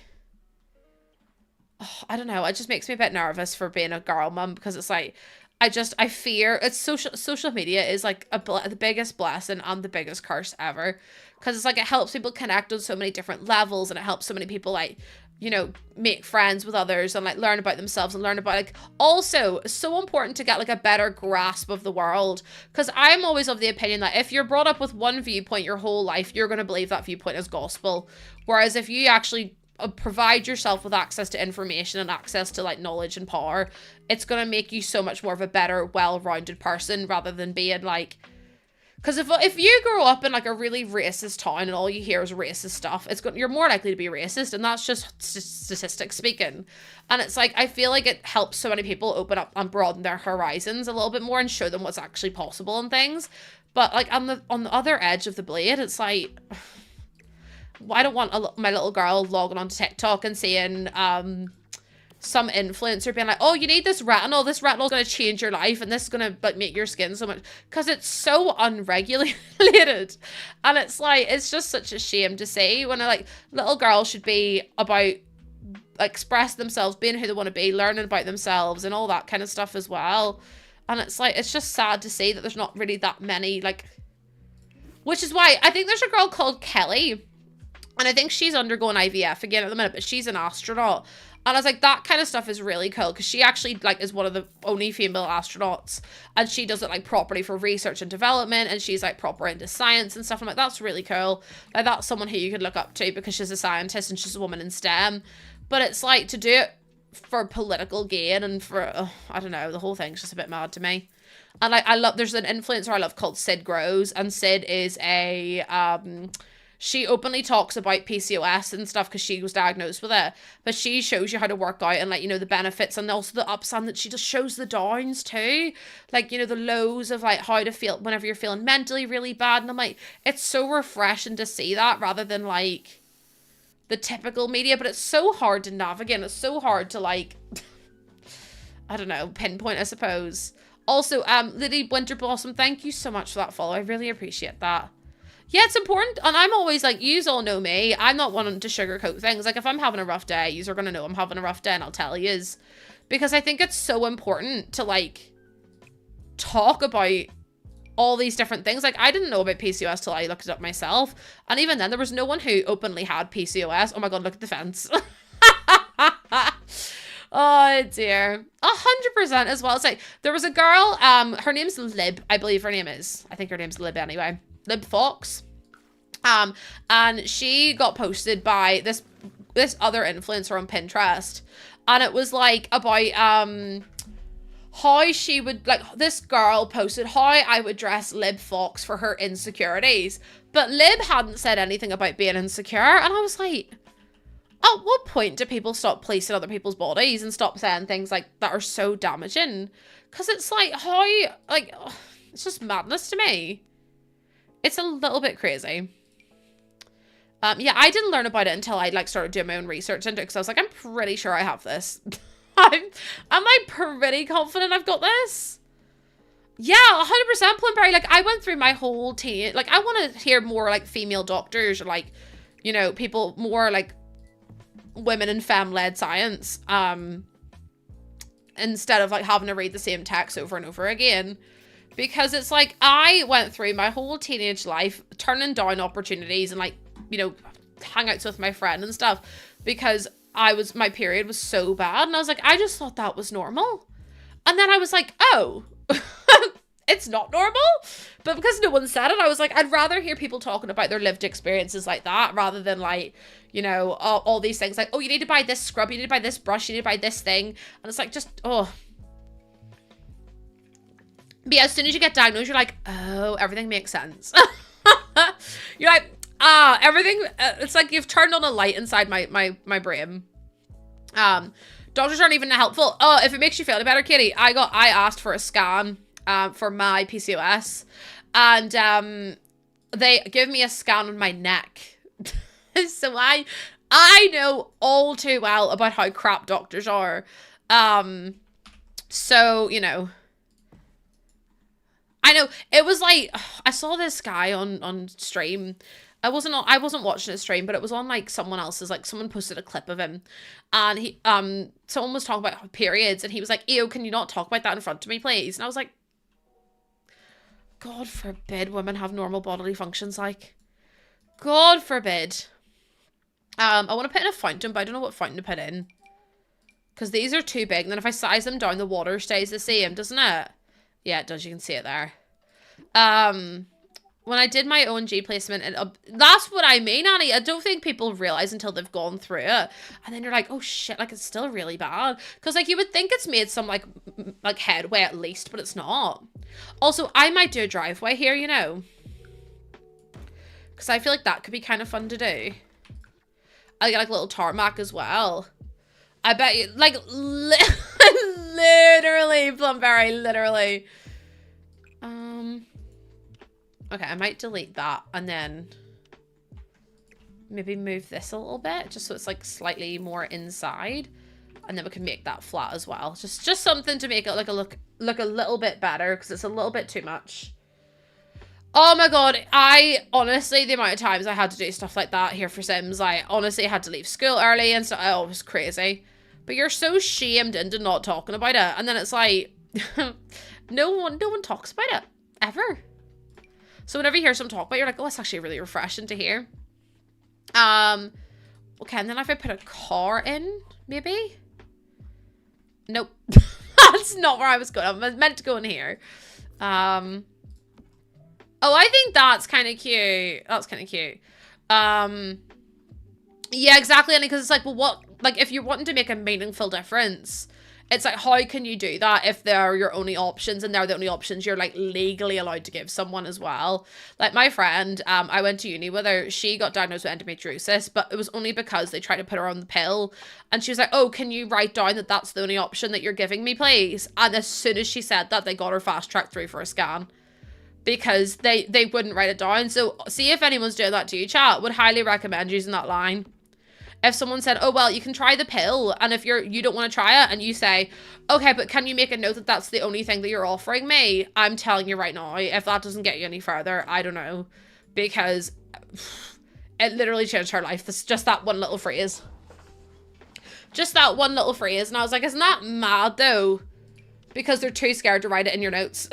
oh, I don't know, it just makes me a bit nervous for being a girl mum, because it's like, I fear, it's social media is like the biggest blessing and the biggest curse ever, because it's like, it helps people connect on so many different levels, and it helps so many people, like, you know, make friends with others and like learn about themselves and learn about like, also so important to get like a better grasp of the world. Because I'm always of the opinion that if you're brought up with one viewpoint your whole life, you're going to believe that viewpoint is gospel. Whereas if you actually provide yourself with access to information and access to like knowledge and power, it's going to make you so much more of a better, well-rounded person, rather than being like, because if you grow up in like a really racist town and all you hear is racist stuff, you're more likely to be racist, and that's just statistics speaking. And it's like, I feel like it helps so many people open up and broaden their horizons a little bit more and show them what's actually possible and things. But like on the other edge of the blade, it's like, I don't want my little girl logging onto TikTok and seeing some influencer being like, oh, you need this retinol is going to change your life and this is going to like make your skin so much, because it's so unregulated. And it's like, it's just such a shame to see when like little girls should be about express themselves, being who they want to be, learning about themselves and all that kind of stuff as well. And it's like, it's just sad to see that there's not really that many, like, which is why I think there's a girl called Kelly, and I think she's undergoing IVF again at the minute, but she's an astronaut. And I was like, that kind of stuff is really cool, because she actually like is one of the only female astronauts, and she does it like properly for research and development, and she's like proper into science and stuff. I'm like, that's really cool. Like, that's someone who you could look up to because she's a scientist and she's a woman in STEM. But it's like, to do it for political gain and for, I don't know, the whole thing's just a bit mad to me. And I love, there's an influencer I love called Sid Grows, and Sid is a, she openly talks about PCOS and stuff because she was diagnosed with it. But she shows you how to work out and, like, you know, the benefits and also the ups, and that she just shows the downs too. Like, you know, the lows of, like, how to feel whenever you're feeling mentally really bad. And I'm like, it's so refreshing to see that rather than, like, the typical media. But it's so hard to navigate. It's so hard to, like, I don't know, pinpoint, I suppose. Also, Liddy Winterblossom, thank you so much for that follow. I really appreciate that. Yeah, it's important, and I'm always like, yous all know me, I'm not wanting to sugarcoat things. Like, if I'm having a rough day, yous are gonna know I'm having a rough day, and I'll tell yous. Because I think it's so important to, like, talk about all these different things. Like, I didn't know about PCOS till I looked it up myself, and even then, there was no one who openly had PCOS. Oh my god, look at the fence. Oh dear. 100% as well. It's like, there was a girl, her name's Lib, I believe her name is. I think her name's Lib anyway. Lib Fox. And she got posted by this other influencer on Pinterest. And it was like about, how she would, like, this girl posted how I would dress Lib Fox for her insecurities. But Lib hadn't said anything about being insecure. And I was like, at what point do people stop policing other people's bodies and stop saying things like that are so damaging? Because it's like, how, like, it's just madness to me. It's a little bit crazy. Yeah, I didn't learn about it until I, like, started doing my own research into it, because I was like, I'm pretty sure I have this. I'm like pretty confident I've got this. Yeah, 100% Plumberry. Like, I went through my whole teen, like, I want to hear more, like, female doctors, or, like, you know, people more, like, women in femme-led science, instead of, like, having to read the same text over and over again. Because it's like, I went through my whole teenage life turning down opportunities and, like, you know, hangouts with my friend and stuff, because my period was so bad. And I was like, I just thought that was normal. And then I was like, oh, it's not normal. But because no one said it, I was like, I'd rather hear people talking about their lived experiences like that, rather than, like, you know, all these things like, oh, you need to buy this scrub, you need to buy this brush, you need to buy this thing. And it's like, just, oh. But yeah, as soon as you get diagnosed, you're like, oh, everything makes sense. You're like, everything, it's like you've turned on a light inside my brain. Doctors aren't even helpful. Oh, if it makes you feel any better, Katie, I asked for a scan, for my PCOS, and, they give me a scan on my neck. So I know all too well about how crap doctors are. So, you know, I know, it was like, I saw this guy on stream. I wasn't watching his stream, but it was on, like, someone else's, like, someone posted a clip of him, and he, someone was talking about periods, and he was like, ew, can you not talk about that in front of me, please? And I was like, God forbid women have normal bodily functions, like, God forbid. I want to put in a fountain, but I don't know what fountain to put in. Because these are too big. And then if I size them down, the water stays the same, doesn't it? Yeah, it does. You can see it there. When I did my ONG placement, and that's what I mean, Annie. I don't think people realize until they've gone through it. And then you're like, oh shit, like it's still really bad. Because like you would think it's made some like headway at least, but it's not. Also, I might do a driveway here, you know. Because I feel like that could be kind of fun to do. I get like a little tarmac as well. I bet you, like, literally, Plumberry, literally. Okay, I might delete that and then maybe move this a little bit just so it's like slightly more inside, and then we can make that flat as well. Just something to make it like look a little bit better because it's a little bit too much. Oh my god, I honestly, the amount of times I had to do stuff like that here for Sims, I honestly had to leave school early and stuff. Oh, it was crazy. But you're so shamed into not talking about it, and then it's like no one talks about it ever. So whenever you hear someone talk about it, you're like, oh, it's actually really refreshing to hear. Okay, and then if I put a car in, maybe? Nope. That's not where I was going. I meant to go in here. Oh, I think that's kind of cute. That's kind of cute. Yeah, exactly, Annie, because it's like, well, what, like, if you're wanting to make a meaningful difference, it's like, how can you do that if they're your only options and they're the only options you're, like, legally allowed to give someone as well? Like, my friend, I went to uni with her, she got diagnosed with endometriosis, but it was only because they tried to put her on the pill, and she was like, oh, can you write down that that's the only option that you're giving me, please? And as soon as she said that, they got her fast-tracked through for a scan. Because they wouldn't write it down. So, see if anyone's doing that to you, chat. Would highly recommend using that line. If someone said, oh, well, you can try the pill, and if you don't want to try it, and you say, okay, but can you make a note that that's the only thing that you're offering me? I'm telling you right now, if that doesn't get you any further, I don't know. Because it literally changed her life. This just that one little phrase. Just that one little phrase. And I was like, isn't that mad, though? Because they're too scared to write it in your notes.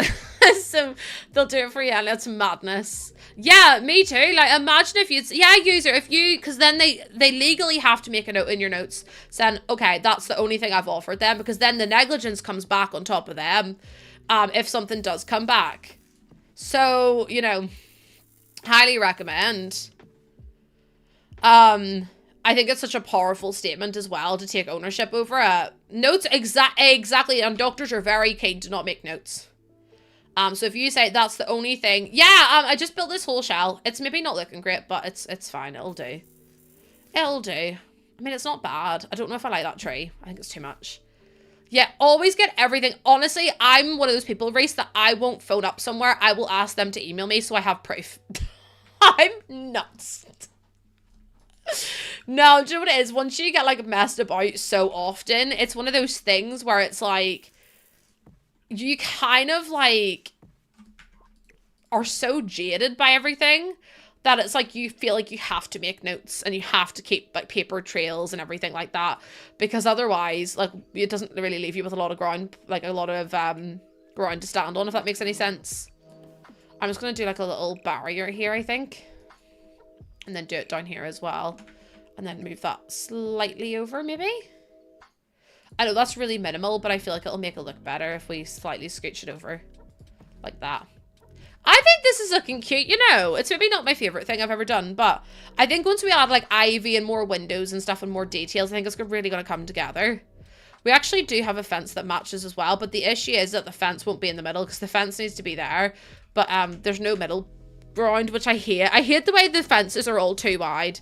So they'll do it for you, and it's madness. Yeah, me too. Like, imagine if you'd, yeah, user, if you, because then they legally have to make a note in your notes saying, okay, that's the only thing I've offered them, because then the negligence comes back on top of them, if something does come back. So, you know, highly recommend. I think it's such a powerful statement as well to take ownership over it. Notes, exactly, and doctors are very keen to not make notes. So if you say that's the only thing, yeah, I just built this whole shell. It's maybe not looking great, but it's fine. It'll do. It'll do. I mean, it's not bad. I don't know if I like that tree. I think it's too much. Yeah, always get everything. Honestly, I'm one of those people, Reese, that I won't phone up somewhere. I will ask them to email me so I have proof. I'm nuts. No, do you know what it is? Once you get, like, messed about so often, it's one of those things where it's like, you kind of, like, are so jaded by everything that it's like you feel like you have to make notes and you have to keep, like, paper trails and everything like that, because otherwise, like, it doesn't really leave you with a lot of ground, like, a lot of ground to stand on, if that makes any sense. I'm just going to do, like, a little barrier here, I think, and then do it down here as well, and then move that slightly over, maybe? I know that's really minimal, but I feel like it'll make it look better if we slightly scooch it over like that. I think this is looking cute, you know. It's maybe not my favorite thing I've ever done, but I think once we add like ivy and more windows and stuff and more details, I think it's really going to come together. We actually do have a fence that matches as well, but the issue is that the fence won't be in the middle because the fence needs to be there, but there's no middle ground, which I hate. I hate the way the fences are all too wide.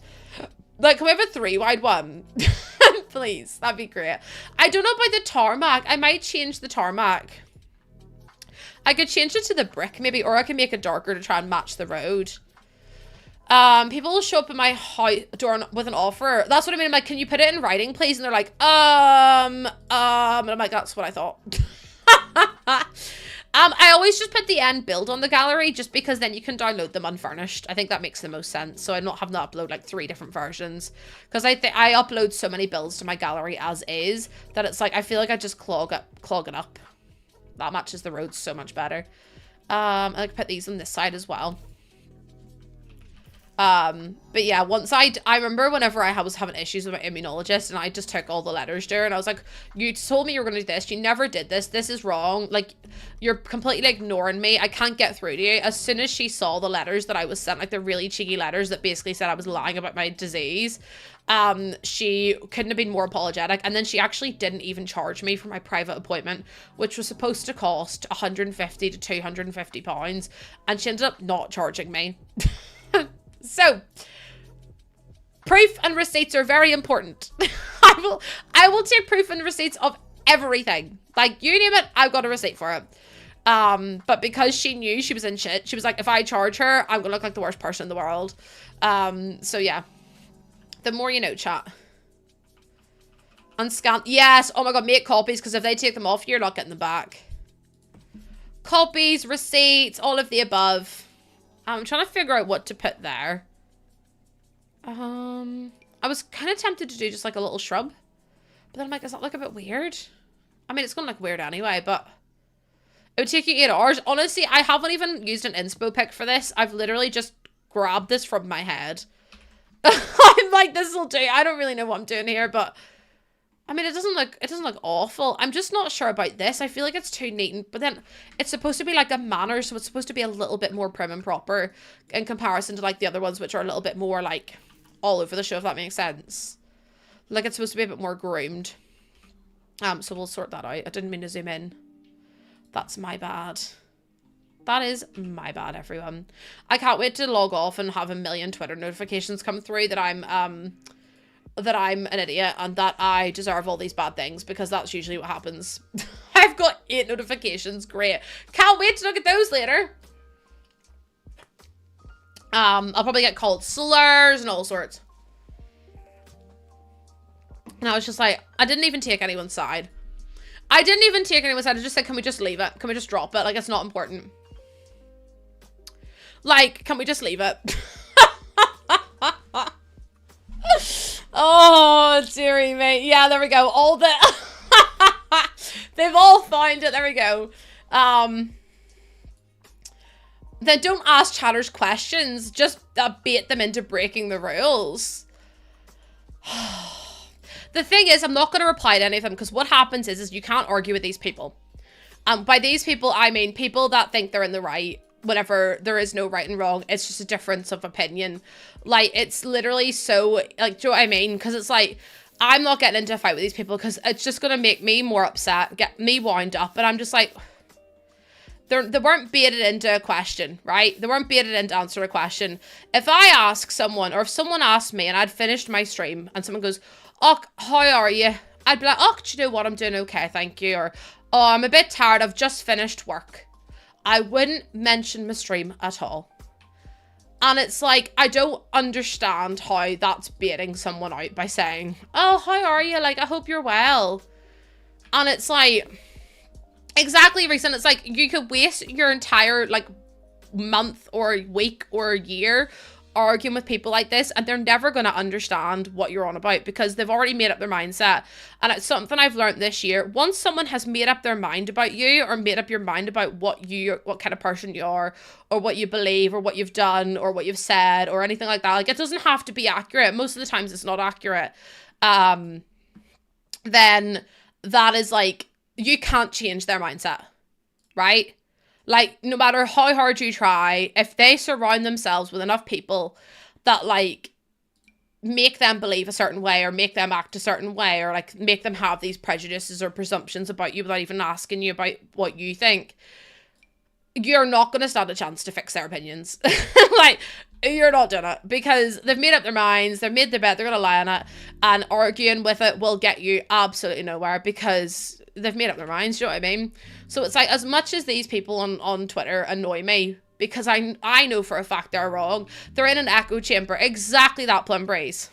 Like, can we have a 3-wide one? Please, that'd be great. I don't know about the tarmac. I might change the tarmac. I could change it to the brick, maybe, or I can make it darker to try and match the road. People will show up in my house door with an offer. That's what I mean. I'm like, can you put it in writing, please? And they're like, and I'm like, that's what I thought. I always just put the end build on the gallery just because then you can download them unfurnished. I think that makes the most sense. So I'm not having to upload like 3 different versions, because I upload so many builds to my gallery as is that it's like I feel like I just clog it up. That matches the road so much better. I could put these on this side as well. But yeah, once I remember whenever I was having issues with my immunologist and I just took all the letters to her and I was like, you told me you were going to do this. You never did this. This is wrong. Like, you're completely ignoring me. I can't get through to you. As soon as she saw the letters that I was sent, like the really cheeky letters that basically said I was lying about my disease, she couldn't have been more apologetic. And then she actually didn't even charge me for my private appointment, which was supposed to cost 150 to 250 pounds. And she ended up not charging me. So, proof and receipts are very important. I will take proof and receipts of everything. Like, you name it, I've got a receipt for it. But because she knew she was in shit, she was like, if I charge her, I'm gonna look like the worst person in the world. So yeah. The more you know, chat. Unscan. Yes, oh my god, make copies, because if they take them off, you're not getting them back. Copies, receipts, all of the above. I'm trying to figure out what to put there. I was kind of tempted to do just like a little shrub. But then I'm like, does that look a bit weird? I mean, it's going to look weird anyway, but it would take you 8 hours. Honestly, I haven't even used an inspo pic for this. I've literally just grabbed this from my head. I'm like, this will do. I don't really know what I'm doing here, but I mean, it doesn't look awful. I'm just not sure about this. I feel like it's too neat, but then it's supposed to be like a manor, so it's supposed to be a little bit more prim and proper in comparison to like the other ones, which are a little bit more like all over the show, if that makes sense. Like, it's supposed to be a bit more groomed. So we'll sort that out. I didn't mean to zoom in. That's my bad. That is my bad, everyone. I can't wait to log off and have a million Twitter notifications come through that I'm an idiot and that I deserve all these bad things, because that's usually what happens. I've got 8 notifications. Great. Can't wait to look at those later. I'll probably get called slurs and all sorts. And I was just like, I didn't even take anyone's side. I didn't even take anyone's side. I just said, can we just leave it? Can we just drop it? Like, it's not important. Like, can we just leave it? Oh, dearie me. Yeah, there we go. All the... They've all found it. There we go. Then don't ask chatters questions. Just bait them into breaking the rules. The thing is, I'm not going to reply to any of them, because what happens is you can't argue with these people. By these people, I mean people that think they're in the right whenever there is no right and wrong. It's just a difference of opinion. Like, it's literally so, like, do you know what I mean? Because it's like, I'm not getting into a fight with these people because it's just going to make me more upset, get me wound up. And I'm just like, they weren't baited into a question, right? They weren't baited in to answer a question. If I ask someone, or if someone asked me and I'd finished my stream and someone goes, oh, how are you? I'd be like, oh, do you know what? I'm doing okay, thank you. Or, oh, I'm a bit tired. I've just finished work. I wouldn't mention my stream at all. And it's like, I don't understand how that's baiting someone out by saying, oh, how are you? Like, I hope you're well. And it's like, exactly, Reason. It's like, you could waste your entire, like, month or week or year arguing with people like this, and they're never going to understand what you're on about, because they've already made up their mindset. And it's something I've learned this year. Once someone has made up their mind about you, or made up your mind about what kind of person you are, or what you believe, or what you've done, or what you've said, or anything like that, like, it doesn't have to be accurate. Most of the times it's not accurate. Then that is like, you can't change their mindset, right? Like, no matter how hard you try, if they surround themselves with enough people that, like, make them believe a certain way, or make them act a certain way, or, like, make them have these prejudices or presumptions about you without even asking you about what you think, you're not going to stand a chance to fix their opinions. Like, you're not doing it, because they've made up their minds, they've made their bed, they're going to lie on it, and arguing with it will get you absolutely nowhere, because they've made up their minds, you know what I mean? So it's like, as much as these people on Twitter annoy me, because I know for a fact they're wrong, they're in an echo chamber, exactly that plum breeze.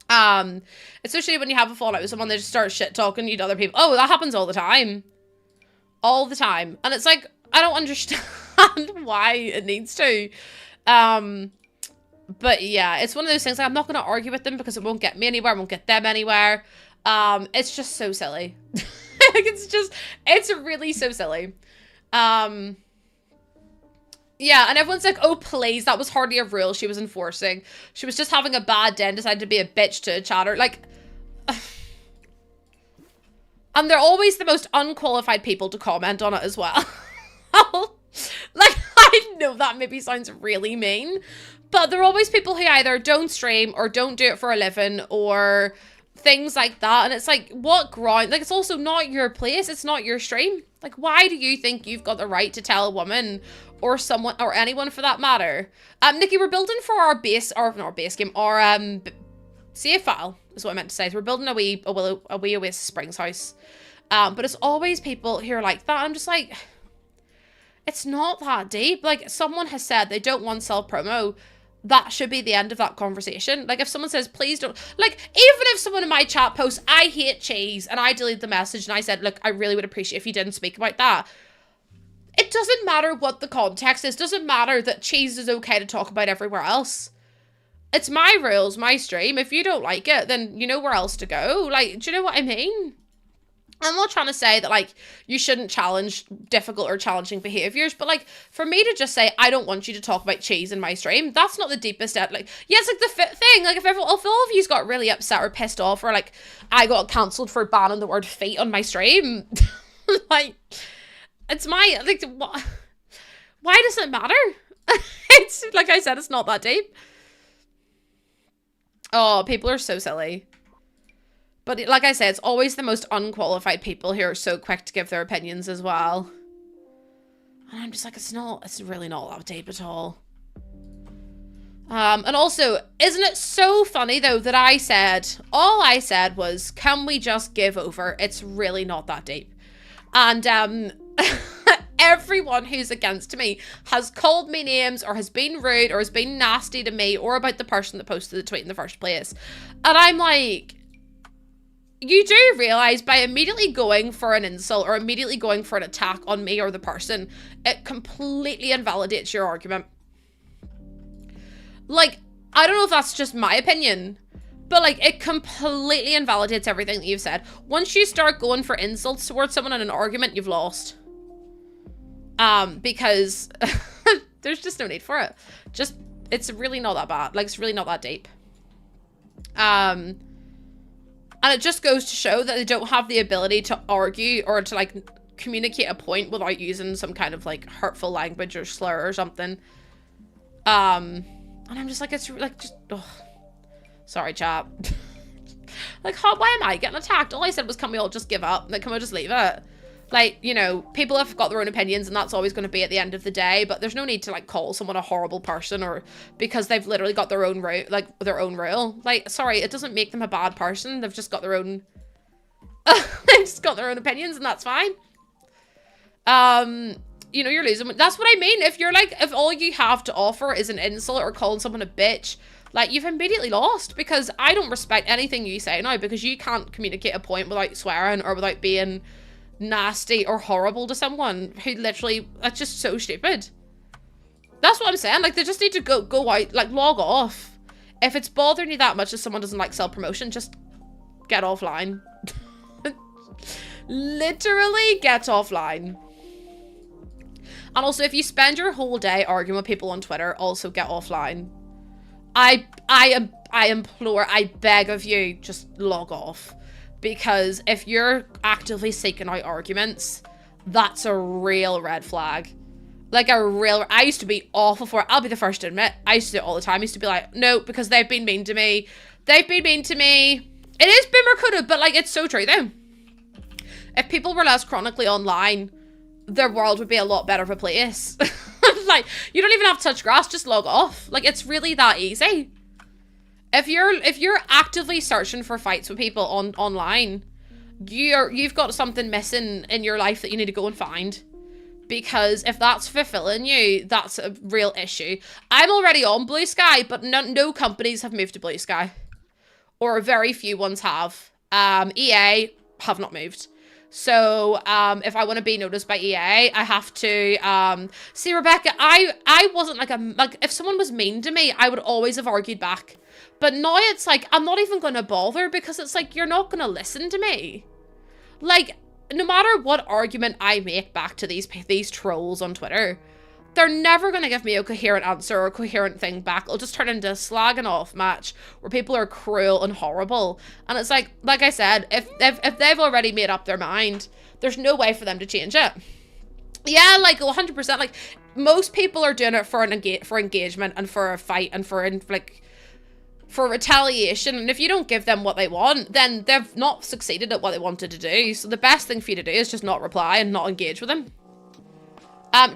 Especially when you have a fallout with someone, they just start shit talking you to other people. Oh, that happens all the time. All the time. And it's like, I don't understand why it needs to. But yeah, it's one of those things, like, I'm not going to argue with them because it won't get me anywhere, it won't get them anywhere. It's just so silly. Like, it's really so silly. Yeah, and everyone's like, oh, please, that was hardly a rule she was enforcing. She was just having a bad day and decided to be a bitch to a chatter. Like, and they're always the most unqualified people to comment on it as well. Like, I know that maybe sounds really mean, but they're always people who either don't stream or don't do it for a living or things like that. And it's like, what ground? Like, it's also not your place. It's not your stream. Like, why do you think you've got the right to tell a woman or someone or anyone for that matter? Nikki, we're building for our base, or not our base game, our save file is what I meant to say. So we're building a wee Oasis Springs house. But it's always people who are like that. I'm just like, it's not that deep. Like, someone has said they don't want self-promo. That should be the end of that conversation. Like, if someone says, please don't, like, even if someone in my chat posts, I hate cheese, and I delete the message and I said, look, I really would appreciate if you didn't speak about that. It doesn't matter what the context is. It doesn't matter that cheese is okay to talk about everywhere else. It's my rules, my stream. If you don't like it, then you know where else to go. Like, do you know what I mean? I'm not trying to say that, like, you shouldn't challenge difficult or challenging behaviors, but, like, for me to just say, I don't want you to talk about cheese in my stream, that's not the deepest, like, yeah, it's like the thing, like, if all of you got really upset or pissed off, or, like, I got cancelled for banning the word feet on my stream, like, it's my, like, why does it matter? It's, like I said, it's not that deep. Oh, people are so silly. But like I said, it's always the most unqualified people who are so quick to give their opinions as well. And I'm just like, it's really not that deep at all. And also, isn't it so funny though that all I said was, can we just give over? It's really not that deep. And everyone who's against me has called me names or has been rude or has been nasty to me or about the person that posted the tweet in the first place. And I'm like, you do realize by immediately going for an insult or immediately going for an attack on me or the person, it completely invalidates your argument. Like, I don't know if that's just my opinion, but like, it completely invalidates everything that you've said. Once you start going for insults towards someone in an argument, you've lost. Because there's just no need for it. It's really not that bad. Like, it's really not that deep. And it just goes to show that they don't have the ability to argue or to, like, communicate a point without using some kind of, like, hurtful language or slur or something. And I'm just like, it's, like, just, oh. Sorry, chat. Like, why am I getting attacked? All I said was, can we all just give up? Like, can we just leave it? Like, you know, people have got their own opinions and that's always going to be at the end of the day, but there's no need to, like, call someone a horrible person or because they've literally got their own their own rule. Like, sorry, it doesn't make them a bad person. They've just got their own, they've just got their own opinions and that's fine. You know, you're losing. That's what I mean. If you're like, if all you have to offer is an insult or calling someone a bitch, like, you've immediately lost because I don't respect anything you say now because you can't communicate a point without swearing or without being nasty or horrible to someone who literally, that's just so stupid. That's what I'm saying. Like, they just need to go out, like, log off. If it's bothering you that much that someone doesn't like self-promotion, just get offline. Literally get offline. And also, if you spend your whole day arguing with people on Twitter, also get offline. I implore, I beg of you, just log off. Because if you're actively seeking out arguments, that's a real red flag. Like I used to be awful for it. I'll be the first to admit. I used to do it all the time. I used to be like, no, because they've been mean to me. They've been mean to me. It is boomer coded, but like, it's so true though. If people were less chronically online, their world would be a lot better of a place. Like, you don't even have to touch grass, just log off. Like, it's really that easy. If you're actively searching for fights with people online, you've got something missing in your life that you need to go and find. Because if that's fulfilling you, that's a real issue. I'm already on Blue Sky, but no companies have moved to Blue Sky. Or very few ones have. EA have not moved. So, if I want to be noticed by EA, I have to, see, Rebecca, I wasn't like, if someone was mean to me, I would always have argued back. But now it's like, I'm not even going to bother because it's like, you're not going to listen to me. Like, no matter what argument I make back to these trolls on Twitter, they're never going to give me a coherent answer or a coherent thing back. It'll just turn into a slagging off match where people are cruel and horrible. And it's like I said, if they've already made up their mind, there's no way for them to change it. Yeah, like 100%. Like, most people are doing it for engagement and for a fight and for retaliation. And if you don't give them what they want, then they've not succeeded at what they wanted to do. So the best thing for you to do is just not reply and not engage with them.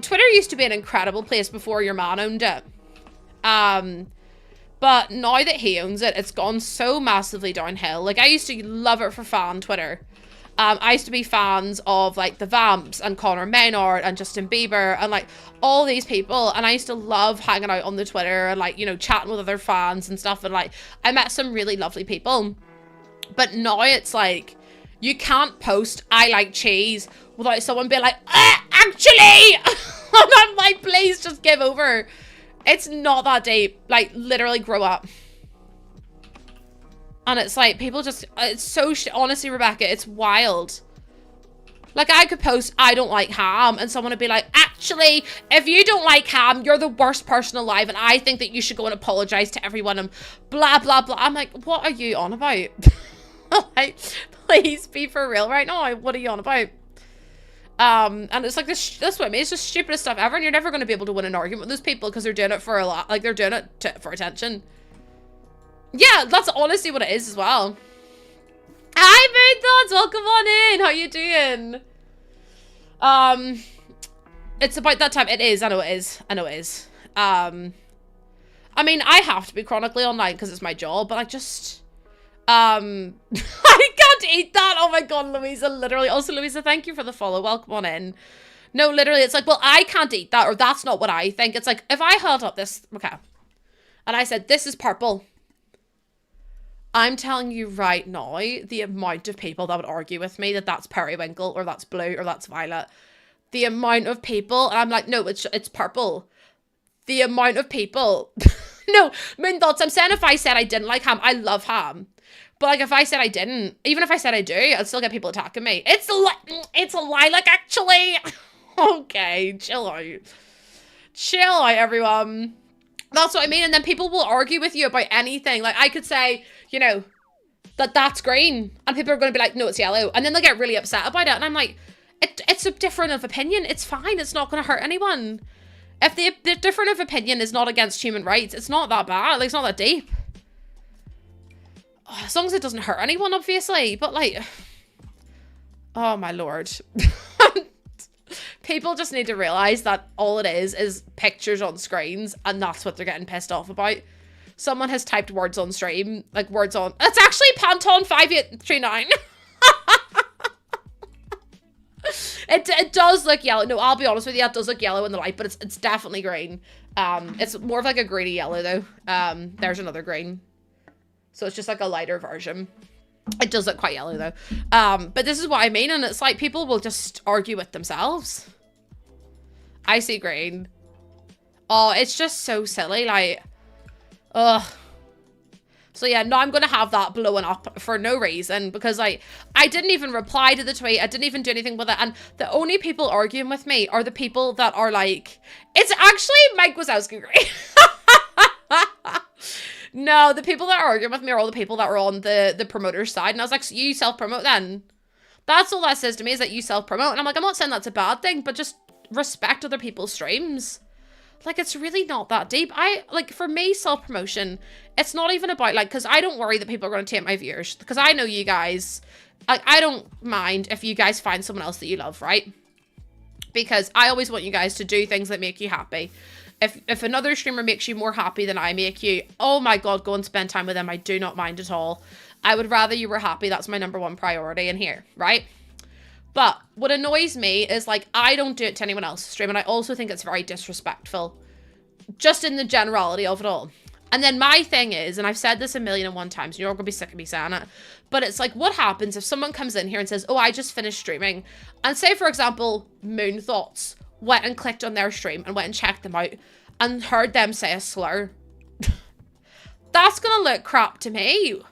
Twitter used to be an incredible place before your man owned it. But now that he owns it, it's gone so massively downhill. Like, I used to love it for fan Twitter. I used to be fans of, like, the Vamps and Conor Maynard and Justin Bieber and, like, all these people. And I used to love hanging out on the Twitter and, like, you know, chatting with other fans and stuff. And, like, I met some really lovely people. But now it's like, you can't post "I like cheese" without someone being like, actually! And I'm like, please just give over. It's not that deep. Like, literally grow up. And it's like, people just, it's so, honestly, Rebecca, it's wild. Like, I could post "I don't like ham" and someone would be like, actually, if you don't like ham, you're the worst person alive and I think that you should go and apologize to everyone and blah, blah, blah. I'm like, what are you on about? Like, please be for real right now. What are you on about? And it's like, that's what I mean. It's just stupidest stuff ever, and you're never going to be able to win an argument with those people because they're doing it for a lot. Like, they're doing it for attention. Yeah, that's honestly what it is as well. Hi, Moon Thoughts, welcome on in. How you doing? It's about that time. It is. I know it is. I know it is. I mean, I have to be chronically online because it's my job, but I just, I can't eat that. Oh my God, Louisa, literally. Also, Louisa, thank you for the follow. Welcome on in. No, literally, it's like, well, I can't eat that, or that's not what I think. It's like, if I held up this, okay, and I said, this is purple. I'm telling you right now, the amount of people that would argue with me that that's periwinkle, or that's blue, or that's violet. The amount of people, and I'm like, no, it's purple. The amount of people. No, Moon Thoughts, I'm saying if I said I didn't like ham, I love ham. But, like, if I said I didn't, even if I said I do, I'd still get people attacking me. It's a lilac, actually. Okay, chill out. Chill out, everyone. That's what I mean. And then people will argue with you about anything. Like, I could say, you know, that's green. And people are going to be like, no, it's yellow. And then they'll get really upset about it. And I'm like, it's a difference of opinion. It's fine. It's not going to hurt anyone. If the difference of opinion is not against human rights, it's not that bad. Like, it's not that deep. As long as it doesn't hurt anyone, obviously. But, like, oh, my Lord. People just need to realize that all it is pictures on screens, and that's what they're getting pissed off about. Someone has typed words on stream, like words on. It's actually Pantone 5839. It does look yellow. No, I'll be honest with you, it does look yellow in the light, but it's definitely green. It's more of like a greeny yellow though. There's another green, so it's just like a lighter version. It does look quite yellow though. But this is what I mean, and it's like people will just argue with themselves. I see green. Oh, it's just so silly, like, ugh. So yeah, now I'm gonna have that blowing up for no reason, because like, I didn't even reply to the tweet, I didn't even do anything with it, and the only people arguing with me are the people that are like, it's actually Mike Wazowski green. No, the people that are arguing with me are all the people that were on the promoter's side. And I was like, so you self-promote then? That's all that says to me, is that you self-promote. And I'm like, I'm not saying that's a bad thing, but just respect other people's streams. Like, it's really not that deep. Like, for me, self-promotion, it's not even about, like, because I don't worry that people are going to take my viewers. Because I know you guys, like, I don't mind if you guys find someone else that you love, right? Because I always want you guys to do things that make you happy. If another streamer makes you more happy than I make you, oh my God, go and spend time with them. I do not mind at all. I would rather you were happy. That's my #1 priority in here, right? But what annoys me is, like, I don't do it to anyone else's stream, and I also think it's very disrespectful, just in the generality of it all. And then my thing is, and I've said this 1,000,001 times, and you're all gonna be sick of me saying it, but it's like, what happens if someone comes in here and says, oh, I just finished streaming, and say, for example, Moon Thoughts went and clicked on their stream and went and checked them out and heard them say a slur. That's gonna look crap to me.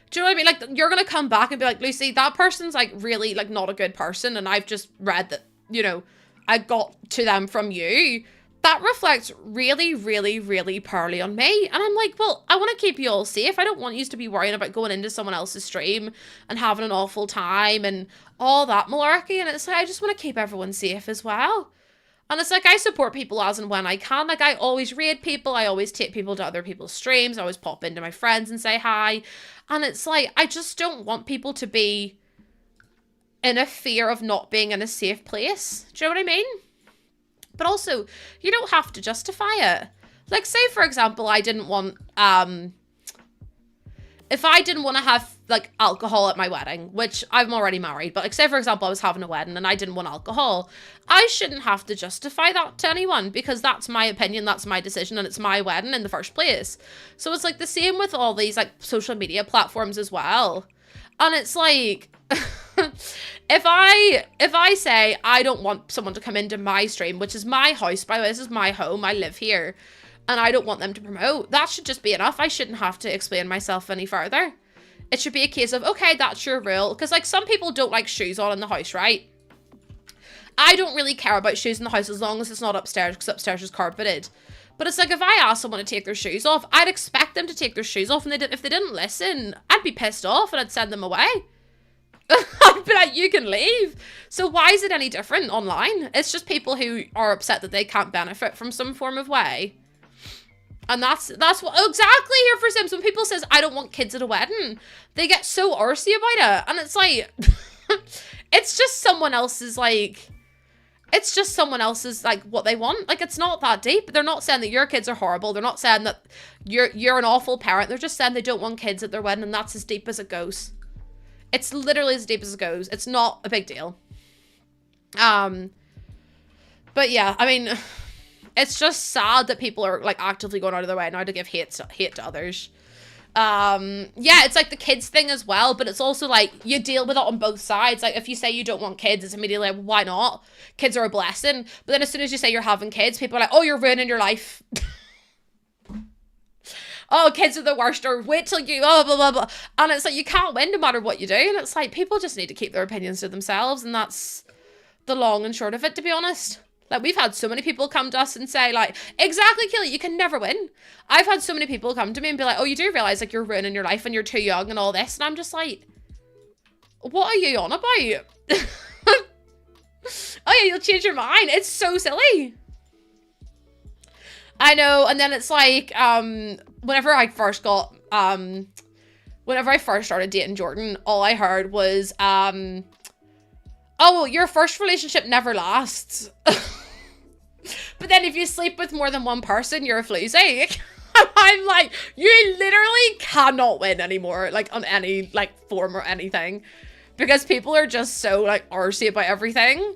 Do you know what I mean? Like, you're gonna come back and be like, Lucy, that person's like really like not a good person, and I've just read that, you know, I got to them from you, that reflects really, really, really poorly on me. And I'm like, well, I want to keep you all safe. I don't want you to be worrying about going into someone else's stream and having an awful time and all that malarkey. And it's like, I just want to keep everyone safe as well. And it's like, I support people as and when I can. Like, I always raid people. I always take people to other people's streams. I always pop into my friends and say hi. And it's like, I just don't want people to be in a fear of not being in a safe place. Do you know what I mean? But also, you don't have to justify it. Like, say, for example, I didn't want, if I didn't want to have, like, alcohol at my wedding, which I'm already married, but, like, say, for example, I was having a wedding and I didn't want alcohol, I shouldn't have to justify that to anyone, because that's my opinion, that's my decision, and it's my wedding in the first place. So it's, like, the same with all these, like, social media platforms as well. And it's, like... If I say I don't want someone to come into my stream, which is my house, by the way, this is my home, I live here, and I don't want them to promote, that should just be enough. I shouldn't have to explain myself any further. It should be a case of, okay, that's your rule. Because, like, some people don't like shoes on in the house, right? I don't really care about shoes in the house as long as it's not upstairs, because upstairs is carpeted. But it's like, if I asked someone to take their shoes off, I'd expect them to take their shoes off, and if they didn't listen, I'd be pissed off and I'd send them away. I'd be like, you can leave. So why is it any different online? It's just people who are upset that they can't benefit from some form of way. And that's what exactly here for Sims. When people says I don't want kids at a wedding, they get so arsey about it. And it's like it's just someone else's like what they want. Like, it's not that deep. They're not saying that your kids are horrible. They're not saying that you're an awful parent. They're just saying they don't want kids at their wedding, and that's as deep as it goes. It's literally as deep as it goes. It's not a big deal. But yeah, I mean, it's just sad that people are, like, actively going out of their way now to give hate to others. Yeah, it's like the kids thing as well, but it's also like you deal with it on both sides. Like, if you say you don't want kids, it's immediately like, well, why not? Kids are a blessing. But then as soon as you say you're having kids, people are like, oh, you're ruining your life. Oh, kids are the worst, or wait till you, oh, blah, blah, blah. And it's like, you can't win no matter what you do. And it's like, people just need to keep their opinions to themselves. And that's the long and short of it, to be honest. Like, we've had so many people come to us and say, like, exactly, Keely, you can never win. I've had so many people come to me and be like, oh, you do realize, like, you're ruining your life and you're too young and all this. And I'm just like, what are you on about? Oh, yeah, you'll change your mind. It's so silly. I know. And then it's like, whenever I first started dating Jordan, all I heard was, oh, well, your first relationship never lasts. But then if you sleep with more than one person, you're a floozy. I'm like, you literally cannot win anymore, like, on any, like, form or anything. Because people are just so, like, arsey about everything.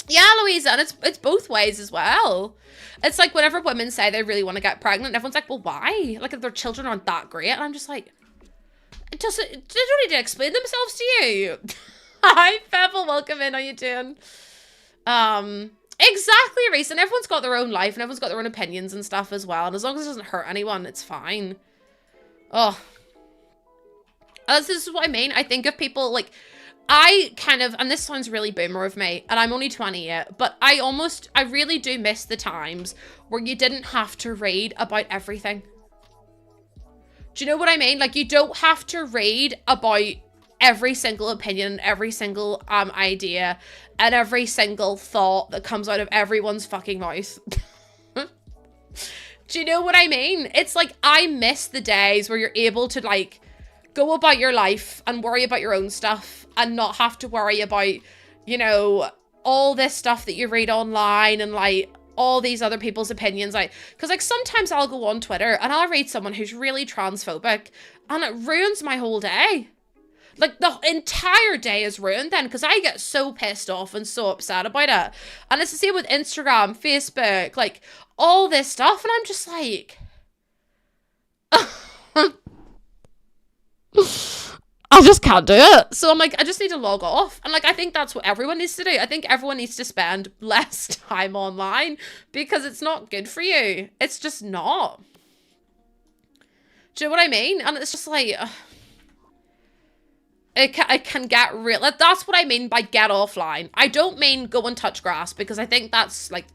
Yeah, Louisa, and it's both ways as well. It's like whenever women say they really want to get pregnant, everyone's like, well, why? Like, if their children aren't that great. And I'm just like, they don't need to explain themselves to you. Hi, Pebble, welcome in, how you doing? Exactly, Reese, and everyone's got their own life, and everyone's got their own opinions and stuff as well, and as long as it doesn't hurt anyone, it's fine. Oh. This is what I mean. I think if people, like, I kind of, and this sounds really boomer of me, and I'm only 28, but I really do miss the times where you didn't have to read about everything. Do you know what I mean? Like, you don't have to read about every single opinion, every single idea, and every single thought that comes out of everyone's fucking mouth. Do you know what I mean? It's like, I miss the days where you're able to, like, go about your life and worry about your own stuff and not have to worry about, you know, all this stuff that you read online and, like, all these other people's opinions. Like, because, like, sometimes I'll go on Twitter and I'll read someone who's really transphobic and it ruins my whole day. Like, the entire day is ruined then because I get so pissed off and so upset about it. And it's the same with Instagram, Facebook, like, all this stuff. And I'm just like... I just can't do it. So I'm like, I just need to log off. And, like, I think that's what everyone needs to do. I think everyone needs to spend less time online because it's not good for you. It's just not. Do you know what I mean? And it's just like... it can get real. That's what I mean by get offline. I don't mean go and touch grass, because I think that's like,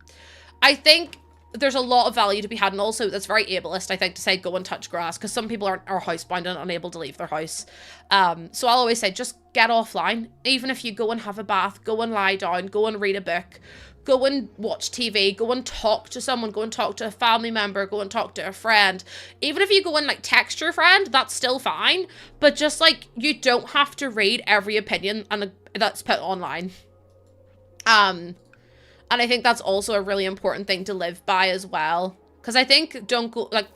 I think there's a lot of value to be had, and also that's very ableist, I think, to say go and touch grass, because some people are housebound and unable to leave their house. So I'll always say just get offline. Even if you go and have a bath, go and lie down, go and read a book, go and watch TV, go and talk to someone, go and talk to a family member, go and talk to a friend. Even if you go and like text your friend, that's still fine. But just like, you don't have to read every opinion and that's put online. And I think that's also a really important thing to live by as well. Because I think don't go, like,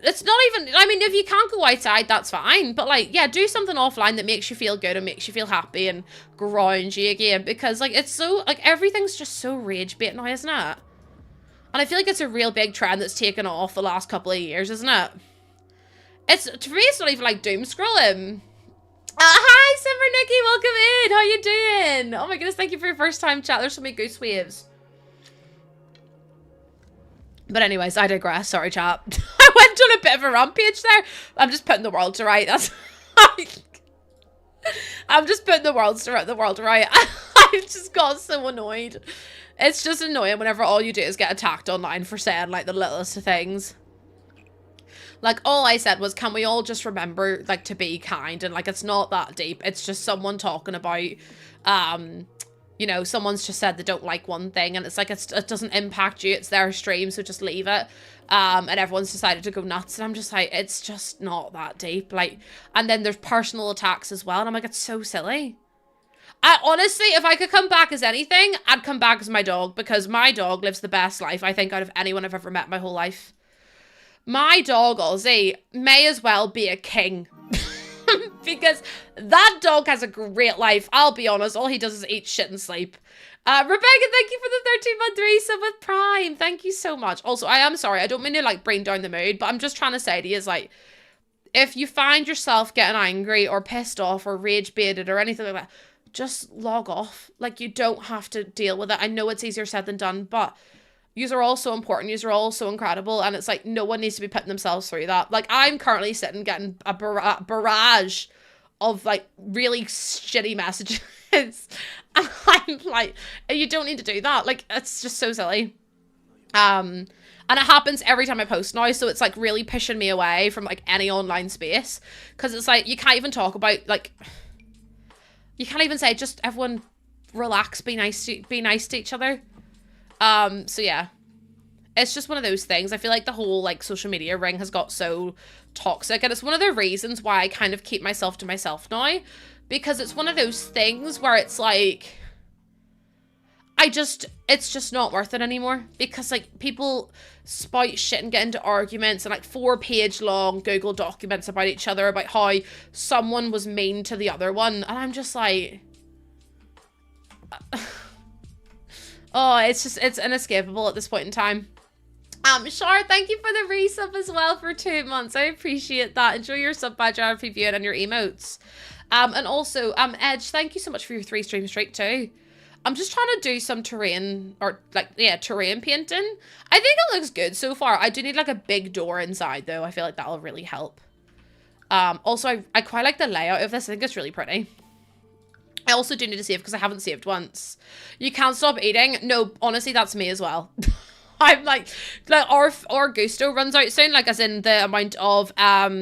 it's not even, I mean, if you can't go outside, that's fine. But like, yeah, do something offline that makes you feel good and makes you feel happy and grounds you again. Because like, it's so, like, everything's just so rage bait now, isn't it? And I feel like it's a real big trend that's taken off the last couple of years, isn't it? It's, to me, it's not even like doom scrolling. Hi, Simmer Nikki, welcome in. How you doing? Oh my goodness, thank you for your first time chat. There's so many goose waves. But anyways, I digress. Sorry, chat. I went on a bit of a rampage there. I'm just putting the world to right. That's. I'm just putting the world to right. I just got so annoyed. It's just annoying whenever all you do is get attacked online for saying like the littlest of things. Like, all I said was, can we all just remember, like, to be kind? And, like, it's not that deep. It's just someone talking about, you know, someone's just said they don't like one thing. And it's like, it doesn't impact you. It's their stream, so just leave it. And everyone's decided to go nuts. And I'm just like, it's just not that deep. Like, and then there's personal attacks as well. And I'm like, it's so silly. Honestly, if I could come back as anything, I'd come back as my dog. Because my dog lives the best life, I think, out of anyone I've ever met my whole life. My dog, Ozzy, may as well be a king. Because that dog has a great life. I'll be honest, all he does is eat shit and sleep. Rebecca, thank you for the 13-month resub with Prime. Thank you so much. Also, I am sorry, I don't mean to, like, bring down the mood, but I'm just trying to say to you is, like, if you find yourself getting angry or pissed off or rage-baited or anything like that, just log off. Like, you don't have to deal with it. I know it's easier said than done, but yous are all so important. Yous are all so incredible. And it's like, no one needs to be putting themselves through that. Like, I'm currently sitting getting a barrage of, like, really shitty messages. And I'm like, you don't need to do that. Like, it's just so silly. And it happens every time I post now. So it's, like, really pushing me away from, like, any online space. Because it's like, you can't even talk about, like, you can't even say, just everyone relax, be nice to each other. So yeah, it's just one of those things. I feel like the whole, like, social media ring has got so toxic, and it's one of the reasons why I kind of keep myself to myself now, because it's one of those things where it's like, it's just not worth it anymore, because, like, people spout shit and get into arguments and, like, 4-page long Google documents about each other, about how someone was mean to the other one, and I'm just like, oh, it's inescapable at this point in time. Shar, thank you for the resub as well for 2 months. I appreciate that. Enjoy your sub badge, RP viewing, and your emotes. And also, Edge, thank you so much for your 3-stream streak too. I'm just trying to do some terrain, or like, yeah, terrain painting. I think it looks good so far. I do need like a big door inside though. I feel like that'll really help. Also, I quite like the layout of this. I think it's really pretty. I also do need to save because I haven't saved once. You can't stop eating. No, honestly, that's me as well. I'm like our gusto runs out soon, like as in the amount of, how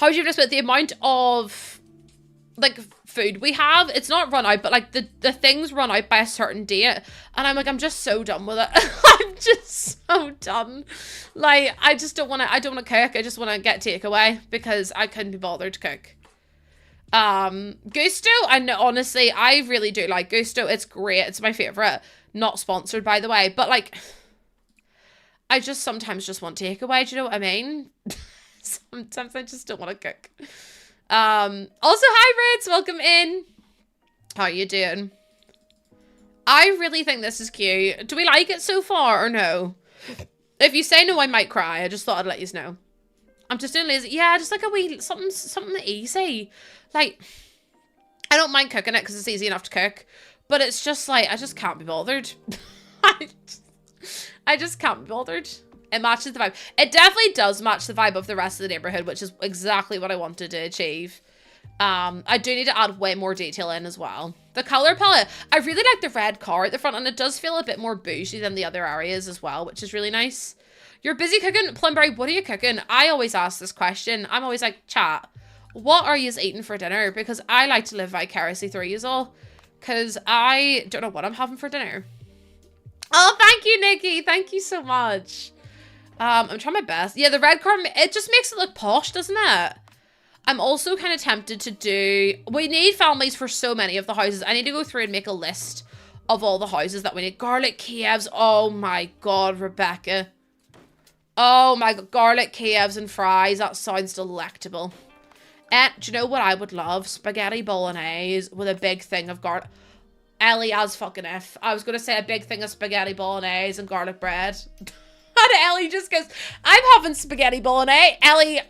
do you just put the amount of, like, food we have? It's not run out, but like the things run out by a certain date. And I'm like, I'm just so done with it. I'm just so done. Like, I don't want to cook. I just want to get takeaway because I couldn't be bothered to cook. Gusto, and honestly, I really do like Gusto. It's great. It's my favorite. Not sponsored, by the way, but like, I just sometimes just want takeaway. Do you know what I mean? Sometimes I just don't want to cook. Also, hi, Ritz. Welcome in. How are you doing? I really think this is cute. Do we like it so far or no? If you say no, I might cry. I just thought I'd let you know. I'm just doing lazy. Yeah, just like a wee, something easy. Like, I don't mind cooking it because it's easy enough to cook. But it's just like, I just can't be bothered. I just can't be bothered. It matches the vibe. It definitely does match the vibe of the rest of the neighborhood, which is exactly what I wanted to achieve. I do need to add way more detail in as well. The color palette, I really like the red car at the front, and it does feel a bit more bougie than the other areas as well, which is really nice. You're busy cooking? Plumberry, what are you cooking? I always ask this question. I'm always like, chat, what are you eating for dinner? Because I like to live vicariously through you all. Because I don't know what I'm having for dinner. Oh, thank you, Nikki. Thank you so much. I'm trying my best. Yeah, the red car, it just makes it look posh, doesn't it? I'm also kind of tempted to do... We need families for so many of the houses. I need to go through and make a list of all the houses that we need. Garlic Kievs. Oh my god, Rebecca. Oh my god, garlic Kievs and fries. That sounds delectable. And do you know what I would love? Spaghetti bolognese with a big thing of garlic. Ellie as fucking if. I was going to say a big thing of spaghetti bolognese and garlic bread. And Ellie just goes, I'm having spaghetti bolognese. Ellie...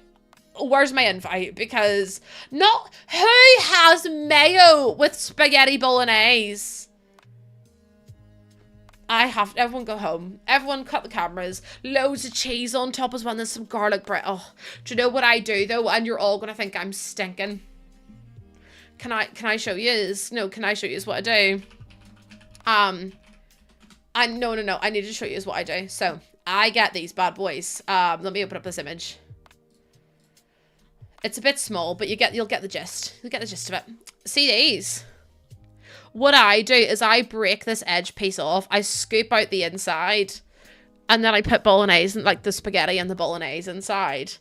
Where's my invite? Because who has mayo with spaghetti bolognese? Everyone go home. Everyone cut the cameras. Loads of cheese on top as well. And there's some garlic bread. Oh, do you know what I do though? And you're all gonna think I'm stinking. Can I show you? No, can I show you what I do? No. I need to show you what I do. So I get these bad boys. Let me open up this image. It's a bit small, but you'll get the gist. You'll get the gist of it. See these? What I do is I break this edge piece off. I scoop out the inside. And then I put bolognese, like the spaghetti and the bolognese inside.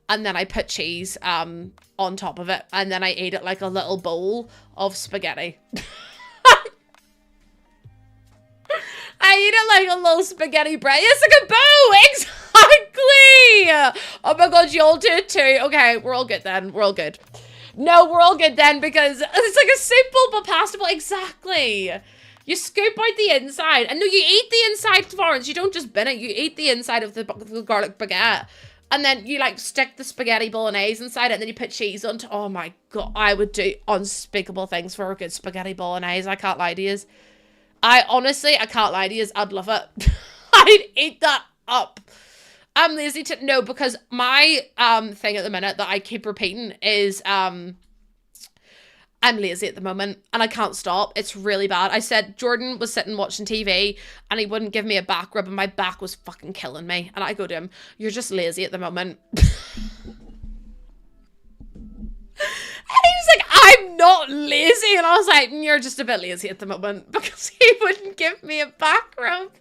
And then I put cheese on top of it. And then I eat it like a little bowl of spaghetti. I eat it like a little spaghetti bread. It's like a bow! Exactly! Oh my god, you all do it too. Okay, we're all good then. We're all good. No, we're all good then because it's like a simple but passable. Exactly. You scoop out the inside. And no, you eat the inside, Florence. You don't just bin it. You eat the inside of the garlic baguette. And then you like stick the spaghetti bolognese inside it. And then you put cheese on top. Oh my god, I would do unspeakable things for a good spaghetti bolognese. I can't lie to you. I can't lie to you. I'd love it. I'd eat that up. I'm lazy to... No, because my thing at the minute that I keep repeating is... I'm lazy at the moment and I can't stop. It's really bad. I said Jordan was sitting watching TV and he wouldn't give me a back rub and my back was fucking killing me. And I go to him, you're just lazy at the moment. And he was like, I'm not lazy. And I was like, you're just a bit lazy at the moment. Because he wouldn't give me a back rub.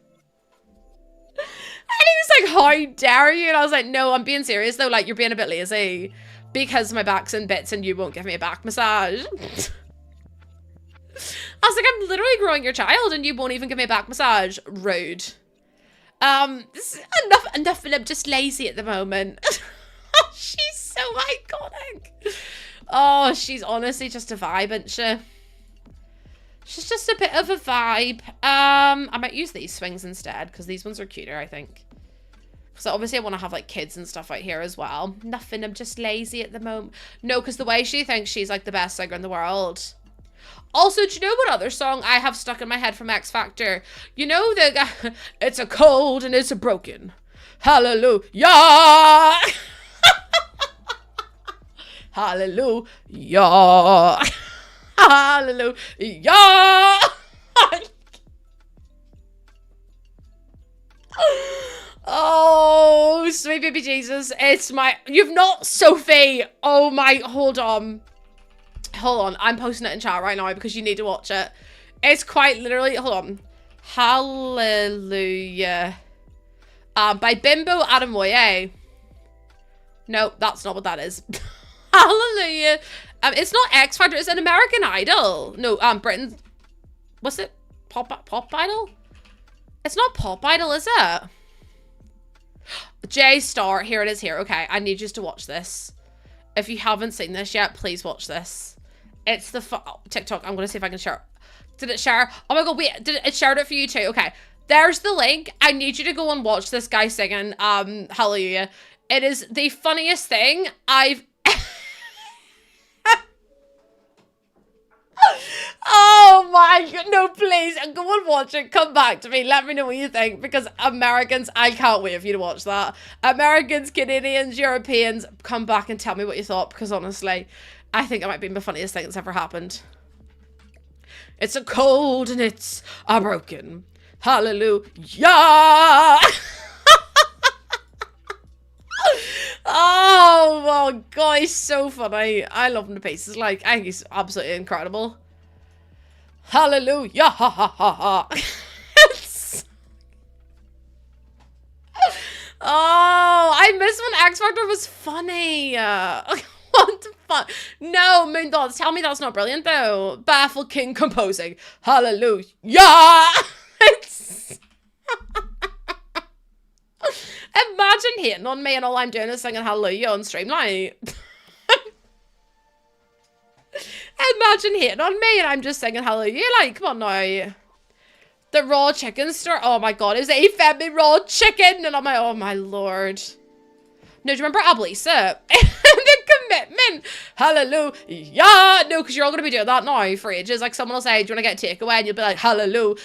And he was like, how dare you? And I was like, no, I'm being serious though. Like, you're being a bit lazy. Because my back's in bits and you won't give me a back massage. I was like, I'm literally growing your child and you won't even give me a back massage. Rude. Enough and I'm just lazy at the moment. She's so iconic. Oh, she's honestly just a vibe, isn't she? She's just a bit of a vibe. I might use these swings instead because these ones are cuter, I think. Because obviously I want to have like kids and stuff out here as well. Nothing, I'm just lazy at the moment. No, because the way she thinks she's like the best singer in the world. Also, do you know what other song I have stuck in my head from X Factor? You know the it's a cold and it's a broken. Hallelujah. Hallelujah. Hallelujah. Oh, sweet baby Jesus. It's my... You've not... Sophie. Oh my... Hold on. Hold on. I'm posting it in chat right now because you need to watch it. It's quite literally... Hold on. Hallelujah. By Bimbo Ademoye. No, that's not what that is. Hallelujah. It's not X Factor. It's an American Idol. No, Britain. What's it? Pop Idol? It's not Pop Idol, is it? J Star. Here it is here. Okay, I need you to watch this. If you haven't seen this yet, please watch this. It's the TikTok. I'm going to see if I can share it. Did it share? Oh my god, wait. Did it shared it for you too? Okay. There's the link. I need you to go and watch this guy singing Hallelujah. It is the funniest thing I've... Oh my god, no, please, go and watch it. Come back to me. Let me know what you think. Because Americans, I can't wait for you to watch that. Americans, Canadians, Europeans, come back and tell me what you thought. Because honestly, I think it might be the funniest thing that's ever happened. It's a cold and it's a broken. Hallelujah. Oh my god, he's so funny. I love him to pieces. Like, I think he's absolutely incredible. Hallelujah. Ha ha ha ha. Oh, I miss when X Factor was funny. What the fuck? No, Moondots, tell me that's not brilliant though. Baffle King composing. Hallelujah. It's... Imagine hating on me and all I'm doing is singing hallelujah on stream, like. Imagine hating on me and I'm just singing hallelujah, like, come on now. The raw chicken store, oh my god, it was he fed me raw chicken and I'm like, oh my lord. No, do you remember Ablisa? The commitment. Hallelujah. No, because you're all going to be doing that now for ages. Like someone will say, do you want to get a takeaway? And you'll be like, hallelujah.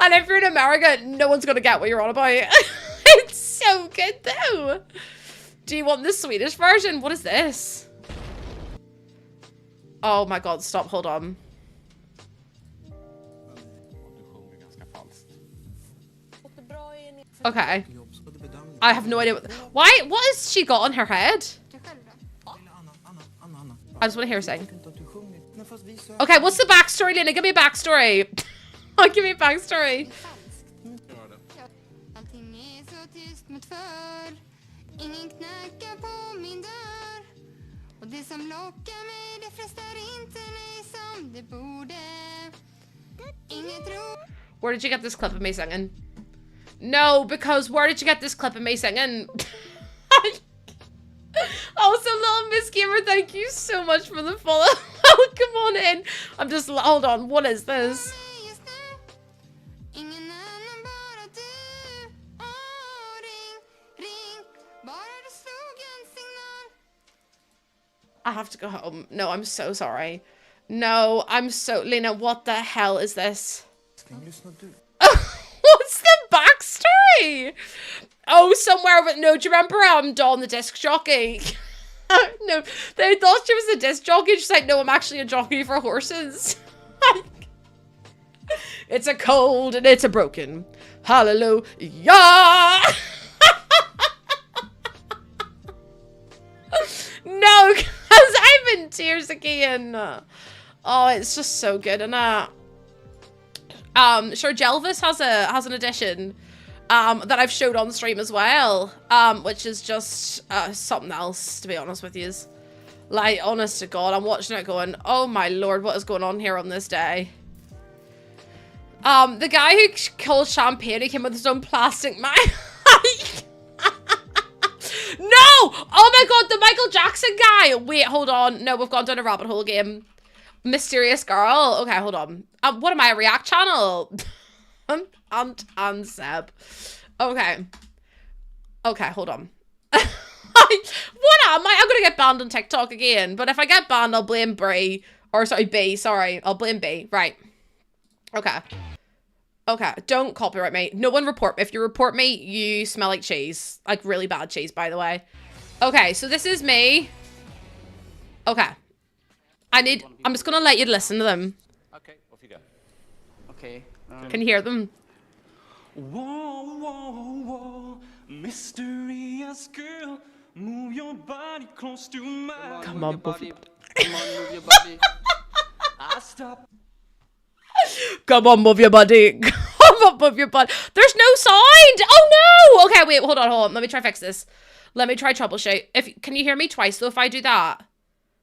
And if you're in America, no one's going to get what you're on about. It's so good though. Do you want the Swedish version? What is this? Oh my god, stop, hold on. Okay. I have no idea what has she got on her head? I just want to hear her sing. Okay, what's the backstory, Lena? Give me a backstory. Give me a backstory. Where did you get this clip of me singing? No, because where did you get this clip of me singing? Also, Little Miss Gamer, thank you so much for the follow. Come on in. I'm just, hold on, what is this? I have to go home. No, I'm so sorry. No, I'm so... Lena, what the hell is this? What's the backstory? Oh, somewhere, but no, do you remember Dawn the disc jockey? No, they thought she was a disc jockey. She's like, no, I'm actually a jockey for horses. It's a cold and it's a broken. Hallelujah. No, because I'm in tears again. Oh, it's just so good, isn't it? Sure, Jelvis has an edition that I've showed on stream as well, which is just something else, to be honest with you. Like, honest to God, I'm watching it going, oh my lord, what is going on here on this day? The guy who called champagne, he came with his own plastic mic. No! Oh my god, the Michael Jackson guy! Wait, hold on. No, we've gone down a rabbit hole game. Mysterious girl. Okay, hold on. What am I, a React channel? and Seb. Okay. Okay, hold on. What am I? I'm gonna get banned on TikTok again. But if I get banned, I'll blame Brie. Or sorry, B. Sorry. I'll blame B. Right. Okay. Okay, don't copyright me. No one report me. If you report me, you smell like cheese. Like really bad cheese, by the way. Okay, so this is me. Okay. I'm just gonna let you listen to them. Okay, off you go. Okay. Can you hear them? Whoa, whoa, whoa, mysterious girl, move your body close to mine. Come on, Buffy. Come on, move your body. I stop. Come on, move your body. Come on, move your body. There's no sound. Oh no. Okay, wait, hold on. Let me try fix this. Let me try troubleshoot. Can you hear me twice though if I do that?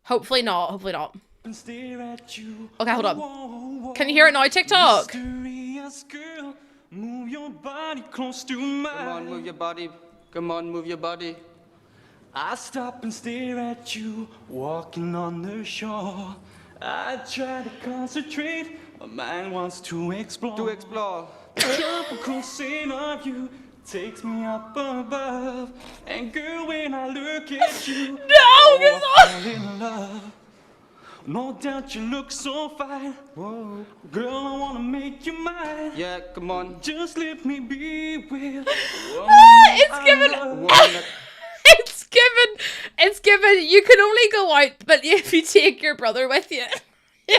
Hopefully not. Hopefully not. Okay, hold on. Can you hear it now, TikTok? Mysterious girl, move your body close to mine. Come on, move your body. Come on, move your body. I stop and stare at you, walking on the shore. I try to concentrate, my mind wants to explore. To explore. Tropical scene of you takes me up above. And girl, when I look at you, I fall in love. No doubt you look so fine. Whoa. Girl, I wanna make you mine. Yeah, come on. Just let me be with It's giving... One. It's It's given, you can only go out, but if you take your brother with you. Yeah.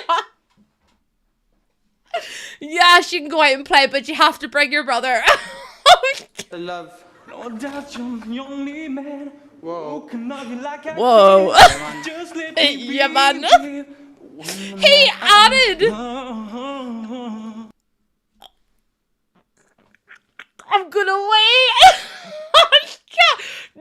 Yes, you can go out and play, but you have to bring your brother. The love. No doubt you're the only man. Whoa. Who can love you like I Whoa. can. Just let me Yeah, be man. with He added. you. I'm gonna wait.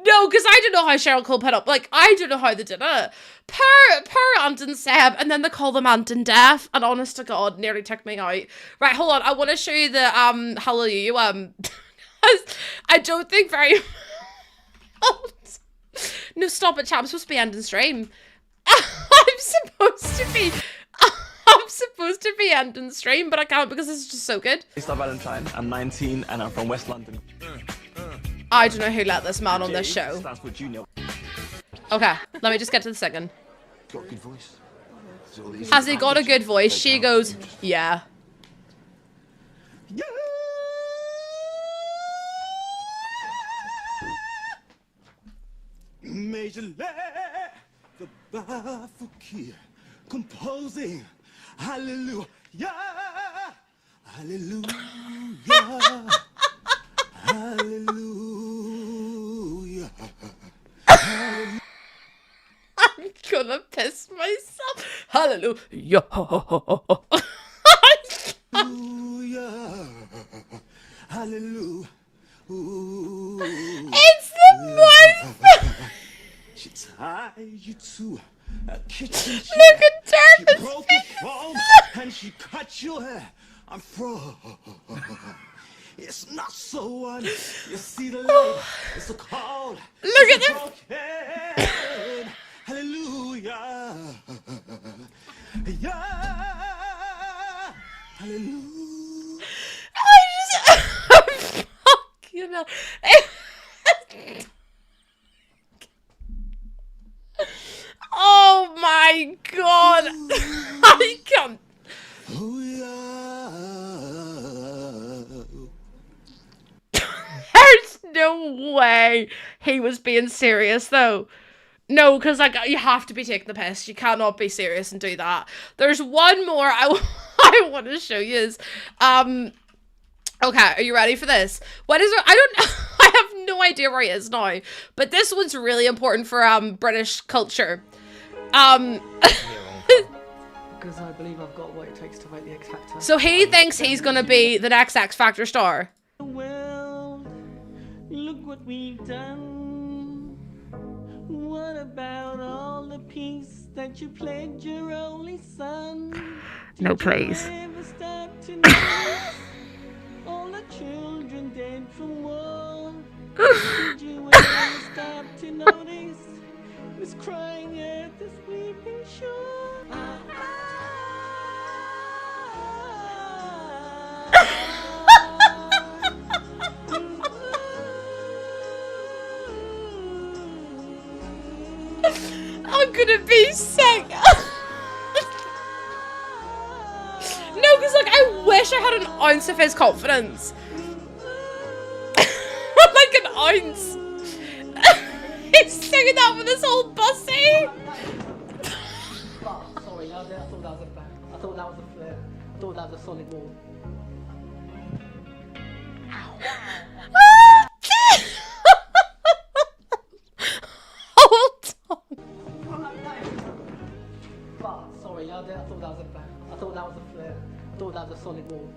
No, because I don't know how Cheryl Cole put up. Like, I don't know how they did it. Per Ant and Seb, and then they call them Ant and Deaf, and honest to God, nearly took me out. Right, hold on. I want to show you the hallelujah. I don't think very. No, stop it, chat. I'm supposed to be ending stream. I'm supposed to be ending stream, but I can't because this is just so good. Mr. Valentine, I'm 19 and I'm from West London. I don't know who let this man on this show. Stands for junior. Okay, let me just get to the singing. Got a good voice. Has he got a good voice? She goes, yeah. Major the Bafukir composing. Hallelujah. Hallelujah. Hallelujah. I'm gonna piss myself. Hallelujah. Hallelujah. It's the most. She tied you to a kitchen chair. Look at She Darvin's broke face. the phone and she cut your hair. I'm froze. It's not so one. You see the light. It's so cold. Look at She's this. broken. Hallelujah. Yeah. Hallelujah. Fuck you know. Oh my God. I can't. There's no way he was being serious though. No, because like you have to be taking the piss. You cannot be serious and do that. There's one more I want to show you. Okay, are you ready for this? What is it? I have no idea where he is now. But this one's really important for British culture. Because I believe I've got what it takes to make the X Factor. So he thinks he's gonna be the next X Factor star. Well, look what we've done. What about all the peace that you pledged your only son? No, please. Did you ever stop to notice all the children dead from war? Did you ever stop to notice this crying earth, this weeping shore? I'm gonna be sick. No, because like I wish I had an ounce of his confidence. Like an ounce. He's singing that with his whole bussy. Sorry, I thought that was a bang. I thought that was a flare. I thought that was a solid wall. Hold on. Sorry, I thought that was a bang. I thought that was a flare. I thought that was a solid wall.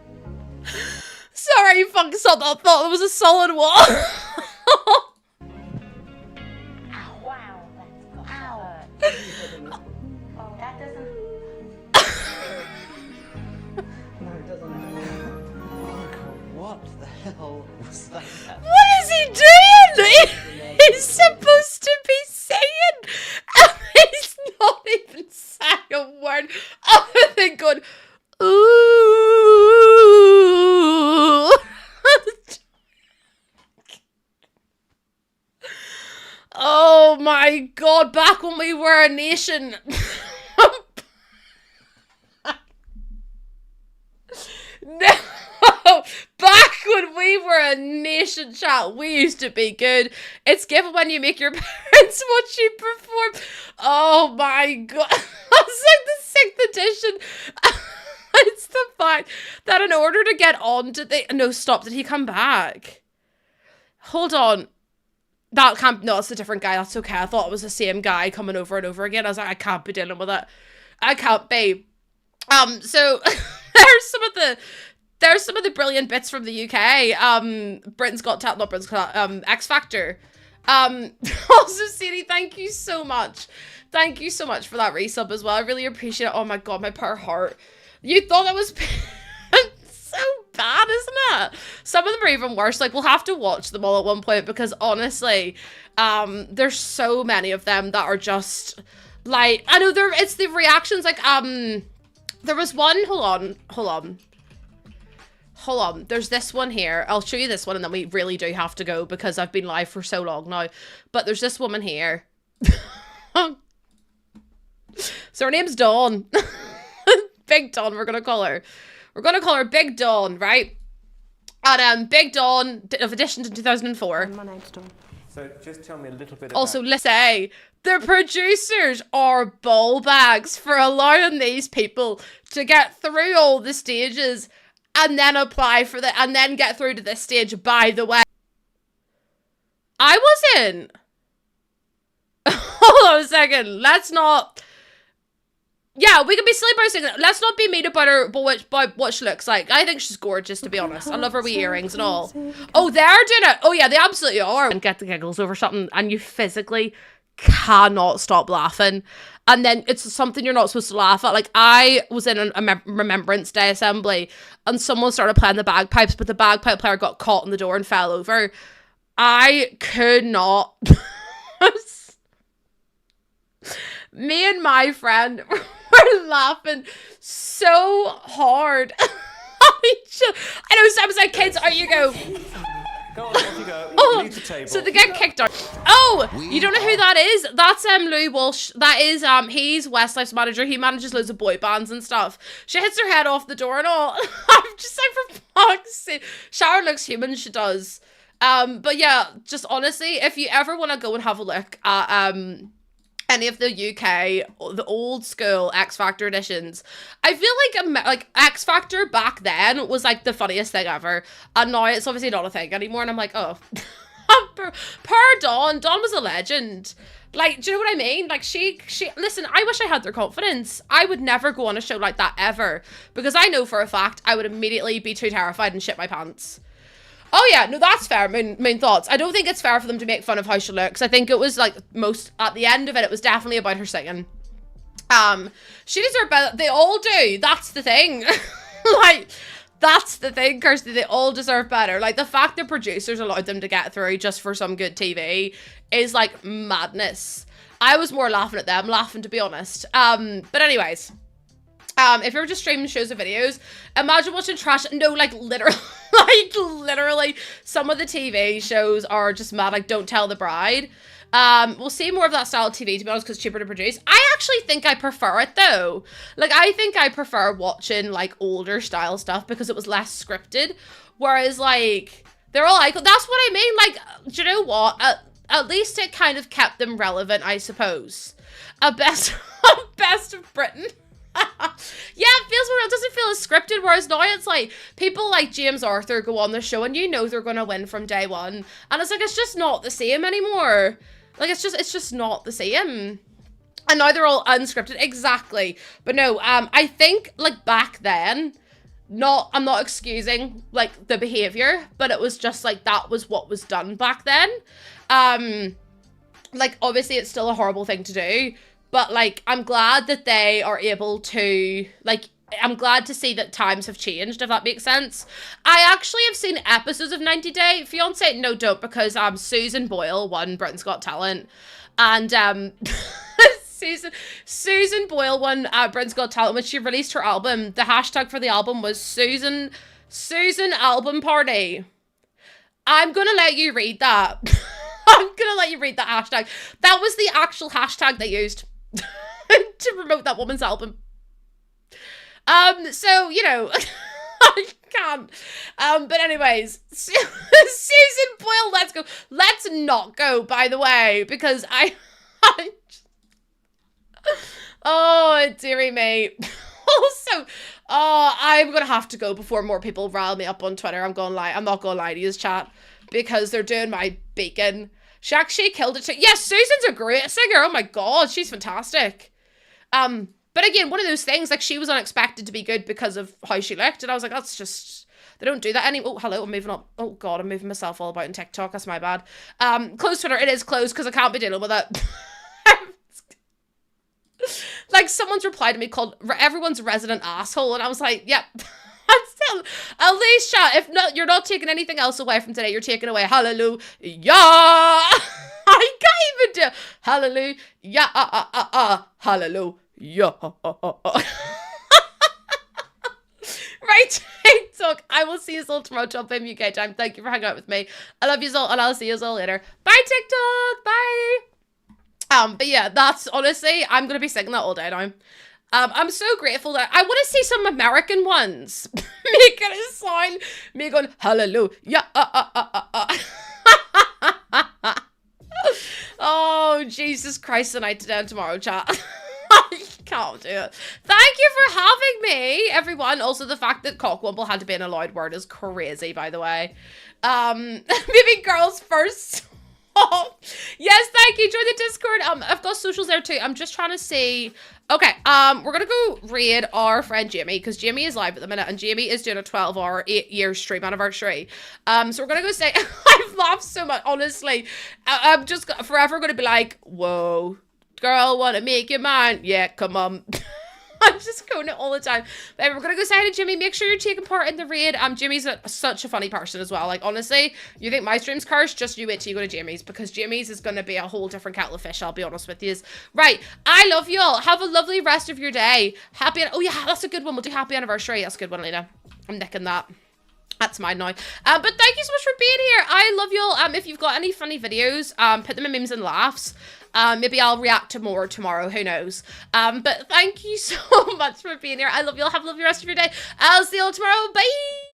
Sorry, you fucking saw that. I thought it was a solid wall. Wow, that's got hurt. Oh, that doesn't. No, it doesn't. What the hell was that? What is he doing? He's supposed to be singing. And he's not even saying a word other than going, ooh. Oh my God, back when we were a nation. No, back when we were a nation, chat, we used to be good. It's given when you make your parents It's what she performed. Oh my god. That's like the 6th edition. It's the fact that in order to get on to the... No, stop. Did he come back? Hold on. That can't... No, it's a different guy. That's okay. I thought it was the same guy coming over and over again. I was like, I can't be dealing with it. I can't be. So there's some of the brilliant bits from the UK. Britain's Got Talent, not Britain's Got X Factor. Also, Sadie, thank you so much. Thank you so much for that resub as well. I really appreciate it. Oh my god, my poor heart. You thought that was so bad, isn't it? Some of them are even worse. Like, we'll have to watch them all at one point because honestly, there's so many of them that are just like, I know it's the reactions. Like, there was one. Hold on. There's this one here. I'll show you this one and then we really do have to go because I've been live for so long now. But there's this woman here. So her name's Dawn. Big Dawn, we're gonna call her. We're gonna call her Big Dawn, right? And Big Dawn of edition to 2004. My name's Dawn. So just tell me a little bit Also, let's say the producers are ball bags for allowing these people to get through all the stages and then apply for and then get through to this stage. By the way, I wasn't. Hold on a second. Let's not. Yeah, we can be silly about saying, let's not be mean about her, but what she looks like. I think she's gorgeous, to be honest. I love her wee earrings and all. Oh, they're doing it. Oh, yeah, they absolutely are. And get the giggles over something, and you physically cannot stop laughing. And then it's something you're not supposed to laugh at. Like, I was in a Remembrance Day assembly, and someone started playing the bagpipes, but the bagpipe player got caught in the door and fell over. I could not. Me and my friend were laughing so hard. I know Sam's like, kids, out you go. Go on, off you go. Oh, Leave the table. so they get kicked out. Oh, you don't know who that is? That's Louis Walsh. That is he's Westlife's manager. He manages loads of boy bands and stuff. She hits her head off the door and all. I'm just like, for fuck's sake. Sharon looks human, she does. But yeah, just honestly, if you ever want to go and have a look at any of the UK, the old school X Factor editions, I feel like X Factor back then was like the funniest thing ever, and now it's obviously not a thing anymore. And I'm like, oh, poor Dawn. Dawn was a legend. Like, do you know what I mean? Like, she listen, I wish I had their confidence. I would never go on a show like that ever, because I know for a fact I would immediately be too terrified and shit my pants. Oh yeah, no, that's fair. Main thoughts. I don't think it's fair for them to make fun of how she looks. I think it was like at the end of it was definitely about her singing. She deserved better. They all do. That's the thing. Like, that's the thing, Kirsty. They all deserve better. Like, the fact that producers allowed them to get through just for some good TV is like madness. I was more laughing at them, to be honest. But anyways. If you're just streaming shows or videos, imagine watching trash. No, like literally, some of the TV shows are just mad. Like, Don't Tell the Bride. We'll see more of that style of TV, to be honest, because it's cheaper to produce. I actually think I prefer it, though. Like, I think I prefer watching, like, older style stuff because it was less scripted. Whereas, like, they're all like, that's what I mean. Like, do you know what? At least it kind of kept them relevant, I suppose. Best of Britain. Yeah, it feels more, it doesn't feel as scripted, whereas now it's like people like James Arthur go on the show and you know they're gonna win from day one, and it's like, it's just not the same anymore. Like, it's just not the same. And now they're all unscripted. Exactly. But no, I think like back then, I'm not excusing like the behavior, but it was just like that was what was done back then. Like, obviously it's still a horrible thing to do, but, like, I'm glad that they are able to, like, I'm glad to see that times have changed, if that makes sense. I actually have seen episodes of 90 Day Fiancé. No, don't, because Susan Boyle won Britain's Got Talent. And Susan Boyle won Britain's Got Talent when she released her album. The hashtag for the album was Susan Album Party. I'm gonna let you read that. I'm gonna let you read that hashtag. That was the actual hashtag they used to promote that woman's album. So, you know, Can't. But anyways, Susan Boyle, let's go. Let's not go, by the way, because oh, dearie me. Also, I'm gonna have to go before more people rile me up on Twitter. I'm not gonna lie to you, chat, because they're doing my beacon. She actually killed it too. Yes, Susan's a great singer. Oh my god, she's fantastic. But again, one of those things, like, she was unexpected to be good because of how she looked, and I was like, that's just, they don't do that anymore. Oh, hello, I'm moving up. Oh god, I'm moving myself all about in TikTok. That's my bad. Close Twitter. It is closed because I can't be dealing with it. Like, someone's replied to me called everyone's resident asshole, and I was like, yep. Still, at least, chat, if not, you're not taking anything else away from today. You're taking away hallelujah. I can't even do hallelujah. Hallelujah. Right, TikTok. I will see you all tomorrow, 12 p.m. UK time. Thank you for hanging out with me. I love you all, and I'll see you all later. Bye, TikTok. Bye. But yeah, that's honestly, I'm gonna be singing that all day now. I'm so grateful that I want to see some American ones making it sound, me going hallelujah. Oh, Jesus Christ, tonight, today, and tomorrow, chat. I can't do it. Thank you for having me, everyone. Also, the fact that cockwomble had to be an allowed word is crazy, by the way. Maybe girls first. Yes, thank you. Join the Discord. I've got socials there too. I'm just trying to see. Okay, we're gonna go raid our friend Jamie, because Jamie is live at the minute, and Jamie is doing a 12-hour 8-year stream anniversary. So we're gonna go say, I've laughed so much, honestly. I'm just forever gonna be like, whoa, girl, wanna make you mine? Yeah, come on. I'm just going it all the time. But anyway, we're gonna go say hi to Jimmy. Make sure you're taking part in the raid. Jimmy's such a funny person as well. Like, honestly, you think my stream's cursed? Just you wait till you go to Jimmy's, because Jimmy's is gonna be a whole different kettle of fish, I'll be honest with you. Right, I love y'all. Have a lovely rest of your day. Oh yeah, that's a good one. We'll do happy anniversary. That's a good one, Lena. I'm nicking that. That's mine now. But thank you so much for being here. I love y'all. If you've got any funny videos, put them in memes and laughs. Maybe I'll react to more tomorrow. Who knows? But thank you so much for being here. I love y'all. Have a lovely rest of your day. I'll see y'all tomorrow. Bye.